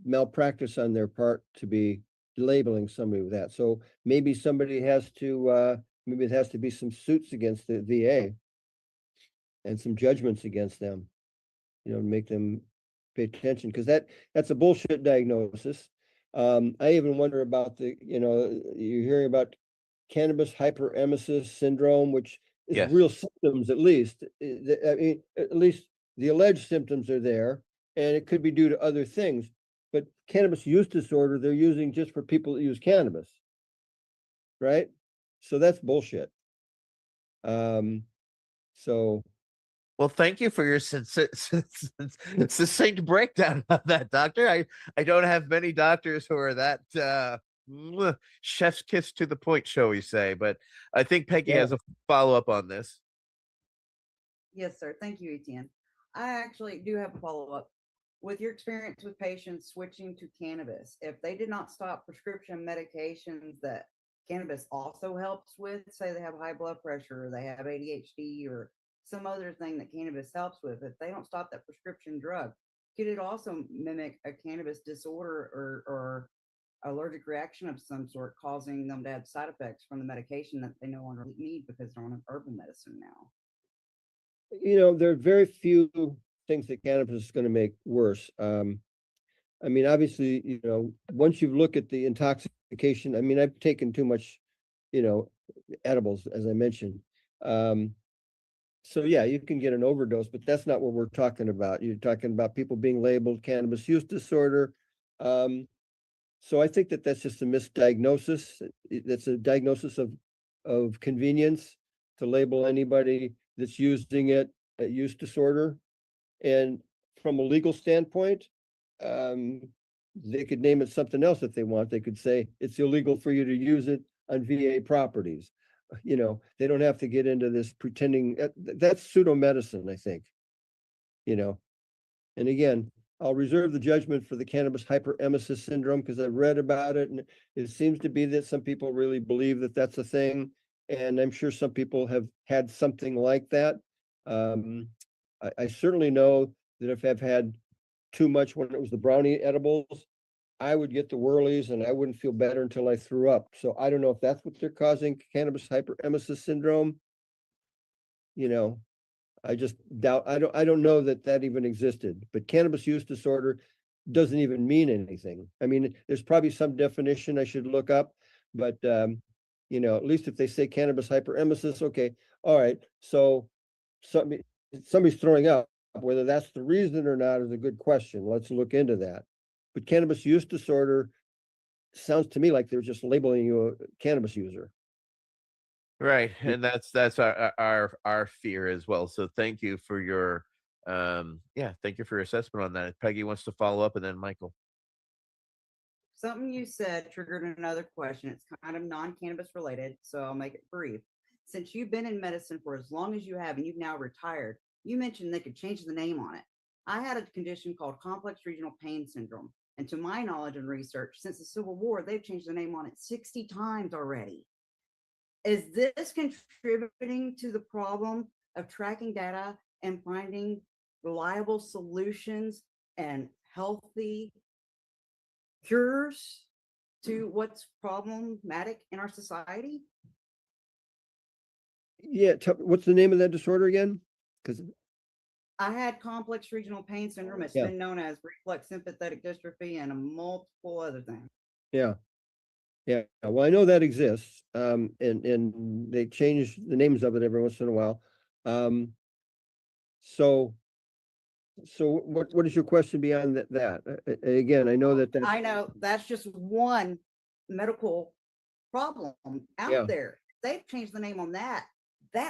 malpractice on their part to be labeling somebody with that. So maybe somebody has to maybe it has to be some suits against the VA and some judgments against them, to make them pay attention, because that's a bullshit diagnosis. I even wonder about you're hearing about cannabis hyperemesis syndrome, which is Yes. real symptoms, at least. I mean, at least the alleged symptoms are there, and it could be due to other things. But cannabis use disorder, they're using just for people that use cannabis, right? So that's bullshit. So Well, thank you for your succinct breakdown of that, doctor. I don't have many doctors who are that chef's kiss to the point, shall we say? But I think Peggy Yeah. has a follow up on this. Yes, sir. Thank you, Etienne. I actually do have a follow-up. With your experience with patients switching to cannabis, if they did not stop prescription medications that cannabis also helps with, say they have high blood pressure, or they have ADHD, or some other thing that cannabis helps with, if they don't stop that prescription drug, could it also mimic a cannabis disorder or allergic reaction of some sort, causing them to have side effects from the medication that they no longer need because they're on an herbal medicine now? there are very few things that cannabis is going to make worse. I mean, obviously, once you look at the intoxication, I mean, I've taken too much, edibles, as I mentioned. So yeah, you can get an overdose, but that's not what we're talking about. You're talking about people being labeled cannabis use disorder. So I think that that's just a misdiagnosis. That's a diagnosis of convenience to label anybody that's using it a use disorder. And from a legal standpoint, they could name it something else if they want. They could say it's illegal for you to use it on VA properties. They don't have to get into this pretending. That's pseudo medicine, I think. And again, I'll reserve the judgment for the cannabis hyperemesis syndrome because I've read about it, and it seems to be that some people really believe that that's a thing, and I'm sure some people have had something like that. I certainly know that if I've had too much when it was the brownie edibles, I would get the whirlies and I wouldn't feel better until I threw up. So I don't know if that's what they're causing cannabis hyperemesis syndrome. I just doubt. I don't know that even existed. But cannabis use disorder doesn't even mean anything. I mean, there's probably some definition I should look up, but at least if they say cannabis hyperemesis, okay, all right. So somebody's throwing up. Whether that's the reason or not is a good question. Let's look into that. But cannabis use disorder sounds to me like they're just labeling you a cannabis user. Right, and that's our fear as well. So thank you for your thank you for your assessment on that. Peggy wants to follow up, and then Michael. Something you said triggered another question. It's kind of non-cannabis related, so I'll make it brief. Since you've been in medicine for as long as you have and you've now retired, you mentioned they could change the name on it. I had a condition called complex regional pain syndrome. And to my knowledge and research, since the Civil War, they've changed the name on it 60 times already. Is this contributing to the problem of tracking data and finding reliable solutions and healthy cures to what's problematic in our society? Yeah, what's the name of that disorder again? Because I had complex regional pain syndrome. It's Yeah. been known as reflex sympathetic dystrophy and a multiple other things. yeah, well, I know that exists, and they change the names of it every once in a while. So what is your question beyond that? Again, I know that I know that's just one medical problem out Yeah. there. They've changed the name on that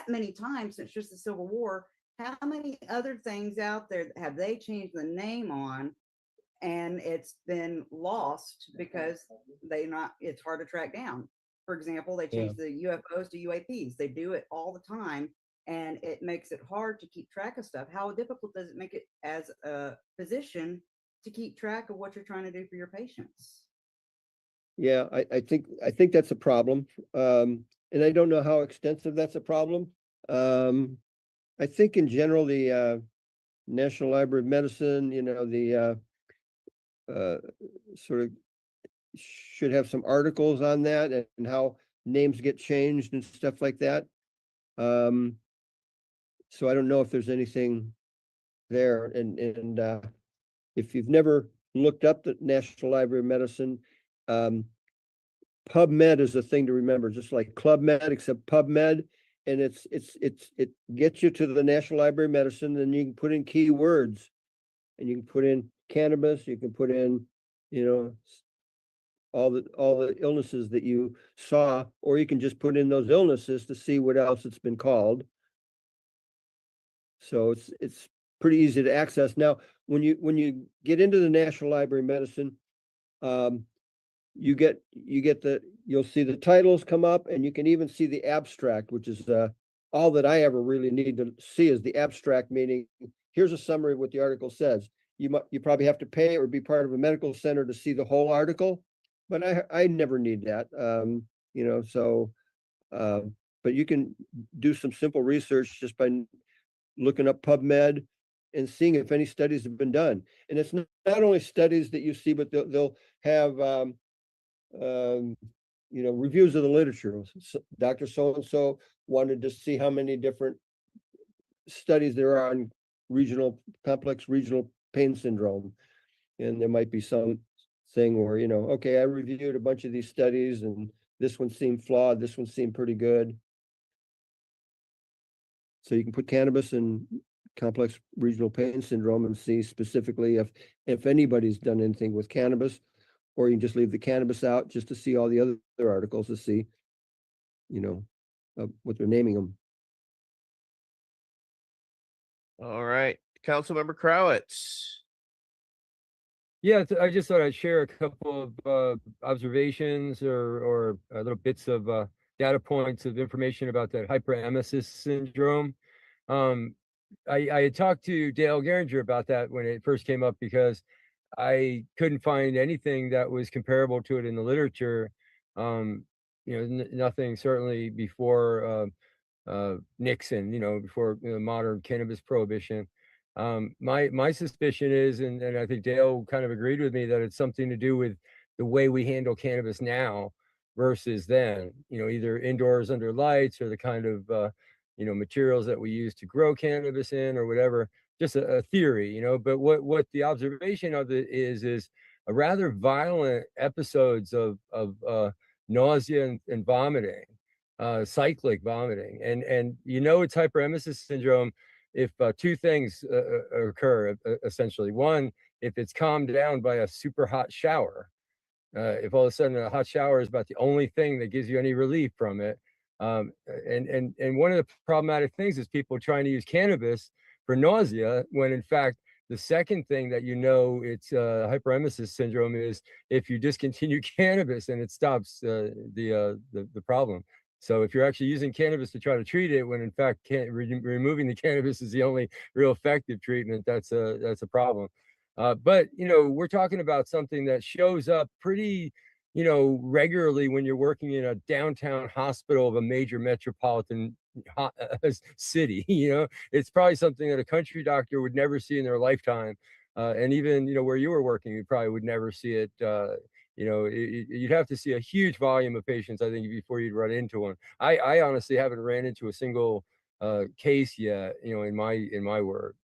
many times since just the Civil War. How many other things out there have they changed the name on and it's been lost because it's hard to track down? For example, they changed the UFOs to UAPs. They do it all the time and it makes it hard to keep track of stuff. How difficult does it make it as a physician to keep track of what you're trying to do for your patients? Yeah, I think that's a problem. And I don't know how extensive that's a problem. I think in general, the National Library of Medicine, the sort of should have some articles on that and how names get changed and stuff like that. So I don't know if there's anything there. And if you've never looked up the National Library of Medicine, PubMed is the thing to remember, just like Club Med, except PubMed. And it gets you to the National Library of Medicine, and you can put in keywords, and you can put in cannabis, you can put in, all the illnesses that you saw, or you can just put in those illnesses to see what else it's been called. So it's pretty easy to access. Now, when you get into the National Library of Medicine, you'll see the titles come up, and you can even see the abstract, which is all that I ever really need to see is the abstract, meaning here's a summary of what the article says. You probably have to pay or be part of a medical center to see the whole article, but I never need that. But you can do some simple research just by looking up PubMed and seeing if any studies have been done. And it's not only studies that you see, but they'll have reviews of the literature. Dr. So-and-so wanted to see how many different studies there are on complex regional pain syndrome. And there might be some thing where, okay, I reviewed a bunch of these studies and this one seemed flawed, this one seemed pretty good. So you can put cannabis and complex regional pain syndrome and see specifically if anybody's done anything with cannabis, or you can just leave the cannabis out just to see all the other articles to see, what they're naming them. All right, Councilmember Crowitz. Yeah, I just thought I'd share a couple of observations or little bits of data points of information about that hyperemesis syndrome. I had talked to Dale Geringer about that when it first came up because I couldn't find anything that was comparable to it in the literature. Nothing certainly before Nixon, before modern cannabis prohibition. My suspicion is, and I think Dale kind of agreed with me, that it's something to do with the way we handle cannabis now versus then, either indoors under lights or the kind of, materials that we use to grow cannabis in or whatever, just a theory, but what the observation of it is a rather violent episodes of nausea and vomiting, cyclic vomiting. And it's hyperemesis syndrome if two things occur, essentially. One, if it's calmed down by a super hot shower. If all of a sudden a hot shower is about the only thing that gives you any relief from it. And one of the problematic things is people trying to use cannabis for nausea, when in fact, the second thing that it's hyperemesis syndrome is if you discontinue cannabis and it stops the problem. So if you're actually using cannabis to try to treat it, when in fact removing the cannabis is the only real effective treatment, that's a problem. But we're talking about something that shows up pretty regularly when you're working in a downtown hospital of a major metropolitan city. It's probably something that a country doctor would never see in their lifetime. And even, where you were working, you probably would never see it. You'd have to see a huge volume of patients, I think, before you'd run into one. I honestly haven't ran into a single case yet, in my work.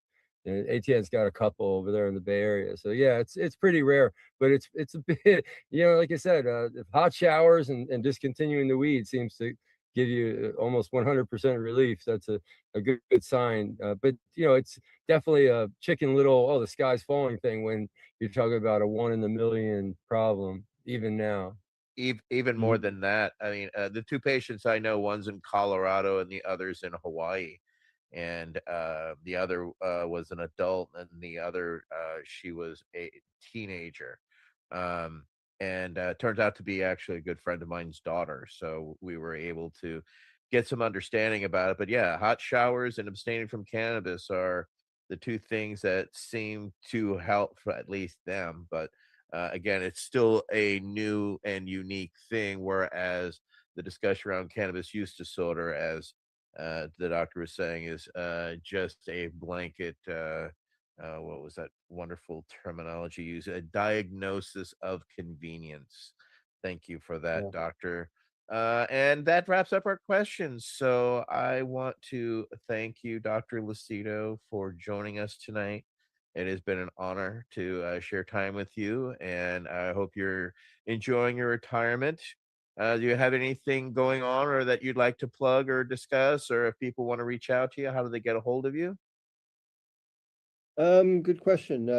And ATN's got a couple over there in the Bay Area. So yeah, it's pretty rare, but it's a bit, like I said, hot showers and discontinuing the weed seems to give you almost 100% relief. That's a good sign. But it's definitely a Chicken Little, oh, the sky's falling thing when you're talking about a 1 in a million problem, even now. Even more than that. I mean, the two patients I know, one's in Colorado and the other's in Hawaii. And the other was an adult, and the other she was a teenager, and turns out to be actually a good friend of mine's daughter. So we were able to get some understanding about it. But yeah, hot showers and abstaining from cannabis are the two things that seem to help for at least them. But again, it's still a new and unique thing, whereas the discussion around cannabis use disorder, as the doctor was saying, is just a blanket, what was that wonderful terminology used? A diagnosis of convenience. Thank you for that, doctor. And that wraps up our questions. So I want to thank you, Dr. Lucido, for joining us tonight. It has been an honor to share time with you, and I hope you're enjoying your retirement. Do you have anything going on or that you'd like to plug or discuss, or if people want to reach out to you, how do they get a hold of you? Good question.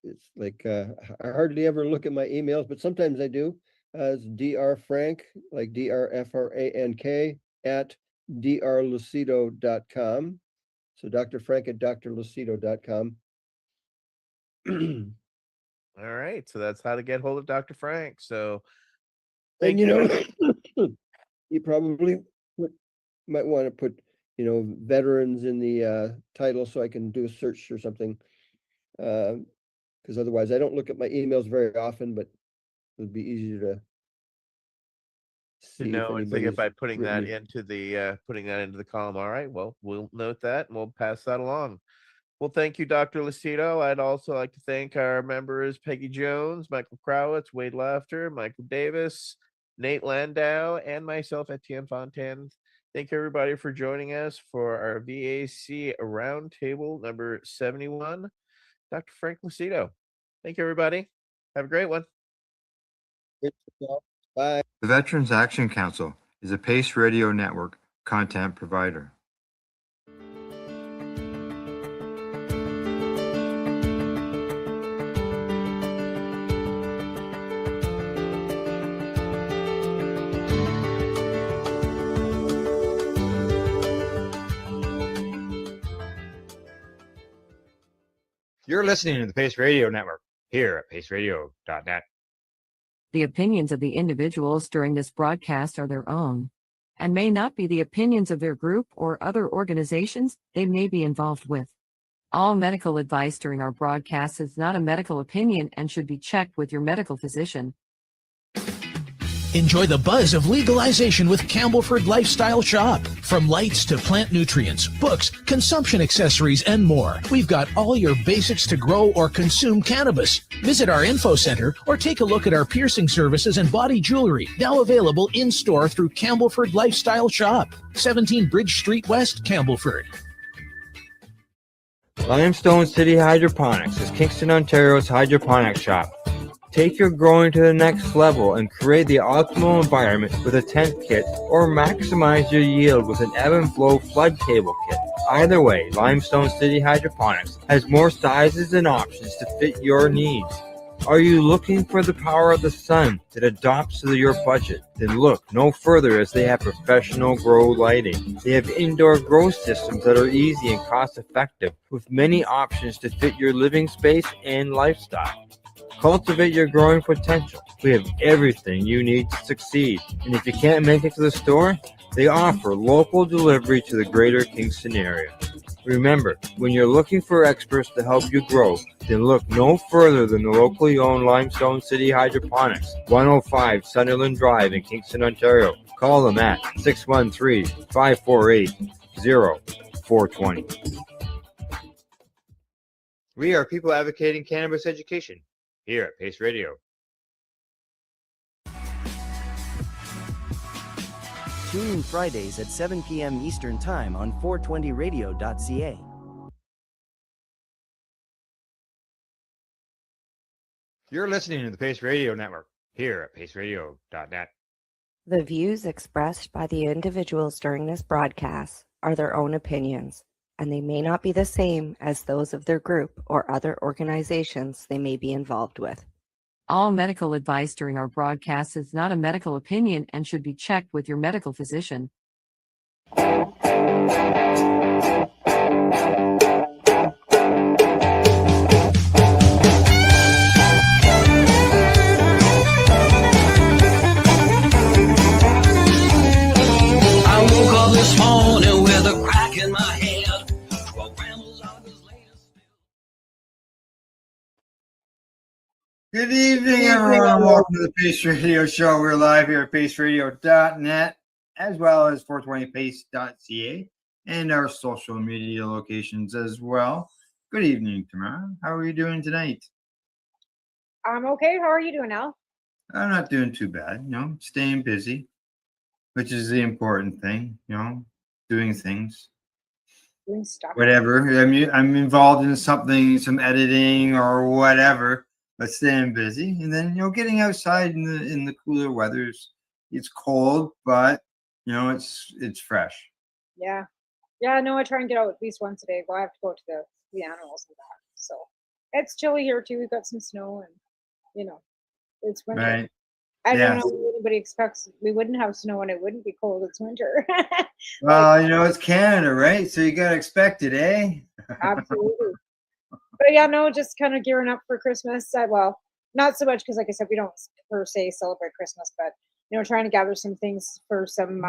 It's like I hardly ever look at my emails, but sometimes I do. It's Dr. Frank, like DrFrank at drlucido.com. So Dr. Frank at drlucido.com. All right, so that's how to get hold of Dr. Frank. So, and you probably might want to put veterans in the title so I can do a search or something, because otherwise I don't look at my emails very often, but it would be easier to see. No, and think by putting that into the column. All right, well, we'll note that and we'll pass that along. Well, thank you, Dr. Lucido. I'd also like to thank our members, Peggy Jones, Michael Krawitz, Wade Laughter, Michael Davis, Nate Landau, and myself, Etienne Fontaine. Thank you, everybody, for joining us for our VAC Roundtable number 71. Dr. Frank Lucido. Thank you, everybody. Have a great one. Bye. The Veterans Action Council is a Pace Radio Network content provider. You're listening to the Pace Radio Network here at paceradio.net. The opinions of the individuals during this broadcast are their own and may not be the opinions of their group or other organizations they may be involved with. All medical advice during our broadcast is not a medical opinion and should be checked with your medical physician. Enjoy the buzz of legalization with Campbellford Lifestyle Shop. From lights to plant nutrients, books, consumption accessories, and more, we've got all your basics to grow or consume cannabis. Visit our info center or take a look at our piercing services and body jewelry, now available in-store through Campbellford Lifestyle Shop, 17 Bridge Street West, Campbellford. Limestone City Hydroponics is Kingston, Ontario's hydroponics shop. Take your growing to the next level and create the optimal environment with a tent kit, or maximize your yield with an ebb and flow flood table kit. Either way, Limestone City Hydroponics has more sizes and options to fit your needs. Are you looking for the power of the sun that adapts to your budget? Then look no further, as they have professional grow lighting. They have indoor grow systems that are easy and cost effective, with many options to fit your living space and lifestyle. Cultivate your growing potential. We have everything you need to succeed. And if you can't make it to the store, They offer local delivery to the greater Kingston area. Remember, when you're looking for experts to help you grow, then look no further than the locally owned Limestone City Hydroponics, 105 Sunderland Drive in Kingston, Ontario. Call them at 613-548-0420. We are people advocating cannabis education here at Pace Radio. Tune in Fridays at 7 p.m. Eastern Time on 420radio.ca. You're listening to the Pace Radio Network here at paceradio.net. The views expressed by the individuals during this broadcast are their own opinions, and they may not be the same as those of their group or other organizations they may be involved with. All medical advice during our broadcast is not a medical opinion and should be checked with your medical physician. I woke up this morning with a crack in my head. 12 grams of this latest. Good evening, everyone. Welcome to the Pace Radio Show. We're live here at paceradio.net as well as 420pace.ca and our social media locations as well. Good evening, Tamara. How are you doing tonight? I'm okay. How are you doing, Al? I'm not doing too bad, staying busy, which is the important thing, doing things. Doing stuff. Whatever. I'm involved in something, some editing or whatever, but staying busy. And then, getting outside in the cooler weathers. It's cold, but it's fresh. Yeah. Yeah, no, I try and get out at least once a day. Well, I have to go to the animals and that. So it's chilly here too. We've got some snow and it's winter. Right. I Yeah. don't know what anybody expects. We wouldn't have snow and it wouldn't be cold. It's winter. Well, it's Canada, right? So you gotta expect it, eh? Absolutely. But yeah, no, just kind of gearing up for Christmas. Well, not so much because, like I said, we don't per se celebrate Christmas, but trying to gather some things for some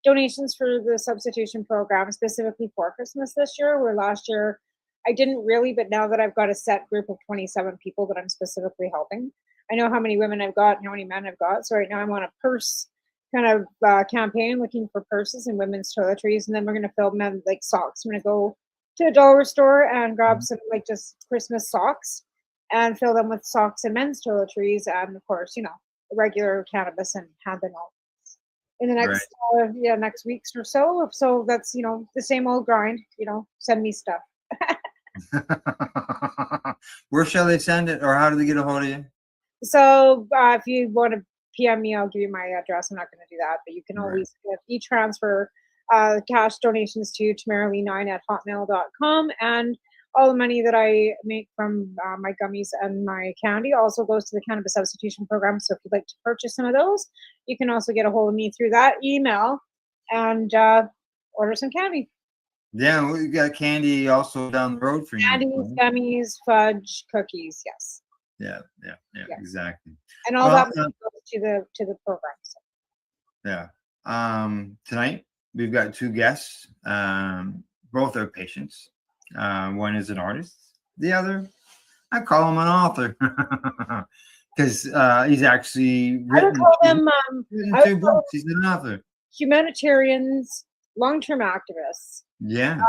donations for the substitution program, specifically for Christmas this year. Where last year I didn't really, but now that I've got a set group of 27 people that I'm specifically helping, I know how many women I've got and how many men I've got. So right now I'm on a purse kind of campaign looking for purses and women's toiletries, and then we're going to fill men like socks. I'm going to go to a dollar store and grab some like just Christmas socks and fill them with socks and men's toiletries, and of course, regular cannabis, and hand them out in the next next weeks or so. So that's the same old grind. Send me stuff. Where shall they send it, or how do they get a hold of you? So if you want to PM me, I'll give you my address. I'm not going to do that, but you can always e-transfer cash donations to tamaralee9@hotmail.com, and all the money that I make from my gummies and my candy also goes to the cannabis substitution program. So if you'd like to purchase some of those, you can also get a hold of me through that email and order some candy. Yeah, we got candy also down the road for you. Candies, gummies, fudge, cookies. Yes. Yeah, exactly. And all that money goes to the program. So. Yeah. Tonight we've got two guests. Both are patients. One is an artist. The other, I call him an author because he's actually written. I would call them two books. He's an author. Humanitarians, long-term activists. Yes.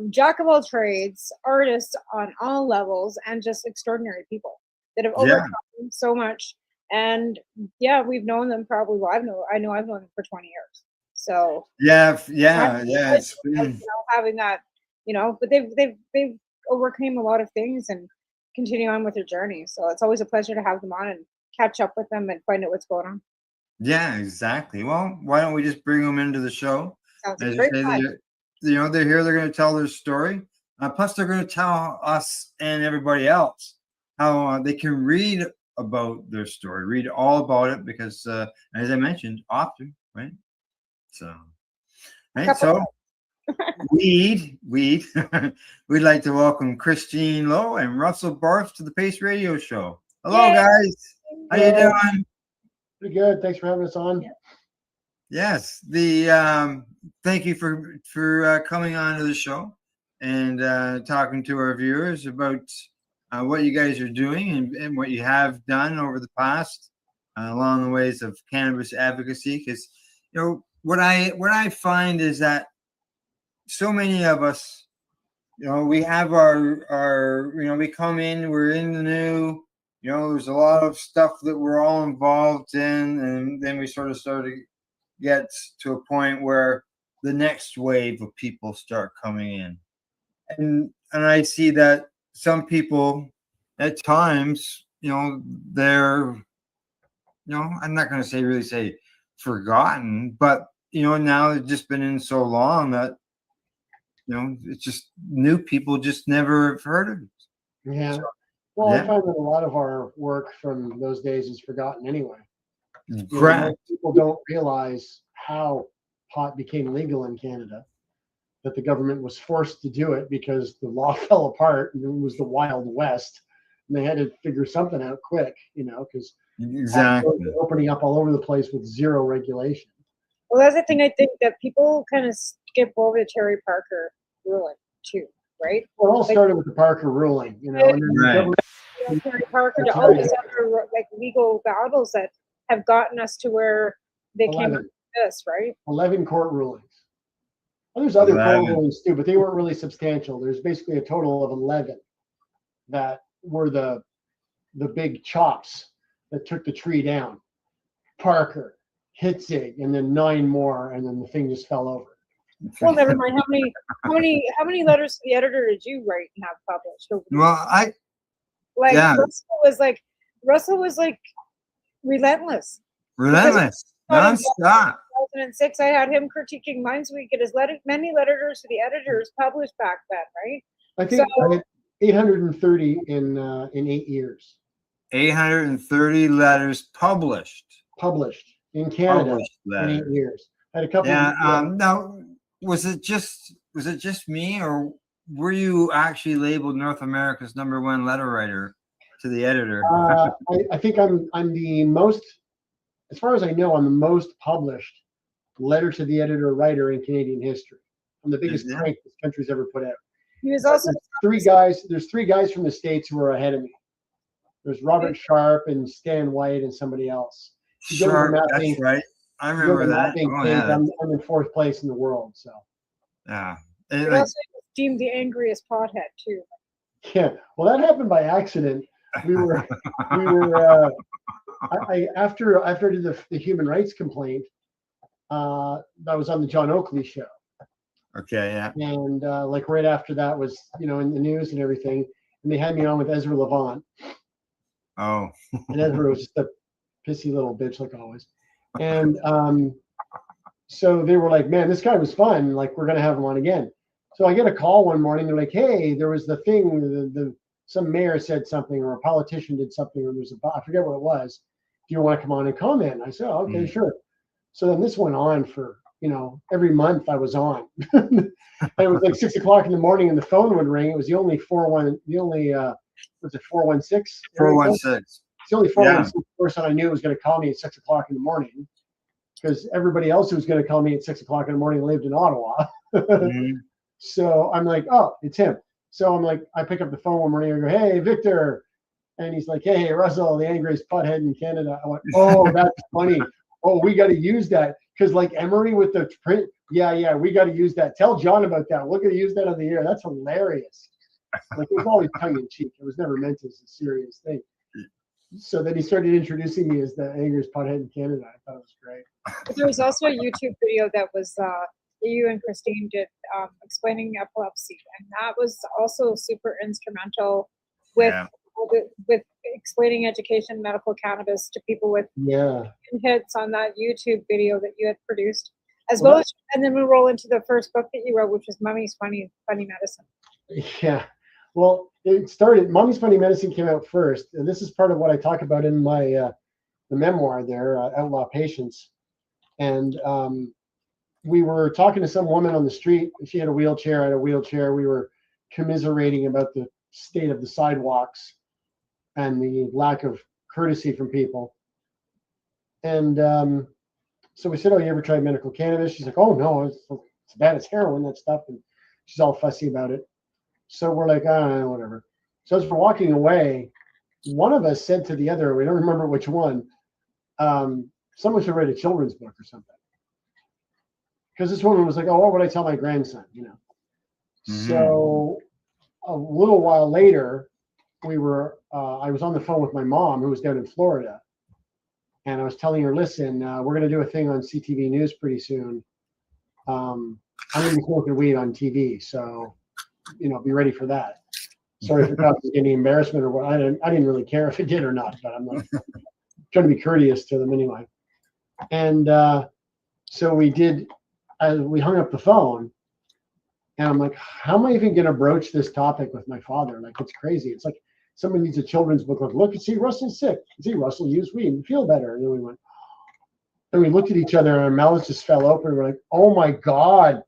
Jack of all trades, artists on all levels, and just extraordinary people that have overcome so much. And yeah, we've known them probably. Well, I know I've known them for 20 years. So yeah. It's having that, but they've overcame a lot of things and continue on with their journey. So it's always a pleasure to have them on and catch up with them and find out what's going on. Yeah, exactly. Well, why don't we just bring them into the show? Sounds As great. you say, they're here. They're going to tell their story. Plus, they're going to tell us and everybody else how they can read about their story, read all about it, because as I mentioned, author, right? So, right. So, we'd like to welcome Christine Lowe and Russell Barth to the Pace Radio Show. Hello, guys. How you doing? Pretty good. Thanks for having us on. Yes, the thank you for coming on to the show and talking to our viewers about what you guys are doing and what you have done over the past along the ways of cannabis advocacy. Because what I find is that so many of us, we have our we come in, we're in the new. There's a lot of stuff that we're all involved in, and then we sort of gets to a point where the next wave of people start coming in, and I see that some people at times, they're, I'm not going to really say forgotten, but now they've just been in so long that it's just new people just never have heard of it. Yeah. So, Well, I yeah. find that a lot of our work from those days is forgotten anyway. Correct. Most people don't realize how pot became legal in Canada, that the government was forced to do it because the law fell apart and it was the Wild West. And they had to figure something out quick, because Exactly. opening up all over the place with zero regulation. Well, that's the thing I think that people kind of skip over the Terry Parker ruling too, right? Well, it all started with the Parker ruling, and then the Right. government Terry Parker to all these other legal battles that have gotten us to where they came up 11. with this, right? 11 court rulings. Well, there's other court 11. rulings too, but they weren't really substantial. There's basically a total of 11 that were the big chops that took the tree down. Parker, Hitzig, and then 9 more, and then the thing just fell over. Well, never mind. How many letters to the editor did you write and have published? Well, Like yeah. Russell was like relentless. Relentless, nonstop. 2006, I had him critiquing mine, so we get as many letters to the editors published back then, right? I think I had 830 in 8 years. 830 letters published. Published in Canada Published in 8 letters. years. I had a couple. Yeah. Of Now, was it just me, or were you actually labeled North America's #1 letter writer to the editor? I think I'm the most, as far as I know, I'm the most published letter to the editor writer in Canadian history. I'm the biggest Yeah. crank this country's ever put out. He was also There's three guys from the States who are ahead of me. There's Robert Sharp and Stan White and somebody else. You go to the Sharp, mapping- that's right. I you go to remember the that. mapping Oh, page, yeah. I'm in 4th place in the world. So Yeah. he And, like, also was deemed the angriest pothead too. yeah, well, that happened by accident. We were after I did the human rights complaint. I was on the John Oakley show. okay, yeah. And like right after that was, in the news and everything. And they had me on with Ezra Levant. Oh. And Ezra was just a pissy little bitch like always. And so they were like, man, this guy was fun. Like, we're going to have him on again. So I get a call one morning. They're like, hey, there was the thing, some mayor said something or a politician did something, or there's I forget what it was. Do you want to come on and comment? I said, oh, okay, sure. So then this went on for, every month I was on. And it was like 6 o'clock in the morning and the phone would ring. It was the only 416? 416. It's the only 416 person I knew was going to call me at 6 o'clock in the morning, because everybody else who was going to call me at 6 o'clock in the morning lived in Ottawa. Mhm. So I'm like, oh, it's him. So I'm like, I pick up the phone one morning and I go, hey, Victor. And he's like, hey, Russell, the angriest butthead in Canada. I went, oh, that's funny. Oh, we got to use that. Because like Emery with the print, yeah, we got to use that. Tell John about that. We're going to use that on the air. That's hilarious. Like, it was always tongue in cheek. It was never meant as a serious thing. So then he started introducing me as the angriest pothead in Canada. I thought it was great. But there was also a YouTube video that was that you and Christine did explaining epilepsy, and that was also super instrumental with with explaining education, medical cannabis to people with hits on that YouTube video that you had produced, as well as, and then we'll roll into the first book that you wrote, which was Mummy's Funny Medicine. Yeah. Well, it started, Mommy's Funny Medicine came out first. And this is part of what I talk about in my the memoir there, Outlaw Patients. And we were talking to some woman on the street. She had a wheelchair, I had a wheelchair. We were commiserating about the state of the sidewalks and the lack of courtesy from people. And So we said, "Oh, you ever tried medical cannabis?" She's like, "Oh no, it's bad as heroin, that stuff." And she's all fussy about it. So we're like, whatever. So as we're walking away, one of us said to the other, we don't remember which one, someone should write a children's book or something. Because this woman was like, "Oh, what would I tell my grandson?" You know. So a little while later, I was on the phone with my mom, who was down in Florida, and I was telling her, "Listen, we're going to do a thing on CTV News pretty soon. I'm going to be smoking weed on TV, so be ready for that." Sorry if it causes any embarrassment or what. I didn't really care if it did or not, but I'm like trying to be courteous to them anyway. And so we did. We hung up the phone, and I'm like, "How am I even going to broach this topic with my father? Like, it's crazy. It's like someone needs a children's book. Like, look, see, Russell's sick. See, Russell used weed and feel better." And then we went, and we looked at each other, and our mouths just fell open. We're like, "Oh my God,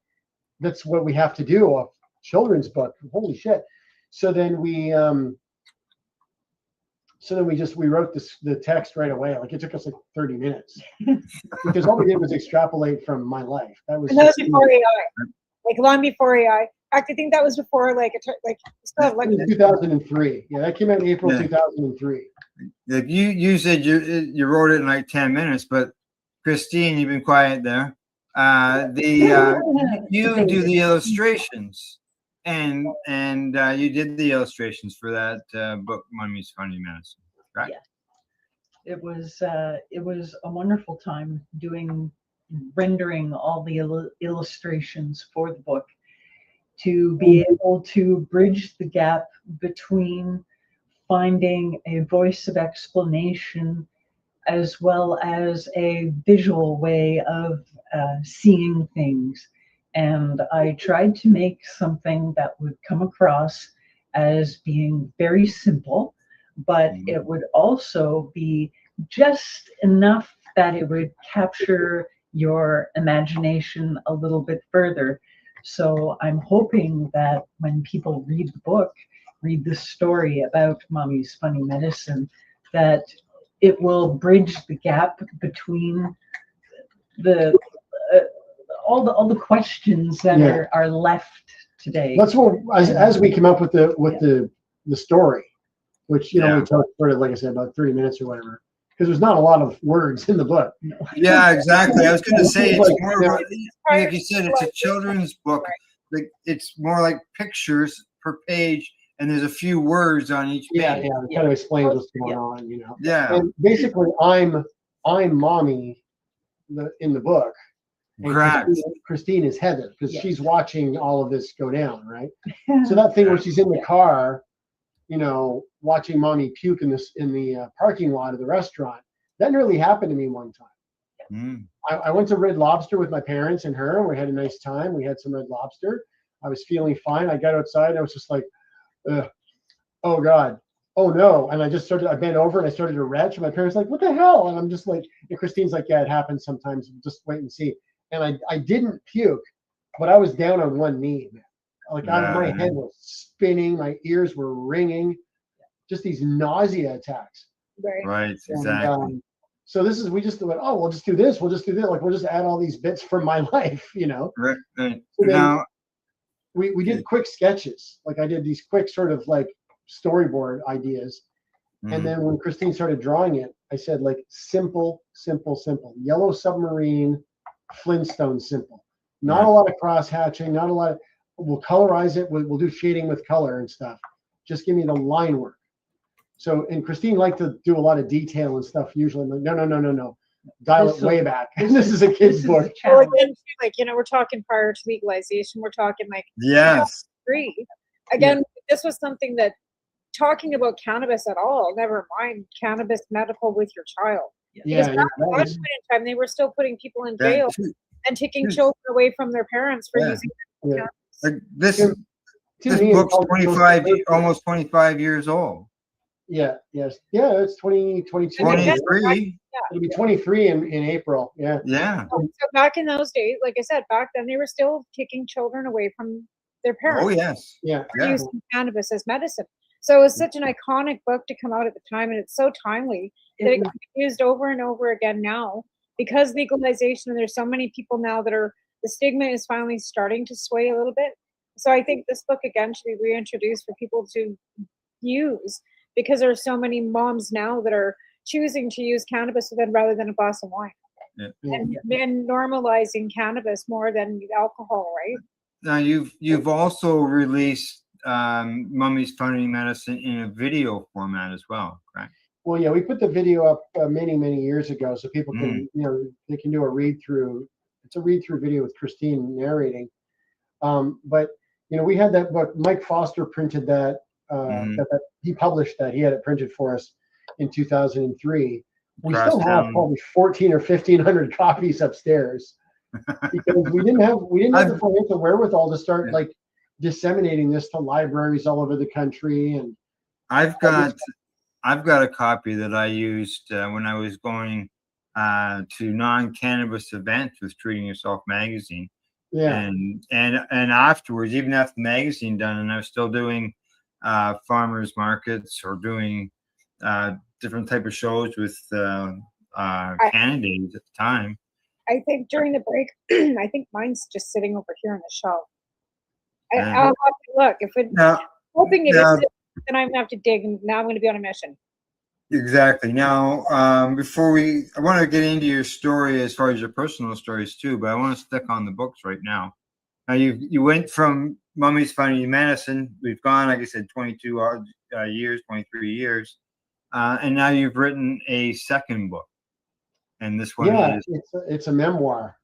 that's what we have to do, a children's book. Holy shit." So then we wrote the text right away. Like, it took us like 30 minutes because all we did was extrapolate from my life. That was And that was before AI, like long before AI. I think that was before still have, like 2003. Yeah, that came out in April 2003. Like you said you wrote it in like 10 minutes, but Christine, you've been quiet there. You do the illustrations. And you did the illustrations for that book, Mummy's Funny Medicine, right? Yeah. It was a wonderful time rendering all the illustrations for the book, to be able to bridge the gap between finding a voice of explanation as well as a visual way of seeing things. And I tried to make something that would come across as being very simple, but it would also be just enough that it would capture your imagination a little bit further. So I'm hoping that when people read the book, read the story about Mommy's Funny Medicine, that it will bridge the gap between the all the questions that are left today. That's what as we came up with the story, which we talked for, like I said, about 30 minutes or whatever, because there's not a lot of words in the book. Yeah, exactly. I was going to say it's more like you said, it's a children's book. Like, it's more like pictures per page, and there's a few words on each page. It kind of explains what's going on, Yeah. And basically, I'm Mommy in the book. And Christine is Heather, because she's watching all of this go down, right? So that thing where she's in the car, watching Mommy puke in the parking lot of the restaurant, that nearly happened to me one time. I went to Red Lobster with my parents and her, and we had a nice time. We had some Red Lobster. I was feeling fine. I got outside, and I was just like, oh God, oh no. And I bent over and I started to retch, and my parents were like, what the hell? And I'm just like, and Christine's like, yeah, it happens sometimes. Just wait and see. And I didn't puke, but I was down on one knee, man. Like, my head was spinning, my ears were ringing, just these nausea attacks. Right, exactly. So we just went, oh, we'll just do this. We'll just do that. Like, we'll just add all these bits from my life, Right. So now we did quick sketches. Like, I did these quick sort of like storyboard ideas. And then when Christine started drawing it, I said, like, simple, simple, simple. Yellow Submarine, Flintstone simple. Not a lot of cross hatching, not a lot of, we'll colorize it. We'll do shading with color and stuff. Just give me the line work. So, and Christine liked to do a lot of detail and stuff usually. I'm like, no. Dial it way back. This is a kid's book. Well, again, we're talking prior to legalization. We're talking free. Again, this was something that talking about cannabis at all, never mind cannabis medical with your child. Because at one point in time, they were still putting people in jail and taking children away from their parents for using cannabis. Like this book's almost 25 years old. It's 22. 23. It'll be 23 in April. Yeah. So back in those days, like I said, back then they were still kicking children away from their parents. Oh yes. For using cannabis as medicine. So it was such an iconic book to come out at the time, and it's so timely that it can be used over and over again now. because legalization, and there's so many people now that are, the stigma is finally starting to sway a little bit. So I think this book again should be reintroduced for people to use, because there are so many moms now that are choosing to use cannabis with it rather than a glass of wine. And normalizing cannabis more than alcohol, right? Now you've also released Mummy's Funny Medicine in a video format as well, correct? Well, yeah, we put the video up many years ago, so people can, they can do a read through. It's a read through video with Christine narrating. But we had that book. Mike Foster printed that. He published that. He had it printed for us in 2003. We still have probably 14 or 1500 copies upstairs because we didn't have the financial wherewithal to start like disseminating this to libraries all over the country. And I've got a copy that I used when I was going to non-cannabis events with Treating Yourself magazine. Yeah. And afterwards, even after the magazine done, and I was still doing farmers markets or doing different type of shows with candidates at the time. I think during the break, I think mine's just sitting over here on the shelf. I'll have to look. If it, hoping it is, then I'm gonna have to dig, and now I'm gonna be on a mission. Exactly. Now, I want to get into your story as far as your personal stories too, but I want to stick on the books right now. Now, you went from Mummy's Funny Medicine. We've gone, like I said, 22 years, 23 years, and now you've written a second book, and this one is it's a memoir.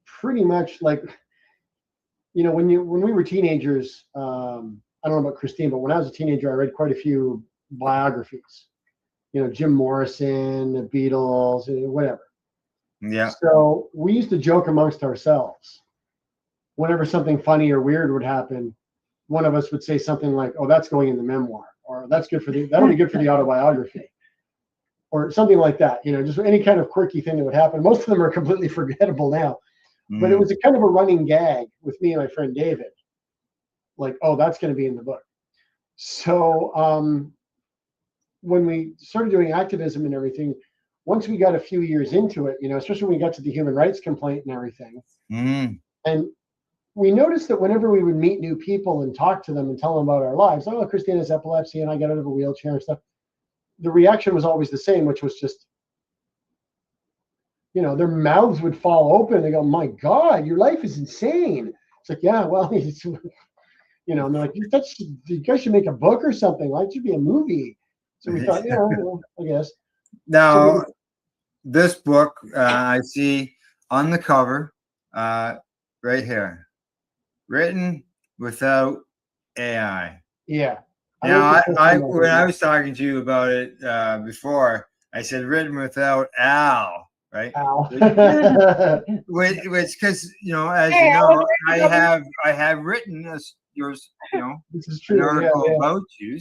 Pretty much like when we were teenagers. I don't know about Christine, but when I was a teenager, I read quite a few biographies. Jim Morrison, the Beatles, whatever. Yeah. So we used to joke amongst ourselves. Whenever something funny or weird would happen, one of us would say something like, "Oh, that's going in the memoir," or "That'll be good for the autobiography," or something like that. Just any kind of quirky thing that would happen. Most of them are completely forgettable now, but it was a kind of a running gag with me and my friend David. Like, "Oh, that's going to be in the book." So when we started doing activism and everything, once we got a few years into it, especially when we got to the human rights complaint and everything, and we noticed that whenever we would meet new people and talk to them and tell them about our lives, "Oh, Christine has epilepsy and I got out of a wheelchair and stuff," the reaction was always the same, which was just, their mouths would fall open. They go, "My God, your life is insane." It's like, yeah, well, it's, and they're like, "You guys should make a book or something. Like, it should be a movie." So we thought, I guess. Now, this book, I see on the cover, right here, written without AI. Yeah. Now, when I was talking to you about it before, I said written without Al, right? Al. Which, because I have written yours, this is true. an article about you.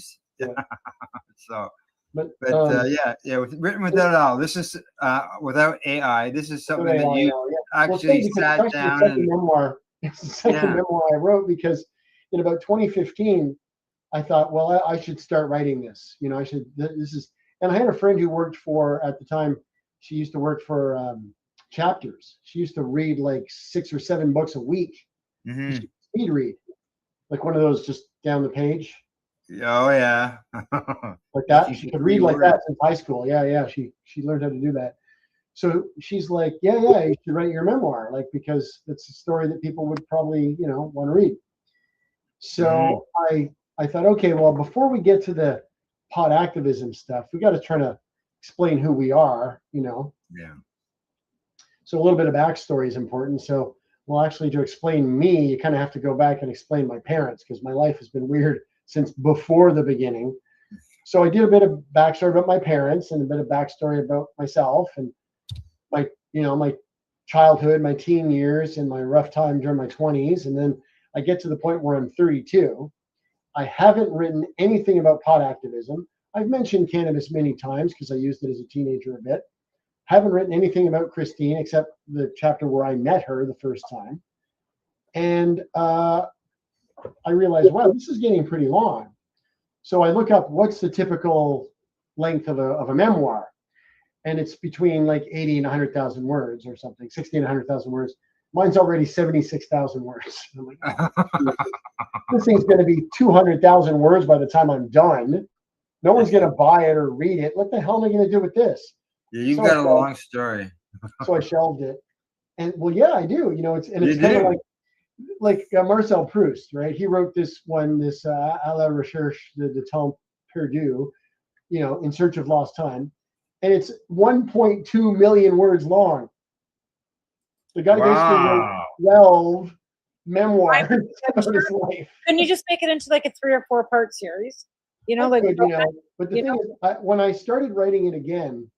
So, but written without Al. This is without AI. This is something that you actually sat down and memoir. It's the second memoir I wrote because in about 2015, I thought, well, I should start writing this. I should. And I had a friend who worked for, at the time, she used to work for Chapters. She used to read like 6 or 7 books a week. Speed read, like one of those just down the page. Oh yeah. Like that. She could read like that since high school. Yeah. She learned how to do that. So she's like, yeah, you should write your memoir, like, because it's a story that people would probably, want to read. So I thought, okay, well, before we get to the pot activism stuff, we got to try to explain who we are, Yeah. So a little bit of backstory is important. So, well, actually, to explain me, you kind of have to go back and explain my parents, because my life has been weird since before the beginning. So I did a bit of backstory about my parents and a bit of backstory about myself and my childhood, my teen years, and my rough time during my 20s. And then I get to the point where I'm 32. I haven't written anything about pot activism. I've mentioned cannabis many times because I used it as a teenager a bit. Haven't written anything about Christine except the chapter where I met her the first time. And I realized, wow, this is getting pretty long. So I look up what's the typical length of a memoir. and it's between like 80 and 100,000 words or something, 60 and 100,000 words. Mine's already 76,000 words. I'm like, oh, this thing's going to be 200,000 words by the time I'm done. No one's going to buy it or read it. What the hell am I going to do with this? Yeah, you've So got I a shelved- long story. So I shelved it. And well, yeah, I do. You know, it's You kind of do. like Marcel Proust, right? He wrote this one, this à la recherche de temps perdu, you know, in search of lost time, and it's 1.2 million words long. The guy basically wrote Wow. 12 memoirs about his life. Couldn't you just make it into like a 3 or 4 part series? You know, I like could, you know, but the you thing know? is, when I started writing it again,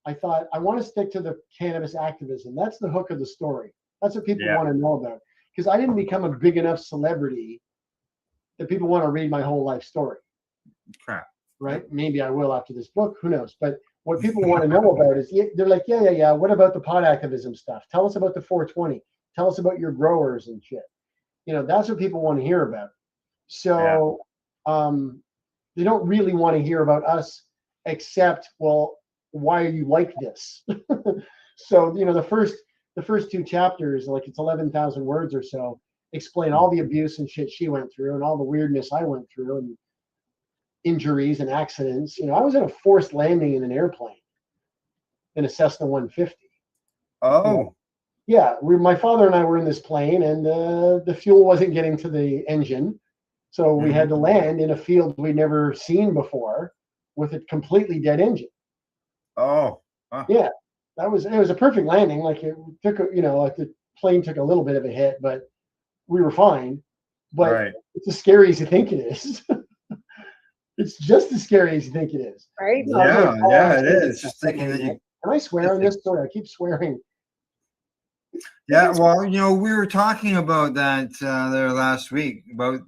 I thought I want to stick to the cannabis activism. That's the hook of the story. That's what people Yeah. want to know about. Because I didn't become a big enough celebrity that people want to read my whole life story, Crap. right? Maybe I will after this book. Who knows? But what people want to know about is they're like, yeah. What about the pot activism stuff? Tell us about the 420. Tell us about your growers and shit. You know, that's what people want to hear about. So they don't really want to hear about us, except, well, why are you like this? So, you know, the first 2 chapters, like it's 11,000 words or so, explain all the abuse and shit she went through and all the weirdness I went through and injuries and accidents. You know, I was in a forced landing in an airplane in a Cessna 150. Oh. Yeah, my father and I were in this plane, and the fuel wasn't getting to the engine, so we had to land in a field we'd never seen before with a completely dead engine. Oh. Huh. Yeah, it was a perfect landing. Like it took, like the plane took a little bit of a hit, but we were fine. But Right. it's as scary as you think it is. It's just as scary as you think it is. Right? You know, I was like, Yeah, oh, it is. Just thinking that you. Can I swear on this? Sorry, I keep swearing. Yeah, well, you know, we were talking about that there last week about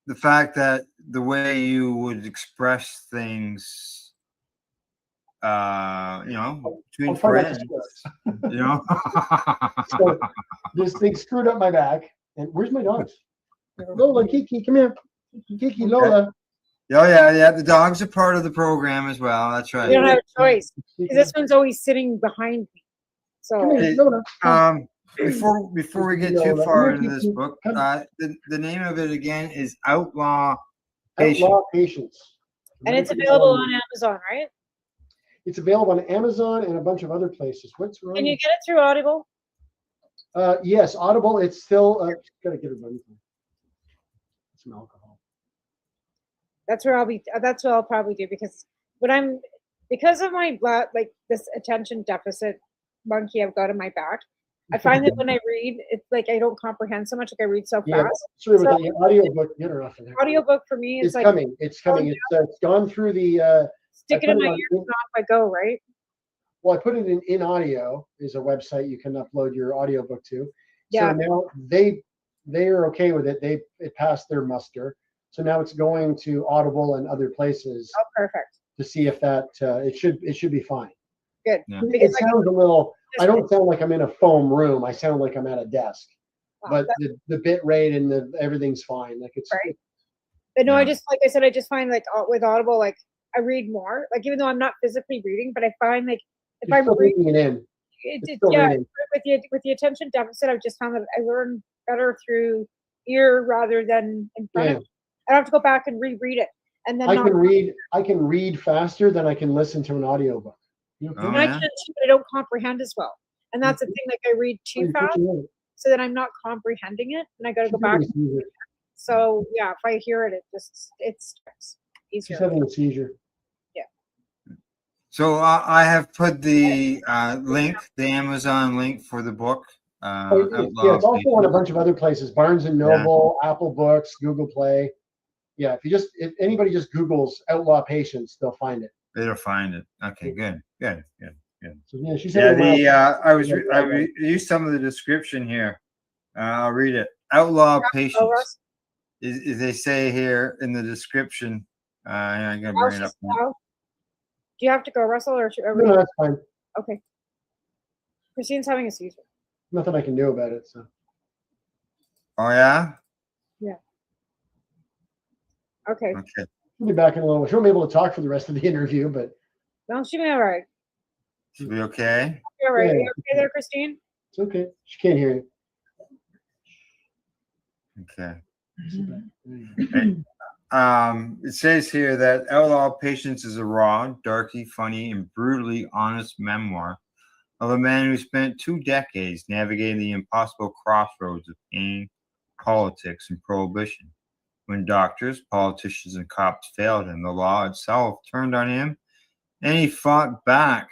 the fact that the way you would express things, you know, between I'll try not to friends, swear. you know. So they screwed up my back. And where's my dogs? Lola, Kiki, come here. Kiki, Lola. Oh yeah. The dogs are part of the program as well. That's right. You don't have a choice because this one's always sitting behind me. So Hey, before we get too far into this book, the name of it again is Outlaw Patience. Outlaw Patience. and it's available on Amazon, right? It's available on Amazon and a bunch of other places. What's wrong? Can you get it through Audible? Yes, Audible. It's still gotta get everybody some alcohol. That's where I'll be. That's what I'll probably do because because of my like this attention deficit monkey I've got in my back. I find that when I read, it's like I don't comprehend so much. Like I read so Yeah, fast. sure. So With the audiobook, get her off of there. audiobook for me is It's like coming. It's coming. It's gone through the. stick it in my ears and off I go. Right. Well, I put it in audio is a website you can upload your audiobook to. Yeah. So now they are okay with it. It passed their muster. So now it's going to Audible and other places. Oh, perfect. To see if that it should be fine. Good. Yeah. It sounds a little. I don't sound like I'm in a foam room. I sound like I'm at a desk. But the bit rate and everything's fine. Like it's right. But no, I just like I said, I just find like with Audible, like I read more. Like even though I'm not physically reading, but I find like if I'm reading it in. With the attention deficit, I've just found that I learn better through ear rather than in front of me. I don't have to go back and reread it. And then I can read faster than I can listen to an audiobook. Oh, and I can too, but I don't comprehend as well. And that's the thing, like I read too fast, so that I'm not comprehending it, and I gotta go back. So yeah, if I hear it, it's easier. She's having a seizure. Yeah. So I have put the link, the Amazon link for the book. It's also on a bunch of other places: Barnes and Noble, Apple Books, Google Play. Yeah, if anybody just Googles Outlaw Patience, they'll find it. They'll find it. Okay, good. So, yeah, she's I used some of the description here. I'll read it. Outlaw Patience. Is they say here in the description. I'm gonna bring it up. Do you have to go, Russell, or should No, that's fine. Okay. Christine's having a seizure. Nothing I can do about it. So. Oh yeah. Yeah. Okay. She'll be back in a little. She won't be able to talk for the rest of the interview, but No, she'll be all right. Should be okay. You're all right. Yeah. You okay there, Christine? It's okay. She can't hear you. Okay. It says here that Outlaw Patience is a raw, darky, funny, and brutally honest memoir of a man who spent 2 decades navigating the impossible crossroads of pain, politics, and prohibition. When doctors, politicians, and cops failed him, the law itself turned on him, and he fought back.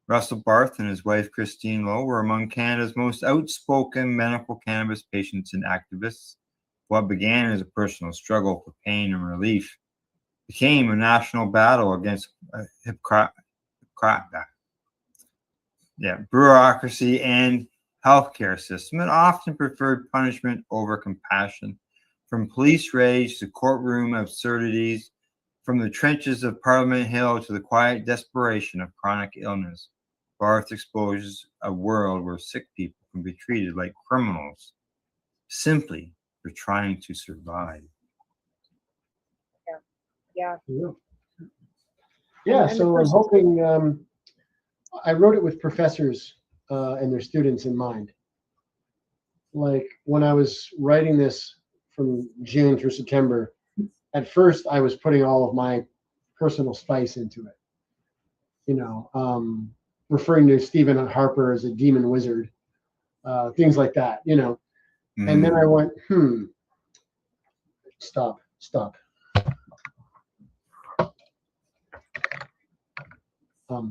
Russell Barth and his wife Christine Lowe were among Canada's most outspoken medical cannabis patients and activists. What began as a personal struggle for pain and relief became a national battle against bureaucracy and healthcare system, and often preferred punishment over compassion. From police rage to courtroom absurdities, from the trenches of Parliament Hill to the quiet desperation of chronic illness, Barth exposes a world where sick people can be treated like criminals simply for trying to survive. Yeah. Yeah, And the so I'm person's- hoping, I wrote it with professors and their students in mind. Like when I was writing this from June through September, at first I was putting all of my personal spice into it. You know, referring to Stephen Harper as a demon wizard, things like that, you know. And then I went, stop.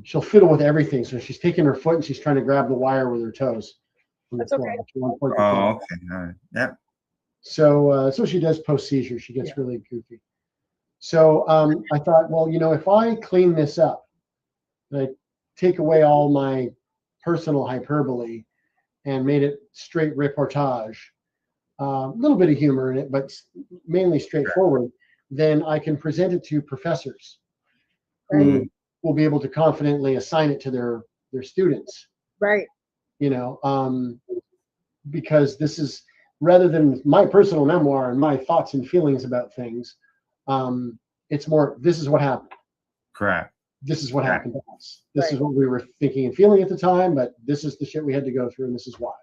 She'll fiddle with everything. So she's taking her foot and she's trying to grab the wire with her toes. That's okay. Oh, okay. All right. Yeah. So she does post seizure. She gets really goofy. So I thought, well, you know, if I clean this up, and I take away all my personal hyperbole and made it straight reportage, a little bit of humor in it, but mainly straightforward, then I can present it to professors who will be able to confidently assign it to their students. Right. You know, because this is, rather than my personal memoir and my thoughts and feelings about things, it's more, this is what happened. Correct. This is what happened to us. This is what we were thinking and feeling at the time, but this is the shit we had to go through, and this is why.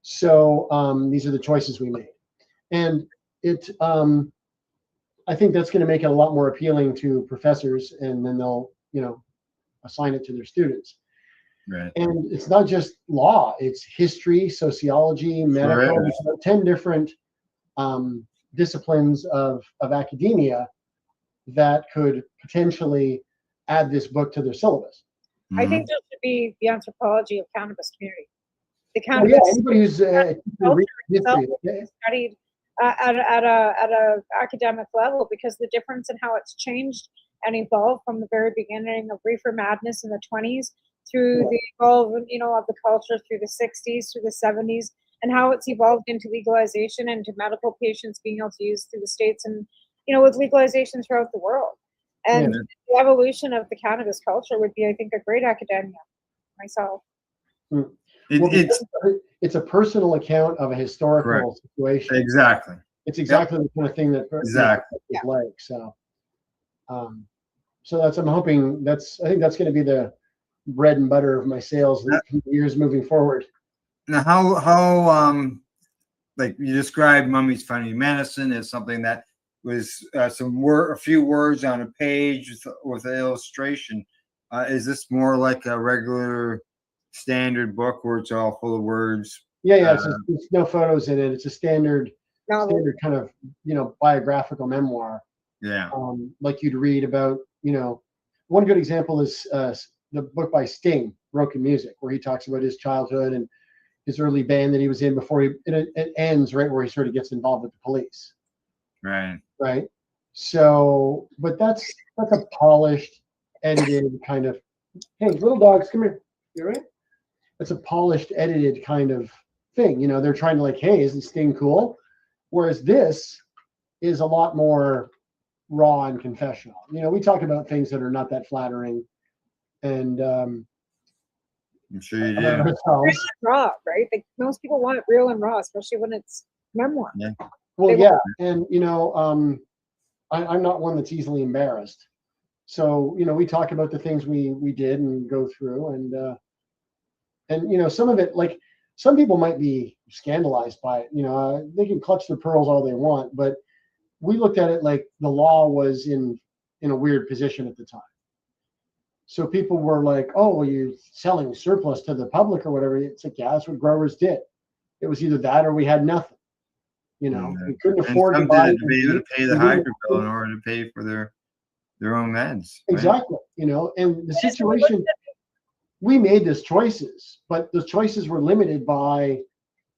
So these are the choices we made. And it, I think that's going to make it a lot more appealing to professors, and then they'll, you know, assign it to their students. Right. And it's not just law, it's history, sociology, medical, there's about 10 different disciplines of academia that could potentially add this book to their syllabus. I think there should be the anthropology of cannabis community. The Oh, cannabis yeah, anybody who's history, studied at a academic level, because the difference in how it's changed and evolved from the very beginning of reefer madness in the 20s through the evolvement, you know, of the culture through the 60s, through the 70s, and how it's evolved into legalization and to medical patients being able to use through the states, and, you know, with legalization throughout the world. And the evolution of the cannabis culture would be, I think, a great academia myself. Well, it's a personal account of a historical situation. Exactly. It's exactly the kind of thing that Exactly. is like. So, so that's, I'm hoping I think that's going to be the bread and butter of my sales years moving forward. Now, how like you described Mummy's Funny Medicine as something that was a few words on a page with an illustration. Is this more like a regular standard book where it's all full of words? Yeah, it's no photos in it. It's a standard kind of, you know, biographical memoir. Yeah. Like you'd read about, you know, one good example is the book by Sting, Broken Music, where he talks about his childhood and his early band that he was in before it ends right where he sort of gets involved with the police. Right. Right. So, but that's a polished, edited kind of, hey, little dogs, come here. You all right? That's a polished, edited kind of thing. You know, they're trying to like, hey, isn't Sting cool? Whereas this is a lot more raw and confessional. You know, we talk about things that are not that flattering, and I'm sure you about do. ourselves. Raw, right? Like most people want it real and raw, especially when it's memoir. Yeah. Well, yeah, and you know, I'm not one that's easily embarrassed. So, we talk about the things we did and go through, and some of it, like some people might be scandalized by it. They can clutch their pearls all they want, but we looked at it like the law was in a weird position at the time. So people were like, "Oh, well, you're selling surplus to the public or whatever." It's like, yeah, that's what growers did. It was either that or we had nothing. We couldn't And afford to some buy. did it to be able to pay the We hydro didn't- bill in order to pay for their own meds. right? Exactly. And the situation, we made those choices, but the choices were limited by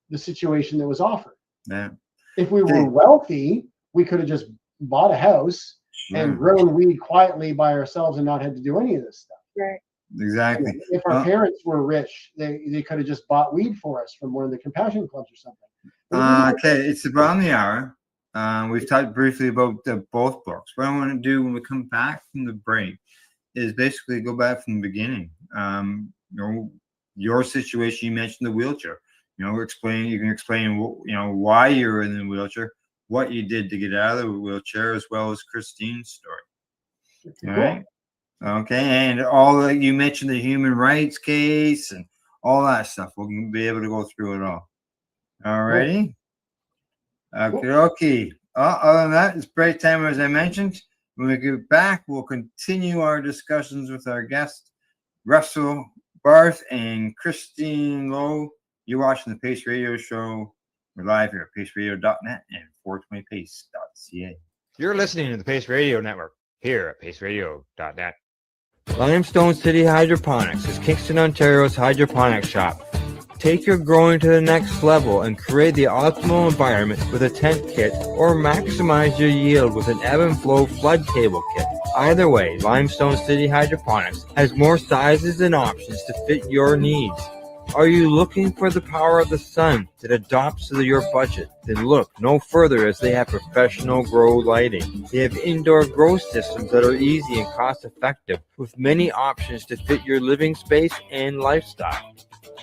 the situation that was offered. Yeah. If we were wealthy, we could have just bought a house and grown weed quietly by ourselves and not had to do any of this stuff. Right. Exactly. If our parents were rich, they could have just bought weed for us from one of the compassion clubs or something. Okay, it's about the hour. We've talked briefly about both books. What I want to do when we come back from the break is basically go back from the beginning. Your situation. You mentioned the wheelchair. You can explain why you're in the wheelchair, what you did to get out of the wheelchair, as well as Christine's story. All right. Okay, and all that you mentioned, the human rights case and all that stuff. We'll be able to go through it all. All righty. Okay. Other than that, it's break time, as I mentioned. When we get back, we'll continue our discussions with our guests, Russell Barth and Christine Lowe. You're watching the Pace Radio Show. We're live here at paceradio.net and 420pace.ca. You're listening to the Pace Radio Network here at paceradio.net. Limestone City Hydroponics is Kingston, Ontario's hydroponics shop. Take your growing to the next level and create the optimal environment with a tent kit, or maximize your yield with an ebb and flow flood table kit. Either way, Limestone City Hydroponics has more sizes and options to fit your needs. Are you looking for the power of the sun that adapts to your budget? Then look no further, as they have professional grow lighting. They have indoor grow systems that are easy and cost effective, with many options to fit your living space and lifestyle.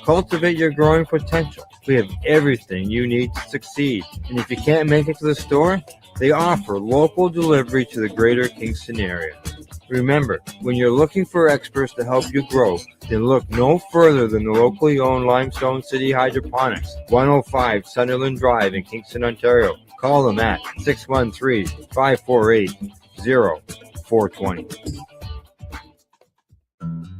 Cultivate your growing potential. We have everything you need to succeed. And if you can't make it to the store, they offer local delivery to the greater Kingston area. Remember, when you're looking for experts to help you grow, then look no further than the locally owned Limestone City Hydroponics, 105 Sunderland Drive in Kingston, Ontario. Call them at 613-548-0420.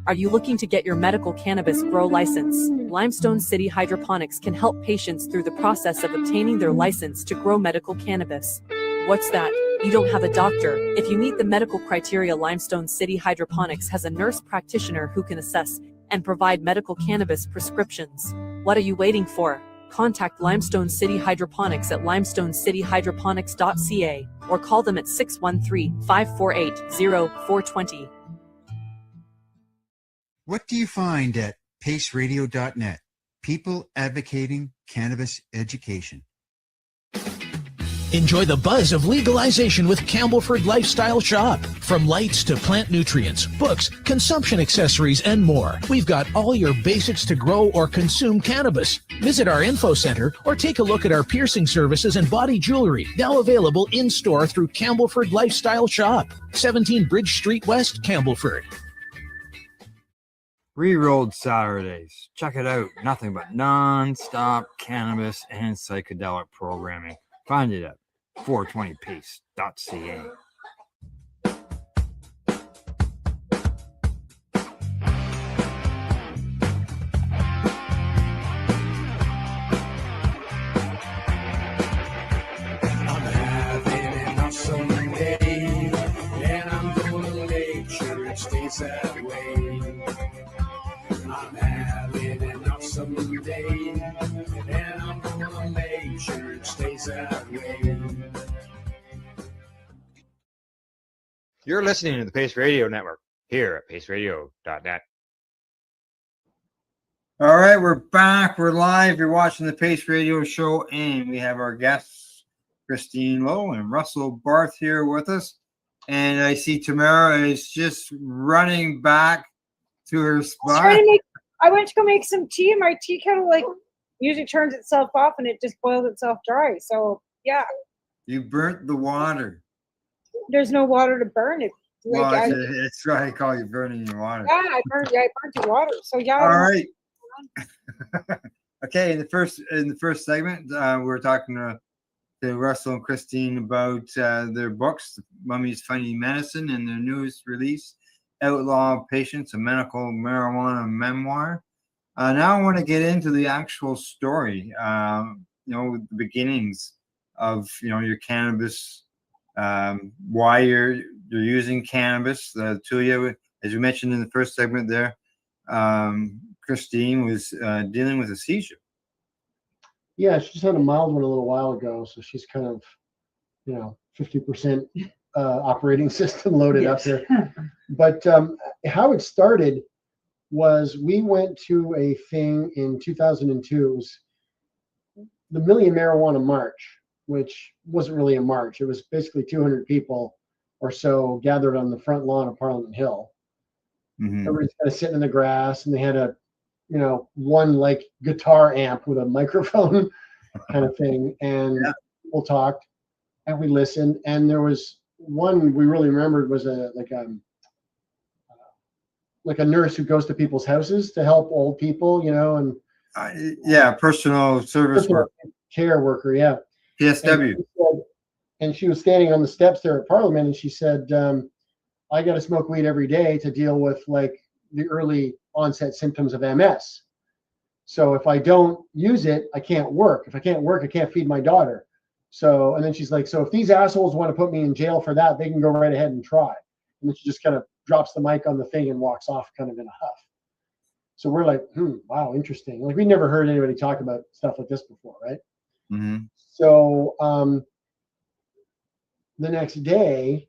Are you looking to get your medical cannabis grow license? Limestone City Hydroponics can help patients through the process of obtaining their license to grow medical cannabis. What's that? You don't have a doctor. If you meet the medical criteria, Limestone City Hydroponics has a nurse practitioner who can assess and provide medical cannabis prescriptions. What are you waiting for? Contact Limestone City Hydroponics at limestonecityhydroponics.ca or call them at 613-548-0420. What do you find at paceradio.net? People advocating cannabis education. Enjoy the buzz of legalization with Campbellford Lifestyle Shop. From lights to plant nutrients, books, consumption accessories, and more, we've got all your basics to grow or consume cannabis. Visit our info center or take a look at our piercing services and body jewelry, now available in-store through Campbellford Lifestyle Shop, 17 Bridge Street West, Campbellford. Rerolled Saturdays. Check it out. Nothing but non-stop cannabis and psychedelic programming. Find it at 420pace.ca. I'm having an awesome day, and I'm gonna make sure it stays that way. I'm having an awesome day, and I'm gonna make sure it stays that way. You're listening to the Pace Radio Network here at paceradio.net. All right, we're back. We're live. You're watching the Pace Radio Show, and we have our guests, Christine Lowe and Russell Barth, here with us. And I see Tamara is just running back to her spot. I went to go make some tea, and my tea kettle usually turns itself off, and it just boils itself dry. So yeah, You burnt the water. there's no water to burn. It Well, Like, it's what I call you burning your water. yeah, I burned your water. So yeah. All right. Okay. In the first segment, we were talking to Russell and Christine about their books, Mummy's Funny Medicine, and their newest release, Outlaw Patients, a Medical Marijuana Memoir. Now I want to get into the actual story. The beginnings of your cannabis, why you're using cannabis. The two of you, as you mentioned in the first segment there, Christine was dealing with a seizure. Yeah, she just had a mild one a little while ago, so she's kind of, 50% operating system loaded up there. But how it started was we went to a thing in 2002. It was the Million Marijuana March, which wasn't really a march. It was basically 200 people or so gathered on the front lawn of Parliament Hill. Mm-hmm. Everybody's kind of sitting in the grass, and they had a, one like guitar amp with a microphone kind of thing. And people talked and we listened. And there was one we really remembered was like a nurse who goes to people's houses to help old people, and personal service work. Care worker, yeah. PSW. And she was standing on the steps there at Parliament, and she said, I got to smoke weed every day to deal with like the early onset symptoms of MS. So if I don't use it, I can't work. If I can't work, I can't feed my daughter. So, and then she's like, so if these assholes want to put me in jail for that, they can go right ahead and try. And then she just kind of drops the mic on the thing and walks off kind of in a huff. So we're like, wow, interesting. Like we never heard anybody talk about stuff like this before, right? Mm-hmm. So the next day,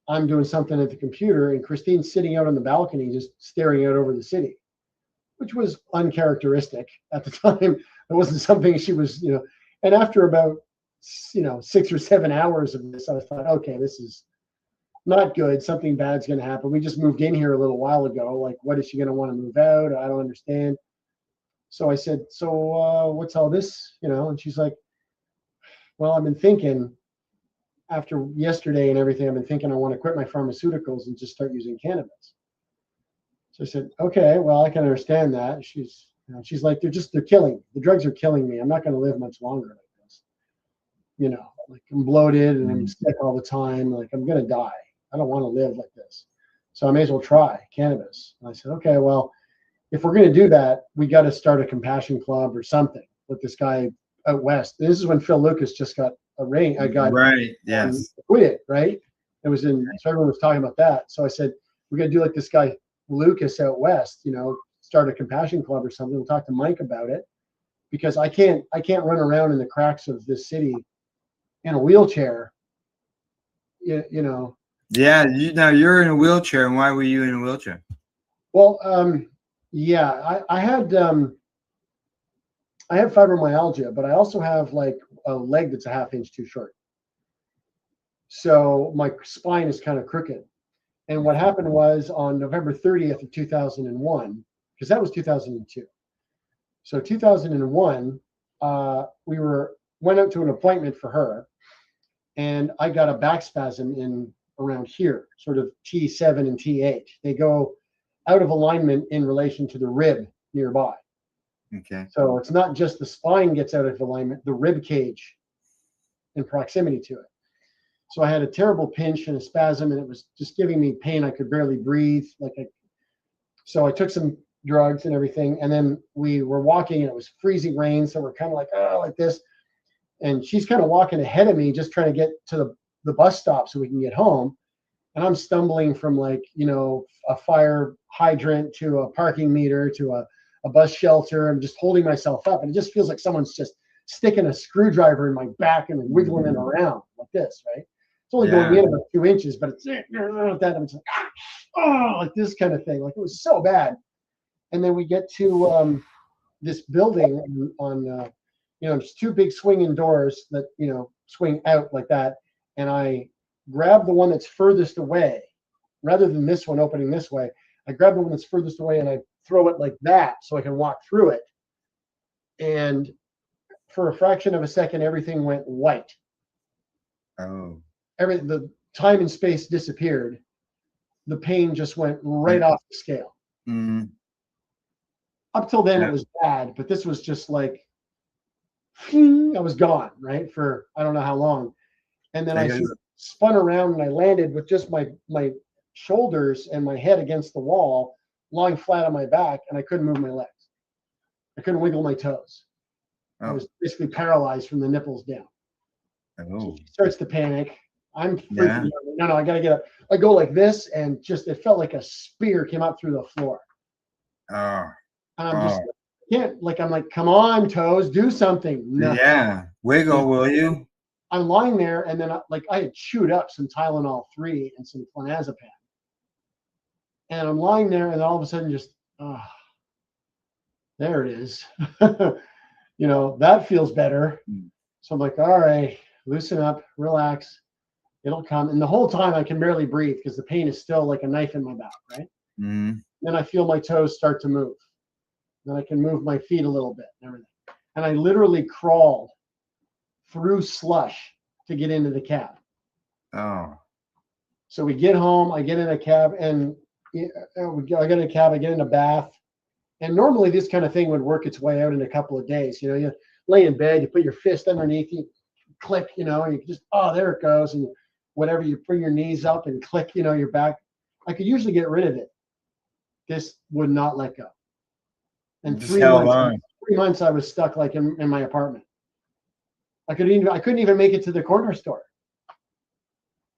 I'm doing something at the computer, and Christine's sitting out on the balcony just staring out over the city, which was uncharacteristic at the time. It wasn't something she was, and after about, 6 or 7 hours of this, I thought, okay, this is not good. Something bad's going to happen. We just moved in here a little while ago. Like, what is she going to want to move out? I don't understand. So I said, so what's all this? And she's like, well, I've been thinking after yesterday and everything, I've been thinking I want to quit my pharmaceuticals and just start using cannabis. So I said, okay, well, I can understand that. She's like, they're killing me. The drugs are killing me. I'm not going to live much longer like this. Like I'm bloated and I'm sick all the time. Like I'm going to die. I don't want to live like this. So I may as well try cannabis. And I said, okay, well, if we're going to do that, we got to start a compassion club or something with this guy out west. And this is when Phil Lucas just got right. Yes. Quit it. Right. It was so everyone was talking about that. So I said, we're going to do like this guy Lucas out west, start a compassion club or something. We'll talk to Mike about it because I can't run around in the cracks of this city in a wheelchair. Yeah. Now you're in a wheelchair, and why were you in a wheelchair? Well, I had fibromyalgia, but I also have like a leg that's a half inch too short. So my spine is kind of crooked. And what happened was on November 30th of 2001, because that was 2002. So 2001, we went out to an appointment for her, and I got a back spasm in around here, sort of T7 and T8. They go out of alignment in relation to the rib nearby. Okay. So it's not just the spine gets out of alignment, the rib cage in proximity to it. So I had a terrible pinch and a spasm, and it was just giving me pain. I could barely breathe. So I took some drugs and everything, and then we were walking, and it was freezing rain. So we're kind of like, like this. And she's kind of walking ahead of me, just trying to get to the bus stop so we can get home. And I'm stumbling from a fire hydrant to a parking meter to a bus shelter. I'm just holding myself up. And it just feels like someone's just sticking a screwdriver in my back and wiggling it around like this, right? It's only going in about 2 inches, but it's that. I'm just like, like this kind of thing. Like it was so bad. And then we get to this building on there's two big swinging doors that, swing out like that. And I grab the one that's furthest away rather than this one opening this way. I grab the one that's furthest away and I throw it like that so I can walk through it. And for a fraction of a second, everything went white. Oh. The time and space disappeared. the pain just went right off the scale. Mm. Up till then, Yeah. it was bad, but this was just like, I was gone, right? For I don't know how long. And then I Yeah. sort of spun around and I landed with just my shoulders and my head against the wall, lying flat on my back, and I couldn't move my legs. I couldn't wiggle my toes. I Oh. was basically paralyzed from the nipples down. Oh. She starts to panic. I'm freaking Yeah. out. No, I gotta get up. I go like this, and just it felt like a spear came up through the floor. Oh. And I'm just can't like I'm like, come on, toes, do something. Nothing. Yeah. Wiggle, will you? I'm lying there, and then I had chewed up some Tylenol 3 and some clonazepam, and I'm lying there, and all of a sudden, just there it is. That feels better. So I'm like, all right, loosen up, relax, it'll come. And the whole time I can barely breathe because the pain is still like a knife in my back, right? Mm. Then I feel my toes start to move. Then I can move my feet a little bit and everything. And I literally crawled through slush to get into the cab. Oh. So we get home, I get in a cab, and I get in a cab, I get in a bath. And normally this kind of thing would work its way out in a couple of days. You lay in bed, you put your fist underneath you, click, and you just, there it goes. And whatever, you bring your knees up and click, your back. I could usually get rid of it. This would not let go. And Just held on. 3 months I was stuck like in my apartment. I couldn't even make it to the corner store.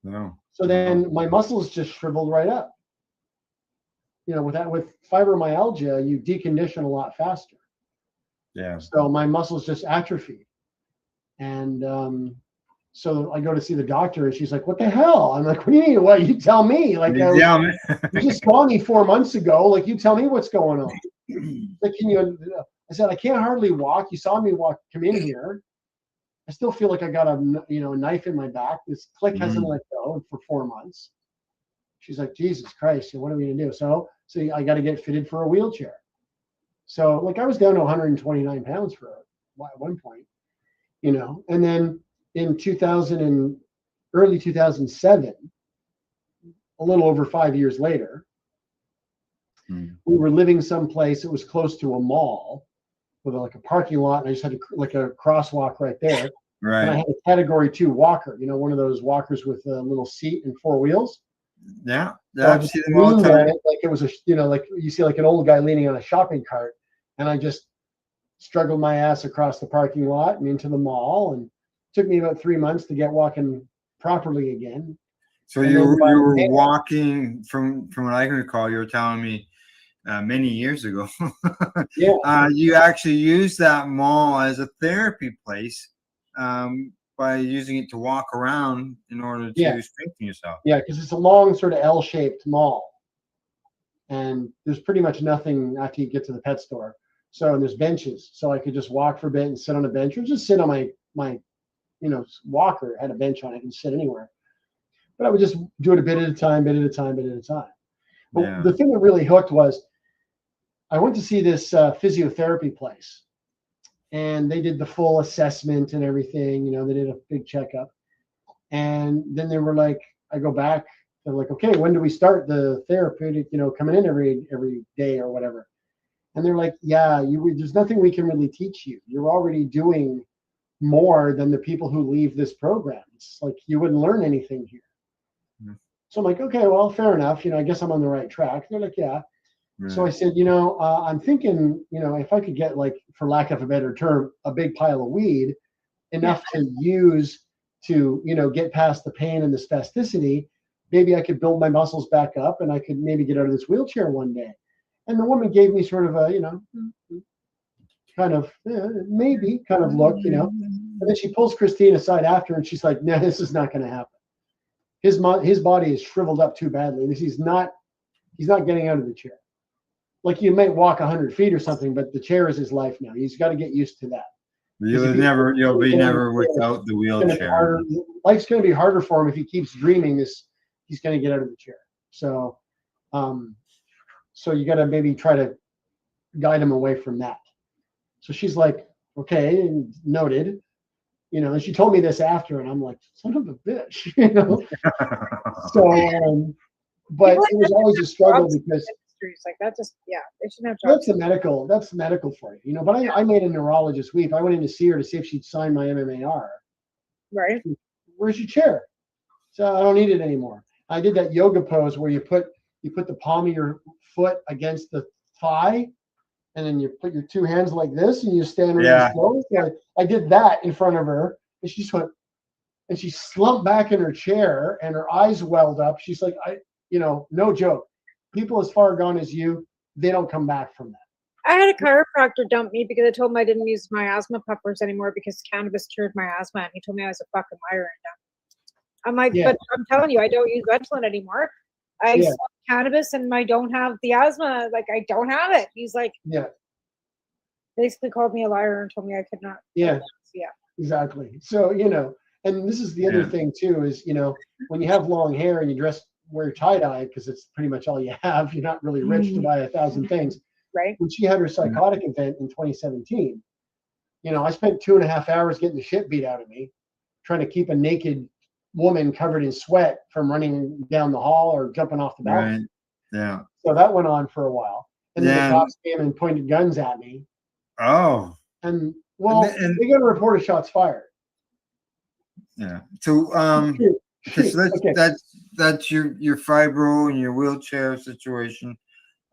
No. So then my muscles just shriveled right up. With fibromyalgia, you decondition a lot faster. Yeah. So my muscles just atrophied. And so I go to see the doctor, and she's like, "What the hell?" I'm like, "What do you mean? What? You tell me." Like, You just saw me 4 months ago. Like, you tell me what's going on. Like, I said, I can't hardly walk. You saw me come in here. I still feel like I got a knife in my back. This click hasn't let go for 4 months. She's like, Jesus Christ, what are we gonna do? So I got to get fitted for a wheelchair. So like I was down to 129 pounds at one point, and then in early 2007, a little over 5 years later, we were living someplace that was close to a mall with like a parking lot, and I just had like a crosswalk right there. Right. And I had a category 2 walker, one of those walkers with a little seat and 4 wheels. Yeah. So I I just see them all the leaned time. on it like it was like you see like an old guy leaning on a shopping cart, and I just struggled my ass across the parking lot and into the mall, and it took me about 3 months to get walking properly again. So And you then by were May- walking from what I can recall. You were telling me many years ago. Yeah. You actually used that mall as a therapy place by using it to walk around in order to Yeah. strengthen yourself. Yeah, because it's a long sort of L-shaped mall, and there's pretty much nothing after you get to the pet store. So and there's benches, so I could just walk for a bit and sit on a bench, or just sit on my walker. Had a bench on it, I can sit anywhere. But I would just do it a bit at a time, bit at a time, bit at a time. But Yeah. the thing that really hooked was I went to see this physiotherapy place, and they did the full assessment and everything. They did a big checkup, and then they were like, I go back. They're like, okay, when do we start the therapeutic? Coming in every day or whatever. And they're like, yeah, there's nothing we can really teach you. You're already doing more than the people who leave this program. It's like you wouldn't learn anything here. So I'm like, okay, well, fair enough. I guess I'm on the right track. They're like, yeah. So I said, I'm thinking, if I could get, like, for lack of a better term, a big pile of weed, enough to use to, get past the pain and the spasticity, maybe I could build my muscles back up and I could maybe get out of this wheelchair one day. And the woman gave me sort of a, kind of maybe kind of look, And then she pulls Christine aside after, and she's like, "No, this is not going to happen. His body is shriveled up too badly. He's not getting out of the chair. Like, you might walk 100 feet or something, but the chair is his life now. He's got to get used to that. You'll be never without the wheelchair. Life's going to be harder for him if he keeps dreaming this. He's going to get out of the chair. So, so you got to maybe try to guide him away from that." So she's like, "Okay, noted." And she told me this after, and I'm like, son of a bitch, So but People it was always a struggle because industries like that. Just yeah, they shouldn't have that's jobs. a medical. That's medical for you, you know. But I made a neurologist weep. I went in to see her to see if she'd sign my MMAR. Right. Where's your chair? So I don't need it anymore. I did that yoga pose where you put the palm of your foot against the thigh, and then you put your two hands like this, and you stand really Yeah. slow. So I did that in front of her, and she just went, and she slumped back in her chair, and her eyes welled up. She's like, no joke. People as far gone as you, they don't come back from that. I had a chiropractor dump me because I told him I didn't use my asthma peppers anymore because cannabis cured my asthma, and he told me I was a fucking liar. I'm like, Yeah. but I'm telling you, I don't use Ventolin anymore. I Yeah. smoke cannabis and I don't have the asthma. Like, I don't have it. He's like, Yeah. basically called me a liar and told me I could not. Yeah. Yeah. Exactly. So, and this is the other Yeah. thing too, is, when you have long hair and you wear tie-dye, because it's pretty much all you have, you're not really rich to buy 1,000 things. Right. When she had her psychotic event in 2017, I spent 2.5 hours getting the shit beat out of me, trying to keep a naked woman covered in sweat from running down the hall or jumping off the balcony. Right. Yeah. So that went on for a while. And then Yeah. the cops came and pointed guns at me. Oh. And they got to report a shots fired. Yeah. So okay, so that's your fibro and your wheelchair situation.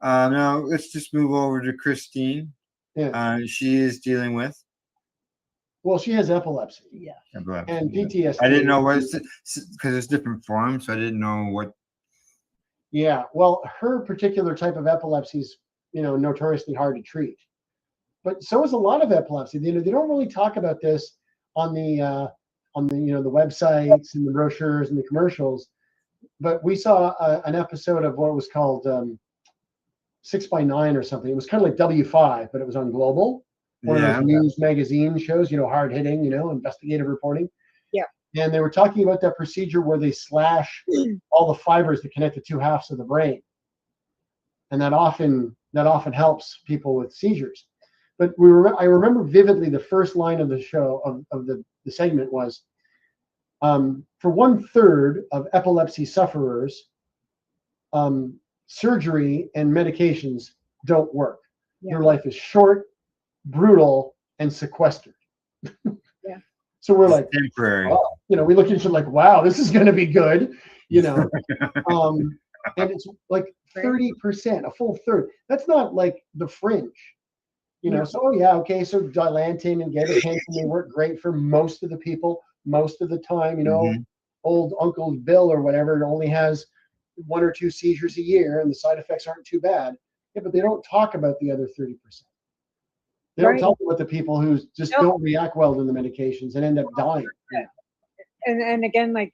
Now let's just move over to Christine. Yeah. She is dealing with. Well, she has epilepsy. Yeah. Epilepsy. And PTSD. I didn't know what because it's different forms, so I didn't know what. Yeah. Well, her particular type of epilepsy is, notoriously hard to treat. But so is a lot of epilepsy. They don't really talk about this on the the websites and the brochures and the commercials. But we saw an episode of what was called 6x9 or something. It was kind of like W5, but it was on Global. One of those news magazine shows, hard hitting, investigative reporting. Yeah. And they were talking about that procedure where they slash all the fibers that connect the two halves of the brain. And that often helps people with seizures. But I remember vividly the first line of the show of the segment was, for 1/3 of epilepsy sufferers, surgery and medications don't work. Yeah. Their life is short, brutal, and sequestered. Yeah. So we're like, temporary. oh, we look at each other like, wow, this is going to be good, and it's like 30%, a full third. That's not like the fringe, No. So okay, so Dilantin and gabapentin, they work great for most of the people, most of the time. Mhm. Old Uncle Bill or whatever only has 1 or 2 seizures a year, and the side effects aren't too bad. Yeah, but they don't talk about the other 30%. They don't talk about the people who just don't react well to the medications and end up dying. And again, like,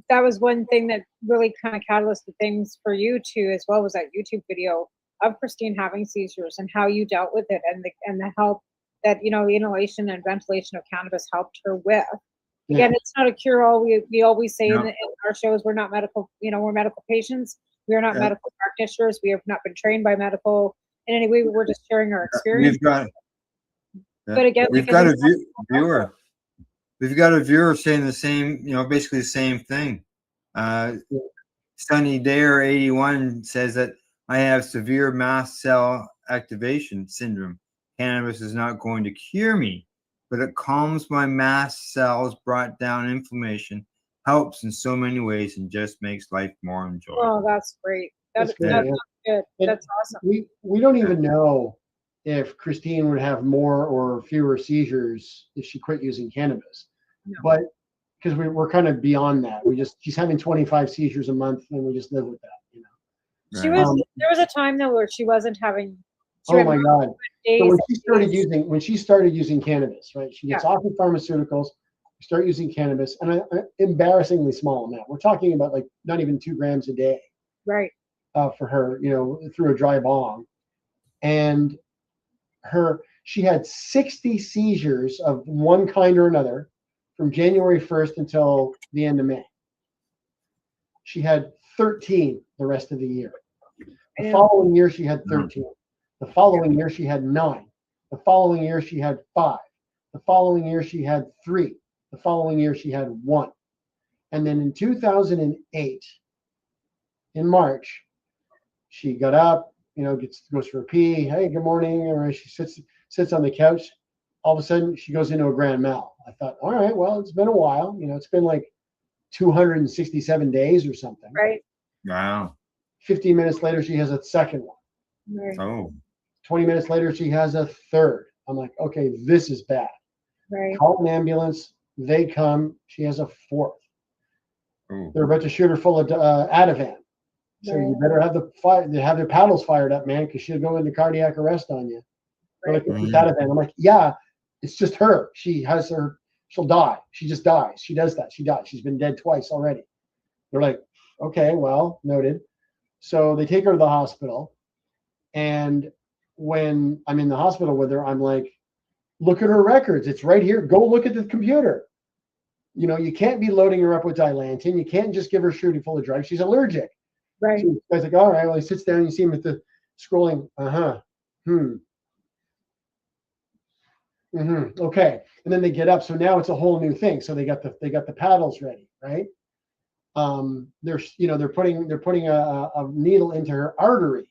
that was one thing that really kind of catalyzed things for you too, as well, was that YouTube video of Christine having seizures and how you dealt with it, and the help that the inhalation and ventilation of cannabis helped her with. Again, it's not a cure-all. We always say in our shows, we're not medical. We're medical patients. We are not medical practitioners. We have not been trained by medical in any way. We're just sharing our experience. But again, we've got a viewer. We've got a viewer saying the same, basically the same thing. Sunny Dare 81 says that I have severe mast cell activation syndrome. Cannabis is not going to cure me, but it calms my mast cells, brought down inflammation, helps in so many ways, and just makes life more enjoyable. Oh, that's great. That's good. And That's awesome. We don't even know if Christine would have more or fewer seizures if she quit using cannabis. No. But because we're kind of beyond that. She's having 25 seizures a month, and we just live with that. She was. There was a time though where she wasn't having. Oh my God! So when days. she started using cannabis, right? She gets off of pharmaceuticals, start using cannabis, and an embarrassingly small amount. We're talking about like not even 2 grams a day. Right. For her, through a dry bong, and she had 60 seizures of one kind or another from January 1st until the end of May. She had 13 the rest of the year. The following year, she had 13. The following year, she had 9. The following year, she had 5. The following year, she had 3. The following year, she had 1. And then in 2008, in March. She got up, goes for a pee. Hey, good morning. Or she sits on the couch. All of a sudden, she goes into a grand mal. I thought, all right, well, it's been a while. It's been like 267 days or something. Right. Wow. 15 minutes later, she has a second one. Right. Oh. 20 minutes later, she has a third. I'm like, okay, this is bad. Right. Call an ambulance. They come. She has a fourth. Ooh. They're about to shoot her full of Ativan. So you better have have their paddles fired up, man, because she'll go into cardiac arrest on you. They're like, it's Ativan. I'm like, yeah, it's just her. She'll die. She just dies. She does that. She dies. She's been dead twice already. They're like, okay, well, noted. So they take her to the hospital. And when I'm in the hospital with her, I'm like, look at her records. It's right here. Go look at the computer. You can't be loading her up with Dilantin. You can't just give her shooting full of drugs. She's allergic. Right. So the guy's like, all right. Well, he sits down. You see him at the scrolling. Okay. And then they get up. So now it's a whole new thing. So they got the paddles ready, right? They're putting a needle into her artery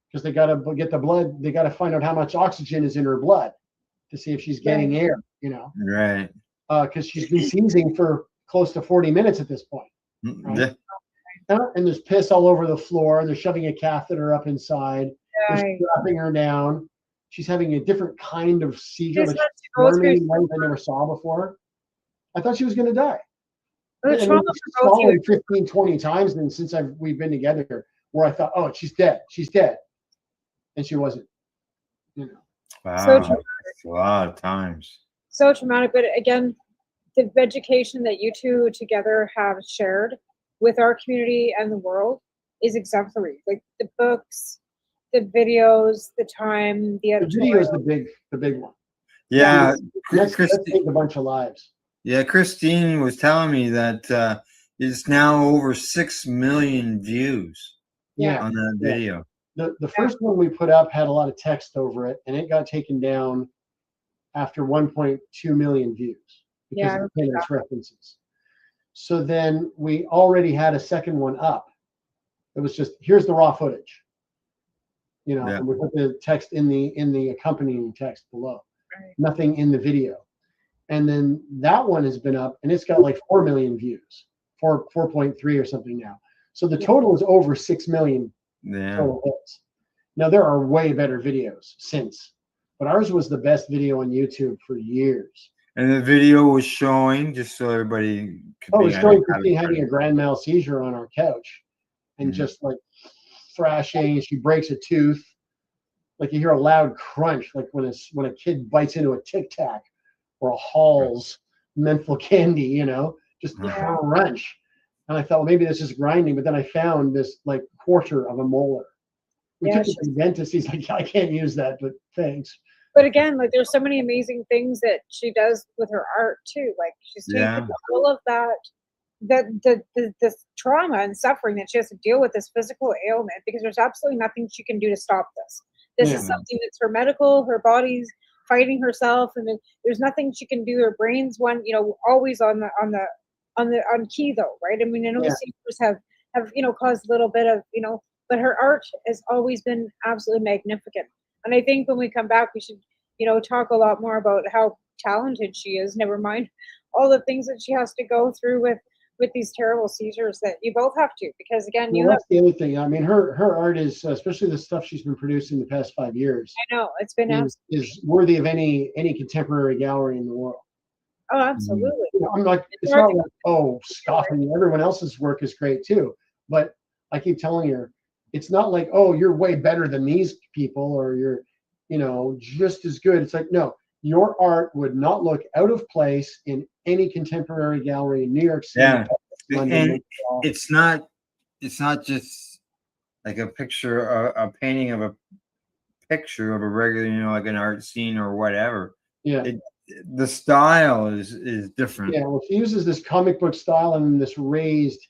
because they got to get the blood. They got to find out how much oxygen is in her blood to see if she's getting air. Right. Because she's been seizing for close to 40 minutes at this point. Right? Yeah. And there's piss all over the floor. They're shoving a catheter up inside. They're strapping her down. She's having a different kind of seizure, like squirming like I never saw before. I thought she was going to die. She's fallen 15, 20 times and since we've been together where I thought, oh, she's dead. She's dead. And she wasn't. Wow. So That's a lot of times. So traumatic. But again, the education that you two together have shared with our community and the world is exemplary. Like the books, the videos, the time, the video is the big one. Yeah. Let's take a bunch of lives. Yeah, Christine was telling me that it's now over 6 million views on that video. The first one we put up had a lot of text over it, and it got taken down after 1.2 million views because of the its references. So then we already had a second one up. It was just, here's the raw footage. And we put the text in the accompanying text below. Right. Nothing in the video. And then that one has been up and it's got like 4 million views, 4.3 or something now. So the total is over 6 million total hits. Now there are way better videos since, but ours was the best video on YouTube for years. And the video was showing, just so everybody could it was showing Christine having a grand mal seizure on our couch and just like thrashing. She breaks a tooth. Like you hear a loud crunch, like when a kid bites into a Tic Tac or a Hall's menthol candy, just crunch. And I thought, well, maybe this is grinding, but then I found this like quarter of a molar. We took it to the dentist. He's like, I can't use that, but thanks. But again, like there's so many amazing things that she does with her art too. Like she's taken all of the trauma and suffering that she has to deal with, this physical ailment, because there's absolutely nothing she can do to stop this. This is something that's her her body's fighting herself, and there's nothing she can do. Her brain's always on key though, right? I mean, I know the seizures have caused a little bit of but her art has always been absolutely magnificent. And I think when we come back, we should talk a lot more about how talented she is. Never mind all the things that she has to go through with these terrible seizures that you both have to, because again, that's the other thing. I mean, her art is, especially the stuff she's been producing the past 5 years. I know it's been is worthy of any contemporary gallery in the world. Oh, absolutely. I'm like, it's not like, oh, scoffing. Everyone else's work is great too, but I keep telling her, it's not like, oh, you're way better than these people, or you're, just as good. It's like, no, your art would not look out of place in any contemporary gallery in New York City. Yeah, London, and it's not just like a picture, a painting of a picture of a regular, like an art scene or whatever. Yeah, the style is different. Yeah, well, she uses this comic book style and this raised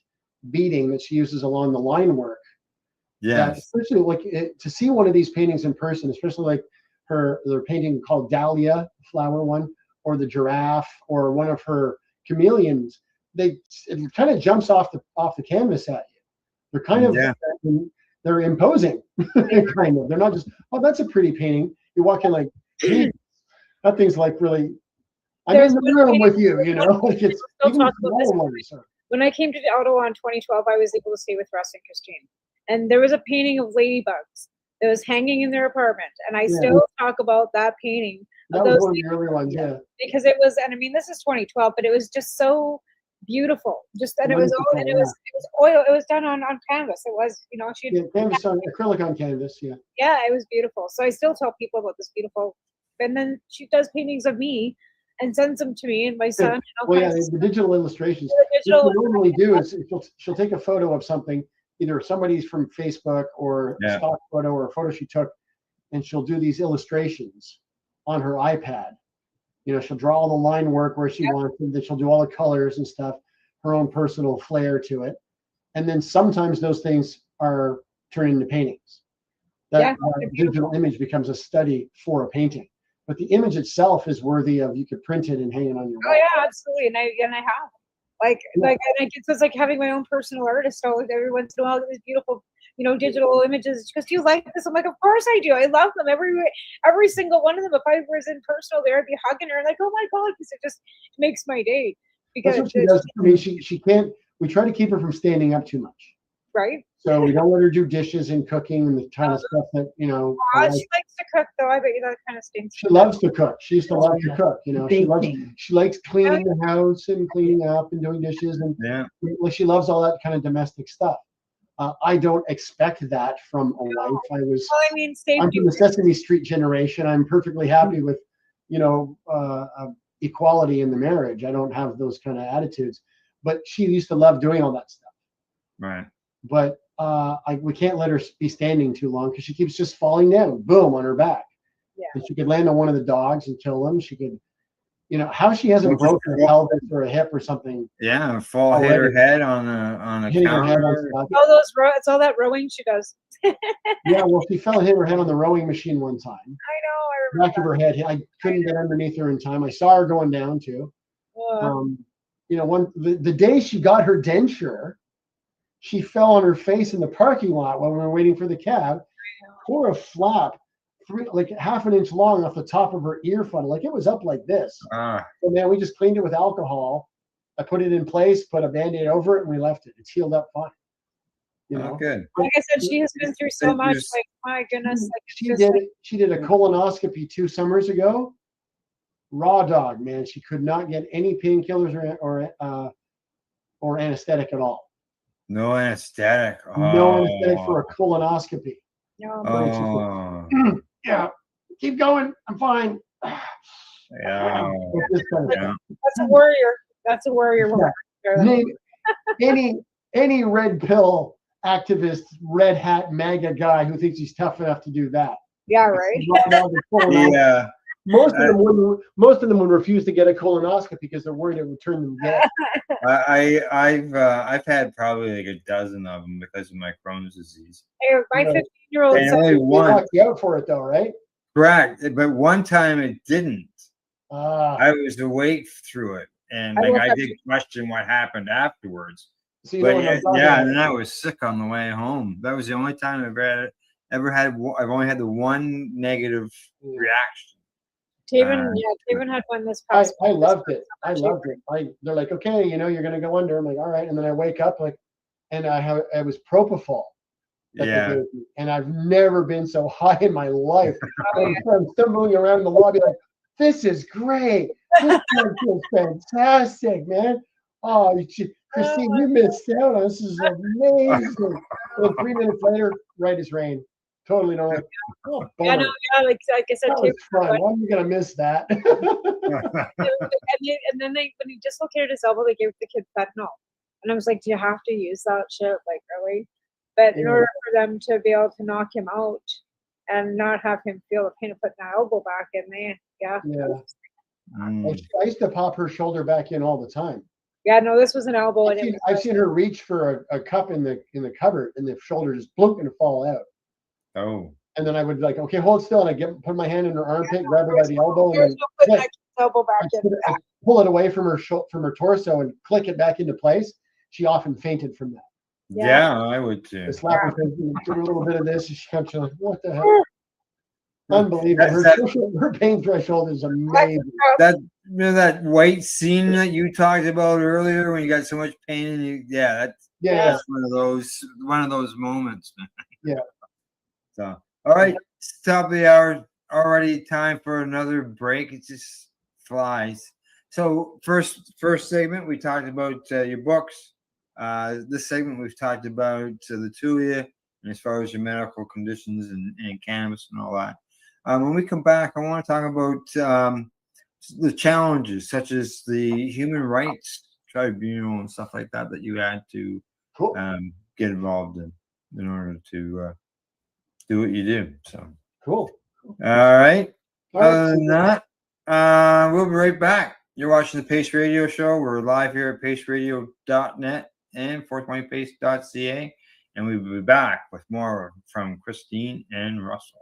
beading that she uses along the line work. Yeah, especially like to see one of these paintings in person, especially like their painting called Dahlia, flower one, or the giraffe, or one of her chameleons. It kind of jumps off the canvas at you. They're kind of, Yeah. they're imposing, kind of. They're not just, oh, that's a pretty painting. You walk in like, geez, that thing's like really, I'm There's in the one room painting- with you, you know, like it's Still even talk about this. small ones. When I came to Ottawa in 2012, I was able to stay with Russ and Christine, and there was a painting of ladybugs that was hanging in their apartment, and I Yeah. still talk about that painting That of was those one of the early ones, yeah. because it was, and I mean, this is 2012, but it was just so beautiful. Just and it was all, Wonderful, and it was oil. It was done on canvas. It was, you know, she Yeah, canvas on acrylic on canvas, yeah. yeah, it was beautiful. So I still tell people about this beautiful, and then she does paintings of me and sends them to me and my son. And all Well, yeah, kinds of the digital illustrations. The digital What she'll normally do is she'll take a photo of something, either somebody's from Facebook or a Yeah. stock photo or a photo she took, and she'll do these illustrations on her iPad. You know, she'll draw all the line work where she wants it, then she'll do all the colors and stuff, her own personal flair to it. And then sometimes those things are turned into paintings. That digital image becomes a study for a painting. But the image itself is worthy of, you could print it and hang it on your Oh wall. yeah, absolutely, and I have like and it's like having my own personal artist. So like every once in a while, these beautiful, you know, digital images. Because do you like this? I'm like, of course I do. I love them. Every single one of them. If I was in personal there, I'd be hugging her like, oh my god, because it just makes my day. That's Because what she does. I mean, she can't. We try to keep her from standing up too much. right. So we don't let her do dishes and cooking and the kind of stuff that, you know. She likes to cook though. I bet you that kind of stinks. She loves to cook. She used to love to cook. You know, she likes cleaning the house and cleaning up and doing dishes, and she loves all that kind of domestic stuff. I don't expect that from a wife. Well, I mean, I'm from the Sesame Street generation. I'm perfectly happy with, you know, equality in the marriage. I don't have those kind of attitudes. But she used to love doing all that stuff. Right. But we can't let her be standing too long because she keeps just falling down, boom, on her back. Yeah. And she could land on one of the dogs and kill them. She could, you know, how she hasn't broken a pelvis or a hip or something. Yeah, fall hit her head on a Hitting her head on counter. stuff. All those it's all that rowing she does. Yeah, well, she fell and hit her head on the rowing machine one time. I know. I remember. Back of her head. I couldn't get underneath her in time. I saw her going down too. You know, the day she got her denture, she fell on her face in the parking lot while we were waiting for the cab, tore a flap, like half an inch long off the top of her ear funnel. Like it was up like this. So man, we just cleaned it with alcohol. I put it in place, put a Band-Aid over it, and we left it. It's healed up fine. You know, good. Like I said, she has been through so much. Like my goodness, like it's She just did like, it. She did a colonoscopy 2 summers ago. Raw dog, man. She could not get any painkillers or anesthetic at all. No anesthetic. No anesthetic for a colonoscopy. Oh. Yeah, keep going. I'm fine. Yeah. that's a warrior. That's a warrior woman. Name any red pill activist, red hat MAGA guy who thinks he's tough enough to do that. Yeah, right. Yeah. Most of them would refuse to get a colonoscopy because they're worried it would turn them gay. I've had probably like a dozen of them because of my Crohn's disease. Hey, my 15-year-old And only one. Knocked you out for it though, right? Correct, but one time it didn't. Ah. I was awake through it, and I like will I have did question what happened afterwards. So you know But what I'm talking yeah, about. and then I was sick on the way home. That was the only time ever had. I've only had the one negative reaction. Taven had one this past. I loved it. I loved it. They're like, okay, you know, you're gonna go under. I'm like, all right. And then I wake up and I was propofol. that they Yeah. gave me, and I've never been so high in my life. I'm stumbling around the lobby like, this is great. This feels fantastic, man. Oh, Christine, you missed out on this. Is amazing. And 3 minutes later, right as rain. Totally normal. Oh, Yeah, no, bummer. yeah, like I said, That was fun. Why am I gonna miss that? and then when he dislocated his elbow, they gave the kid fentanyl, and I was like, "Do you have to use that shit? Like, really?" But in Yeah. order for them to be able to knock him out and not have him feel the pain of putting that elbow back in there, yeah, Yeah. I used to pop her shoulder back in all the time. yeah, no, this was an elbow, and I've seen her reach for a cup in the cupboard, and the shoulder just blunk and fall out. Oh. And then I would like, okay, hold still, and I put my hand in her armpit, grab her by the elbow, and then put click. that elbow back in. I'd pull it away from her torso and click it back into place. She often fainted from that. Yeah, I would too. I slap her face, give her a little bit of this, and she comes, she's like, what the hell? Unbelievable. Her pain threshold is amazing. That that white scene that you talked about earlier when you got so much pain and you that's one of those moments, man. Yeah. So all right, it's top of the hour already. Time for another break. It just flies. So first segment we talked about your books. This segment we've talked about the two of you, and as far as your medical conditions and cannabis and all that. When we come back, I want to talk about the challenges, such as the human rights tribunal and stuff like that you had to get involved in order to do what you do. So cool. All right. Other than that, we'll be right back. You're watching the Pace Radio Show. We're live here at paceradio.net and 420pace.ca, and we'll be back with more from Christine and Russell.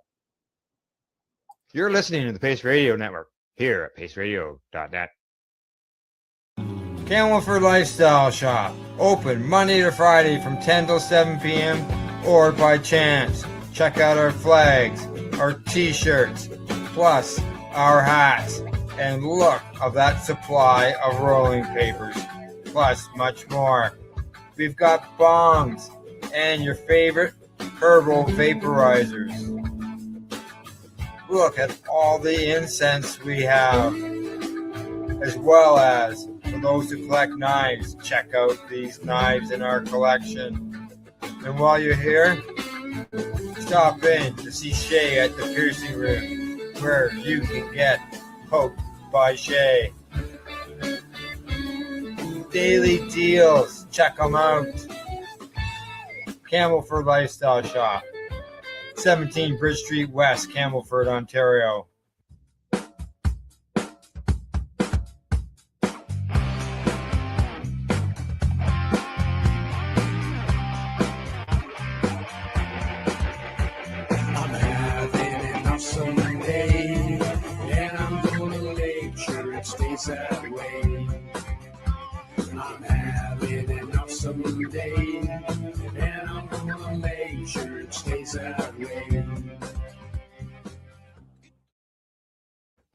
You're listening to the Pace Radio Network here at paceradio.net. Camelford Lifestyle Shop, open Monday to Friday from 10 till 7 p.m. or by chance. Check out our flags, our t-shirts, plus our hats, and look of that supply of rolling papers, plus much more. We've got bongs and your favorite herbal vaporizers. Look at all the incense we have, as well as for those who collect knives, check out these knives in our collection. And while you're here, stop in to see Shay at the Piercing Room, where you can get poked by Shay. Daily deals, check them out. Camelford Lifestyle Shop, 17 Bridge Street West, Camelford, Ontario. I'm having an awesome day, and I'm gonna make sure it stays that way. I'm having an awesome day, and I'm gonna make sure it stays that way.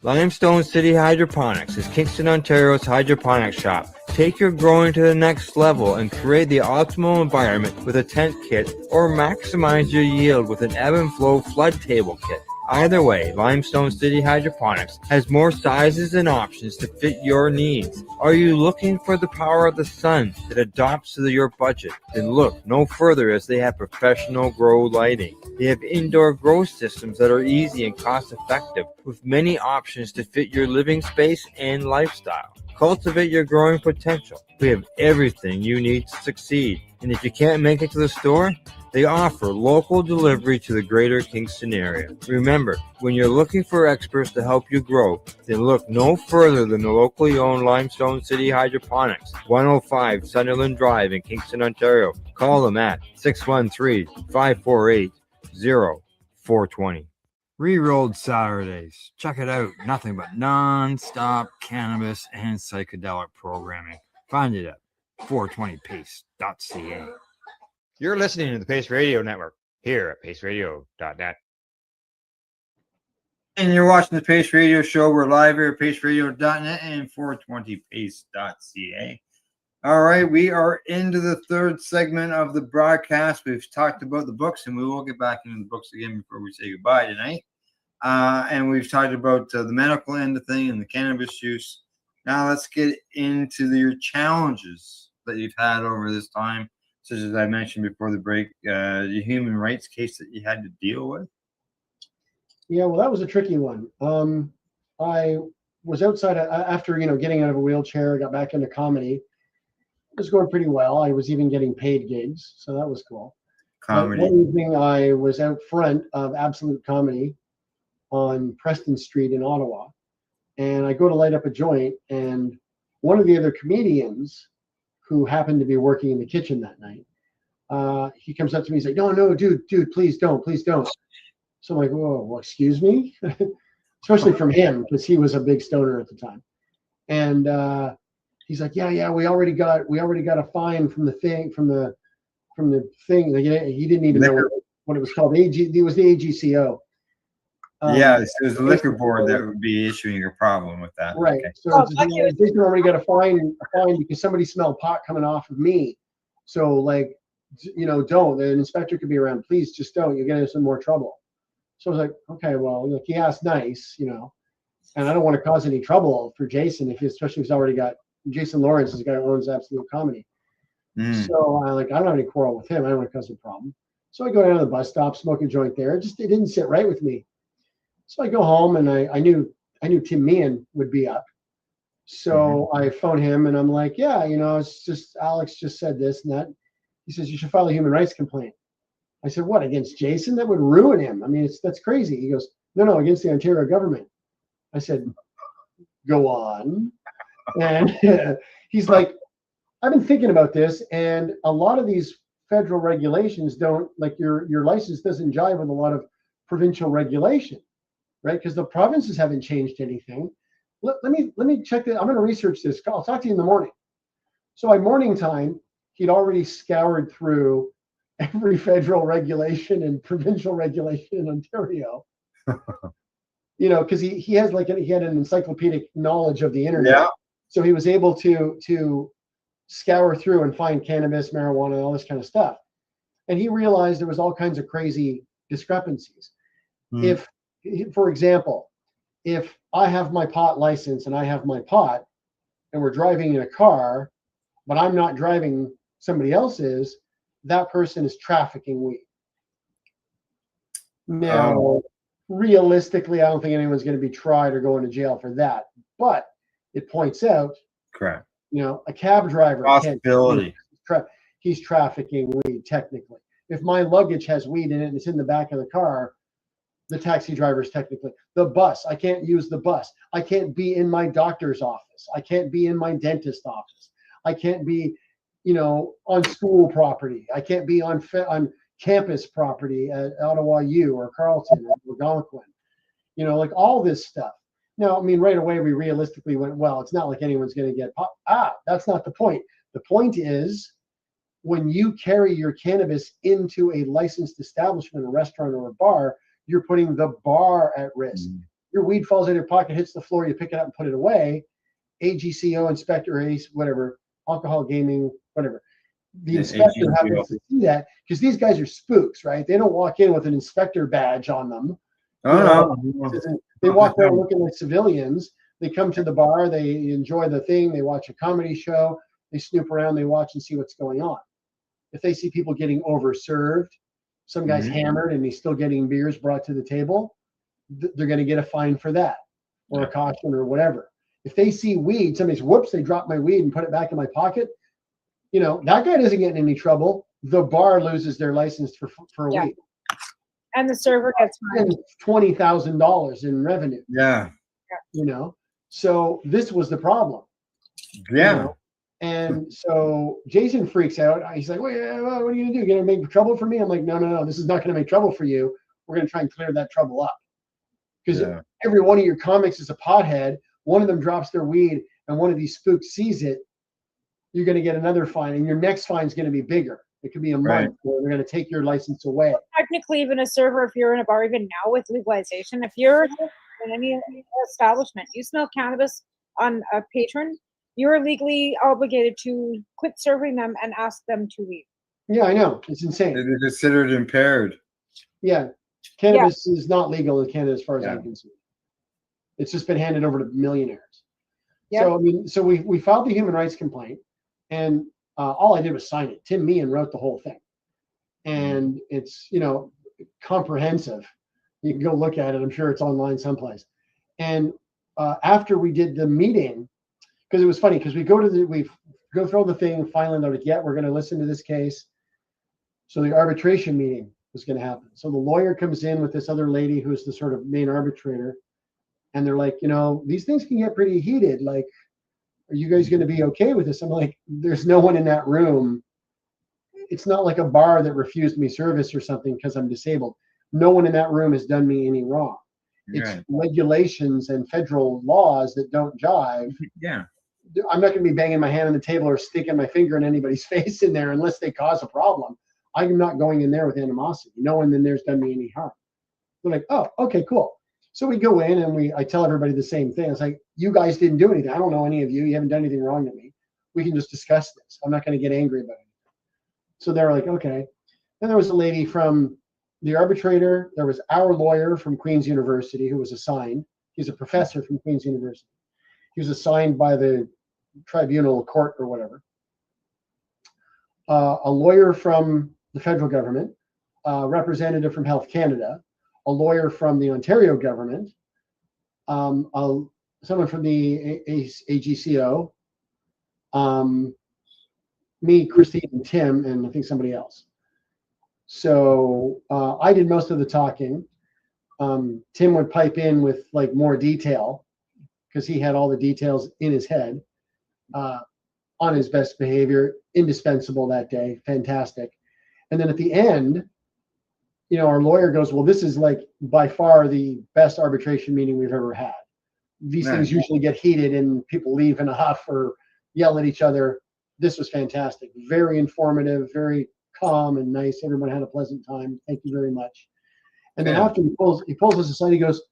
Limestone City Hydroponics is Kingston, Ontario's hydroponics shop. Take your growing to the next level and create the optimal environment with a tent kit, or maximize your yield with an ebb and flow flood table kit. Either way, Limestone City Hydroponics has more sizes and options to fit your needs. Are you looking for the power of the sun that adapts to your budget? Then look no further, as they have professional grow lighting. They have indoor grow systems that are easy and cost effective, with many options to fit your living space and lifestyle. Cultivate your growing potential. We have everything you need to succeed. And if you can't make it to the store, they offer local delivery to the greater Kingston area. Remember, when you're looking for experts to help you grow, then look no further than the locally owned Limestone City Hydroponics, 105 Sunderland Drive in Kingston, Ontario. Call them at 613-548-0420. Rerolled Saturdays. Check it out. Nothing but non-stop cannabis and psychedelic programming. Find it at 420pace.ca. You're listening to the Pace Radio Network here at paceradio.net. And you're watching the Pace Radio Show. We're live here at paceradio.net and 420pace.ca. All right, we are into the third segment of the broadcast. We've talked about the books, and we will get back into the books again before we say goodbye tonight. And we've talked about the medical end of thing and the cannabis use. Now let's get into your challenges that you've had over this time, such as I mentioned before the break, the human rights case that you had to deal with. Yeah, well, that was a tricky one. I was outside after, getting out of a wheelchair, got back into comedy. It was going pretty well. I was even getting paid gigs, so that was cool. Comedy. One evening, I was out front of Absolute Comedy on Preston Street in Ottawa, and I go to light up a joint, and one of the other comedians who happened to be working in the kitchen that night, he comes up to me, he's like, no, dude, please don't. So I'm like, whoa, well, excuse me? Especially from him, because he was a big stoner at the time. And he's like, yeah, we already got a fine from the from the thing. Like, he didn't even know what it was called. It was the AGCO. Yeah, so it was the liquor board that would be issuing a problem with that. Right. Okay. So Jason already got a fine because somebody smelled pot coming off of me. So like, don't. The inspector could be around. Please just don't. You're getting us in more trouble. So I was like, okay, well, look, he asked nice, and I don't want to cause any trouble for Jason especially if he's already got Jason Lawrence, is the guy who owns Absolute Comedy. So I don't have any quarrel with him. I don't want to cause a problem. So I go down to the bus stop, smoke a joint there. It didn't sit right with me. So I go home, and I knew Tim Meehan would be up. So I phone him, and I'm like, yeah, it's just Alex just said this and that. He says, you should file a human rights complaint. I said, what, against Jason? That would ruin him. I mean, that's crazy. He goes, no, against the Ontario government. I said, go on. And he's like, I've been thinking about this, and a lot of these federal regulations don't, like your license doesn't jive with a lot of provincial regulation, right? Because the provinces haven't changed anything. Let me check that. I'm going to research this. I'll talk to you in the morning. So by morning time, he'd already scoured through every federal regulation and provincial regulation in Ontario. Because he had an encyclopedic knowledge of the internet. Yeah. So he was able to scour through and find cannabis, marijuana, all this kind of stuff. And he realized there was all kinds of crazy discrepancies. If, for example, if I have my pot license and I have my pot and we're driving in a car, but I'm not driving, somebody else is, that person is trafficking weed. Now, realistically, I don't think anyone's going to be tried or going to jail for that. But it points out, correct. A cab driver Possibility. He's trafficking weed technically. If my luggage has weed in it and it's in the back of the car, the taxi driver is technically. The bus, I can't use the bus. I can't be in my doctor's office. I can't be in my dentist office. I can't be, on school property. I can't be on campus property at Ottawa U or Carleton or Algonquin. Like all this stuff. Now, I mean, right away we realistically went, well, it's not like anyone's going to get that's not the point. The point is, when you carry your cannabis into a licensed establishment, a restaurant or a bar, you're putting the bar at risk. Your weed falls in your pocket, hits the floor, you pick it up and put it away. AGCO, inspector, ACE, whatever, alcohol, gaming, whatever. The inspector happens to see that because these guys are spooks, right? They don't walk in with an inspector badge on them. They walk around looking like civilians. They come to the bar, they enjoy the thing, they watch a comedy show, they snoop around, they watch and see what's going on. If they see people getting overserved, some guy's hammered and he's still getting beers brought to the table, they're going to get a fine for that or a caution or whatever. If they see weed, somebody's, whoops, they dropped my weed and put it back in my pocket. That guy doesn't get in any trouble. The bar loses their license for a week. And the server gets fined. $20,000 in revenue. Yeah. So this was the problem. Yeah. And so Jason freaks out. He's like, well, what are you going to do? You're going to make trouble for me? I'm like, no. This is not going to make trouble for you. We're going to try and clear that trouble up. Because every one of your comics is a pothead. One of them drops their weed and one of these spooks sees it. You're going to get another fine. And your next fine is going to be bigger. It could be a month where they're going to take your license away. Technically, even a server, if you're in a bar, even now with legalization, if you're in any establishment, you smell cannabis on a patron, you're legally obligated to quit serving them and ask them to leave. Yeah, I know. It's insane. They're considered impaired. Yeah. Cannabis is not legal in Canada as far as I'm concerned. It's just been handed over to millionaires. Yeah. So, I mean, so we filed the human rights complaint, and all I did was sign it. Tim Meehan wrote the whole thing. And it's, comprehensive. You can go look at it. I'm sure it's online someplace. And after we did the meeting, because it was funny, because we go through all the thing, finally like, we're going to listen to this case. So the arbitration meeting was going to happen. So the lawyer comes in with this other lady who's the sort of main arbitrator. And they're like, these things can get pretty heated. Like, are you guys going to be okay with this? I'm like, there's no one in that room. It's not like a bar that refused me service or something because I'm disabled. No one in that room has done me any wrong. It's regulations and federal laws that don't jive. Yeah. I'm not going to be banging my hand on the table or sticking my finger in anybody's face in there unless they cause a problem. I'm not going in there with animosity. No one in there's done me any harm. They're like, oh, okay, cool. So we go in and I tell everybody the same thing. It's like, you guys didn't do anything. I don't know any of you. You haven't done anything wrong to me. We can just discuss this. I'm not going to get angry about it. So they're like, okay. Then there was a lady from the arbitrator. There was our lawyer from Queen's University who was assigned. He's a professor from Queen's University. He was assigned by the tribunal court or whatever. A lawyer from the federal government, a representative from Health Canada, a lawyer from the Ontario government, someone from the AGCO, me, Christine, and Tim, and I think somebody else. So I did most of the talking. Tim would pipe in with like more detail because he had all the details in his head on his best behavior, indispensable that day, fantastic. And then at the end, our lawyer goes, well, this is like by far the best arbitration meeting we've ever had. These things usually get heated and people leave in a huff or yell at each other. This was fantastic. Very informative, very calm and nice. Everyone had a pleasant time. Thank you very much. And then after he pulls us aside, he goes,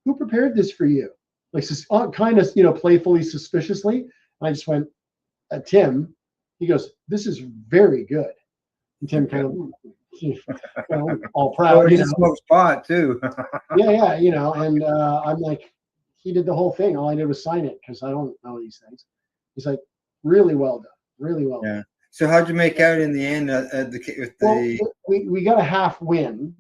who prepared this for you? Like kind of, playfully, suspiciously. And I just went, Tim. He goes, this is very good. And Tim kind of all proud. He smokes pot too. yeah, and I'm like, he did the whole thing. All I did was sign it because I don't know these things. He's like, really well done, really well done. So how'd you make out in the end we got a half win.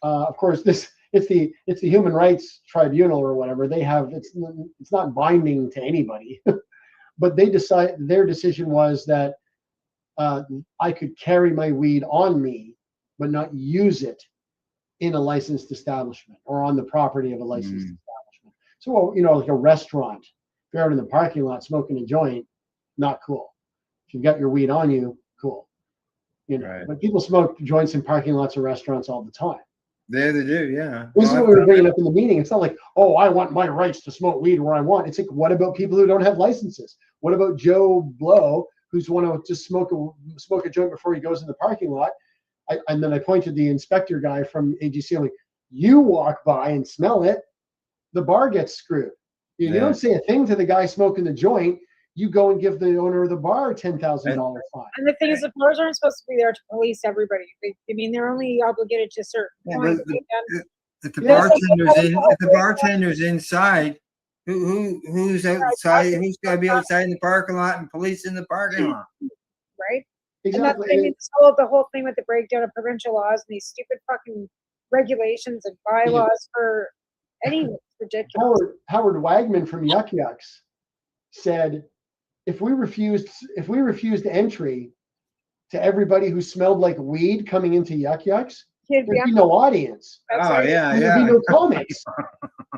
Of course, it's the Human Rights Tribunal or whatever. They have it's not binding to anybody, but their decision was that I could carry my weed on me, but not use it in a licensed establishment or on the property of a licensed establishment. So, like a restaurant, if you're out in the parking lot smoking a joint, not cool. If you've got your weed on you, cool. But people smoke joints in parking lots of restaurants all the time. There they do, yeah. This is what we were bringing up in the meeting. It's not like, oh, I want my rights to smoke weed where I want. It's like, what about people who don't have licenses? What about Joe Blow, who's want to just smoke a joint before he goes in the parking lot? And then I pointed the inspector guy from AGC. I'm like, you walk by and smell it, the bar gets screwed. You don't say a thing to the guy smoking the joint. You go and give the owner of the bar $10,000 fine. And the thing is, the bars aren't supposed to be there to police everybody. They're only obligated to certain points. If the bartender's inside, who's outside? Who's got to be outside in the parking lot and police in the parking lot? Right. Exactly. And that's the whole thing with the breakdown of provincial laws and these stupid fucking regulations and bylaws for anything. Ridiculous. Howard Wagman from Yuck Yucks said, if we refused entry to everybody who smelled like weed coming into Yuck Yucks, there'd be no audience. There'd be no comics.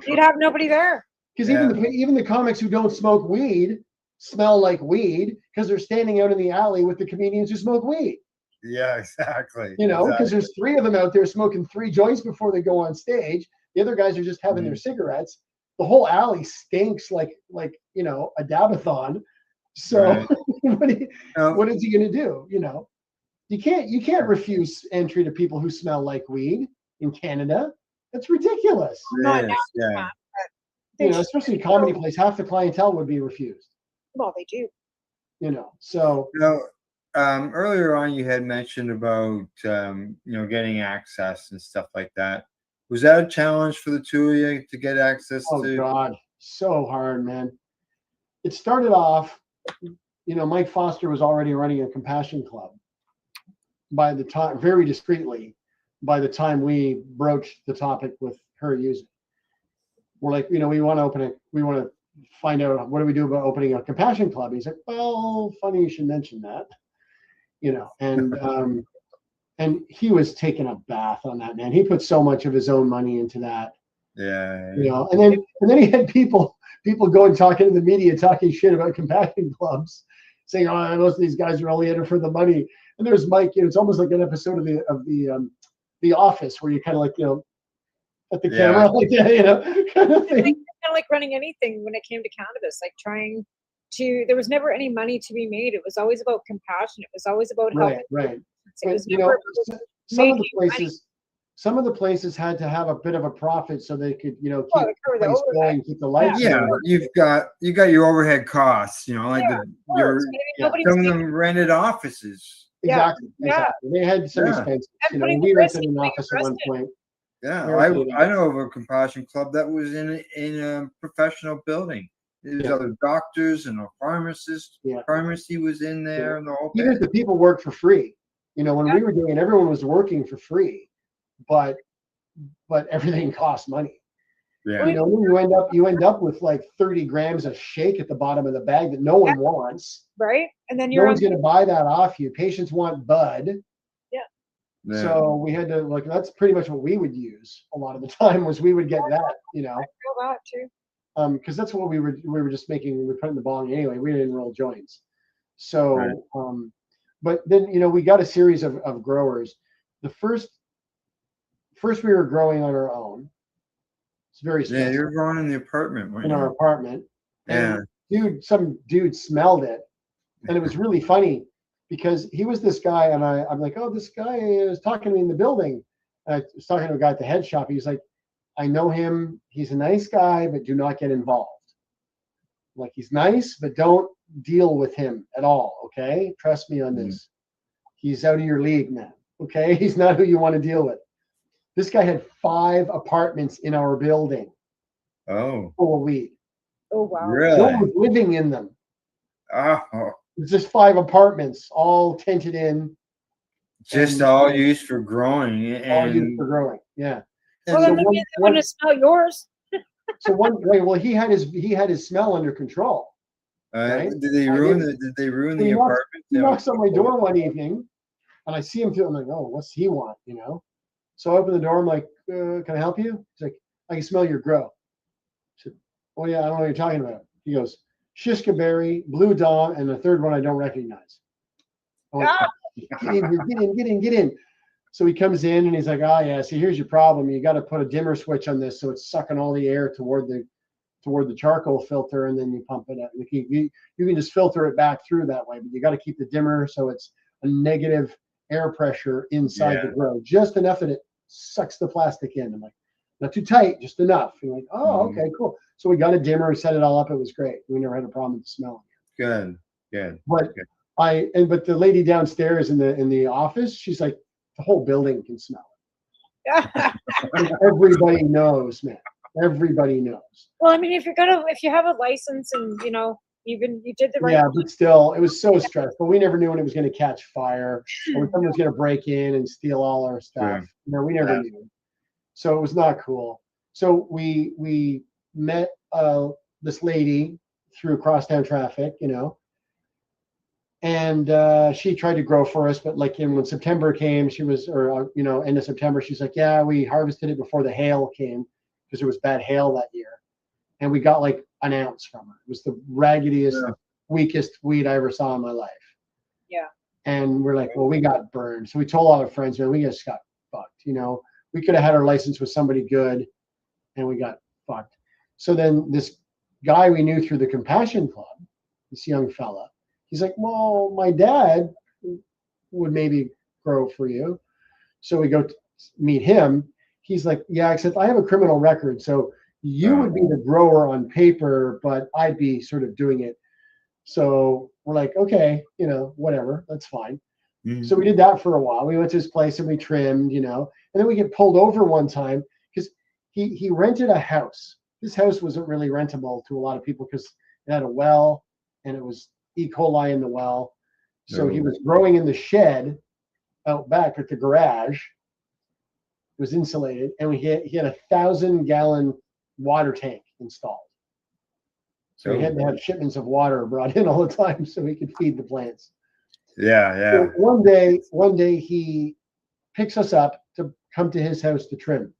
You'd have nobody there. Because even the comics who don't smoke weed smell like weed because they're standing out in the alley with the comedians who smoke weed. Yeah, exactly. Because there's 3 of them out there smoking 3 joints before they go on stage. The other guys are just having their cigarettes. The whole alley stinks like a dabathon. So what is he going to do? You can't refuse entry to people who smell like weed in Canada. That's ridiculous. Especially a comedy place, half the clientele would be refused. Well, they do. Earlier on you had mentioned about getting access and stuff like that. Was that a challenge for the two of you to get access to? Oh God, so hard, man. It started off, Mike Foster was already running a compassion club by the time, very discreetly, by the time we broached the topic with her using. We're like, we want to find out what do we do about opening a compassion club. He's like, well, funny you should mention that, and he was taking a bath on that, man. He put so much of his own money into that. Yeah. And then he had people go and talking to the media, talking shit about compassion clubs, saying, "Oh, most of these guys are only in it for the money." And there's Mike. It's almost like an episode of the Office where you kind of like at the camera, like kind of thing. Kind of like running anything when it came to cannabis, like trying to. There was never any money to be made. It was always about compassion. It was always about helping. Right. It was you know, never some of the making money. places, some of the places had to have a bit of a profit so they could, Well, keep they cover the the place overhead. going, keep the lights Yeah, on. you got your overhead costs, like Yeah, of your course. Maybe Yeah. nobody some was of making them rented offices. Exactly, Yeah. exactly. They had some Yeah. expenses. And putting We the risk rented of an getting office at one arrested. point. Yeah, We rented an I know of a compassion club that was in a professional building. There's Yeah. other doctors and a pharmacist. Yeah. Pharmacy was in there and the whole Even bit. if the people worked for free, when we were doing it, everyone was working for free, but everything costs money. Yeah. You end up with like 30 grams of shake at the bottom of the bag that no one wants. Right? And then No you're one's going to buy that off you. Patients want bud. Yeah. So we had to that's pretty much what we would use a lot of the time was we would get that, I feel that too. because that's what we were just making. We were putting the bong anyway. We didn't roll joints. So, Right. But then we got a series of growers. The first we were growing on our own. It's very stressful. Yeah, you're growing in the apartment, weren't In our you? apartment. Yeah. And some dude smelled it, and it was really funny because he was this guy, and I'm like, oh, this guy is talking to me in the building. And I was talking to a guy at the head shop. He's like, I know him. He's a nice guy, but do not get involved. Like, he's nice, but don't deal with him at all. Okay, trust me on this. He's out of your league, man. Okay, he's not who you want to deal with. This guy had 5 apartments in our building. Oh. Full of weed. Oh wow. Really? No one was living in them. Oh. It's just 5 apartments, all tented in. Just all used for growing All used and for growing. Yeah. Well, then they wouldn't smell yours. So he had his smell under control. Right? Did they ruin the He apartment? knocks on my door one evening, and I see him I'm like, oh, what's he want? So I open the door. I'm like, can I help you? He's like, I can smell your grow. I said, oh yeah, I don't know what you're talking about. He goes, Shishka berry, blue dawn, and the third one I don't recognize. I'm like, get in. So he comes in and he's like, oh yeah, see, here's your problem. You got to put a dimmer switch on this so it's sucking all the air toward the charcoal filter, and then you pump it out. You can just filter it back through that way, but you got to keep the dimmer so it's a negative air pressure inside the grow, just enough that it sucks the plastic in. I'm like, not too tight, just enough. And like, oh, okay, cool. So we got a dimmer, set it all up. It was great. We never had a problem with the smell. Good. But but the lady downstairs in the office, she's like, the whole building can smell it. Everybody knows, man. Everybody knows. Well, I mean, if you have a license and you did the right Yeah, thing. but still, it was so stressful. We never knew when it was going to catch fire, or when someone was going to break in and steal all our stuff. We never knew. So it was not cool. So we met this lady through crosstown traffic, and she tried to grow for us, but when September came, she was, end of September, she's like, yeah, we harvested it before the hail came because there was bad hail that year, and we got like an ounce from her. It was the raggediest, weakest weed I ever saw in my life. Yeah. And we're like, well, we got burned. So we told all our friends, man, we just got fucked. We could have had our license with somebody good, and we got fucked. So then this guy we knew through the Compassion Club, this young fella, he's like, well, my dad would maybe grow for you. So we go to meet him. He's like, yeah, except I have a criminal record. So you would be the grower on paper, but I'd be sort of doing it. So we're like, okay, whatever, that's fine. So we did that for a while. We went to his place and we trimmed, and then we get pulled over one time because he rented a house. This house wasn't really rentable to a lot of people because it had a well and it was E. coli in the well. So he was growing in the shed out back at the garage. It was insulated, and he had a 1,000-gallon water tank installed. So he had to have shipments of water brought in all the time so he could feed the plants. Yeah. So one day he picks us up to come to his house to trim.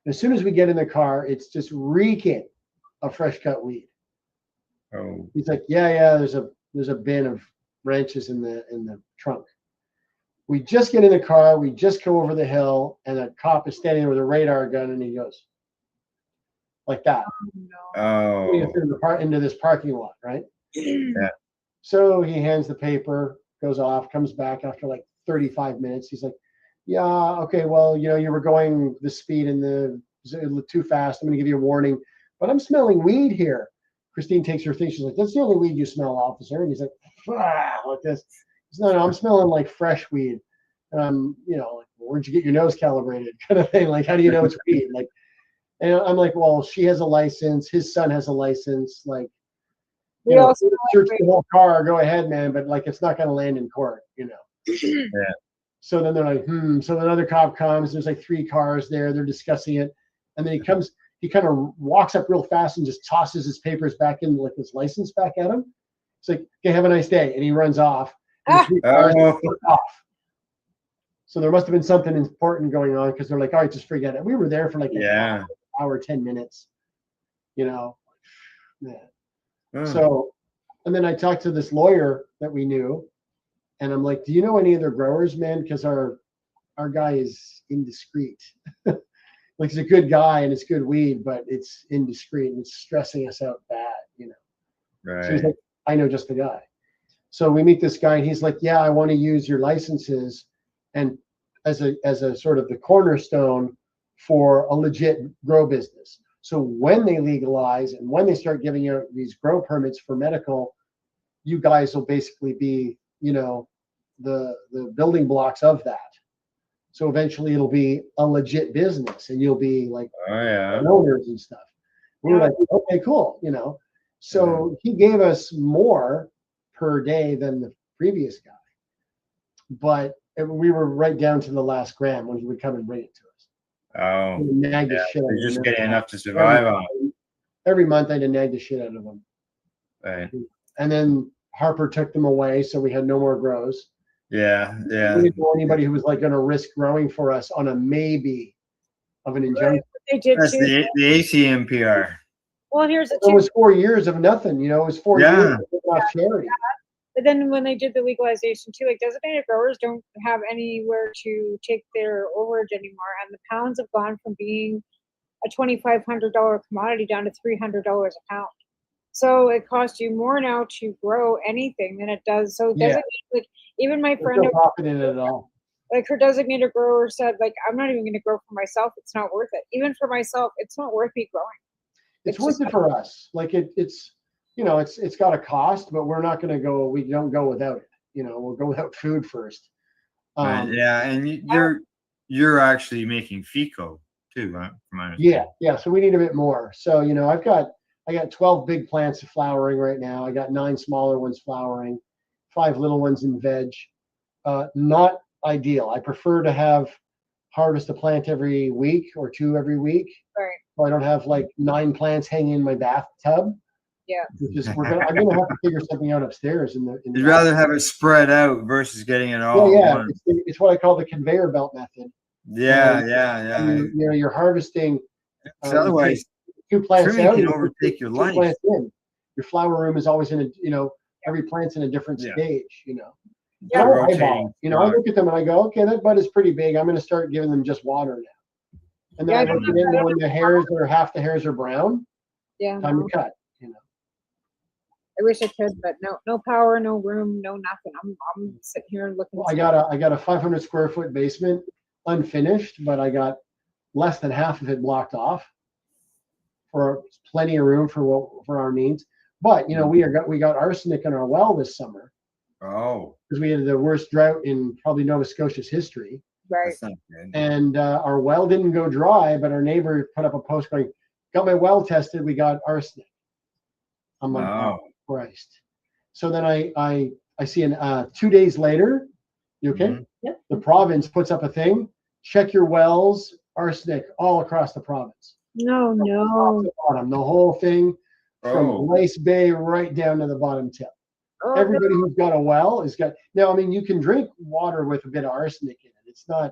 As soon as we get in the car, it's just reeking of fresh cut weed. Oh. He's like, yeah, there's a bin of wrenches in the trunk. We just get in the car, we just go over the hill, and a cop is standing there with a radar gun, and he goes like that. Oh. Into this parking lot, right? Yeah. So he hands the paper, goes off, comes back after like 35 minutes. He's like, yeah, okay, well, you were going the speed and too fast. I'm gonna give you a warning, but I'm smelling weed here. Christine takes her thing. She's like, that's the only weed you smell, officer. And he's like, like this. He's no, I'm smelling like fresh weed. And I'm, like, where'd you get your nose calibrated? Kind of thing. Like, how do you know it's weed? Like, and I'm like, well, she has a license. His son has a license. Like, search the whole car. Go ahead, man. But like, it's not going to land in court, Yeah. So then they're like, So another cop comes. There's like 3 cars there. They're discussing it. And then he kind of walks up real fast and just tosses his papers back in, like his license back at him. It's like, okay, have a nice day. And he runs off. And the 3 cars off. So there must have been something important going on because they're like, all right, just forget it. We were there for like an hour, 10 minutes, Yeah. So, and then I talked to this lawyer that we knew, and I'm like, do you know any other growers, man? Because our guy is indiscreet. Like, he's a good guy and it's good weed, but it's indiscreet and it's stressing us out bad, Right. So he's like, I know just the guy. So we meet this guy and he's like, yeah, I want to use your licenses and as a sort of the cornerstone for a legit grow business. So when they legalize and when they start giving out these grow permits for medical, you guys will basically be, the building blocks of that. So eventually it'll be a legit business and you'll be like owners and stuff. We were like, okay, cool, So he gave us more per day than the previous guy. But we were right down to the last gram when he would come and bring it to us. Oh, nag the shit out they're of just him. getting enough to survive on. Every month I had to nag the shit out of him. Right. And then Harper took them away, so we had no more grows. Yeah. We didn't know anybody who was like going to risk growing for us on a maybe of an injunction. They did That's too. the ACMPR. Well, here's the It was 4 years of nothing, it was 4 years of off charity. But then when they did the legalization too, like designated growers don't have anywhere to take their overage anymore, and the pounds have gone from being a $2,500 commodity down to $300 a pound. So it costs you more now to grow anything than it does. So like even my friend, no profit in it at all. Like her designated grower said, like I'm not even going to grow for myself. It's not worth it. Even for myself, it's not worth me growing. It's worth it for us. Like it's it's got a cost, but we're not going to go. We don't go without it. We'll go without food first. Right, and you're actually making FICO too, right? Yeah. So we need a bit more. So I got 12 big plants flowering right now. I got 9 smaller ones flowering, 5 little ones in veg. Not ideal. I prefer to harvest a plant every week or 2 every week. Right. So I don't have like 9 plants hanging in my bathtub. Yeah. I'm gonna have to figure something out upstairs in the. You'd rather have it spread out versus getting it all. Yeah. It's what I call the conveyor belt method. Yeah. You're harvesting. Otherwise, 2 plants trimming out. can overtake your life. Plants in. Your flower room is always in a. Every plant's in a different stage. Yeah, I look at them and I go, okay, that bud is pretty big. I'm going to start giving them just water now. And then I look at it when the hairs or half the hairs are brown. Yeah. Time to cut. I wish I could, but no power, no room, no nothing. I'm sitting here looking. Well, I got a 500 square foot basement, unfinished, but I got less than half of it blocked off for plenty of room for our needs. But we got arsenic in our well this summer. Oh. Because we had the worst drought in probably Nova Scotia's history. Right. And our well didn't go dry, but our neighbor put up a post going, got my well tested, we got arsenic. I'm like, oh Christ. So then I see 2 days later, you okay? Mm-hmm. Yep. The province puts up a thing, check your wells, arsenic all across the province. No. The whole thing from Lace Bay right down to the bottom tip. Everybody who's got a well has got. Now, I mean, you can drink water with a bit of arsenic in it. It's not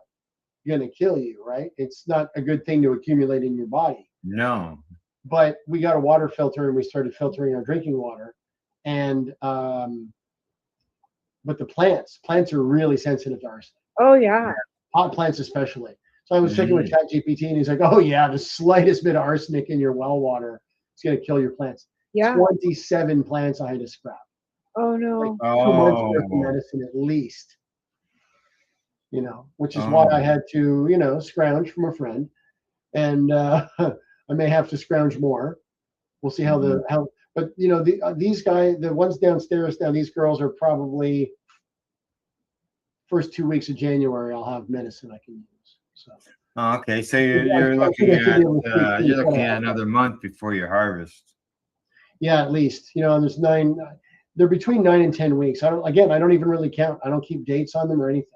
going to kill you, right? It's not a good thing to accumulate in your body. No. But we got a water filter and we started filtering our drinking water. And but the plants are really sensitive to arsenic. Oh yeah. Hot plants especially. So I was checking with ChatGPT and he's like, oh yeah, the slightest bit of arsenic in your well water is going to kill your plants. Yeah. 27 plants I had to scrap. Oh no. 2 months worth of Oh. medicine at least. You know, which is why I had to, you know, scrounge from a friend, and I may have to scrounge more. We'll see how the how. But you know, these guys, the ones downstairs now, these girls are probably first 2 weeks of January. I'll have medicine I can use. So. Okay, so I you're looking think I should at be able to squeeze through you're the looking cutoff. at another month before you harvest. Yeah, at least, you know, there's 9. They're between 9 and 10 weeks. I don't even really count. I don't keep dates on them or anything.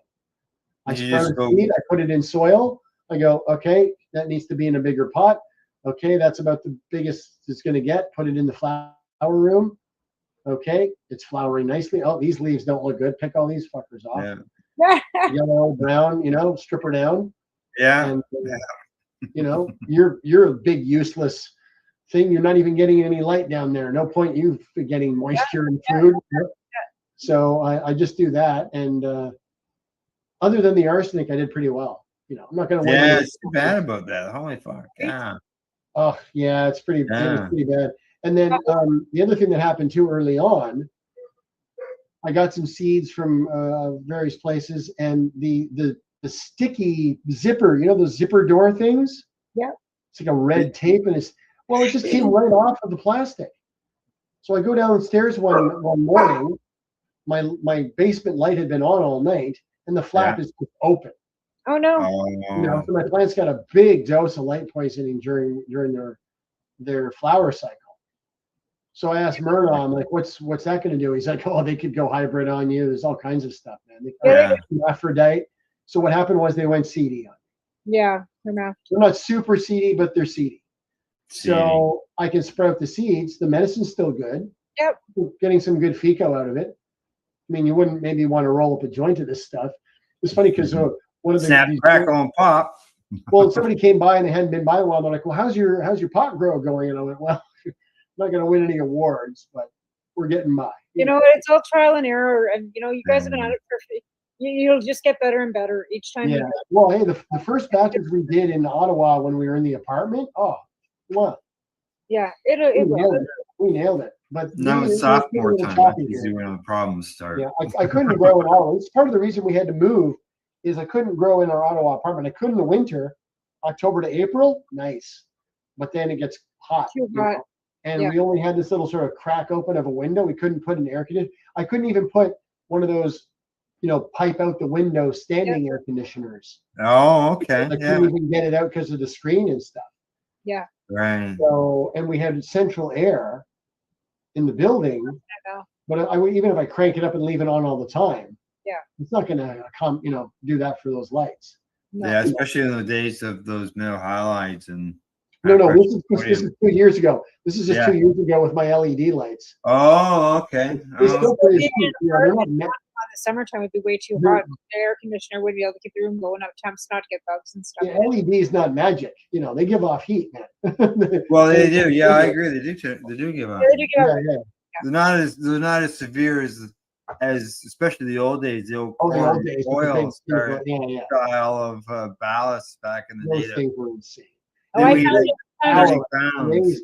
I You sprout just a go. seed, I put it in soil. I go, okay, that needs to be in a bigger pot. Okay, that's about the biggest it's going to get. Put it in the flower room. Okay, it's flowering nicely. Oh, these leaves don't look good. Pick all these fuckers off. Yeah. Yellow, brown, you know, strip her down. Yeah. And you know, you're a big useless thing. You're not even getting any light down there. No point you getting moisture and food. So I just do that, and other than the arsenic, I did pretty well. You know, I'm not going to win. Yeah, it's too bad about that. Holy fuck. Yeah. Oh yeah, it was Yeah. pretty bad. And then the other thing that happened too early on, I got some seeds from various places, and the sticky zipper, you know, those zipper door things. Yeah. It's like a red tape, and it just came right off of the plastic. So I go downstairs one morning. My basement light had been on all night, and the flap is just open. Oh no. You know, so my plants got a big dose of light poisoning during their flower cycle. So I asked Myrna, I'm like, what's that going to do? He's like, oh, they could go hybrid on you. There's all kinds of stuff, man. They Aphrodite. So what happened was they went seedy on me. Yeah. I know. They're not super seedy, but they're seedy. So I can sprout the seeds. The medicine's still good. Yep. Getting some good FICO out of it. I mean, you wouldn't maybe want to roll up a joint of this stuff. It's funny because one of the Snap, crackle, and pop. Well, somebody came by and they hadn't been by a while. They're like, well, how's your pot grow going? And I went, well, I'm not going to win any awards, but we're getting by. You know, it's all trial and error, and you know, you guys have been at it perfect. You'll just get better and better each time. Yeah. Well, hey, the first batches we did in Ottawa when we were in the apartment, well. Yeah, it will. We nailed it. But Now it's sophomore time. That's usually when the problems start. Yeah, I couldn't grow in all. It's part of the reason we had to move is I couldn't grow in our Ottawa apartment. I could in the winter, October to April, nice. But then it gets hot. Too hot. Know? And we only had this little sort of crack open of a window. We couldn't put an air conditioner. I couldn't even put one of those, you know, pipe out the window standing air conditioners. Oh, okay. I couldn't even get it out because of the screen and stuff. Yeah. Right. So, and we had central air in the building. I know. But even if I crank it up and leave it on all the time, yeah, it's not going to come, you know, do that for those lights. Yeah, especially in the days of those middle highlights and. No, this is 2 years ago. This is just 2 years ago with my LED lights. Oh, okay. It's still pretty cheap. On the summertime would be way too hot. The air conditioner would be able to keep the room blowing up temps, not to get bugs and stuff. Yeah, LED is not magic. You know, they give off heat, man. Well, they do. Yeah, I agree. They do give off. Yeah, they do give off. Yeah. They're not as severe as especially the old days. The old oil style of ballast back in the day. Those things were insane. Oh, I found it.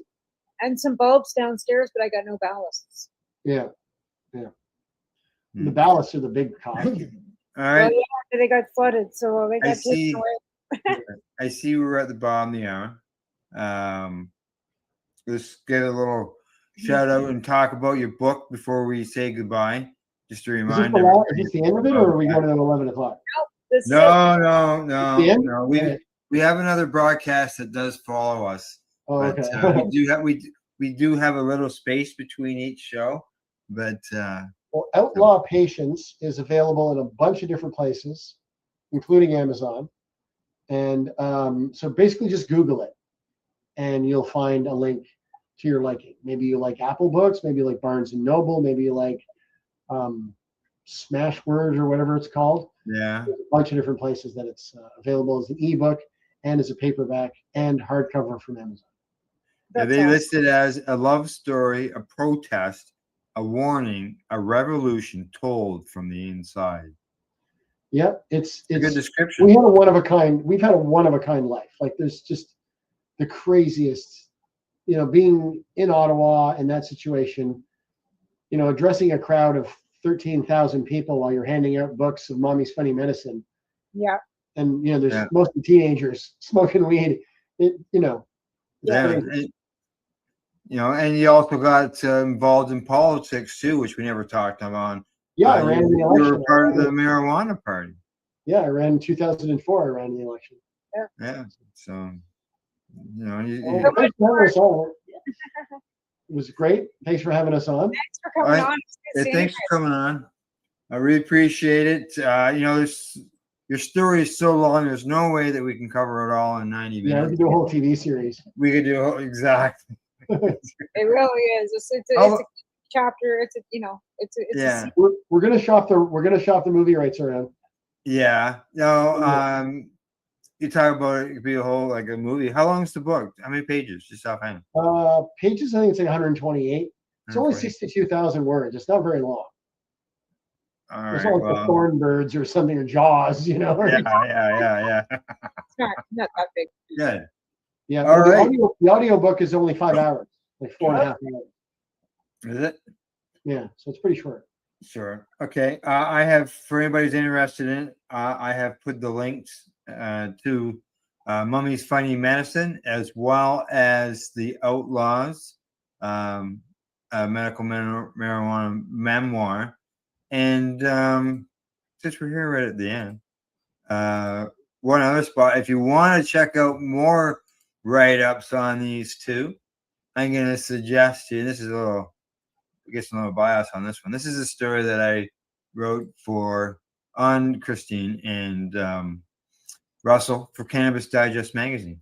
And some bulbs downstairs, but I got no ballasts. Yeah. The ballasts are the big cost. All right. Well, yeah, they got flooded, so they got taken away. I see we're at the bottom of the hour. Let's get a little shout out and talk about your book before we say goodbye. Just to remind everybody. Is this the end of it, or are we going to 11 o'clock? No. We have another broadcast that does follow us. Oh, but, okay. we do have a little space between each show, but well, Outlaw Patience is available in a bunch of different places, including Amazon. And so basically just Google it and you'll find a link to your liking. Maybe you like Apple Books, maybe you like Barnes and Noble, maybe you like Smashwords or whatever it's called. Yeah. There's a bunch of different places that it's available as an ebook and as a paperback and hardcover from Amazon. They listed as a love story, a protest, a warning, a revolution told from the inside. Yep, it's a good description. We've had a one of a kind life. Like there's just the craziest, you know, being in Ottawa in that situation, addressing a crowd of 13,000 people while you're handing out books of Mommy's Funny Medicine. Yeah. And, there's mostly teenagers smoking weed. It's crazy. And you also got involved in politics too, which we never talked about. Yeah, I ran in the election. You were part of the marijuana party. Yeah, I ran in 2004. I ran in the election. Yeah. So, thanks for having us on. It was great. Thanks for having us on. Thanks for coming on. Thanks for coming on. I really appreciate it. Your story is so long. There's no way that we can cover it all in 90 minutes. Yeah, we could do a whole TV series. We could do exactly. It really is. It's a chapter. It's a We're gonna shop the movie rights around. Yeah. No. You talk about it could be a whole like a movie. How long is the book? How many pages? Just offhand. Pages. I think it's like 128. It's only 62,000 words. It's not very long. All right. It's not like the Thorn Birds or something, or Jaws, Yeah. It's not that big. Good. Yeah. All right. The audio book is only 5 hours, like 4.5 hours. Is it? Yeah. So it's pretty short. Sure. Okay. I have, for anybody who's interested in it, I have put the links to Mummy's Funny Medicine, as well as the Outlaws medical marijuana memoir. And since we're here right at the end, one other spot, if you want to check out more write-ups on these two, I'm going to suggest to you, this is a little bias on this one. This is a story that I wrote on Christine and Russell for Cannabis Digest magazine.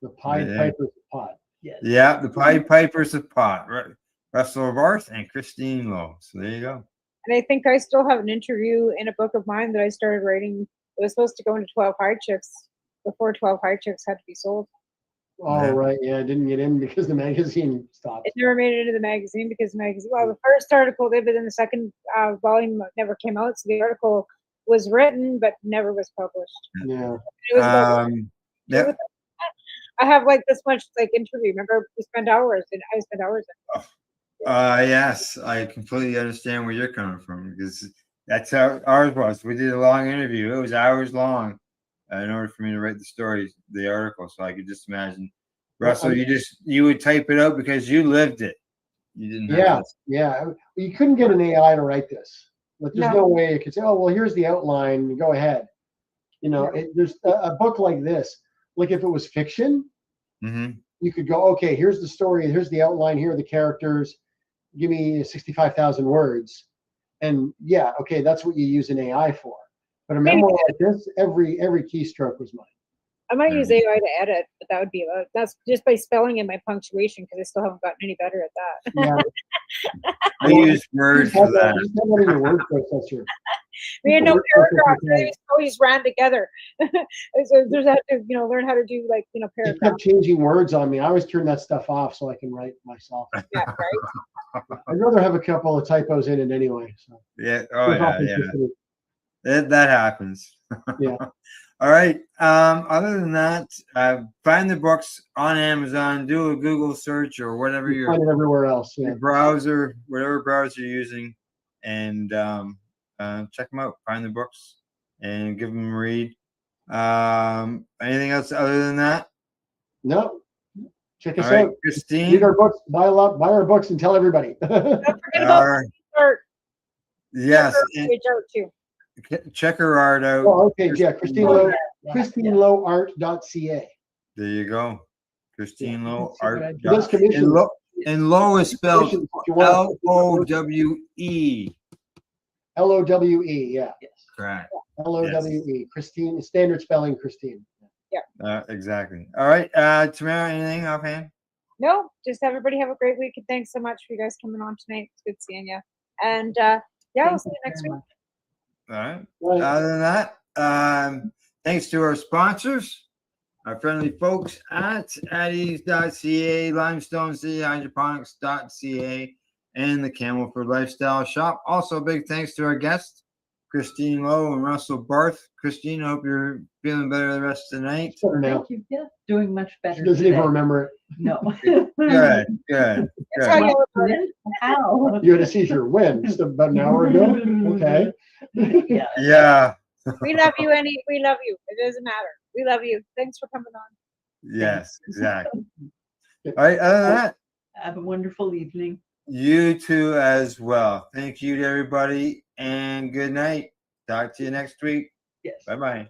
The Pied Pipers of Pot. Yes. Yeah, the Pied Pipers of Pot. Right. Russell Barth and Christine Lowe. So there you go. And I think I still have an interview in a book of mine that I started writing. It was supposed to go into 12 High Chicks before 12 High Chicks had to be sold. Oh, right. Yeah, it didn't get in because the magazine stopped. It never made it into the magazine because the first article did, but then the second volume never came out. So the article was written, but never was published. Yeah. It was I have like this much like interview. Remember, we spent hours and I spent hours. Yes, I completely understand where you're coming from because that's how ours was. We did a long interview. It was hours long in order for me to write the article. So I could just imagine, Russell, you would type it out because you lived it. You didn't. Yeah. You couldn't get an AI to write this. Like, there's no way it could say, "Oh, well, here's the outline. Go ahead." There's a book like this. Like if it was fiction, you could go, "Okay, here's the story. Here's the outline. Here are the characters. Give me 65,000 words." And yeah, okay, that's what you use an AI for. But a memoir like this, every keystroke was mine. I might use AI to edit, but that would be that's just by spelling in my punctuation because I still haven't gotten any better at that. Yeah. I use Word for that. Just have that in your word processor. We had no paragraphs. They always ran together. So there's that to learn how to do It paragraphs. kept changing words on me. I always turn that stuff off so I can write myself. Yeah, right. I'd rather have a couple of typos in it anyway. So yeah. Oh yeah. That happens. Yeah. All right. Other than that, find the books on Amazon. Do a Google search or whatever you find it everywhere else. Yeah. Your browser, whatever browser you're using, and check them out. Find the books and give them a read. Anything else other than that? No. Check us All right, out. Christine. Read our books. Buy our books and tell everybody. Don't forget about yes. Check her art out. Oh, okay. Yeah. Christine Lowe. ChristineLoweArt.ca. There you go. Christine Lowe Art. This commission. And Lowe is spelled Lowe. LOWE. Yeah. Yes. Correct. LOWE. Christine. Standard spelling. Christine. Yeah. Exactly. All right. Tamara, anything offhand? No, just everybody have a great week and thanks so much for you guys coming on tonight. It's good seeing you. And we'll see you next week. All right. Other than that, thanks to our sponsors, our friendly folks at addies.ca, Limestone City Hydroponics.ca, and the Camelford Lifestyle Shop. Also, big thanks to our guest, Christine Lowe and Russell Barth. Christine, I hope you're feeling better the rest of the night. Better now. Thank you. Yeah, doing much better. She doesn't even today. remember it. No. Good, good, That's good. how you look at it. How? You had a seizure when? Just about an hour ago? Okay. Yeah. Yeah. We love you, Annie. We love you. It doesn't matter. We love you. Thanks for coming on. Yes, exactly. All right, other than that, Have a wonderful evening. you too as well. Thank you to everybody and good night. Talk to you next week. Yes. Bye-bye.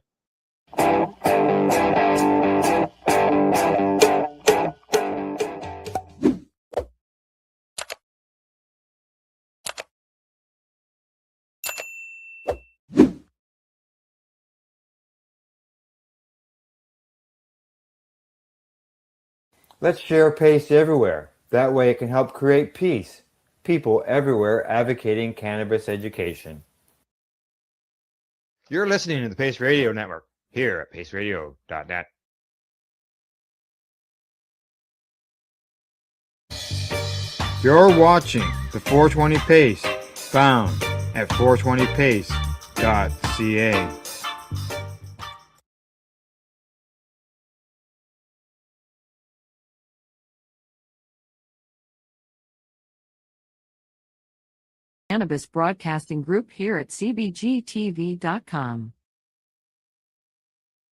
Let's share PACE everywhere. That way it can help create peace. People everywhere advocating cannabis education. You're listening to the Pace Radio Network here at paceradio.net. You're watching the 420 Pace, found at 420pace.ca. Cannabis Broadcasting Group here at cbgtv.com.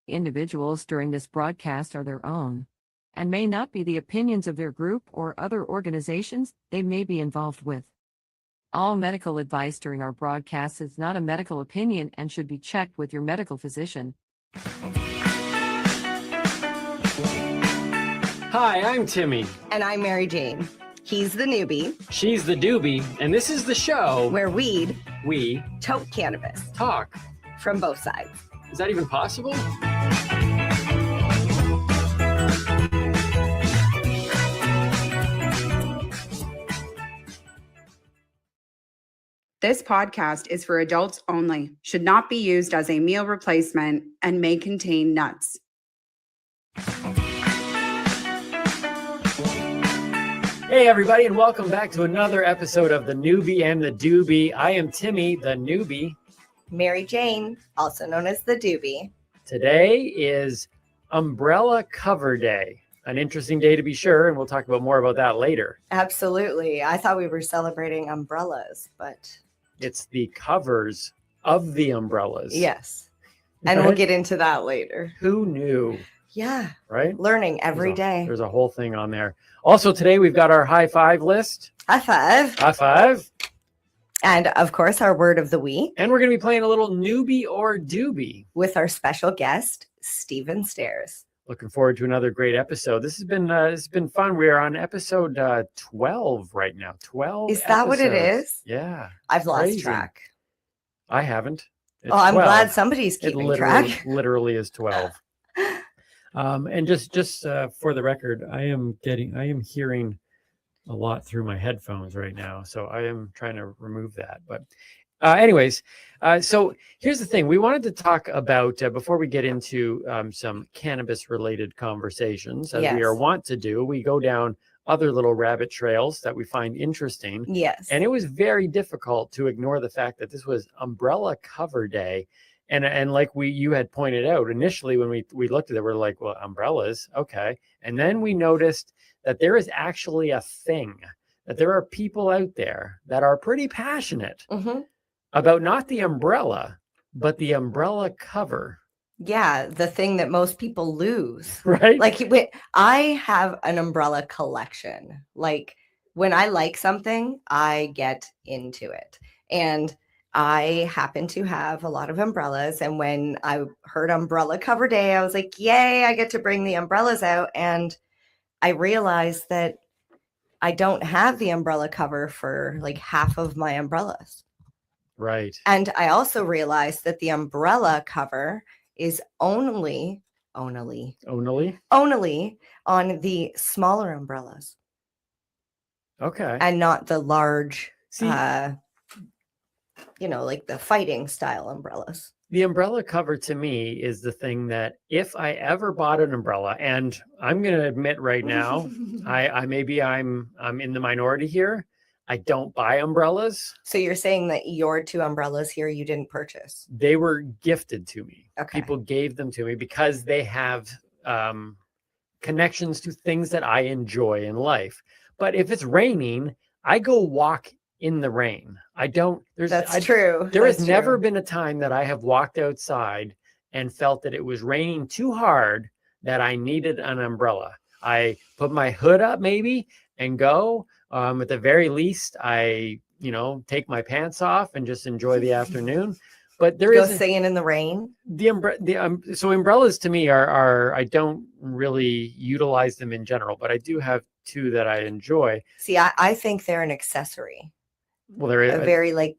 Individuals during this broadcast are their own and may not be the opinions of their group or other organizations they may be involved with. All medical advice during our broadcast is not a medical opinion and should be checked with your medical physician. Hi, I'm Timmy. And I'm Mary Jane. He's the newbie. She's the doobie, and this is the show where we toke cannabis. Talk. From both sides. Is that even possible? This podcast is for adults only, should not be used as a meal replacement, and may contain nuts. Hey, everybody, and welcome back to another episode of The Newbie and the Doobie. I am Timmy, the newbie. Mary Jane, also known as the doobie. Today is Umbrella Cover Day. An interesting day to be sure, and we'll talk about more about that later. Absolutely. I thought we were celebrating umbrellas, but... It's the covers of the umbrellas. Yes. And we'll get into that later. Who knew? Yeah. Right? Learning every day. There's a whole thing on there. Also, today we've got our high five list. High five. High five. And of course, our word of the week. And we're going to be playing a little newbie or doobie with our special guest, Stephen Stairs. Looking forward to another great episode. This has been fun. We are on episode 12 right now. 12. Is that what it episodes. is? Yeah. I've lost Crazy. track. I haven't. It's I'm 12. glad somebody's keeping track. Literally is 12. And just for the record, I am hearing a lot through my headphones right now, so I am trying to remove that. But anyways, so here's the thing: we wanted to talk about before we get into some cannabis-related conversations, as we are wont to do. We go down other little rabbit trails that we find interesting. Yes, and it was very difficult to ignore the fact that this was Umbrella Cover Day. And like you had pointed out initially when we looked at it, we're like, well, umbrellas, okay. And then we noticed that there is actually a thing, that there are people out there that are pretty passionate about not the umbrella, but the umbrella cover. Yeah, the thing that most people lose. Right? Like I have an umbrella collection. Like when I like something, I get into it. And I happen to have a lot of umbrellas. And when I heard Umbrella Cover Day, I was like, yay, I get to bring the umbrellas out. And I realized that I don't have the umbrella cover for like half of my umbrellas. Right. And I also realized that the umbrella cover is only on the smaller umbrellas. Okay. And not the large, like the fighting style umbrellas. The umbrella cover to me is the thing that if I ever bought an umbrella, and I'm going to admit right now, I'm in the minority here. I don't buy umbrellas. So you're saying that your 2 umbrellas here you didn't purchase? They were gifted to me. Okay. People gave them to me because they have connections to things that I enjoy in life. But if it's raining, I go walk in the rain. I don't. That's true. There has That's never true. been a time that I have walked outside and felt that it was raining too hard that I needed an umbrella. I put my hood up maybe and go. At the very least, I take my pants off and just enjoy the afternoon. But there Go isn't singing in the rain. So umbrellas to me are I don't really utilize them in general, but I do have 2 that I enjoy. See, I think they're an accessory. Well, there is A very like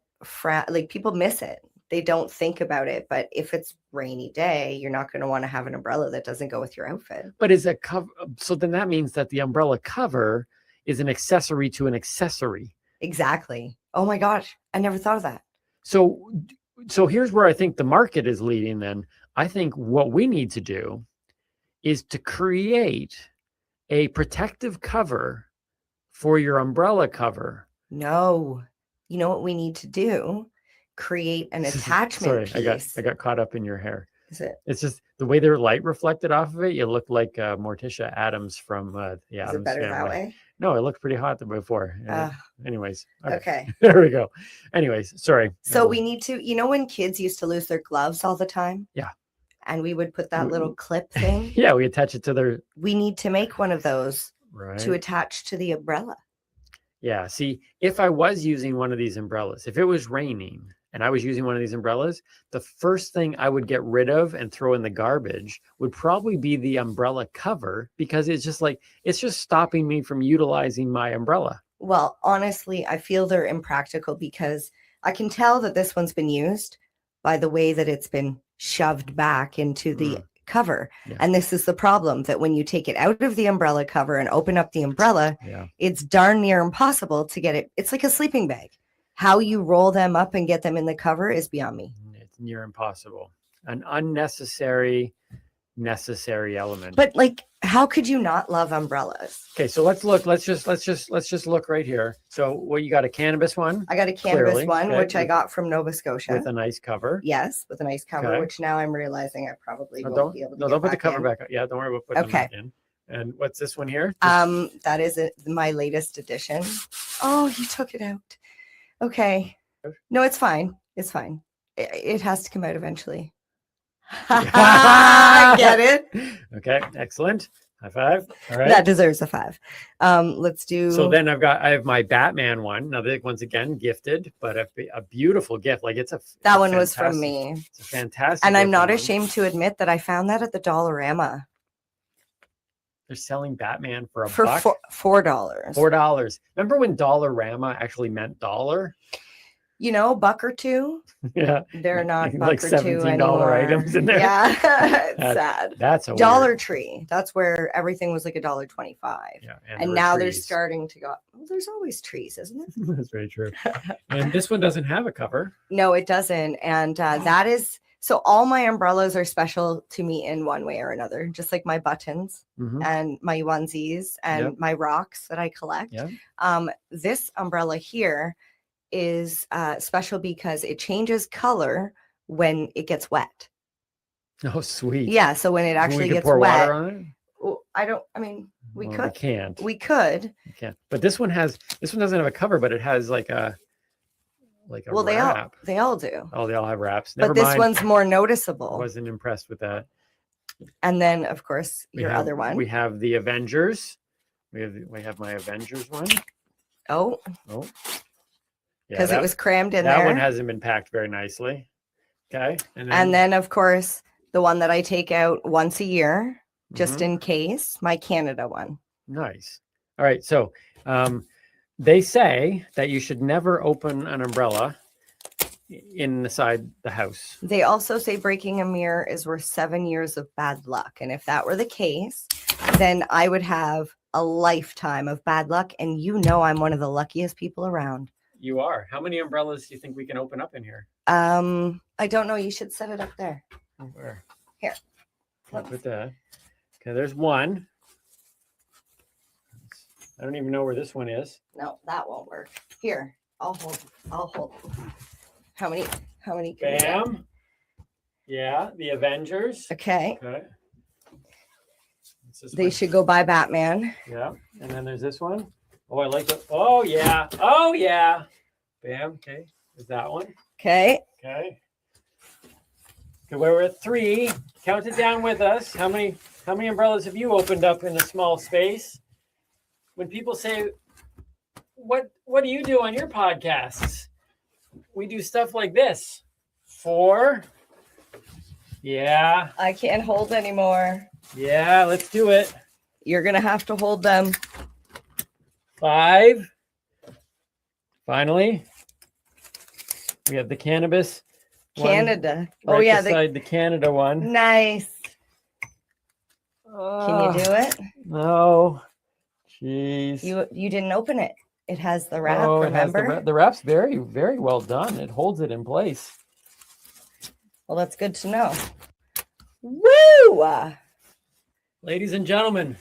people miss it. They don't think about it. But if it's rainy day, you're not going to want to have an umbrella that doesn't go with your outfit. But is a cover? So then that means that the umbrella cover is an accessory to an accessory. Exactly. Oh my gosh, I never thought of that. So here's where I think the market is leading. Then I think what we need to do is to create a protective cover for your umbrella cover. No, you know what we need to do? Create an attachment Sorry, piece. I got caught up in your hair. Is it? It's just the way their light reflected off of it. You look like Morticia Adams from the Addams Is it better Family. that way? No, it looked pretty hot before. Anyways. Okay. There we go. Anyways, sorry. So we need to, when kids used to lose their gloves all the time? Yeah. And we would put that little clip thing. Yeah, we attach it to their. We need to make one of those Right. to attach to the umbrella. Yeah. See, if I was using one of these umbrellas, if it was raining and I was using one of these umbrellas, the first thing I would get rid of and throw in the garbage would probably be the umbrella cover, because it's just stopping me from utilizing my umbrella. Well, honestly, I feel they're impractical because I can tell that this one's been used by the way that it's been shoved back into the cover. Yeah. And this is the problem, that when you take it out of the umbrella cover and open up the umbrella, Yeah. it's darn near impossible to get it. It's like a sleeping bag. How you roll them up and get them in the cover is beyond me. It's near impossible. An unnecessary necessary element. But like, how could you not love umbrellas? Okay, so let's look. Let's just look right here. So what, you got a cannabis one? I got a cannabis Clearly, one, okay, which I got from Nova Scotia. with a nice cover. Yes, with a nice cover, Okay. which now I'm realizing I probably No, won't be able to don't get put the back cover in. back up. Yeah, don't worry about putting Okay. them back in. And what's this one here? That is my latest edition. Oh, you took it out. Okay. No, it's fine. It's fine. It has to come out eventually. I get it. Okay, excellent. High five. All right. That deserves a 5. Let's do. So then I have my Batman one. Now this one's again gifted, but a beautiful gift. Like it's that one was from me. It's a fantastic. And I'm looking not one. ashamed to admit that I found that at the Dollarama They're selling Batman for for $1. $4. $4. Remember when Dollarama actually meant dollar? You know, $1 or $2. Yeah. They're not Like $1 or $2 $17 anymore. items in there. Yeah, it's sad. That's a Dollar weird- Tree. That's where everything was like $1.25. Yeah, and there were now they're trees. starting to go. Well, there's always trees, isn't it? That's very true. And this one doesn't have a cover. No, it doesn't. And that is so. All my umbrellas are special to me in one way or another. Just like my buttons Mhm. and my onesies and Yep. my rocks that I collect. Yeah. This umbrella here is special because it changes color when it gets wet. Oh, sweet. Yeah, so when it We actually could gets pour wet, water on it? well, I mean, we Well, could. We can't. We could. We can't. But this one doesn't have a cover, but it has like a Well, wrap. they all do. Oh, they all have wraps. Never But this mind. one's more I noticeable. wasn't impressed with that. And then, of course, We your have- other one. We have the Avengers. We have my Avengers one. Oh, Oh. Yeah, because it that- was crammed in that there. one hasn't been packed very nicely. Okay. And then, of course, the one that I take out once a year, just Mhm. in case, my Canada one. Nice. All right. So they say that you should never open an umbrella inside the house. They also say breaking a mirror is worth 7 years of bad luck. And if that were the case, then I would have a lifetime of bad luck. And you know I'm one of the luckiest people around. You are. How many umbrellas do you think we can open up in here? I don't know. You should set it up there. Where? Here. I'll put that. Okay, there's one. I don't even know where this one is. No, that won't work. Here, I'll hold. How many can we get? Bam. Yeah, the Avengers. Okay. Okay. This is They should go buy Batman. Yeah. And then there's this one. Oh, I like it. Oh, yeah. Oh, yeah. Bam. Okay. There's that one. Okay. Okay. Okay, we're at 3. Count it down with us. How many umbrellas have you opened up in a small space? When people say, what do you do on your podcasts? We do stuff like this. 4. Yeah. I can't hold anymore. Yeah, let's do it. You're going to have to hold them. 5. Finally. We have the cannabis. Canada. Right Oh, yeah. beside the Canada one. Nice. Can you do it? No. Jeez. You didn't open it. It has the wrap, Oh, remember? the wrap's very, very well done. It holds it in place. Well, that's good to know. Woo! Ladies and gentlemen.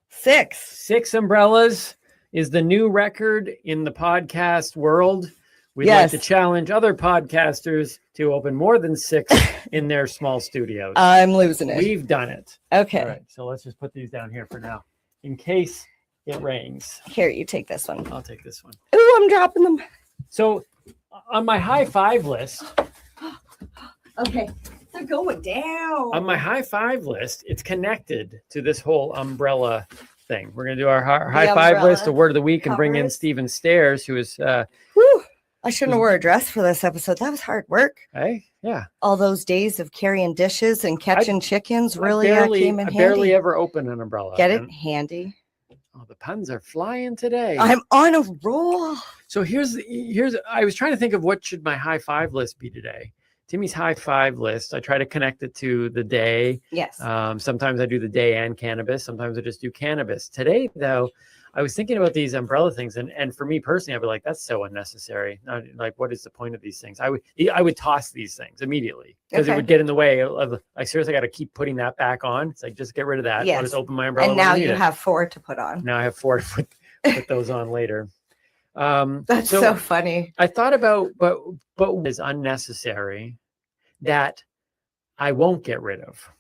6. 6 umbrellas is the new record in the podcast world. We'd like to challenge other podcasters to open more than 6 in their small studios. I'm losing it. We've done it. Okay. All right. So let's just put these down here for now in case it rains. Here, you take this one. I'll take this one. Ooh, I'm dropping them. So on my high 5 list, Okay. They're going down. on my high 5 list, it's connected to this whole umbrella thing. We're going to do our high 5 list, a word of the week, and bring in Stephen Stairs, who is Whew. I shouldn't have wore a dress for this episode. That was hard work. Hey, yeah. All those days of carrying dishes and catching chickens really came in handy. barely ever open an umbrella. Get it? And- Handy. oh, the puns are flying today. I'm on a roll. So here's I was trying to think of what should my high 5 list be today. Timmy's high 5 list. I try to connect it to the day. Yes. Sometimes I do the day and cannabis. Sometimes I just do cannabis. Today, though, I was thinking about these umbrella things, and for me personally, I'd be like, that's so unnecessary. Like, what is the point of these things? I would toss these things immediately because it would get in the way of. I seriously got to keep putting that back on. It's like, just get rid of that. Yes. I'll just open my umbrella. And when I now need you it. have 4 to put on. Now I have 4 to put those on later. That's so funny. I thought about, but is unnecessary that I won't get rid of.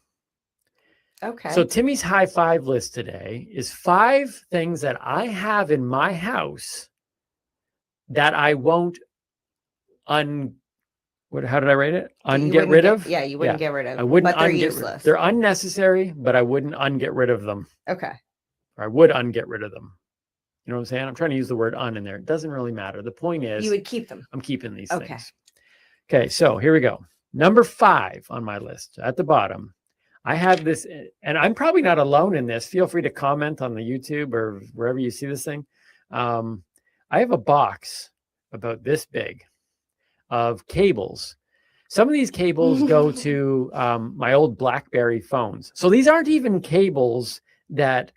Okay. So Timmy's high 5 list today is 5 things that I have in my house that I won't how did I rate it? Get rid of? Yeah, you wouldn't get rid of. I wouldn't but they're unget useless. They're unnecessary, but I wouldn't unget rid of them. Okay. Or I would unget rid of them. You know what I'm saying? I'm trying to use the word in there. It doesn't really matter. The point is You would keep them. I'm keeping these Okay. things. Okay, so here we go. Number 5 on my list at the bottom. I have this, and I'm probably not alone in this. Feel free to comment on the YouTube or wherever you see this thing. I have a box about this big of cables. Some of these cables go to my old BlackBerry phones. So these aren't even cables that,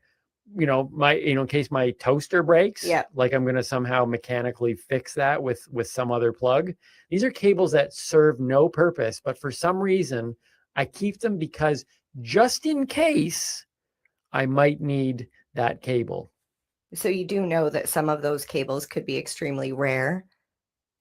in case my toaster breaks, like I'm going to somehow mechanically fix that with some other plug. These are cables that serve no purpose, but for some reason I keep them because just in case I might need that cable. So you do know that some of those cables could be extremely rare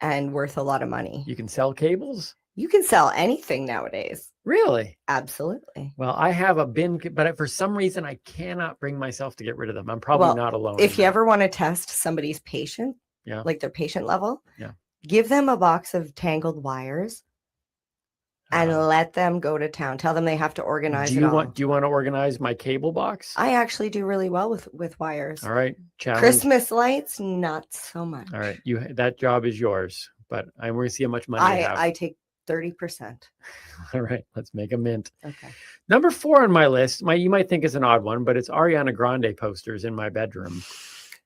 and worth a lot of money. You can sell cables? You can sell anything nowadays. Really? Absolutely. Well, I have a bin, but for some reason I cannot bring myself to get rid of them. I'm probably not alone. If you ever want to test somebody's patient, like their patient level, give them a box of tangled wires and let them go to town. Tell them they have to organize it all. Do you want to organize my cable box? I actually do really well with wires. All right. Challenge. Christmas lights, not so much. All right. That job is yours, but I'm going to see how much money I have. I take 30%. All right. Let's make a mint. Okay. Number 4 on my list, you might think is an odd one, but it's Ariana Grande posters in my bedroom.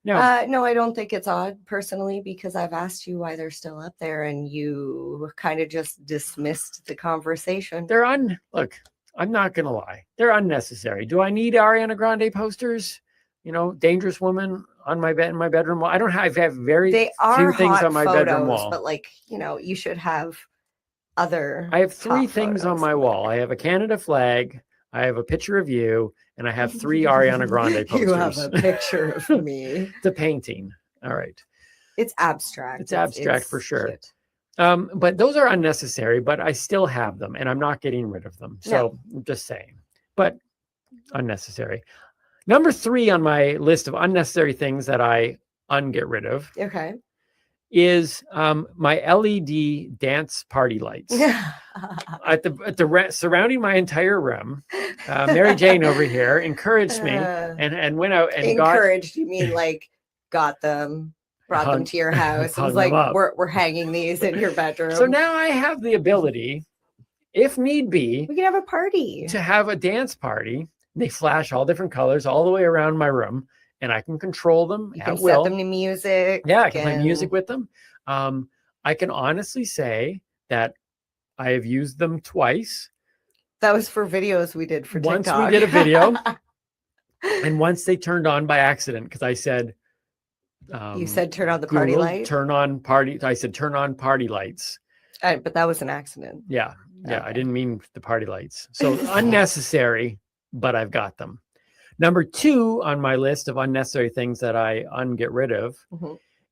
No, I don't think it's odd personally, because I've asked you why they're still up there and you kind of just dismissed the conversation. Look, I'm not going to lie. They're unnecessary. Do I need Ariana Grande posters? Dangerous Woman on my bed in my bedroom wall. I have very few things on my bedroom wall. But you should have other. I have 3 things on my wall. I have a Canada flag, I have a picture of you, and I have 3 Ariana Grande posters. You have a picture of me. The painting. All right. It's abstract. It's abstract for it's sure. cute. But those are unnecessary, but I still have them and I'm not getting rid of them. So I'm just saying, but unnecessary. Number 3 on my list of unnecessary things that I get rid of Okay. is my LED dance party lights surrounding my entire room. Mary Jane over here encouraged me and went out and encouraged. You mean like got them, brought them to your house? It was like we're hanging these in your bedroom. So now I have the ability, if need be, we can have a party. To have a dance party. They flash all different colors all the way around my room, and I can control them. You can set them to music. Yeah, I can play music with them. I can honestly say that I have used them twice. That was for videos we did for once TikTok. We did a video, and once they turned on by accident because I said, you said turn on the party light. Turn on party. I said turn on party lights. But that was an accident. Yeah, yeah. Okay. I didn't mean the party lights. So unnecessary, but I've got them. Number 2 on my list of unnecessary things that I get rid of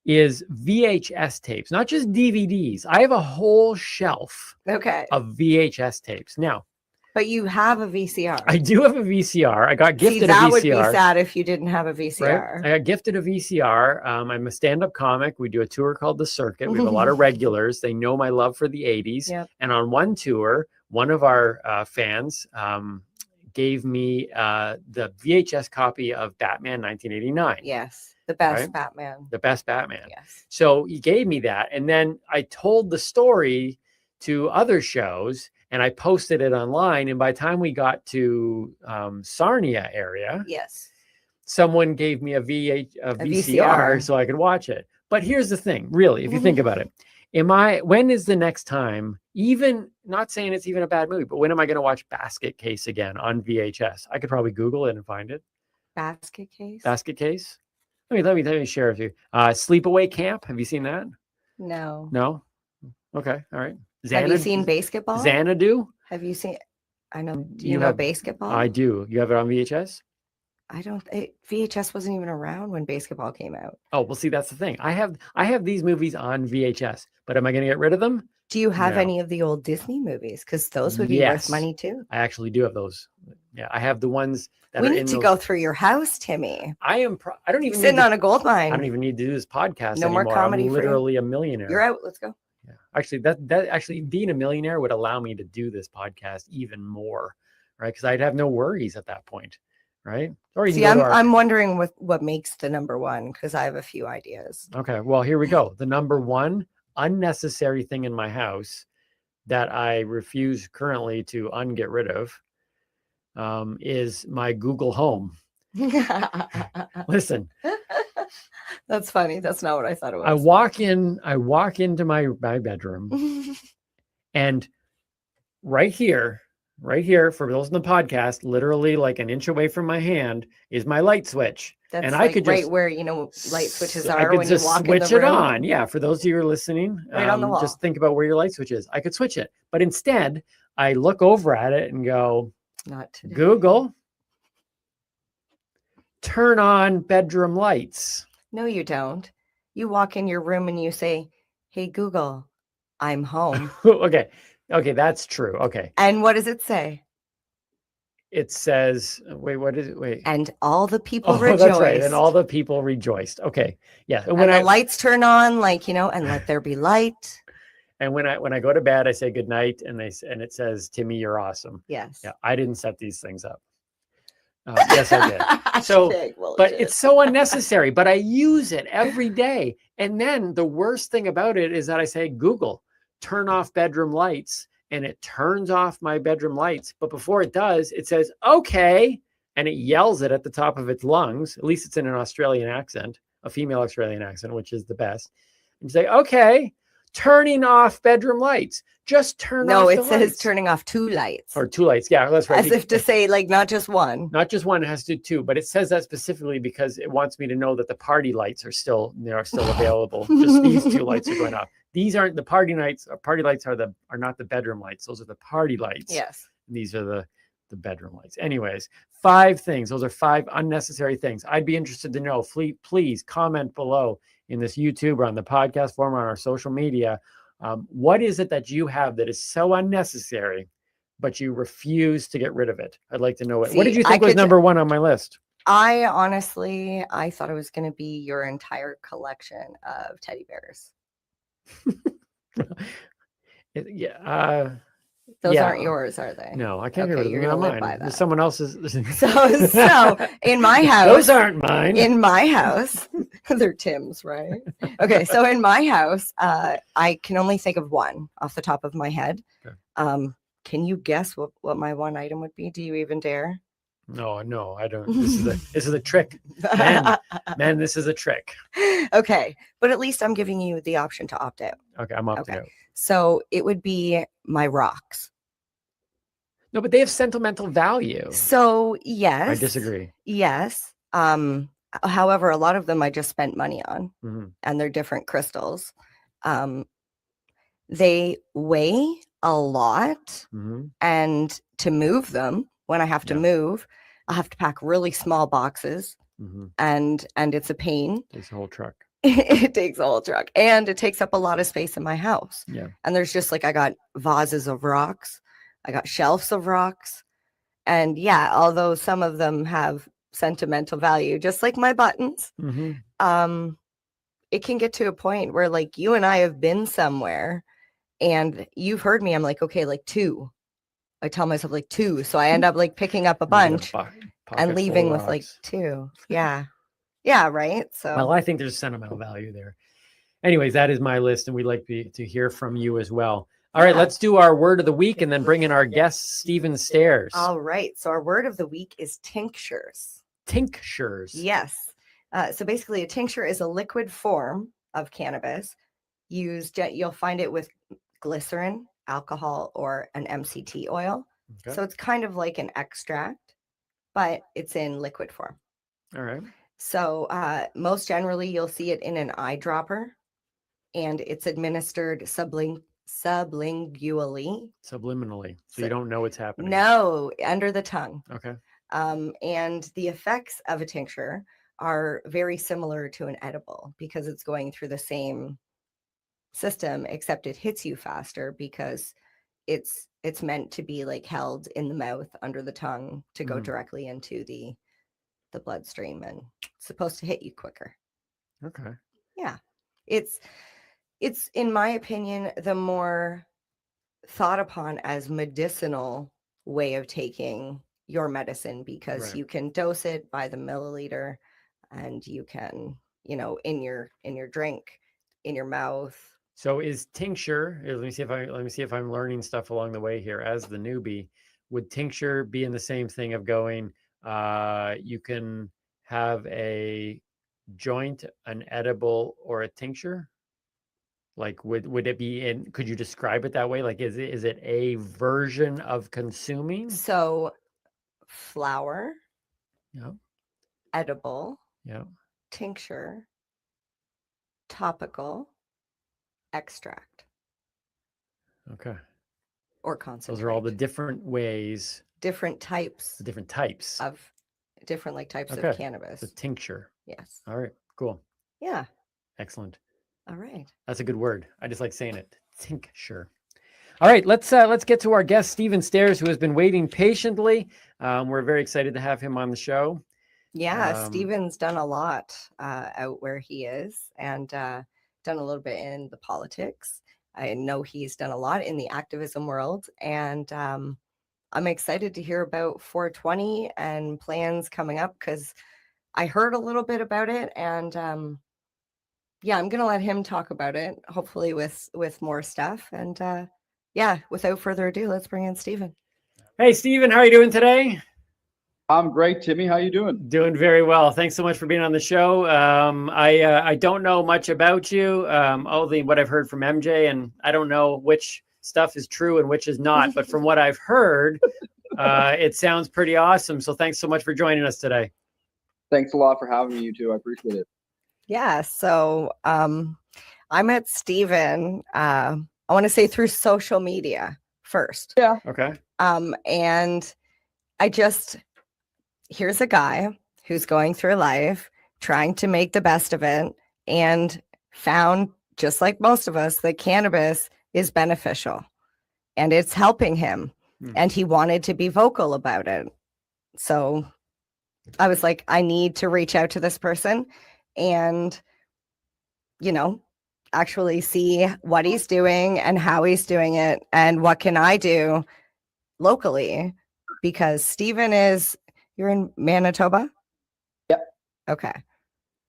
is VHS tapes, not just DVDs. I have a whole shelf of VHS tapes. Now, but you have a VCR. I do have a VCR. I got gifted a VCR. That would be sad if you didn't have a VCR. Right? I got gifted a VCR. I'm a stand-up comic. We do a tour called The Circuit. We have a lot of regulars. They know my love for the 80s. Yep. And on one tour, one of our fans gave me the VHS copy of Batman 1989. Yes, the best right? Batman. The best Batman. Yes. So he gave me that. And then I told the story to other shows and I posted it online. And by the time we got to Sarnia area, someone gave me a VCR so I could watch it. But here's the thing, really, if you think about it, when is the next time, even not saying it's even a bad movie, but when am I going to watch Basket Case again on VHS? I could probably Google it and find it. Basket Case? Basket Case. Let me share it with you. Sleepaway Camp. Have you seen that? No. No? Okay. All right. Have you seen Basketball? Xanadu? Have you seen? I know. Do you know Basketball? I do. You have it on VHS? I don't. VHS wasn't even around when Basketball came out. Oh, well, see, that's the thing. I have these movies on VHS, but am I going to get rid of them? Do you have any of the old Disney movies? Because those would be worth money too. I actually do have those. Yeah, I have the ones that we are need to go through your house, Timmy. I don't even sitting on a gold mine. I don't even need to do this podcast no anymore. more comedy. I'm literally a millionaire. You're out. Let's go. Yeah, actually, that actually being a millionaire would allow me to do this podcast even more, right? Because I'd have no worries at that point, right? Or see, I'm wondering what makes the number 1 because I have a few ideas. Okay, well, here we go. The number 1 unnecessary thing in my house that I refuse currently to get rid of is my Google Home. Listen. That's funny. That's not what I thought it was. I walk into my bedroom and right here for those in the podcast, literally like an inch away from my hand is my light switch. That's and like I could right just, where light switches I are could when just you walk switch in the room. it on. Yeah, for those of you who are listening, right on the wall. Just think about where your light switch is. I could switch it, but instead I look over at it and go, not today. Google, turn on bedroom lights. No, you don't. You walk in your room and you say, "Hey Google, I'm home." Okay, that's true. Okay. And what does it say? It says, wait, what is it? Wait. And all the people rejoiced. That's right. And all the people rejoiced. Okay. Yeah. And when the lights turn on, and let there be light. And when I go to bed, I say good night, and it says, "Timmy, you're awesome." Yes. Yeah. I didn't set these things up. Yes, I did. So, but it's so unnecessary. But I use it every day. And then the worst thing about it is that I say, Google, turn off bedroom lights. And it turns off my bedroom lights. But before it does, it says, okay. And it yells it at the top of its lungs. At least it's in an Australian accent, a female Australian accent, which is the best. And you say, okay, turning off bedroom lights. Just turn off the lights. No, it says turning off 2 lights. Or 2 lights. Yeah, that's right. As if to say, not just one. Not just one, it has to do 2. But it says that specifically because it wants me to know that the party lights are still available. Just these 2 lights are going off. These aren't the party lights. Party lights are not the bedroom lights. Those are the party lights. Yes. And these are the bedroom lights. Anyways, 5 things. Those are 5 unnecessary things. I'd be interested to know. Please comment below in this YouTube or on the podcast form or on our social media. What is it that you have that is so unnecessary, but you refuse to get rid of it? I'd like to know it. What did See, you think was number 1 on my list? I honestly, I thought it was going to be your entire collection of teddy bears. Those Yeah. aren't yours, are they? No, I can't get Okay, rid of you're them. gonna They're live mine. by that. Someone else's. So in my house, Those aren't mine. In my house, they're Tim's, right? Okay, so in my house, I can only think of one off the top of my head. Okay. Can you guess what my one item would be? Do you even dare? No, I don't. This is a trick, man. This is a trick. Okay, but at least I'm giving you the option to opt out. Okay, I'm opting out. So it would be my rocks. No, but they have sentimental value. So yes, I disagree. Yes. However, a lot of them I just spent money on, Mhm. and they're different crystals. They weigh a lot, Mhm. and to move them, when I have to move, I have to pack really small boxes, Mhm. and it's a pain. Takes a whole truck. It takes a whole truck, and it takes up a lot of space in my house. Yeah. And there's just like, I got vases of rocks, I got shelves of rocks, and yeah, although some of them have sentimental value, just like my buttons, Mhm. it can get to a point where like you and I have been somewhere and you've heard me, I'm like, okay, like 2. I tell myself like 2. So I end up like picking up a bunch and leaving with like 2. Yeah. Yeah. Right. So Well, I think there's sentimental value there. Anyways, that is my list, and we'd like to hear from you as well. All right, let's do our word of the week and then bring in our guest, Stephen Stairs. all right. So our word of the week is tinctures. Tinctures. Yes. So basically, a tincture is a liquid form of cannabis used. You'll find it with glycerin, alcohol, or an MCT oil. Okay. So it's kind of like an extract, but it's in liquid form. All right. So most generally, you'll see it in an eyedropper, and it's administered sublingually. Subliminally. So you don't know what's happening. No, under the tongue. Okay. And the effects of a tincture are very similar to an edible because it's going through the same system, except it hits you faster because it's meant to be like held in the mouth under the tongue to go directly into the bloodstream, and it's supposed to hit you quicker. Okay. Yeah. It's in my opinion the more thought upon as medicinal way of taking your medicine because Right. you can dose it by the milliliter, and you can, in your drink, in your mouth. So is tincture, let me see if I'm learning stuff along the way here as the newbie. Would tincture be in the same thing of going, you can have a joint, an edible, or a tincture? Like would it be in, could you describe it that way? Like is it a version of consuming? So flower, Yeah. edible, Yeah. tincture, topical, extract, Okay. or concentrate. Those are all the different ways. Different types. The different types. Of different types Okay. of cannabis. The tincture. Yes. All right. Cool. Yeah. Excellent. All right. That's a good word. I just like saying it. Tincture. All right, let's get to our guest, Stephen Stairs, who has been waiting patiently. We're very excited to have him on the show. Yeah, Stephen's done a lot out where he is, and done a little bit in the politics. I know he's done a lot in the activism world, and I'm excited to hear about 420 and plans coming up because I heard a little bit about it, and yeah, I'm gonna let him talk about it, hopefully with more stuff. And yeah, without further ado, let's bring in Stephen. Hey, Stephen, how are you doing today? I'm great, Timmy. How you doing? Doing very well. Thanks so much for being on the show. I don't know much about you, only what I've heard from MJ, and I don't know which stuff is true and which is not. But from what I've heard, it sounds pretty awesome. So thanks so much for joining us today. Thanks a lot for having me, you two. I appreciate it. Yeah, so I met Stephen, I want to say through social media first. Yeah. Okay. And here's a guy who's going through life trying to make the best of it and found, just like most of us, that cannabis is beneficial and it's helping him. And he wanted to be vocal about it. So I was like, I need to reach out to this person and, actually see what he's doing and how he's doing it and what can I do locally, because Stephen you're in Manitoba? Yep. Okay.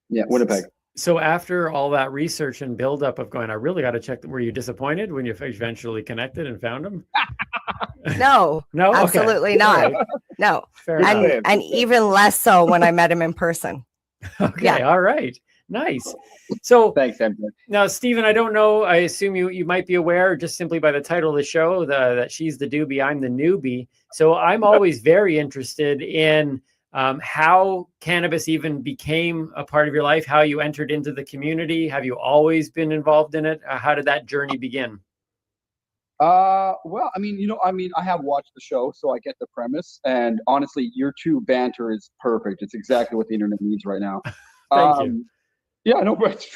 Yeah, Winnipeg. So after all that research and buildup of going, I really got to check. Were you disappointed when you eventually connected and found him? No, No, okay. absolutely not. Right. No, Fair enough. and even less so when I met him in person. Okay, Yeah. all right, nice. So thanks, MJ. Now, Stephen, I don't know. I assume you might be aware, just simply by the title of the show, that she's the doobie, I'm the newbie. So I'm always very interested in how cannabis even became a part of your life, how you entered into the community. Have you always been involved in it? How did that journey begin? Well, I have watched the show, so I get the premise. And honestly, your two banter is perfect. It's exactly what the internet needs right now. Thank you. Yeah, no, but it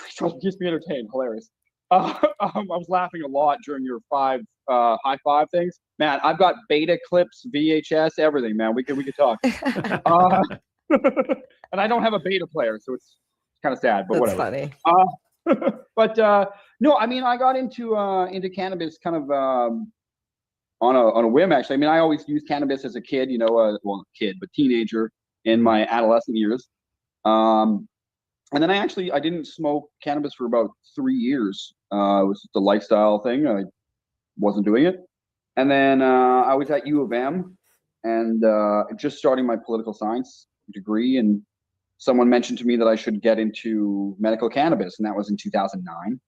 keeps me entertained. Hilarious. I was laughing a lot during your high five things. Man, I've got beta clips, VHS, everything. Man, we could talk. And I don't have a beta player, so it's kind of sad, but That's whatever. funny. But no, I got into cannabis kind of on a whim, actually. I always used cannabis as a kid, but teenager in my adolescent years. And then I didn't smoke cannabis for about 3 years. It was just a lifestyle thing. I wasn't doing it. And then I was at U of M and just starting my political science degree. And someone mentioned to me that I should get into medical cannabis. And that was in 2009.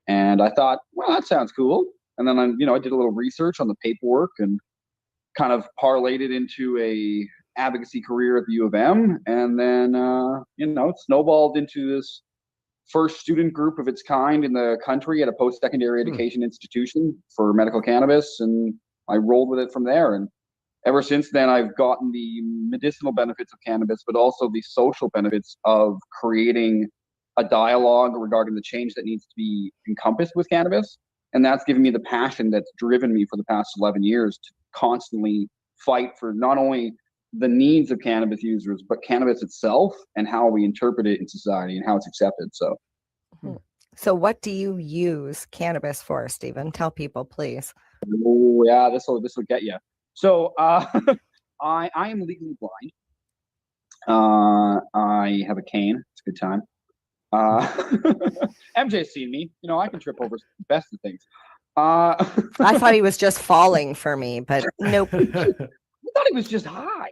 And I thought, well, that sounds cool. And then I did a little research on the paperwork and kind of parlayed it into a advocacy career at the U of M. And then, it snowballed into this first student group of its kind in the country at a post-secondary education institution for medical cannabis. And I rolled with it from there. And ever since then, I've gotten the medicinal benefits of cannabis, but also the social benefits of creating a dialogue regarding the change that needs to be encompassed with cannabis. And that's given me the passion that's driven me for the past 11 years to constantly fight for not only the needs of cannabis users, but cannabis itself and how we interpret it in society and how it's accepted. So what do you use cannabis for, Stephen? Tell people, please. Oh yeah, this will get you. So I am legally blind. I have a cane. It's a good time. MJ's seen me. I can trip over the best of things. I thought he was just falling for me, but nope. I thought he was just high.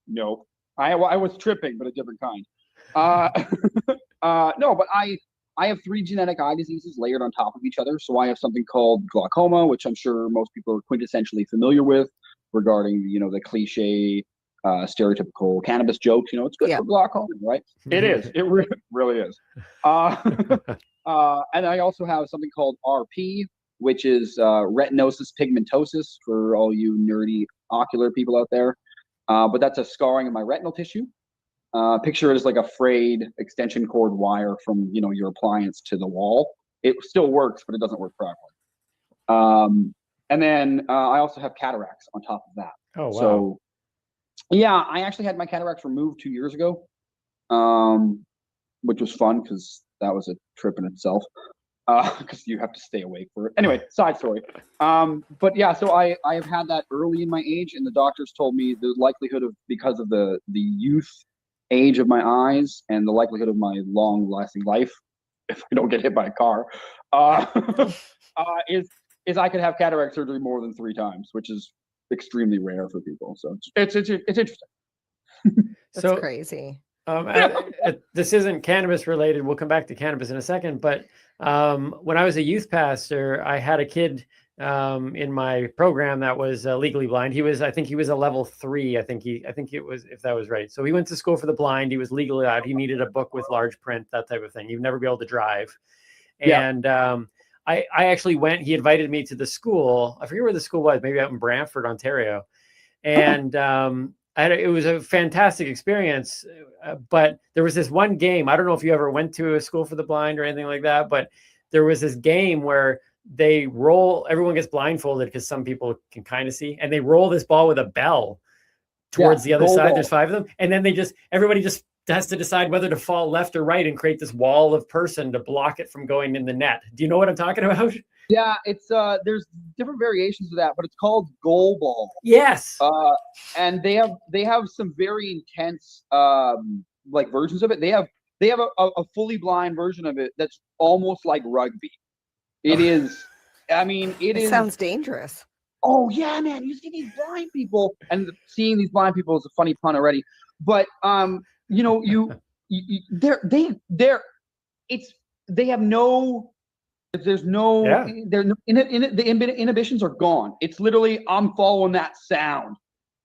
Nope. I was tripping, but a different kind. No, but I have 3 genetic eye diseases layered on top of each other. So I have something called glaucoma, which I'm sure most people are quintessentially familiar with regarding, the cliche, stereotypical cannabis jokes. It's good for glaucoma, right? It is. It really is. And I also have something called RP, which is retinosis pigmentosus for all you nerdy ocular people out there. But that's a scarring of my retinal tissue. Picture it as like a frayed extension cord wire from, your appliance to the wall. It still works, but it doesn't work properly. And then I also have cataracts on top of that. Oh, wow. So, yeah, I actually had my cataracts removed 2 years ago, which was fun because that was a trip in itself. Because you have to stay awake for it. Anyway, side story. But yeah, so I have had that early in my age, and the doctors told me the likelihood of, because of the youth age of my eyes and the likelihood of my long-lasting life, if I don't get hit by a car, is I could have cataract surgery more than 3 times, which is extremely rare for people. So it's interesting. That's crazy. This isn't cannabis related. We'll come back to cannabis in a second. But when I was a youth pastor, I had a kid in my program that was legally blind. I think he was a level 3. I think it was, if that was right. So he went to school for the blind. He was legally out. He needed a book with large print, that type of thing. You'd never be able to drive. Yeah. And I actually went. He invited me to the school. I forget where the school was. Maybe out in Brantford, Ontario, and it was a fantastic experience. But there was this one game. I don't know if you ever went to a school for the blind or anything like that, but there was this game where they roll. Everyone gets blindfolded because some people can kind of see, and they roll this ball with a bell towards the other goal side. ball. There's 5 of them, and then everybody just has to decide whether to fall left or right and create this wall of person to block it from going in the net. Do you know what I'm talking about? Yeah, it's there's different variations of that, but it's called goal ball. Yes. And they have some very intense like versions of it. They have a fully blind version of it that's almost like rugby. It is. I mean, It sounds dangerous. Oh yeah, man! You see these blind people, and seeing these blind people is a funny pun already. But you know, they have no. There's no. The inhibitions are gone. It's literally I'm following that sound.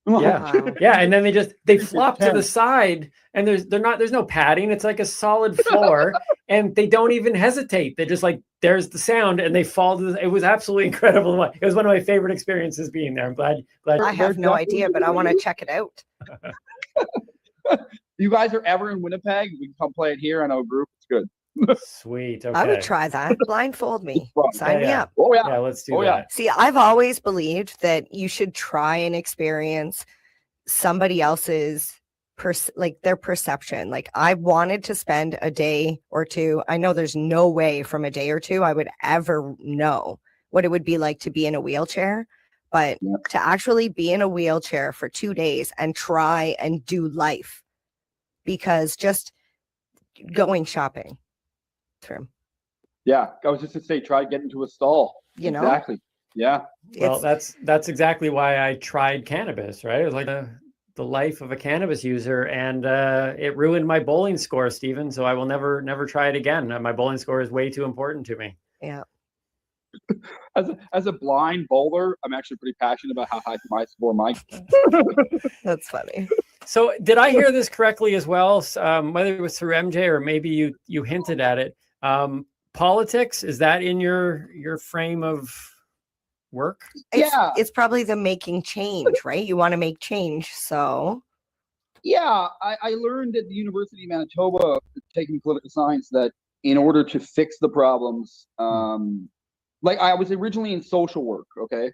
Yeah, and then they flop to the side, and there's no padding. It's like a solid floor, and they don't even hesitate. They're just like, there's the sound, and they fall to it was absolutely incredible. It was one of my favorite experiences being there. I'm glad. I have no idea, but I want to check it out. You guys are ever in Winnipeg? We can come play it here. I know a group. It's good. Sweet. Okay. I would try that. Blindfold me. Sign me up. Oh yeah. Yeah, let's do that. See, I've always believed that you should try and experience somebody else's their perception. Like I wanted to spend a day or two. I know there's no way from a day or two I would ever know what it would be like to be in a wheelchair, but to actually be in a wheelchair for 2 days and try and do life, because just going shopping through. Yeah, I was just to say, try to get into a stall. You know? Exactly. Yeah. Well, that's exactly why I tried cannabis, right? It was like the life of a cannabis user, and it ruined my bowling score, Stephen. So I will never try it again. My bowling score is way too important to me. Yeah. As a blind bowler, I'm actually pretty passionate about how high my score might. That's funny. So did I hear this correctly as well? Whether it was through MJ or maybe you hinted at it. Politics, is that in your frame of work? It's probably the making change, right? You want to make change, so. Yeah, I learned at the University of Manitoba, taking political science, that in order to fix the problems, like I was originally in social work, okay?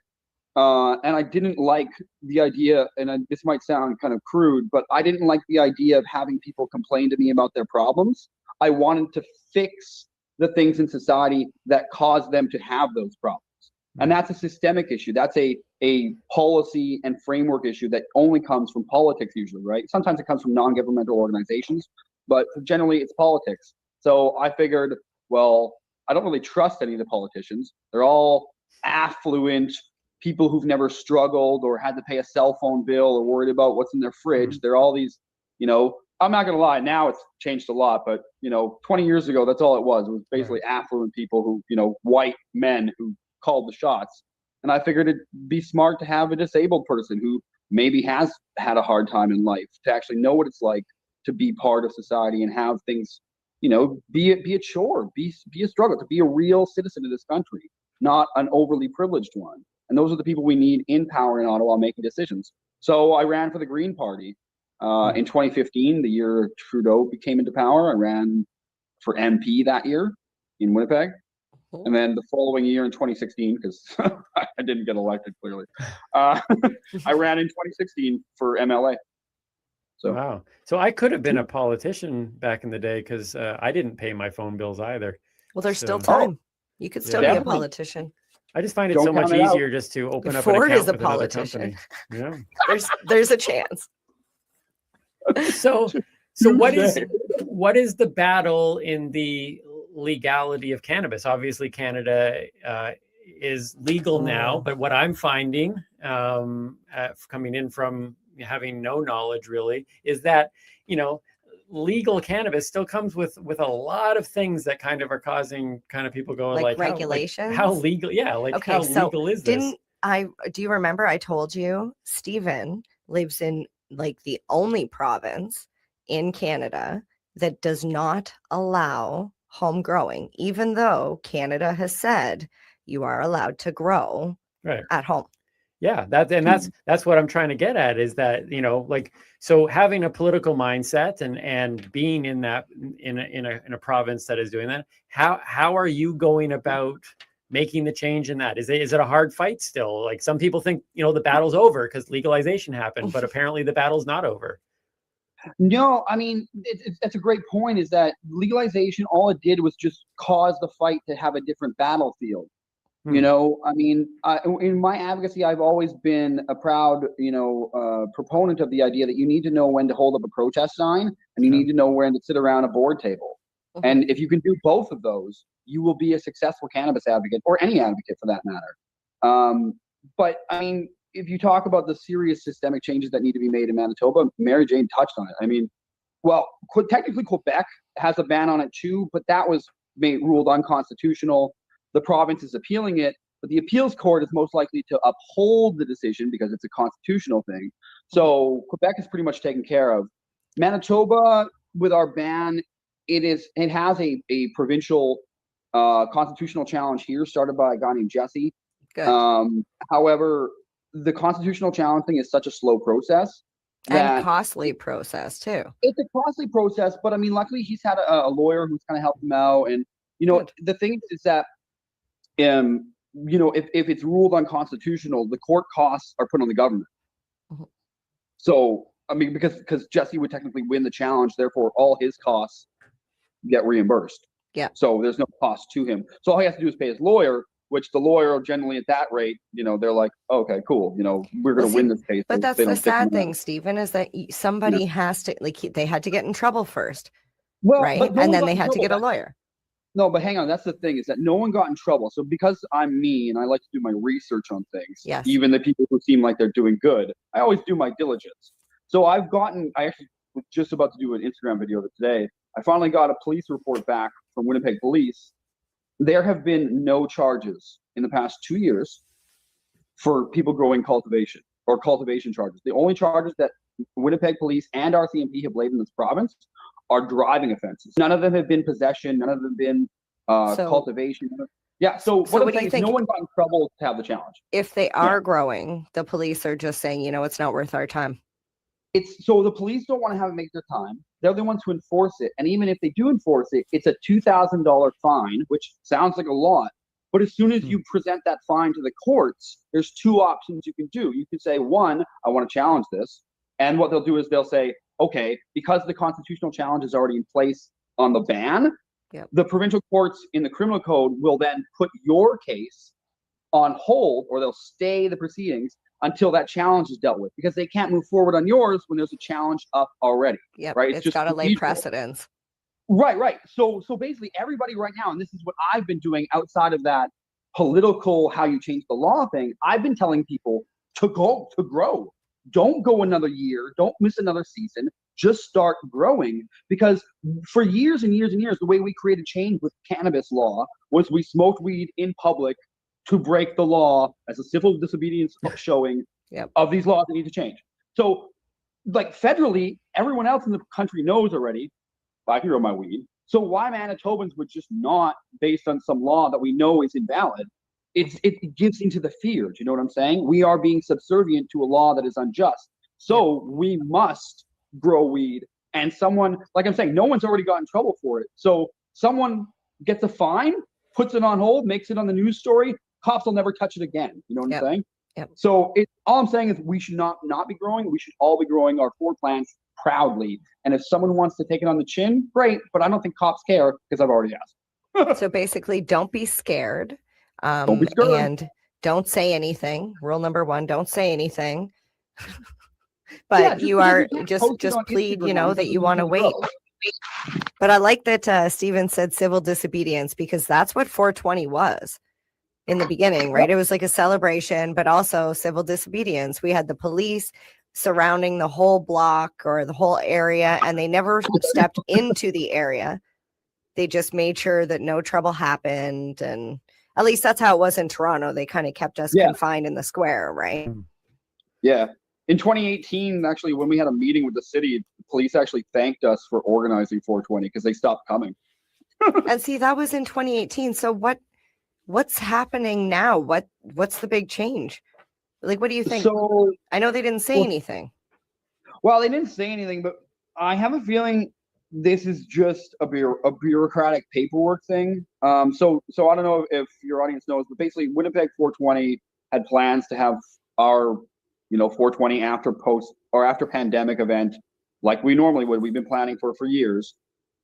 And I didn't like the idea, and this might sound kind of crude, but I didn't like the idea of having people complain to me about their problems. I wanted to fix the things in society that cause them to have those problems. And that's a systemic issue. That's a policy and framework issue that only comes from politics usually, right? Sometimes it comes from non-governmental organizations, but generally it's politics. So I figured, well, I don't really trust any of the politicians. They're all affluent people who've never struggled or had to pay a cell phone bill or worried about what's in their fridge. They're all these, I'm not going to lie, now it's changed a lot, but 20 years ago, that's all it was. It was basically affluent people who, white men who called the shots. And I figured it'd be smart to have a disabled person who maybe has had a hard time in life to actually know what it's like to be part of society and have things, be a chore, be a struggle, to be a real citizen of this country, not an overly privileged one. And those are the people we need in power in Ottawa making decisions. So I ran for the Green Party in 2015, the year Trudeau came into power. I ran for MP that year in Winnipeg. And then the following year in 2016, because I didn't get elected clearly, I ran in 2016 for MLA. So wow. So I could have been a politician back in the day because I didn't pay my phone bills either. Well, there's still time. You could still be a politician. I just find it so much easier just to open up an account with another company. Yeah. There's a chance. So what is the battle in the legality of cannabis? Obviously, Canada is legal now, but what I'm finding coming in from having no knowledge really is that legal cannabis still comes with a lot of things that kind of are causing kind of people going like regulations. How legal? Yeah, okay, how legal is this? Do you remember I told you Stephen lives in like the only province in Canada that does not allow home growing, even though Canada has said you are allowed to grow Right. at home. Yeah, that's what I'm trying to get at, is that, like, so having a political mindset and being in that in a province that is doing that, how are you going about making the change in that? Is it a hard fight still? Like, some people think, the battle's over because legalization happened, but apparently the battle's not over. No, I mean, that's a great point, is that legalization, all it did was just cause the fight to have a different battlefield. I mean, in my advocacy, I've always been a proud, proponent of the idea that you need to know when to hold up a protest sign, and you need to know when to sit around a board table. And if you can do both of those, you will be a successful cannabis advocate, or any advocate for that matter. But I mean, if you talk about the serious systemic changes that need to be made in Manitoba, Mary Jane touched on it. I mean, well, technically Quebec has a ban on it too, but that was ruled unconstitutional. The province is appealing it, but the appeals court is most likely to uphold the decision because it's a constitutional thing. So Quebec is pretty much taken care of. Manitoba, with our ban, it has a provincial constitutional challenge here, started by a guy named Jesse. However, the constitutional challenge thing is such a slow process and costly process too. It's a costly process, but I mean, luckily he's had a lawyer who's kind of helped him out. And the thing is that if it's ruled unconstitutional, the court costs are put on the government. So I mean, because Jesse would technically win the challenge, therefore all his costs get reimbursed. Yeah. So there's no cost to him. So all he has to do is pay his lawyer, which the lawyer generally at that rate, they're like, okay, cool, we're going to win this case. But that's the sad thing, Stephen, is that somebody has to, like, they had to get in trouble first, right? And then they had to get a lawyer. No, but hang on. That's the thing, is that no one got in trouble. So because I'm me and I like to do my research on things, even the people who seem like they're doing good, I always do my diligence. So I actually was just about to do an Instagram video today. I finally got a police report back from Winnipeg Police. There have been no charges in the past 2 years for people growing cultivation or cultivation charges. The only charges that Winnipeg Police and RCMP have laid in this province are driving offenses. None of them have been possession. None of them have been cultivation. Yeah. So what I'm saying is, no one got in trouble to have the challenge. If they are growing, the police are just saying, it's not worth our time. So the police don't want to have it make their time. They're the ones who enforce it. And even if they do enforce it, it's a $2,000 fine, which sounds like a lot. But as soon as you present that fine to the courts, there's two options you can do. You can say, one, I want to challenge this. And what they'll do is they'll say, okay, because the constitutional challenge is already in place on the ban, the provincial courts in the criminal code will then put your case on hold, or they'll stay the proceedings until that challenge is dealt with, because they can't move forward on yours when there's a challenge up already. Yeah, right. It's got to lay precedence. Right. So basically everybody right now, and this is what I've been doing outside of that political, how you change the law thing, I've been telling people to grow. Don't go another year. Don't miss another season. Just start growing, because for years and years and years, the way we created change with cannabis law was we smoked weed in public to break the law as a civil disobedience showing of these laws that need to change. So, like, federally, everyone else in the country knows already, I can grow my weed. So why Manitobans would just not, based on some law that we know is invalid, it gives into the fear. Do you know what I'm saying? We are being subservient to a law that is unjust. So we must grow weed. And someone, like I'm saying, no one's already got in trouble for it. So someone gets a fine, puts it on hold, makes it on the news story, cops will never touch it again. You know what I'm saying? So all I'm saying is we should not be growing. We should all be growing our 4 plants proudly. And if someone wants to take it on the chin, great. But I don't think cops care, because I've already asked. So basically, don't be scared. Don't be scared. And don't say anything. Rule number 1, don't say anything. But you are just plead, that you want to wait. But I like that Stephen said civil disobedience, because that's what 420 was in the beginning, right? It was like a celebration, but also civil disobedience. We had the police surrounding the whole block or the whole area, and they never stepped into the area. They just made sure that no trouble happened. And at least that's how it was in Toronto. They kind of kept us confined in the square, right? Yeah. In 2018, actually, when we had a meeting with the city, the police actually thanked us for organizing 420, because they stopped coming. And see, that was in 2018. So what's happening now? What's the big change? Like, what do you think? So I know they didn't say anything. Well, they didn't say anything, but I have a feeling this is just a bureaucratic paperwork thing. So I don't know if your audience knows, but basically Winnipeg 420 had plans to have our 420 after pandemic event like we normally would. We've been planning for years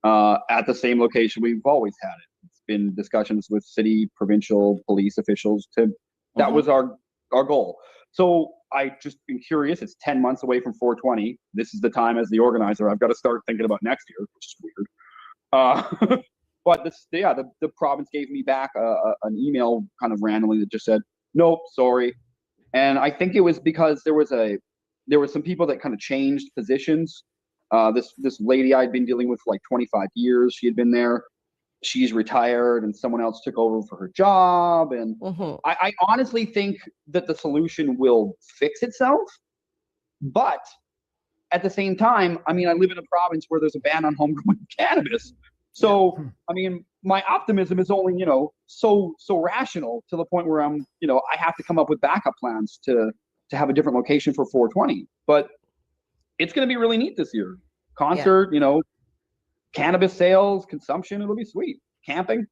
at the same location we've always had it. It's been discussions with city, provincial, police officials that was our goal. So I just been curious. It's 10 months away from 420. This is the time as the organizer I've got to start thinking about next year, which is weird. But the province gave me back an email kind of randomly that just said, nope, sorry. And I think it was because there was some people that kind of changed positions. This lady I'd been dealing with for like 25 years, she had been there. She's retired and someone else took over for her job. And I honestly think that the solution will fix itself. But at the same time, I mean, I live in a province where there's a ban on homegrown cannabis. So, I mean, my optimism is only, so rational to the point where I'm, I have to come up with backup plans to have a different location for 420. But it's going to be really neat this year. Concert, cannabis sales, consumption, it'll be sweet. Camping.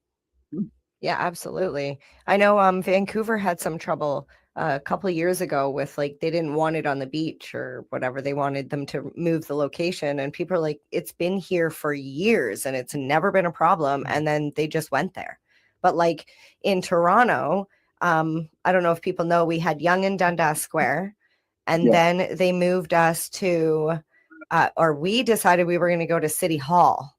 Yeah, absolutely. I know Vancouver had some trouble a couple of years ago with like they didn't want it on the beach or whatever. They wanted them to move the location, and people are like, it's been here for years and it's never been a problem. And then they just went there. But like in Toronto, I don't know if people know, we had Yonge and Dundas Square, and then they moved us to, or we decided we were going to go to City Hall.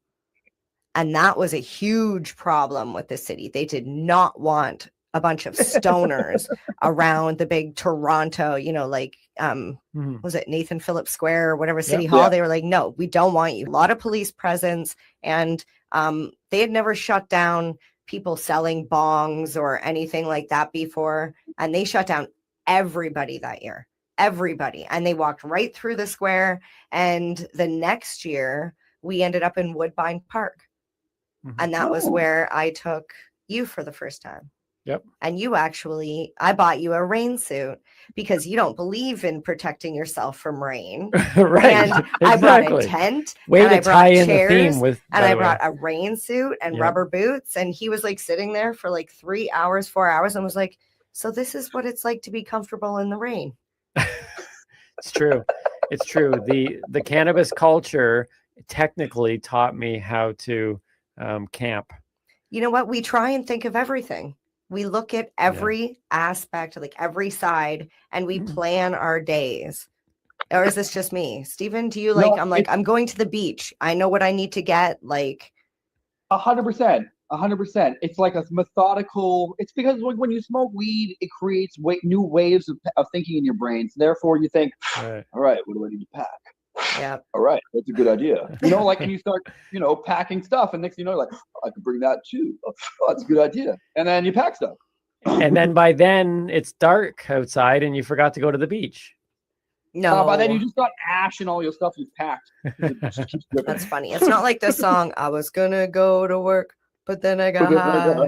And that was a huge problem with the city. They did not want a bunch of stoners around the big Toronto, was it Nathan Phillips Square or whatever, City Hall? They were like, no, we don't want you. A lot of police presence. And they had never shut down people selling bongs or anything like that before. And they shut down everybody that year, everybody. And they walked right through the square. And the next year, we ended up in Woodbine Park. And that was where I took you for the first time. Yep. And I bought you a rain suit because you don't believe in protecting yourself from rain. Right. And exactly. I brought a tent. Way and to I brought tie in chairs, the theme with, and I brought a rain suit and rubber boots. And he was like sitting there for like 3 hours, 4 hours, and was like, so this is what it's like to be comfortable in the rain. It's true. It's true. The cannabis culture technically taught me how to camp. You know what? We try and think of everything. We look at every aspect, like every side, and we plan our days. Or is this just me? Stephen, do you like, I'm going to the beach. I know what I need to get. Like 100%. 100%. It's like a methodical, it's because when you smoke weed, it creates new waves of thinking in your brain. So therefore you think, all right, what do I need to pack? Yeah. All right, that's a good idea. Like when you start, packing stuff, and next thing you know, like, I could bring that too. Oh, that's a good idea. And then you pack stuff. And then by then it's dark outside, and you forgot to go to the beach. No. By then you just got ash and all your stuff you've packed. That's funny. It's not like the song, I was gonna go to work, but then I got high.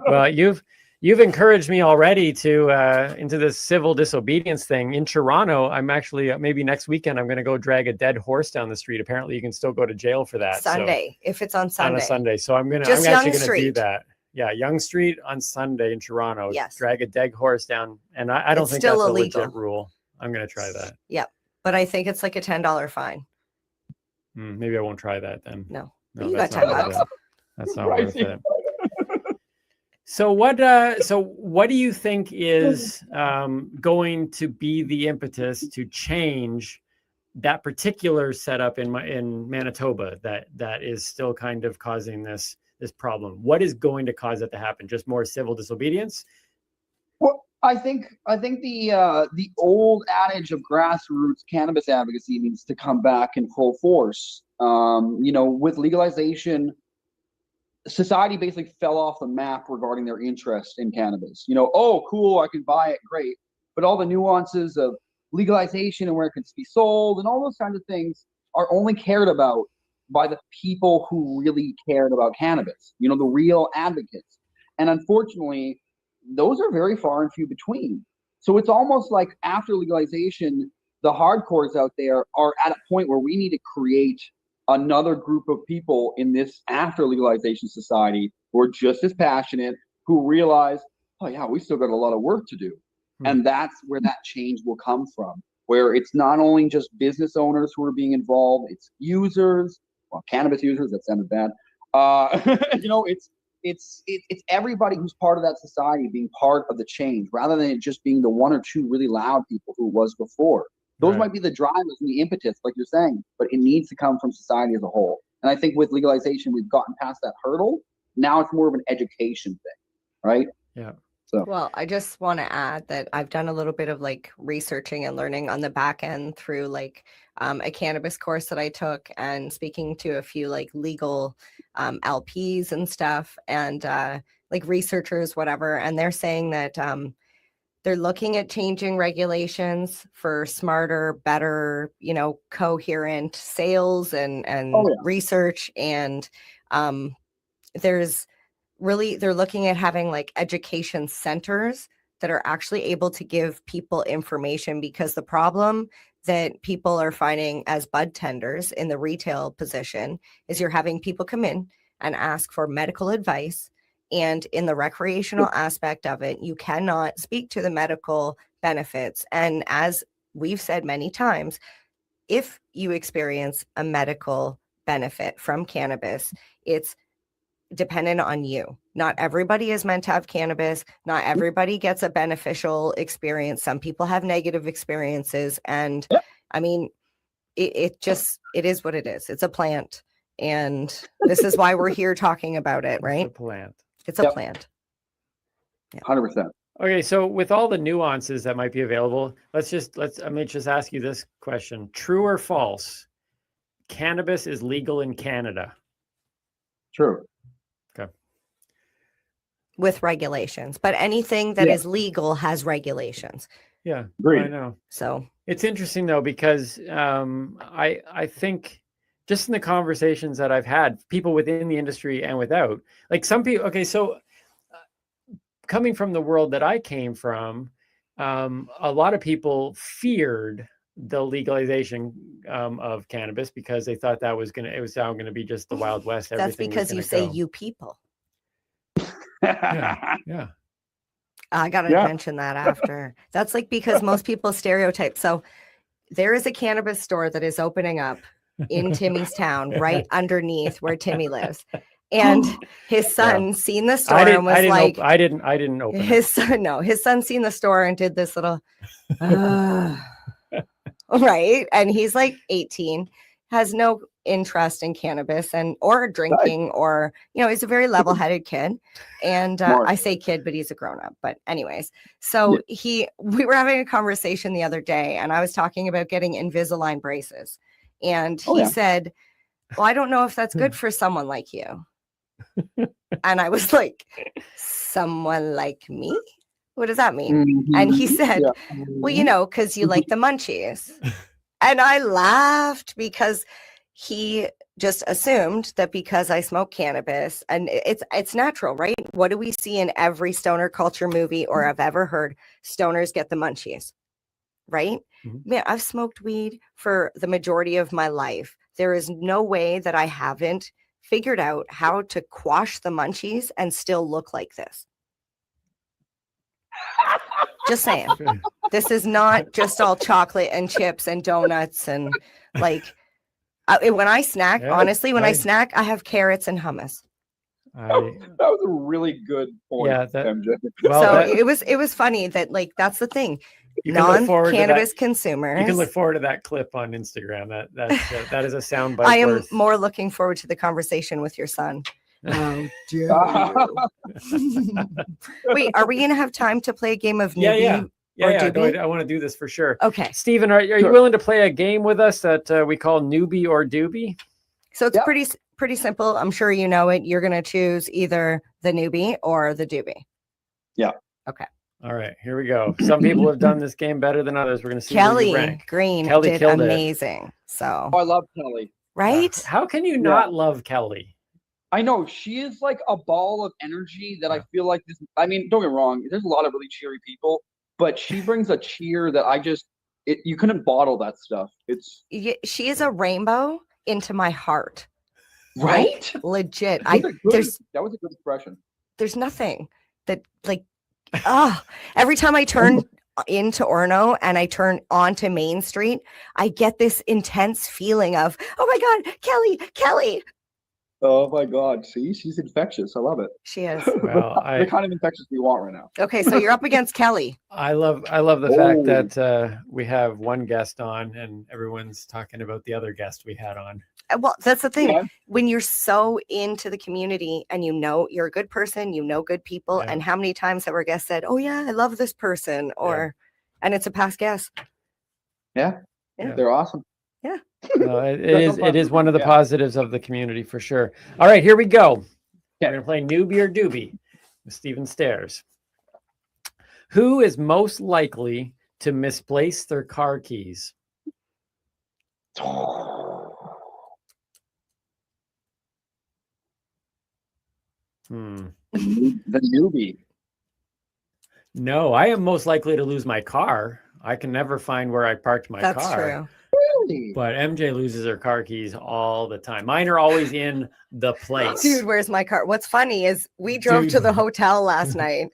Well, you've encouraged me already to into this civil disobedience thing in Toronto. I'm actually maybe next weekend I'm going to go drag a dead horse down the street. Apparently, you can still go to jail for that. Sunday, if it's on Sunday. On a Sunday, so I'm actually going to do that. Yeah, Yonge Street on Sunday in Toronto. Yes. Drag a dead horse down, and I don't think still that's illegal. a legit rule. I'm going to try that. Yep, but I think it's like a $10 fine. Maybe I won't try that then. No, you got $10. That's not worth it. So what do you think is going to be the impetus to change that particular setup in Manitoba that is still kind of causing this problem? What is going to cause it to happen? Just more civil disobedience? Well, I think the old adage of grassroots cannabis advocacy needs to come back in full force. With legalization, society basically fell off the map regarding their interest in cannabis. Oh, cool, I can buy it, great. But all the nuances of legalization and where it can be sold and all those kinds of things are only cared about by the people who really cared about cannabis, you know, the real advocates. And unfortunately, those are very far and few between. So it's almost like after legalization, the hardcores out there are at a point where we need to create another group of people in this after legalization society who are just as passionate, who realize, oh yeah, we still got a lot of work to do. And that's where that change will come from, where it's not only just business owners who are being involved, it's users, well, cannabis users, that sounded bad. You know, it's everybody who's part of that society being part of the change, rather than it just being the one or two really loud people who it was before. Those might be the drivers and the impetus, like you're saying, but it needs to come from society as a whole. And I think with legalization, we've gotten past that hurdle. Now it's more of an education thing, right? Yeah. So. Well, I just want to add that I've done a little bit of like researching and learning on the back end through like a cannabis course that I took, and speaking to a few like legal LPs and stuff, and like researchers, whatever. And they're saying that they're looking at changing regulations for smarter, better, you know, coherent sales and research. And they're looking at having like education centers that are actually able to give people information, because the problem that people are finding as bud tenders in the retail position is you're having people come in and ask for medical advice. And in the recreational aspect of it, you cannot speak to the medical benefits. And as we've said many times, if you experience a medical benefit from cannabis, it's dependent on you. Not everybody is meant to have cannabis. Not everybody gets a beneficial experience. Some people have negative experiences. And I mean, it is what it is. It's a plant. And this is why we're here talking about it, right? It's a plant. It's a plant. 100%. Okay, so with all the nuances that might be available, let me just ask you this question. True or false? Cannabis is legal in Canada. True. Okay. With regulations, but anything that is legal has regulations. Yeah, Agreed. I know. So it's interesting though, because I think just in the conversations that I've had, people within the industry and without, like some people, okay, so coming from the world that I came from, a lot of people feared the legalization of cannabis because they thought that it was now going to be just the Wild West. That's because you say you people. Yeah. I got to mention that after. That's like because most people stereotype. So there is a cannabis store that is opening up in Timmy's town, right underneath where Timmy lives. And his son seen the store and was like, I didn't open his son seen the store and did this little, right. And he's like 18, has no interest in cannabis or drinking, or, you know, he's a very level-headed kid. And I say kid, but he's a grown-up. But anyways, so we were having a conversation the other day, and I was talking about getting Invisalign braces. And he said, well, I don't know if that's good for someone like you. And I was like, someone like me? What does that mean? Mm-hmm. And he said, well, you know, because you like the munchies. And I laughed because he just assumed that because I smoke cannabis, and it's natural, right? What do we see in every stoner culture movie or I've ever heard? Stoners get the munchies, right? Man, I've smoked weed for the majority of my life. There is no way that I haven't figured out how to quash the munchies and still look like this. Just saying. This is not just all chocolate and chips and donuts and like when I snack, honestly, when I snack, I have carrots and hummus. That was a really good point. Yeah, MJ. It was funny that like that's the thing. Non-cannabis consumers. You can look forward to that clip on Instagram. That is a soundbite. I am more looking forward to the conversation with your son. Oh, wait, are we gonna have time to play a game of newbie? No, I want to do this for sure. Okay, Stephen, are you willing to play a game with us that we call newbie or doobie? So it's pretty simple. I'm sure you know it. You're gonna choose either the newbie or the doobie. Yeah. Okay. All right, here we go. Some people have done this game better than others. We're going to see Kelly where you rank. Green Kelly did killed amazing. So I love Kelly. right? How can you not love Kelly? I know she is like a ball of energy that I feel like this. I mean, don't get me wrong. There's a lot of really cheery people, but she brings a cheer that you couldn't bottle that stuff. She is a rainbow into my heart. Right? Like, legit. That was a good expression. There's nothing that like every time I turn into Orno and I turn onto Main Street, I get this intense feeling of, oh my God, Kelly. Oh my God. See, she's infectious. I love it. She is. Well, the kind of infectious we want right now. Okay, so you're up against Kelly. I love the fact that we have one guest on and everyone's talking about the other guest we had on. Well, that's the thing. Yeah. When you're so into the community and you're a good person, good people, and how many times have our guests said, "Oh yeah, I love this person," and it's a past guest. Yeah, they're awesome. Yeah, it is one of the positives of the community for sure. All right, here we go. We're gonna play Newbie or Doobie with Steven Stairs. Who is most likely to misplace their car keys? The newbie. No, I am most likely to lose my car. I can never find where I parked my car. That's true. Really? But MJ loses her car keys all the time. Mine are always in the place. Dude, where's my car? What's funny is we drove to the hotel last night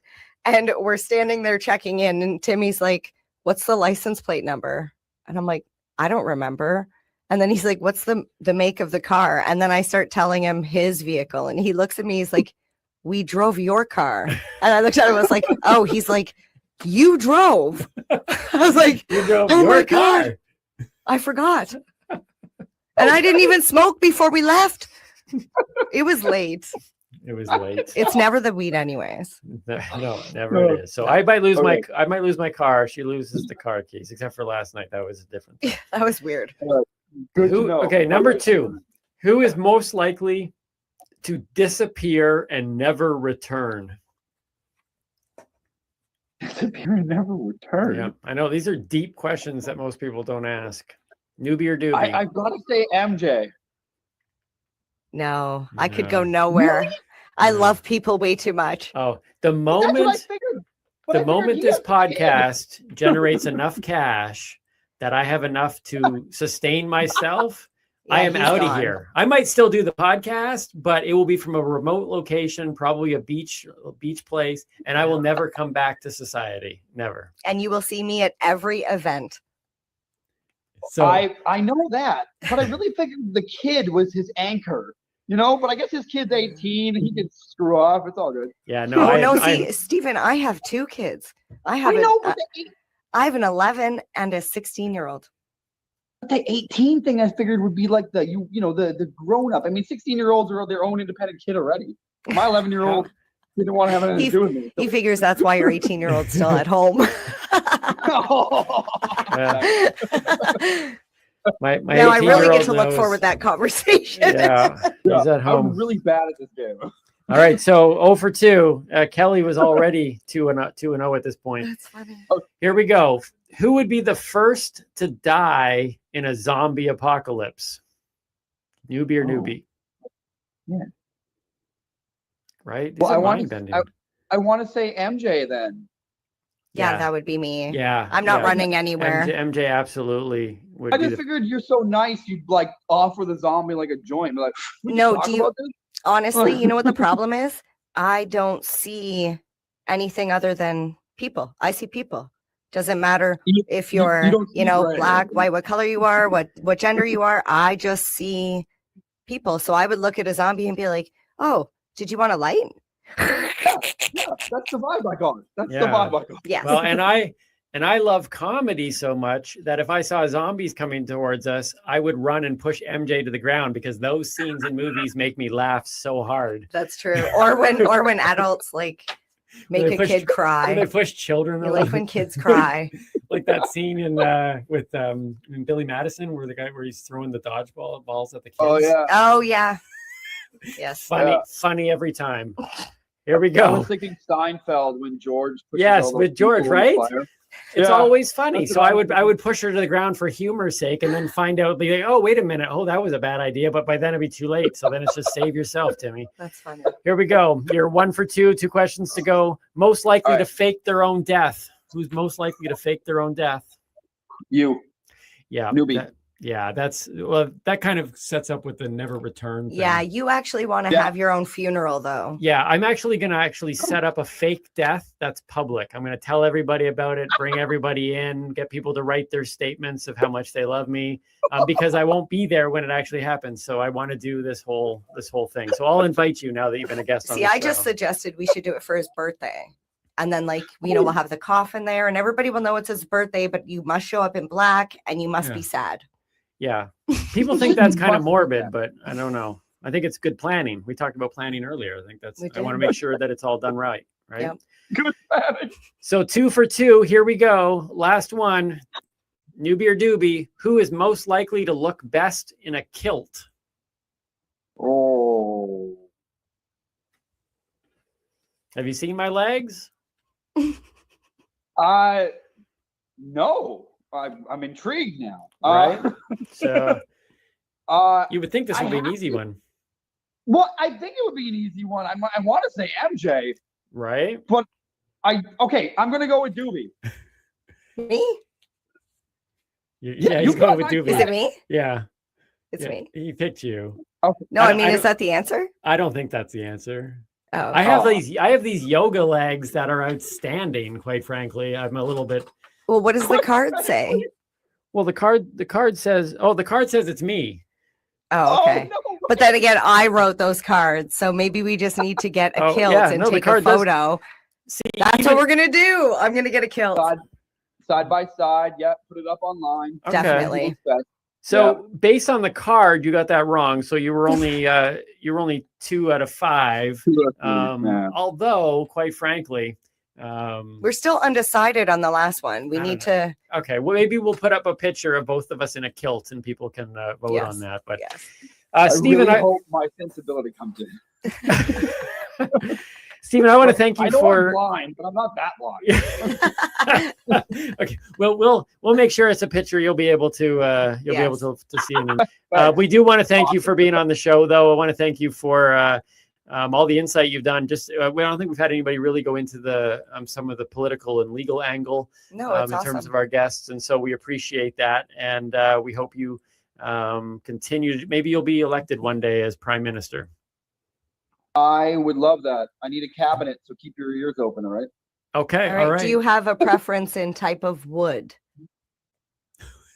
and we're standing there checking in and Timmy's like, "What's the license plate number?" And I'm like, "I don't remember." And then he's like, "What's the make of the car?" And then I start telling him his vehicle and he looks at me, he's like, "We drove your car." And I looked at him, I was like, "Oh," he's like, "You drove." I was like, "You drove oh your my car. God, I forgot." And I didn't even smoke before we left. It was late. It was late. It's never the weed anyways. No, never it is. So I might lose my car. She loses the car keys, except for last night. That was a different thing. That was weird. Good to know. Okay, number 2. Who is most likely to disappear and never return? Disappear and never return? Yeah, I know. These are deep questions that most people don't ask. Newbie or doobie? I've got to say MJ. No, I could go nowhere. Really? I love people way too much. Oh, the moment this podcast generates enough cash that I have enough to sustain myself, I am out of here. I might still do the podcast, but it will be from a remote location, probably a beach place, and I will never come back to society. Never. And you will see me at every event. So I know that, but I really figured the kid was his anchor. But I guess his kid's 18. He can screw off. It's all good. Yeah, no. Stephen, I have 2 kids. I have an 11 and a 16-year-old. But the 18 thing I figured would be like the grown up. I mean, 16-year-olds are their own independent kid already. My 11-year-old didn't want to have anything to do with me. He figures that's why your 18-year-old's still at home. Now I really get to look forward to that conversation. Yeah, he's at home. I'm really bad at this game. All right, so 0 for 2. Kelly was already 2-0 at this point. That's funny. Here we go. Who would be the first to die in a zombie apocalypse? Newbie or newbie? Yeah. Right? Well, I want to say MJ then. Yeah, that would be me. Yeah. I'm not running anywhere. MJ absolutely would. I just figured you're so nice, you'd like offer the zombie like a joint. Be like, no, honestly, you know what the problem is? I don't see anything other than people. I see people. Doesn't matter if you're, black, white, what color you are, what gender you are. I just see people. So I would look at a zombie and be like, "Oh, did you want a light?" Yeah, that's the vibe I got. That's the vibe I got. Yes. Well, and I love comedy so much that if I saw zombies coming towards us, I would run and push MJ to the ground because those scenes in movies make me laugh so hard. That's true. Or when adults make a kid cry. When they push children. You like when kids cry. Like that scene in Billy Madison where he's throwing the dodgeball balls at the kids. Oh yeah. Yes. Funny every time. Here we go. I was thinking Seinfeld when George. Yes, with George, right? It's Yeah, always funny. that's So what I would push her to the ground for humor's sake, and then find out, be like, oh, wait a minute, oh, that was a bad idea. But by then it'd be too late. So then it's just save yourself, Timmy. That's funny. Here we go. You're 1 for 2. 2 questions to go. Most likely to fake their own death. Who's most likely to fake their own death? You. Yeah. Newbie. That kind of sets up with the never return thing. Yeah, you actually want to have your own funeral though. Yeah, I'm actually going to set up a fake death that's public. I'm going to tell everybody about it, bring everybody in, get people to write their statements of how much they love me, because I won't be there when it actually happens. So I want to do this whole thing. So I'll invite you now that you've been a guest on the show. I just suggested we should do it for his birthday. And then we'll have the coffin there and everybody will know it's his birthday, but you must show up in black and you must be sad. Yeah. People think that's kind of morbid, but I don't know. I think it's good planning. We talked about planning earlier. I think I want to make sure that it's all done right. Right. Yep. Good planning. So 2 for 2. Here we go. Last one. Newbie or doobie, who is most likely to look best in a kilt? Oh. Have you seen my legs? No. I'm intrigued now. Right. So you would think this would be an easy one. Well, I think it would be an easy one. I want to say MJ. Right. But I'm going to go with Doobie. Me? Yeah, he's going with Doobie. Is it me? Yeah. It's me. He picked you. Okay. No, is that the answer? I don't think that's the answer. Oh, I have these yoga legs that are outstanding, quite frankly. I'm a little bit. Well, what does the card say? Well, the card says it's me. Oh, okay. No. But then again, I wrote those cards, so maybe we just need to get a kilt and take a photo. That's what we're gonna do. I'm gonna get a kilt. Side by side, yeah. Put it up online. Okay. Definitely. So based on the card, you got that wrong. So you were only 2 out of 5. Although, quite frankly, we're still undecided on the last one. We need to. Okay, well, maybe we'll put up a picture of both of us in a kilt, and people can vote on that. But Stephen, I hope my sensibility comes in. Stephen, I want to thank you for. I'm blind, but I'm not that blind. Okay, well, we'll make sure it's a picture you'll be able to be able to see. We do want to thank you for being on the show, though. I want to thank you for all the insight you've done. Just I don't think we've had anybody really go into the some of the political and legal angle in terms of our guests, and so we appreciate that, and we hope you continue. Maybe you'll be elected one day as Prime Minister. I would love that. I need a cabinet, so keep your ears open, all right? Okay, all right. Do you have a preference in type of wood?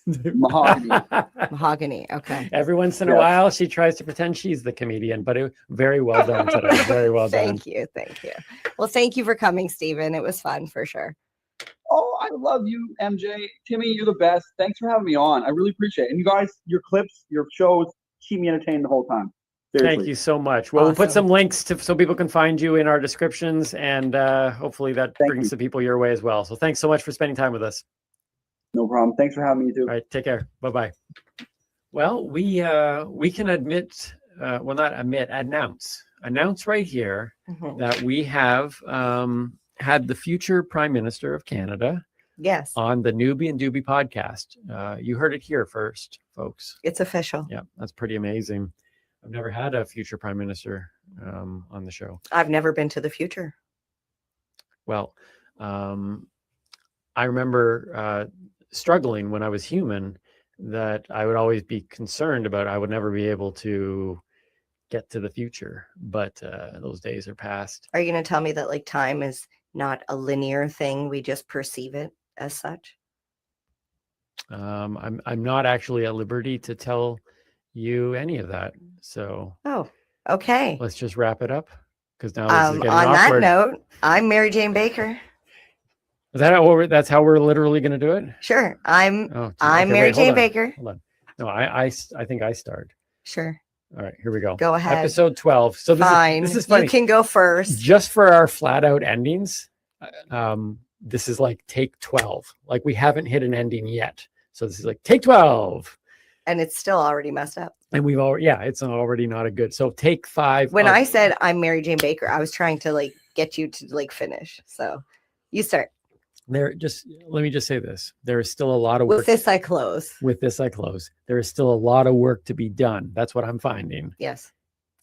Mahogany. Mahogany. Okay. Every once in a while, she tries to pretend she's the comedian, but very well done today. Very well done. Thank you. Well, thank you for coming, Stephen. It was fun for sure. Oh, I love you, MJ. Timmy, you're the best. Thanks for having me on. I really appreciate it. And you guys, your clips, your shows keep me entertained the whole time. Seriously. Thank you so much. Well, we'll put some links so people can find you in our descriptions, and hopefully that brings the people your way as well. So thanks so much for spending time with us. No problem. Thanks for having me, too. All right, take care. Bye-bye. Well, we can announce right here that we have had the future Prime Minister of Canada. Yes. On the Newbie and Doobie podcast. You heard it here first, folks. It's official. Yeah, that's pretty amazing. I've never had a future Prime Minister on the show. I've never been to the future. Well, I remember struggling when I was human, that I would always be concerned about I would never be able to get to the future. But those days are past. Are you going to tell me that time is not a linear thing? We just perceive it as such? I'm not actually at liberty to tell you any of that. So okay. Let's just wrap it up, because now this is getting on awkward. That note, I'm Mary Jane Baker. Is that that's how we're literally going to do it? Sure. I'm Mary Jane Baker. Hold on. No, I think I start. Sure. All right, here we go. Go ahead. Episode 12. So this is funny. You can go first. Just for our flat out endings, this is like take 12. Like we haven't hit an ending yet. So this is like take 12. And it's still already messed up. And we've already, it's already not a good. So take 5. When I said I'm Mary Jane Baker, I was trying to get you to finish. So you start. Let me just say this. There is still a lot of With work. this, I close. With this, I close. There is still a lot of work to be done. That's what I'm finding. Yes.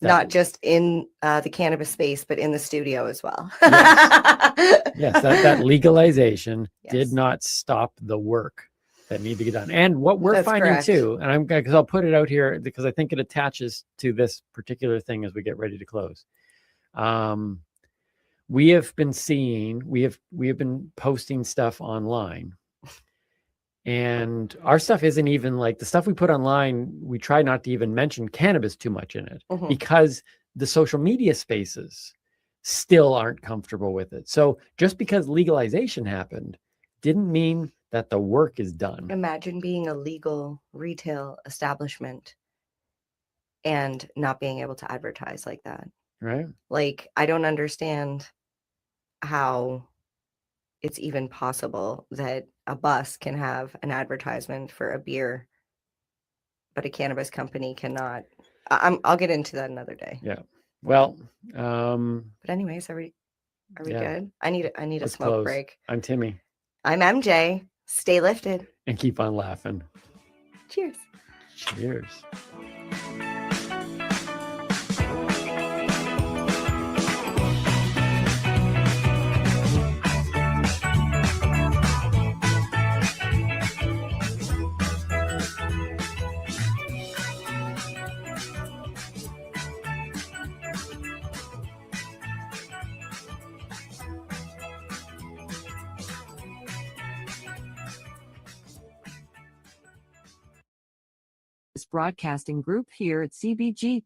That- Not just in the cannabis space, but in the studio as well. Yes, that legalization did not stop the work that need to get done. And what we're That's finding correct. too, and because I'll put it out here because I think it attaches to this particular thing as we get ready to close. We have been seeing, we have been posting stuff online, and our stuff isn't even like the stuff we put online. We try not to even mention cannabis too much in it Mhm. because the social media spaces still aren't comfortable with it. So just because legalization happened didn't mean that the work is done. Imagine being a legal retail establishment and not being able to advertise like that. Right. Like, I don't understand how it's even possible that a bus can have an advertisement for a beer, but a cannabis company cannot. I'll get into that another day. Yeah. Well, But anyways, are we yeah. good? I need a Let's smoke close. break. I'm Timmy. I'm MJ. Stay lifted. And keep on laughing. Cheers. Cheers. This broadcasting group here at CBG.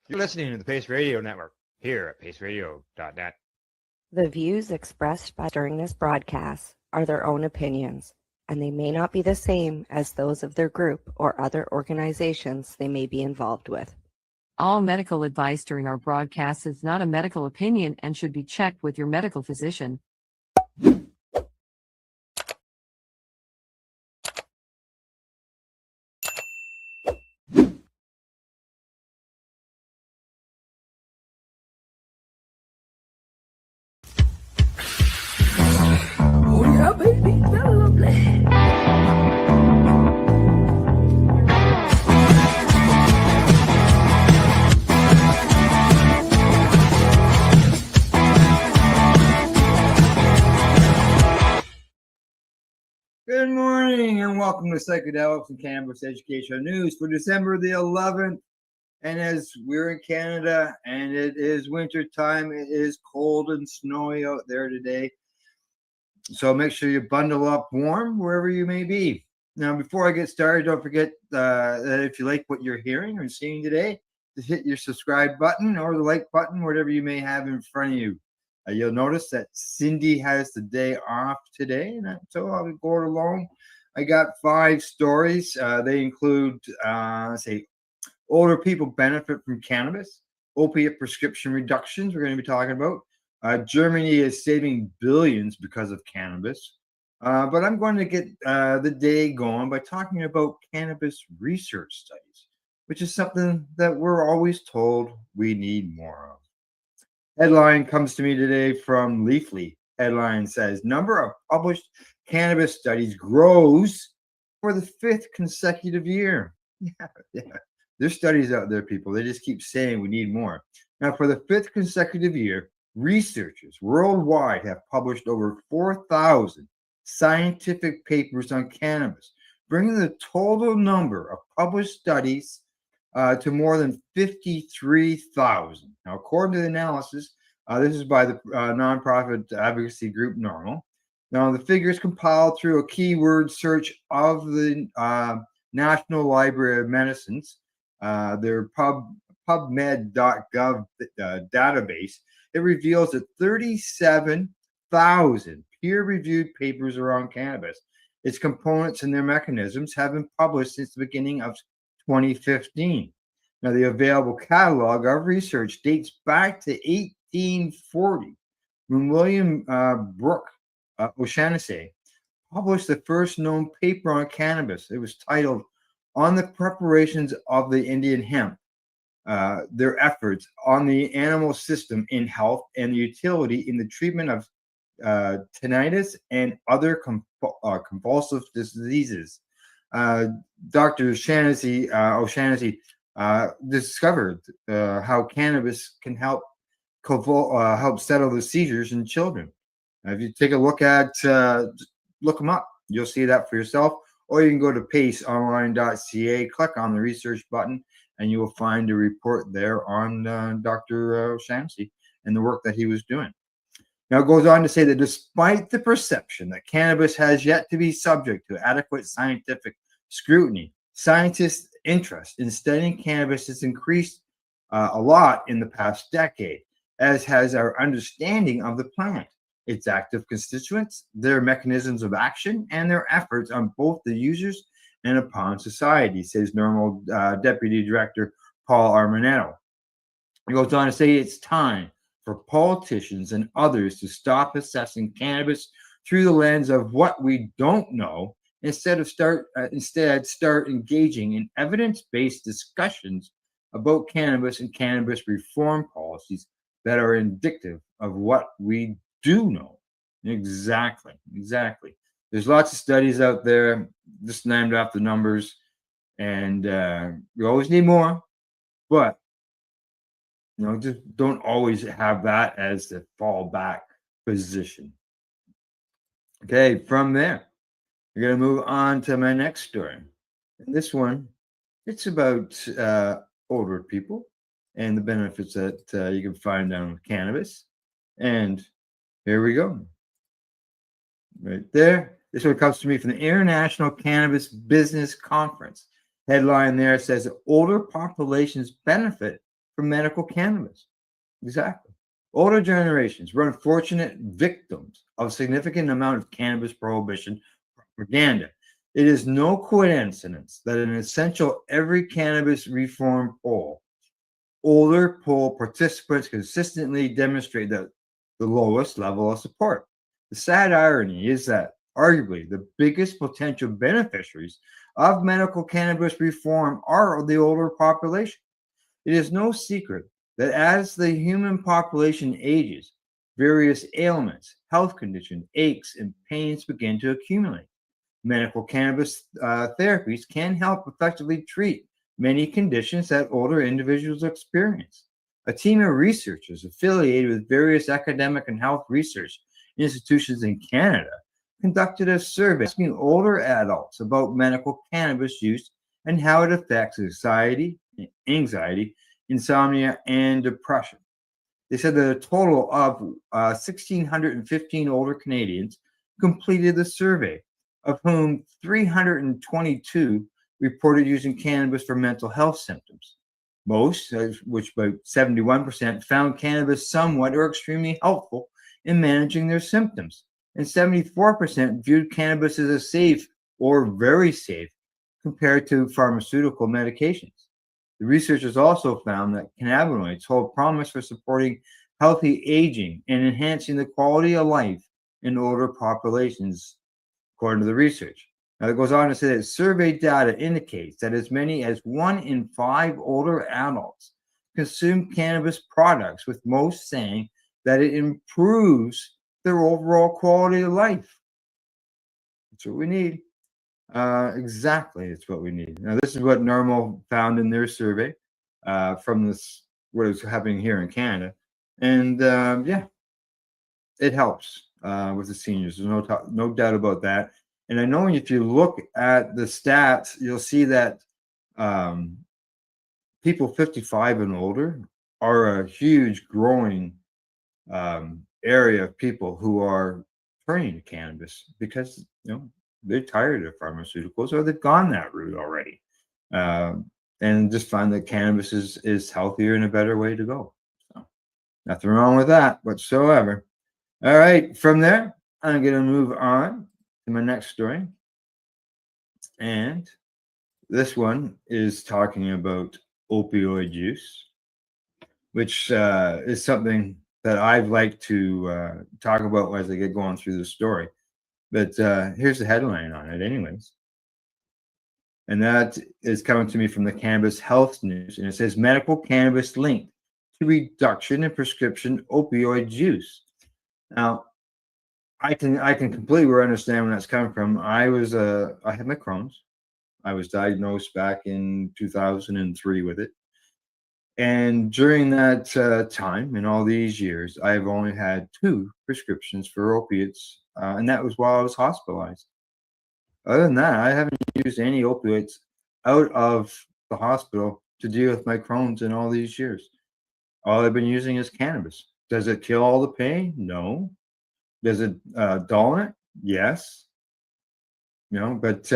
You're listening to the Pace Radio Network here at paceradio.net. The views expressed during this broadcast are their own opinions, and they may not be the same as those of their group or other organizations they may be involved with. All medical advice during our broadcast is not a medical opinion and should be checked with your medical physician. Oh yeah, baby, that's lovely. Good morning and welcome to Psychedelics and Cannabis Educational News for December the 11th. And as we're in Canada and it is winter time, it is cold and snowy out there today. So make sure you bundle up warm wherever you may be. Now, before I get started, don't forget that if you like what you're hearing or seeing today, to hit your subscribe button or the like button, whatever you may have in front of you. You'll notice that Cindy has the day off today, and so I'll go it alone. I got 5 stories. They include, say, older people benefit from cannabis, opiate prescription reductions, we're going to be talking about. Germany is saving billions because of cannabis. But I'm going to get the day going by talking about cannabis research studies, which is something that we're always told we need more of. Headline comes to me today from Leafly. Headline says, number of published cannabis studies grows for the 5th consecutive year. Yeah. There's studies out there, people. They just keep saying we need more. Now, for the 5th consecutive year, researchers worldwide have published over 4,000 scientific papers on cannabis, bringing the total number of published studies to more than 53,000. Now, according to the analysis, this is by the nonprofit advocacy group NORML. Now, the figures compiled through a keyword search of the National Library of Medicine's, their PubMed.gov database. It reveals that 37,000 peer-reviewed papers around cannabis, its components and their mechanisms have been published since the beginning of 2015. Now, the available catalog of research dates back to 1840, when William Brooke O'Shaughnessy published the first known paper on cannabis. It was titled "On the Preparations of the Indian Hemp: Their Efforts on the Animal System in Health and the Utility in the Treatment of Tinnitus and Other Convulsive Diseases." Dr. O'Shaughnessy discovered how cannabis can help settle the seizures in children. If you take a look at, look them up, you'll see that for yourself. Or you can go to paceonline.ca, click on the research button, and you will find a report there on Dr. O'Shaughnessy and the work that he was doing. Now, it goes on to say that despite the perception that cannabis has yet to be subject to adequate scientific scrutiny, scientists' interest in studying cannabis has increased a lot in the past decade, as has our understanding of the plant, its active constituents, their mechanisms of action, and their efforts on both the users and upon society, says NORML Deputy Director Paul Armanetto. He goes on to say it's time for politicians and others to stop assessing cannabis through the lens of what we don't know, instead start engaging in evidence-based discussions about cannabis and cannabis reform policies that are indicative of what we do know. Exactly. There's lots of studies out there, just named off the numbers, and we always need more, but just don't always have that as the fallback position. Okay, from there, we're going to move on to my next story. And this one, it's about older people and the benefits that you can find down with cannabis. And here we go. Right there. This one comes to me from the International Cannabis Business Conference. Headline there says older populations benefit from medical cannabis. Exactly. Older generations were unfortunate victims of a significant amount of cannabis prohibition propaganda. It is no coincidence that in an essential every cannabis reform poll, older poll participants consistently demonstrate the lowest level of support. The sad irony is that arguably the biggest potential beneficiaries of medical cannabis reform are the older population. It is no secret that as the human population ages, various ailments, health conditions, aches, and pains begin to accumulate. Medical cannabis therapies can help effectively treat many conditions that older individuals experience. A team of researchers affiliated with various academic and health research institutions in Canada conducted a survey asking older adults about medical cannabis use and how it affects anxiety, insomnia, and depression. They said that a total of 1,615 older Canadians completed the survey, of whom 322 reported using cannabis for mental health symptoms. Most, which about 71%, found cannabis somewhat or extremely helpful in managing their symptoms, and 74% viewed cannabis as a safe or very safe compared to pharmaceutical medications. The researchers also found that cannabinoids hold promise for supporting healthy aging and enhancing the quality of life in older populations, according to the research. Now, it goes on to say that survey data indicates that as many as 1 in 5 older adults consume cannabis products, with most saying that it improves their overall quality of life. That's what we need. Exactly, it's what we need. Now, this is what NORML found in their survey from this, what is happening here in Canada, and yeah, it helps with the seniors. There's no doubt about that. And I know if you look at the stats, you'll see that people 55 and older are a huge growing area of people who are turning to cannabis because they're tired of pharmaceuticals or they've gone that route already, and just find that cannabis is healthier and a better way to go. So nothing wrong with that whatsoever. All right, from there, I'm going to move on to my next story. And this one is talking about opioid use, which is something that I'd like to talk about as I get going through the story. But here's the headline on it, anyways. And that is coming to me from the Cannabis Health News. And it says medical cannabis linked to reduction in prescription opioid use. Now, I can completely understand where that's coming from. I had my Crohn's. I was diagnosed back in 2003 with it. And during that time, in all these years, I've only had 2 prescriptions for opiates, and that was while I was hospitalized. Other than that, I haven't used any opioids out of the hospital to deal with my Crohn's in all these years. All I've been using is cannabis. Does it kill all the pain? No. Does it dull it? Yes. But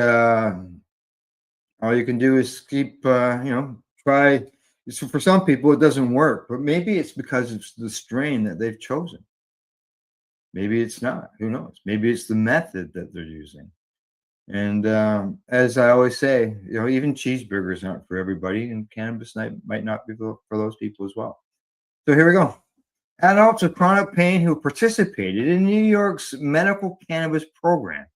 all you can do is keep, try. So for some people, it doesn't work, but maybe it's because it's the strain that they've chosen. Maybe it's not. Who knows? Maybe it's the method that they're using. And as I always say, even cheeseburgers aren't for everybody, and cannabis might not be for those people as well. So here we go. Adults with chronic pain who participated in New York's medical cannabis program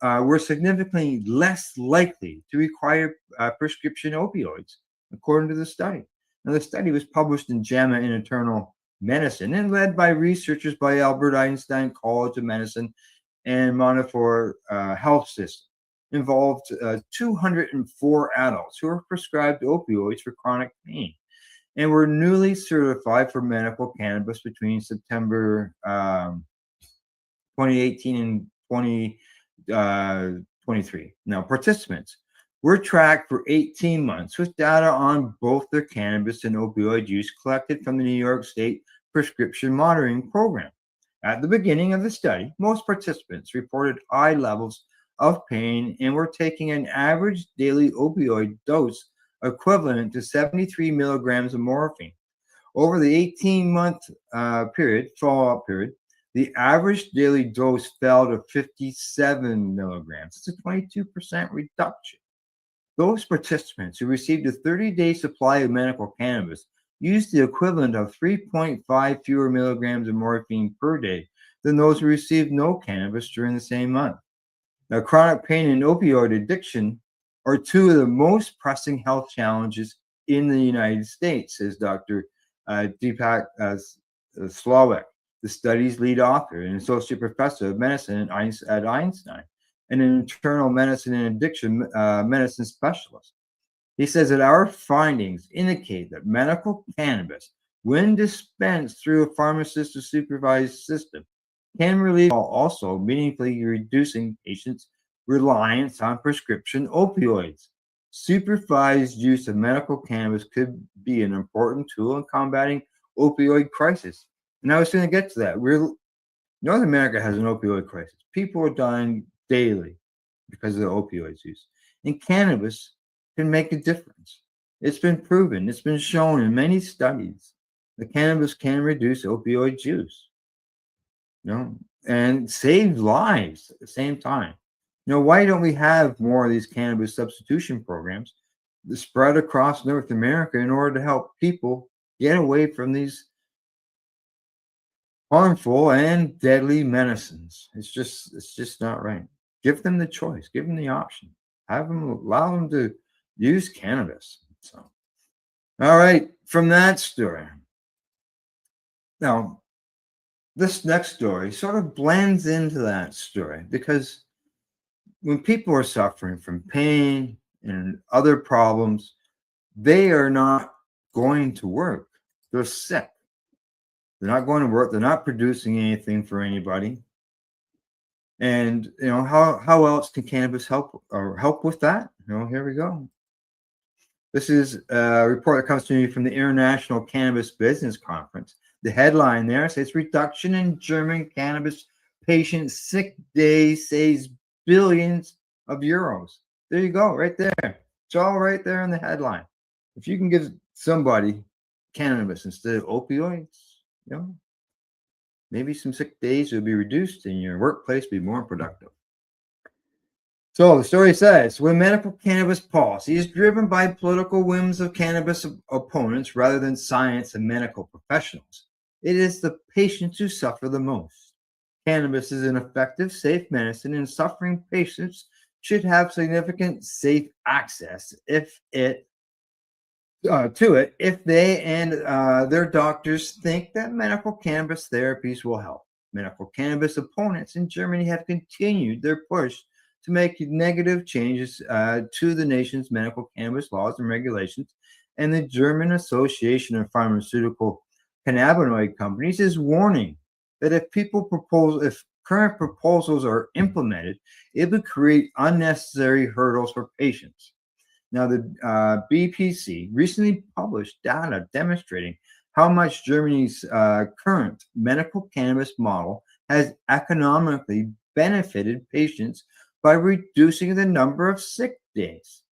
were significantly less likely to require prescription opioids, according to the study. Now, the study was published in JAMA Internal Medicine and led by researchers by Albert Einstein College of Medicine and Montefiore Health System. Involved 204 adults who were prescribed opioids for chronic pain and were newly certified for medical cannabis between September 2018 and 2023. Now, participants were tracked for 18 months with data on both their cannabis and opioid use collected from the New York State Prescription Monitoring Program. At the beginning of the study, most participants reported high levels of pain and were taking an average daily opioid dose equivalent to 73 milligrams of morphine. Over the 18-month follow-up period, the average daily dose fell to 57 milligrams. It's a 22% reduction. Those participants who received a 30-day supply of medical cannabis used the equivalent of 3.5 fewer milligrams of morphine per day than those who received no cannabis during the same month. Now, chronic pain and opioid addiction are 2 of the most pressing health challenges in the United States, says Dr. Deepak Slawik, the study's lead author and associate professor of medicine at Einstein, and an internal medicine and addiction medicine specialist. He says that our findings indicate that medical cannabis, when dispensed through a pharmacist supervised system, can relieve while also meaningfully reducing patients' reliance on prescription opioids. Supervised use of medical cannabis could be an important tool in combating opioid crisis. And I was going to get to that. North America has an opioid crisis. People are dying daily because of the opioids use. And cannabis can make a difference. It's been proven. It's been shown in many studies that cannabis can reduce opioid use. And save lives at the same time. Why don't we have more of these cannabis substitution programs that spread across North America in order to help people get away from these harmful and deadly medicines? It's just not right. Give them the choice. Give them the option. Allow them to use cannabis. So, all right, from that story. Now, this next story sort of blends into that story because when people are suffering from pain and other problems, they are not going to work. They're sick. They're not going to work. They're not producing anything for anybody. And how else can cannabis help with that? Here we go. This is a report that comes to me from the International Cannabis Business Conference. The headline there says reduction in German cannabis patient sick days saves billions of euros. There you go, right there. It's all right there in the headline. If you can give somebody cannabis instead of opioids, maybe some sick days will be reduced and your workplace will be more productive. So the story says, when medical cannabis policy is driven by political whims of cannabis opponents rather than science and medical professionals, it is the patients who suffer the most. Cannabis is an effective, safe medicine, and suffering patients should have significant safe access to it if they and their doctors think that medical cannabis therapies will help. Medical cannabis opponents in Germany have continued their push to make negative changes to the nation's medical cannabis laws and regulations, and the German Association of Pharmaceutical Cannabinoid Companies is warning that if current proposals are implemented, it would create unnecessary hurdles for patients. Now, the BPC recently published data demonstrating how much Germany's current medical cannabis model has economically benefited patients by reducing the number of sick days.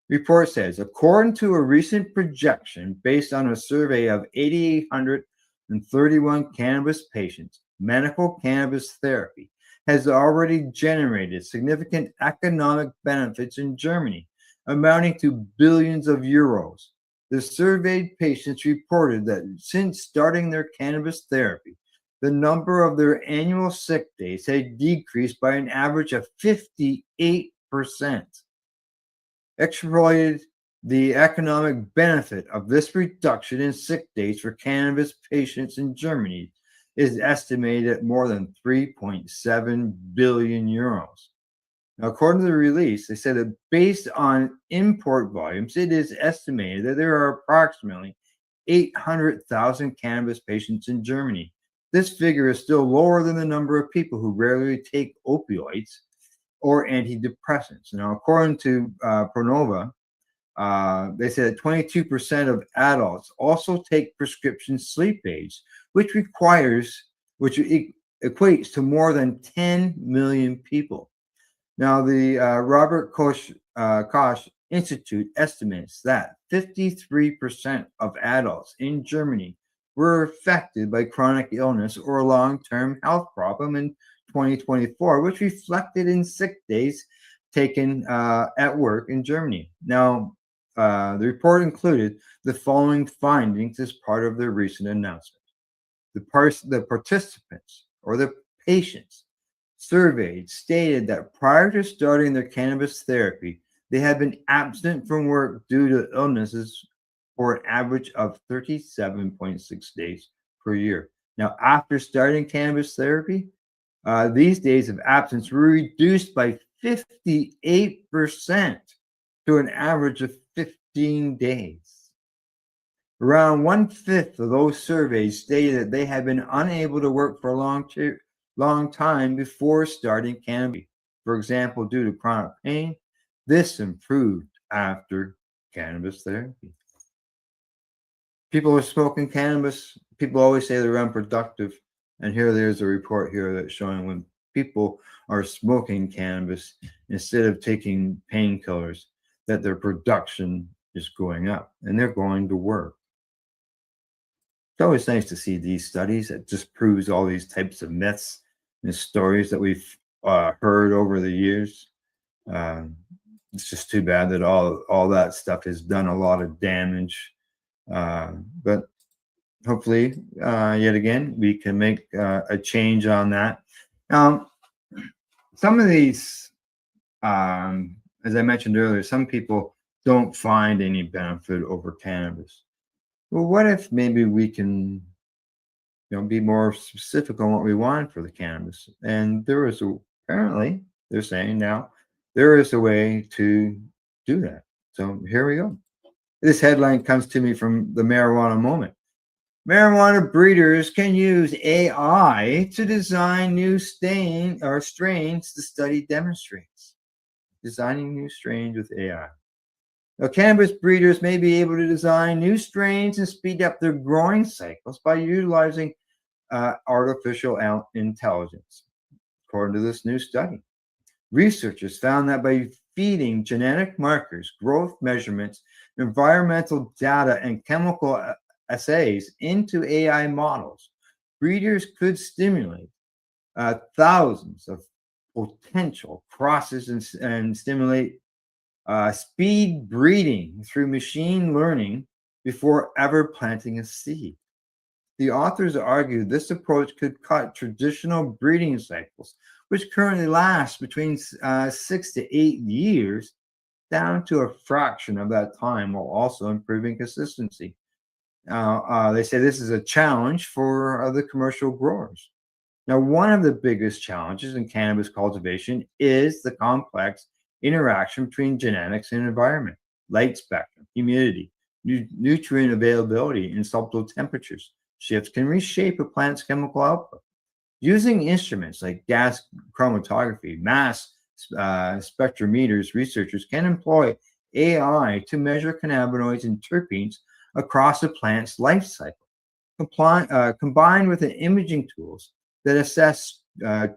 Report says, according to a recent projection based on a survey of 8,831 cannabis patients, medical cannabis therapy has already generated significant economic benefits in Germany, amounting to billions of euros. The surveyed patients reported that since starting their cannabis therapy, the number of their annual sick days had decreased by an average of 58%. Extrapolated, the economic benefit of this reduction in sick days for cannabis patients in Germany is estimated at more than 3.7 billion euros. Now, according to the release, they said that based on import volumes, it is estimated that there are approximately 800,000 cannabis patients in Germany. This figure is still lower than the number of people who regularly take opioids or antidepressants. Now, according to Pronova, they said that 22% of adults also take prescription sleep aids, which equates to more than 10 million people. Now, the Robert Koch Institute estimates that 53% of adults in Germany were affected by chronic illness or a long-term health problem in 2024, which reflected in sick days taken at work in Germany. Now, the report included the following findings as part of their recent announcement. The participants or the patients surveyed stated that prior to starting their cannabis therapy, they had been absent from work due to illnesses for an average of 37.6 days per year. Now, after starting cannabis therapy, these days of absence were reduced by 58% to an average of 15 days. Around 1/5 of those surveys stated that they had been unable to work for a long time before starting cannabis. For example, due to chronic pain, this improved after cannabis therapy. People are smoking cannabis. People always say they're unproductive. And there's a report here that's showing when people are smoking cannabis instead of taking painkillers, that their production is going up and they're going to work. It's always nice to see these studies. It just proves all these types of myths and stories that we've heard over the years. It's just too bad that all that stuff has done a lot of damage. But hopefully, yet again, we can make a change on that. Some of these, as I mentioned earlier, some people don't find any benefit over cannabis. Well, what if maybe we can, be more specific on what we want for the cannabis? And apparently, they're saying now, there is a way to do that. So here we go. This headline comes to me from the Marijuana Moment. Marijuana breeders can use AI to design new strains, the study demonstrates. Designing new strains with AI. Now, cannabis breeders may be able to design new strains and speed up their growing cycles by utilizing artificial intelligence, according to this new study. Researchers found that by feeding genetic markers, growth measurements, environmental data, and chemical assays into AI models, breeders could stimulate thousands of potential crosses and stimulate speed breeding through machine learning before ever planting a seed. The authors argue this approach could cut traditional breeding cycles, which currently last between 6 to 8 years, down to a fraction of that time, while also improving consistency. They say this is a challenge for the commercial growers. Now, one of the biggest challenges in cannabis cultivation is the complex interaction between genetics and environment, light spectrum, humidity, nutrient availability, and subtle temperatures. Shifts can reshape a plant's chemical output. Using instruments like gas chromatography, mass spectrometers, researchers can employ AI to measure cannabinoids and terpenes across a plant's life cycle. Combined with the imaging tools that assess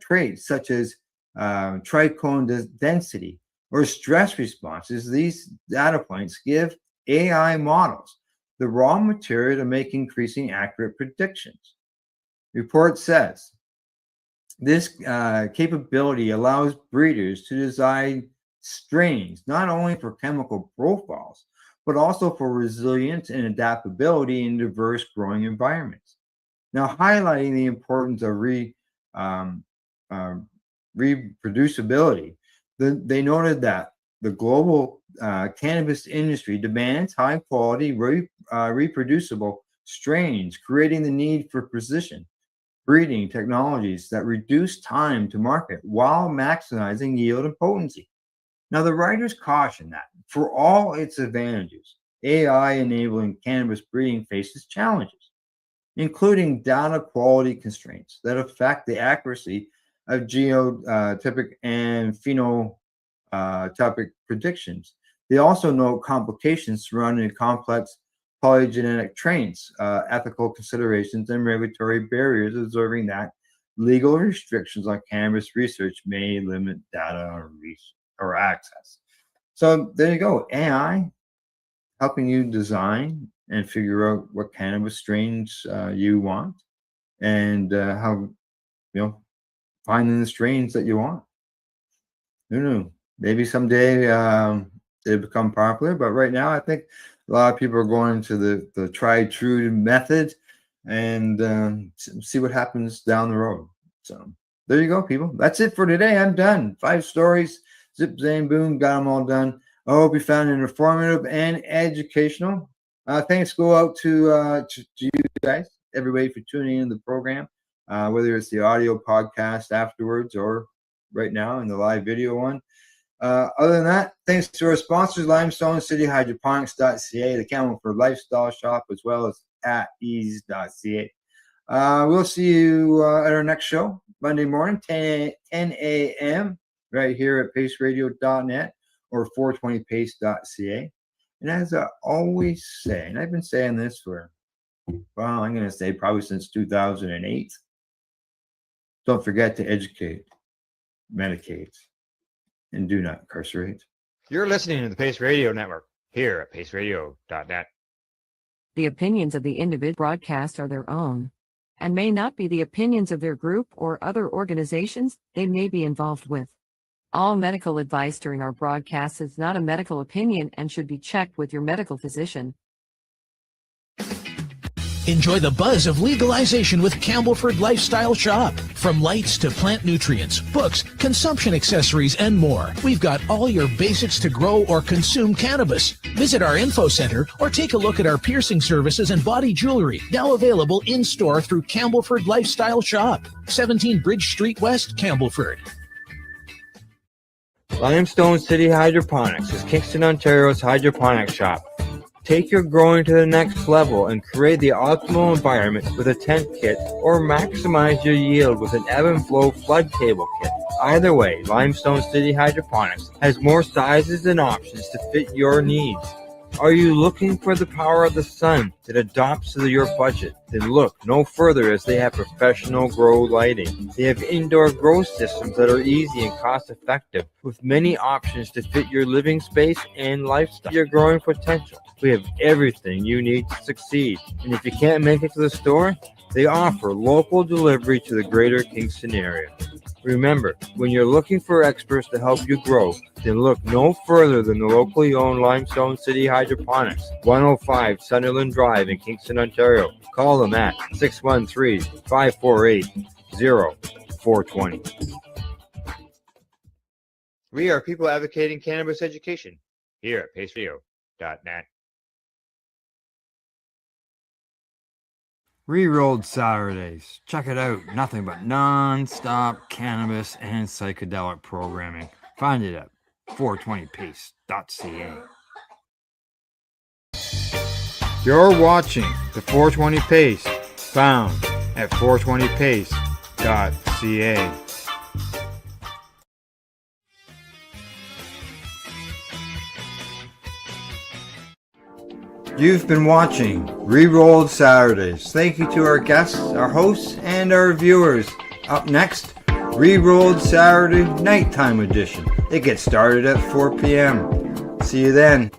traits such as trichome density or stress responses, these data points give AI models the raw material to make increasing accurate predictions. Report says this capability allows breeders to design strains not only for chemical profiles, but also for resilience and adaptability in diverse growing environments. Now, highlighting the importance of reproducibility, they noted that the global cannabis industry demands high-quality, reproducible strains, creating the need for precision breeding technologies that reduce time to market while maximizing yield and potency. Now, the writers caution that for all its advantages, AI enabling cannabis breeding faces challenges, including data quality constraints that affect the accuracy of genotypic and phenotypic predictions. They also note complications surrounding complex polygenetic traits, ethical considerations, and regulatory barriers, observing that legal restrictions on cannabis research may limit data or access. So there you go, AI helping you design and figure out what cannabis strains you want, and how, finding the strains that you want. Who knew? Maybe someday they become popular, but right now I think a lot of people are going to the tried true method and see what happens down the road. So there you go, people. That's it for today. I'm done. 5 stories. Zip, zang, boom. Got them all done. I hope you found it informative and educational. Thanks go out to you guys, everybody, for tuning in to the program, whether it's the audio podcast afterwards or right now in the live video one. Other than that, thanks to our sponsors, Limestone City Hydroponics.ca, the Campbellford Lifestyle Shop, as well as at ease.ca. We'll see you at our next show, Monday morning, 10 a.m., right here at paceradio.net or 420pace.ca. And as I always say, and I've been saying this for, well, I'm going to say probably since 2008, don't forget to educate, medicate, and do not incarcerate. You're listening to the Pace Radio Network here at paceradio.net. The opinions of the individual broadcast are their own and may not be the opinions of their group or other organizations they may be involved with. All medical advice during our broadcast is not a medical opinion and should be checked with your medical physician. Enjoy the buzz of legalization with Campbellford Lifestyle Shop. From lights to plant nutrients, books, consumption accessories, and more, we've got all your basics to grow or consume cannabis. Visit our info center or take a look at our piercing services and body jewelry, now available in-store through Campbellford Lifestyle Shop, 17 Bridge Street West, Campbellford. Limestone City Hydroponics is Kingston, Ontario's hydroponics shop. Take your growing to the next level and create the optimal environment with a tent kit, or maximize your yield with an ebb and flow flood table kit. Either way, Limestone City Hydroponics has more sizes and options to fit your needs. Are you looking for the power of the sun that adapts to your budget? Then look no further, as they have professional grow lighting. They have indoor grow systems that are easy and cost effective, with many options to fit your living space and lifestyle. Your growing potential. We have everything you need to succeed. And if you can't make it to the store, they offer local delivery to the greater Kingston area. Remember, when you're looking for experts to help you grow, then look no further than the locally owned Limestone City Hydroponics, 105 Sunderland Drive in Kingston, Ontario. Call them at 613-548-0420. We are people advocating cannabis education here at paceradio.net. Rerolled Saturdays. Check it out. Nothing but non-stop cannabis and psychedelic programming. Find it at 420pace.ca. You're watching the 420 Pace, found at 420pace.ca. You've been watching Rerolled Saturdays. Thank you to our guests, our hosts, and our viewers. Up next, Rerolled Saturday Nighttime Edition. It gets started at 4 p.m. See you then.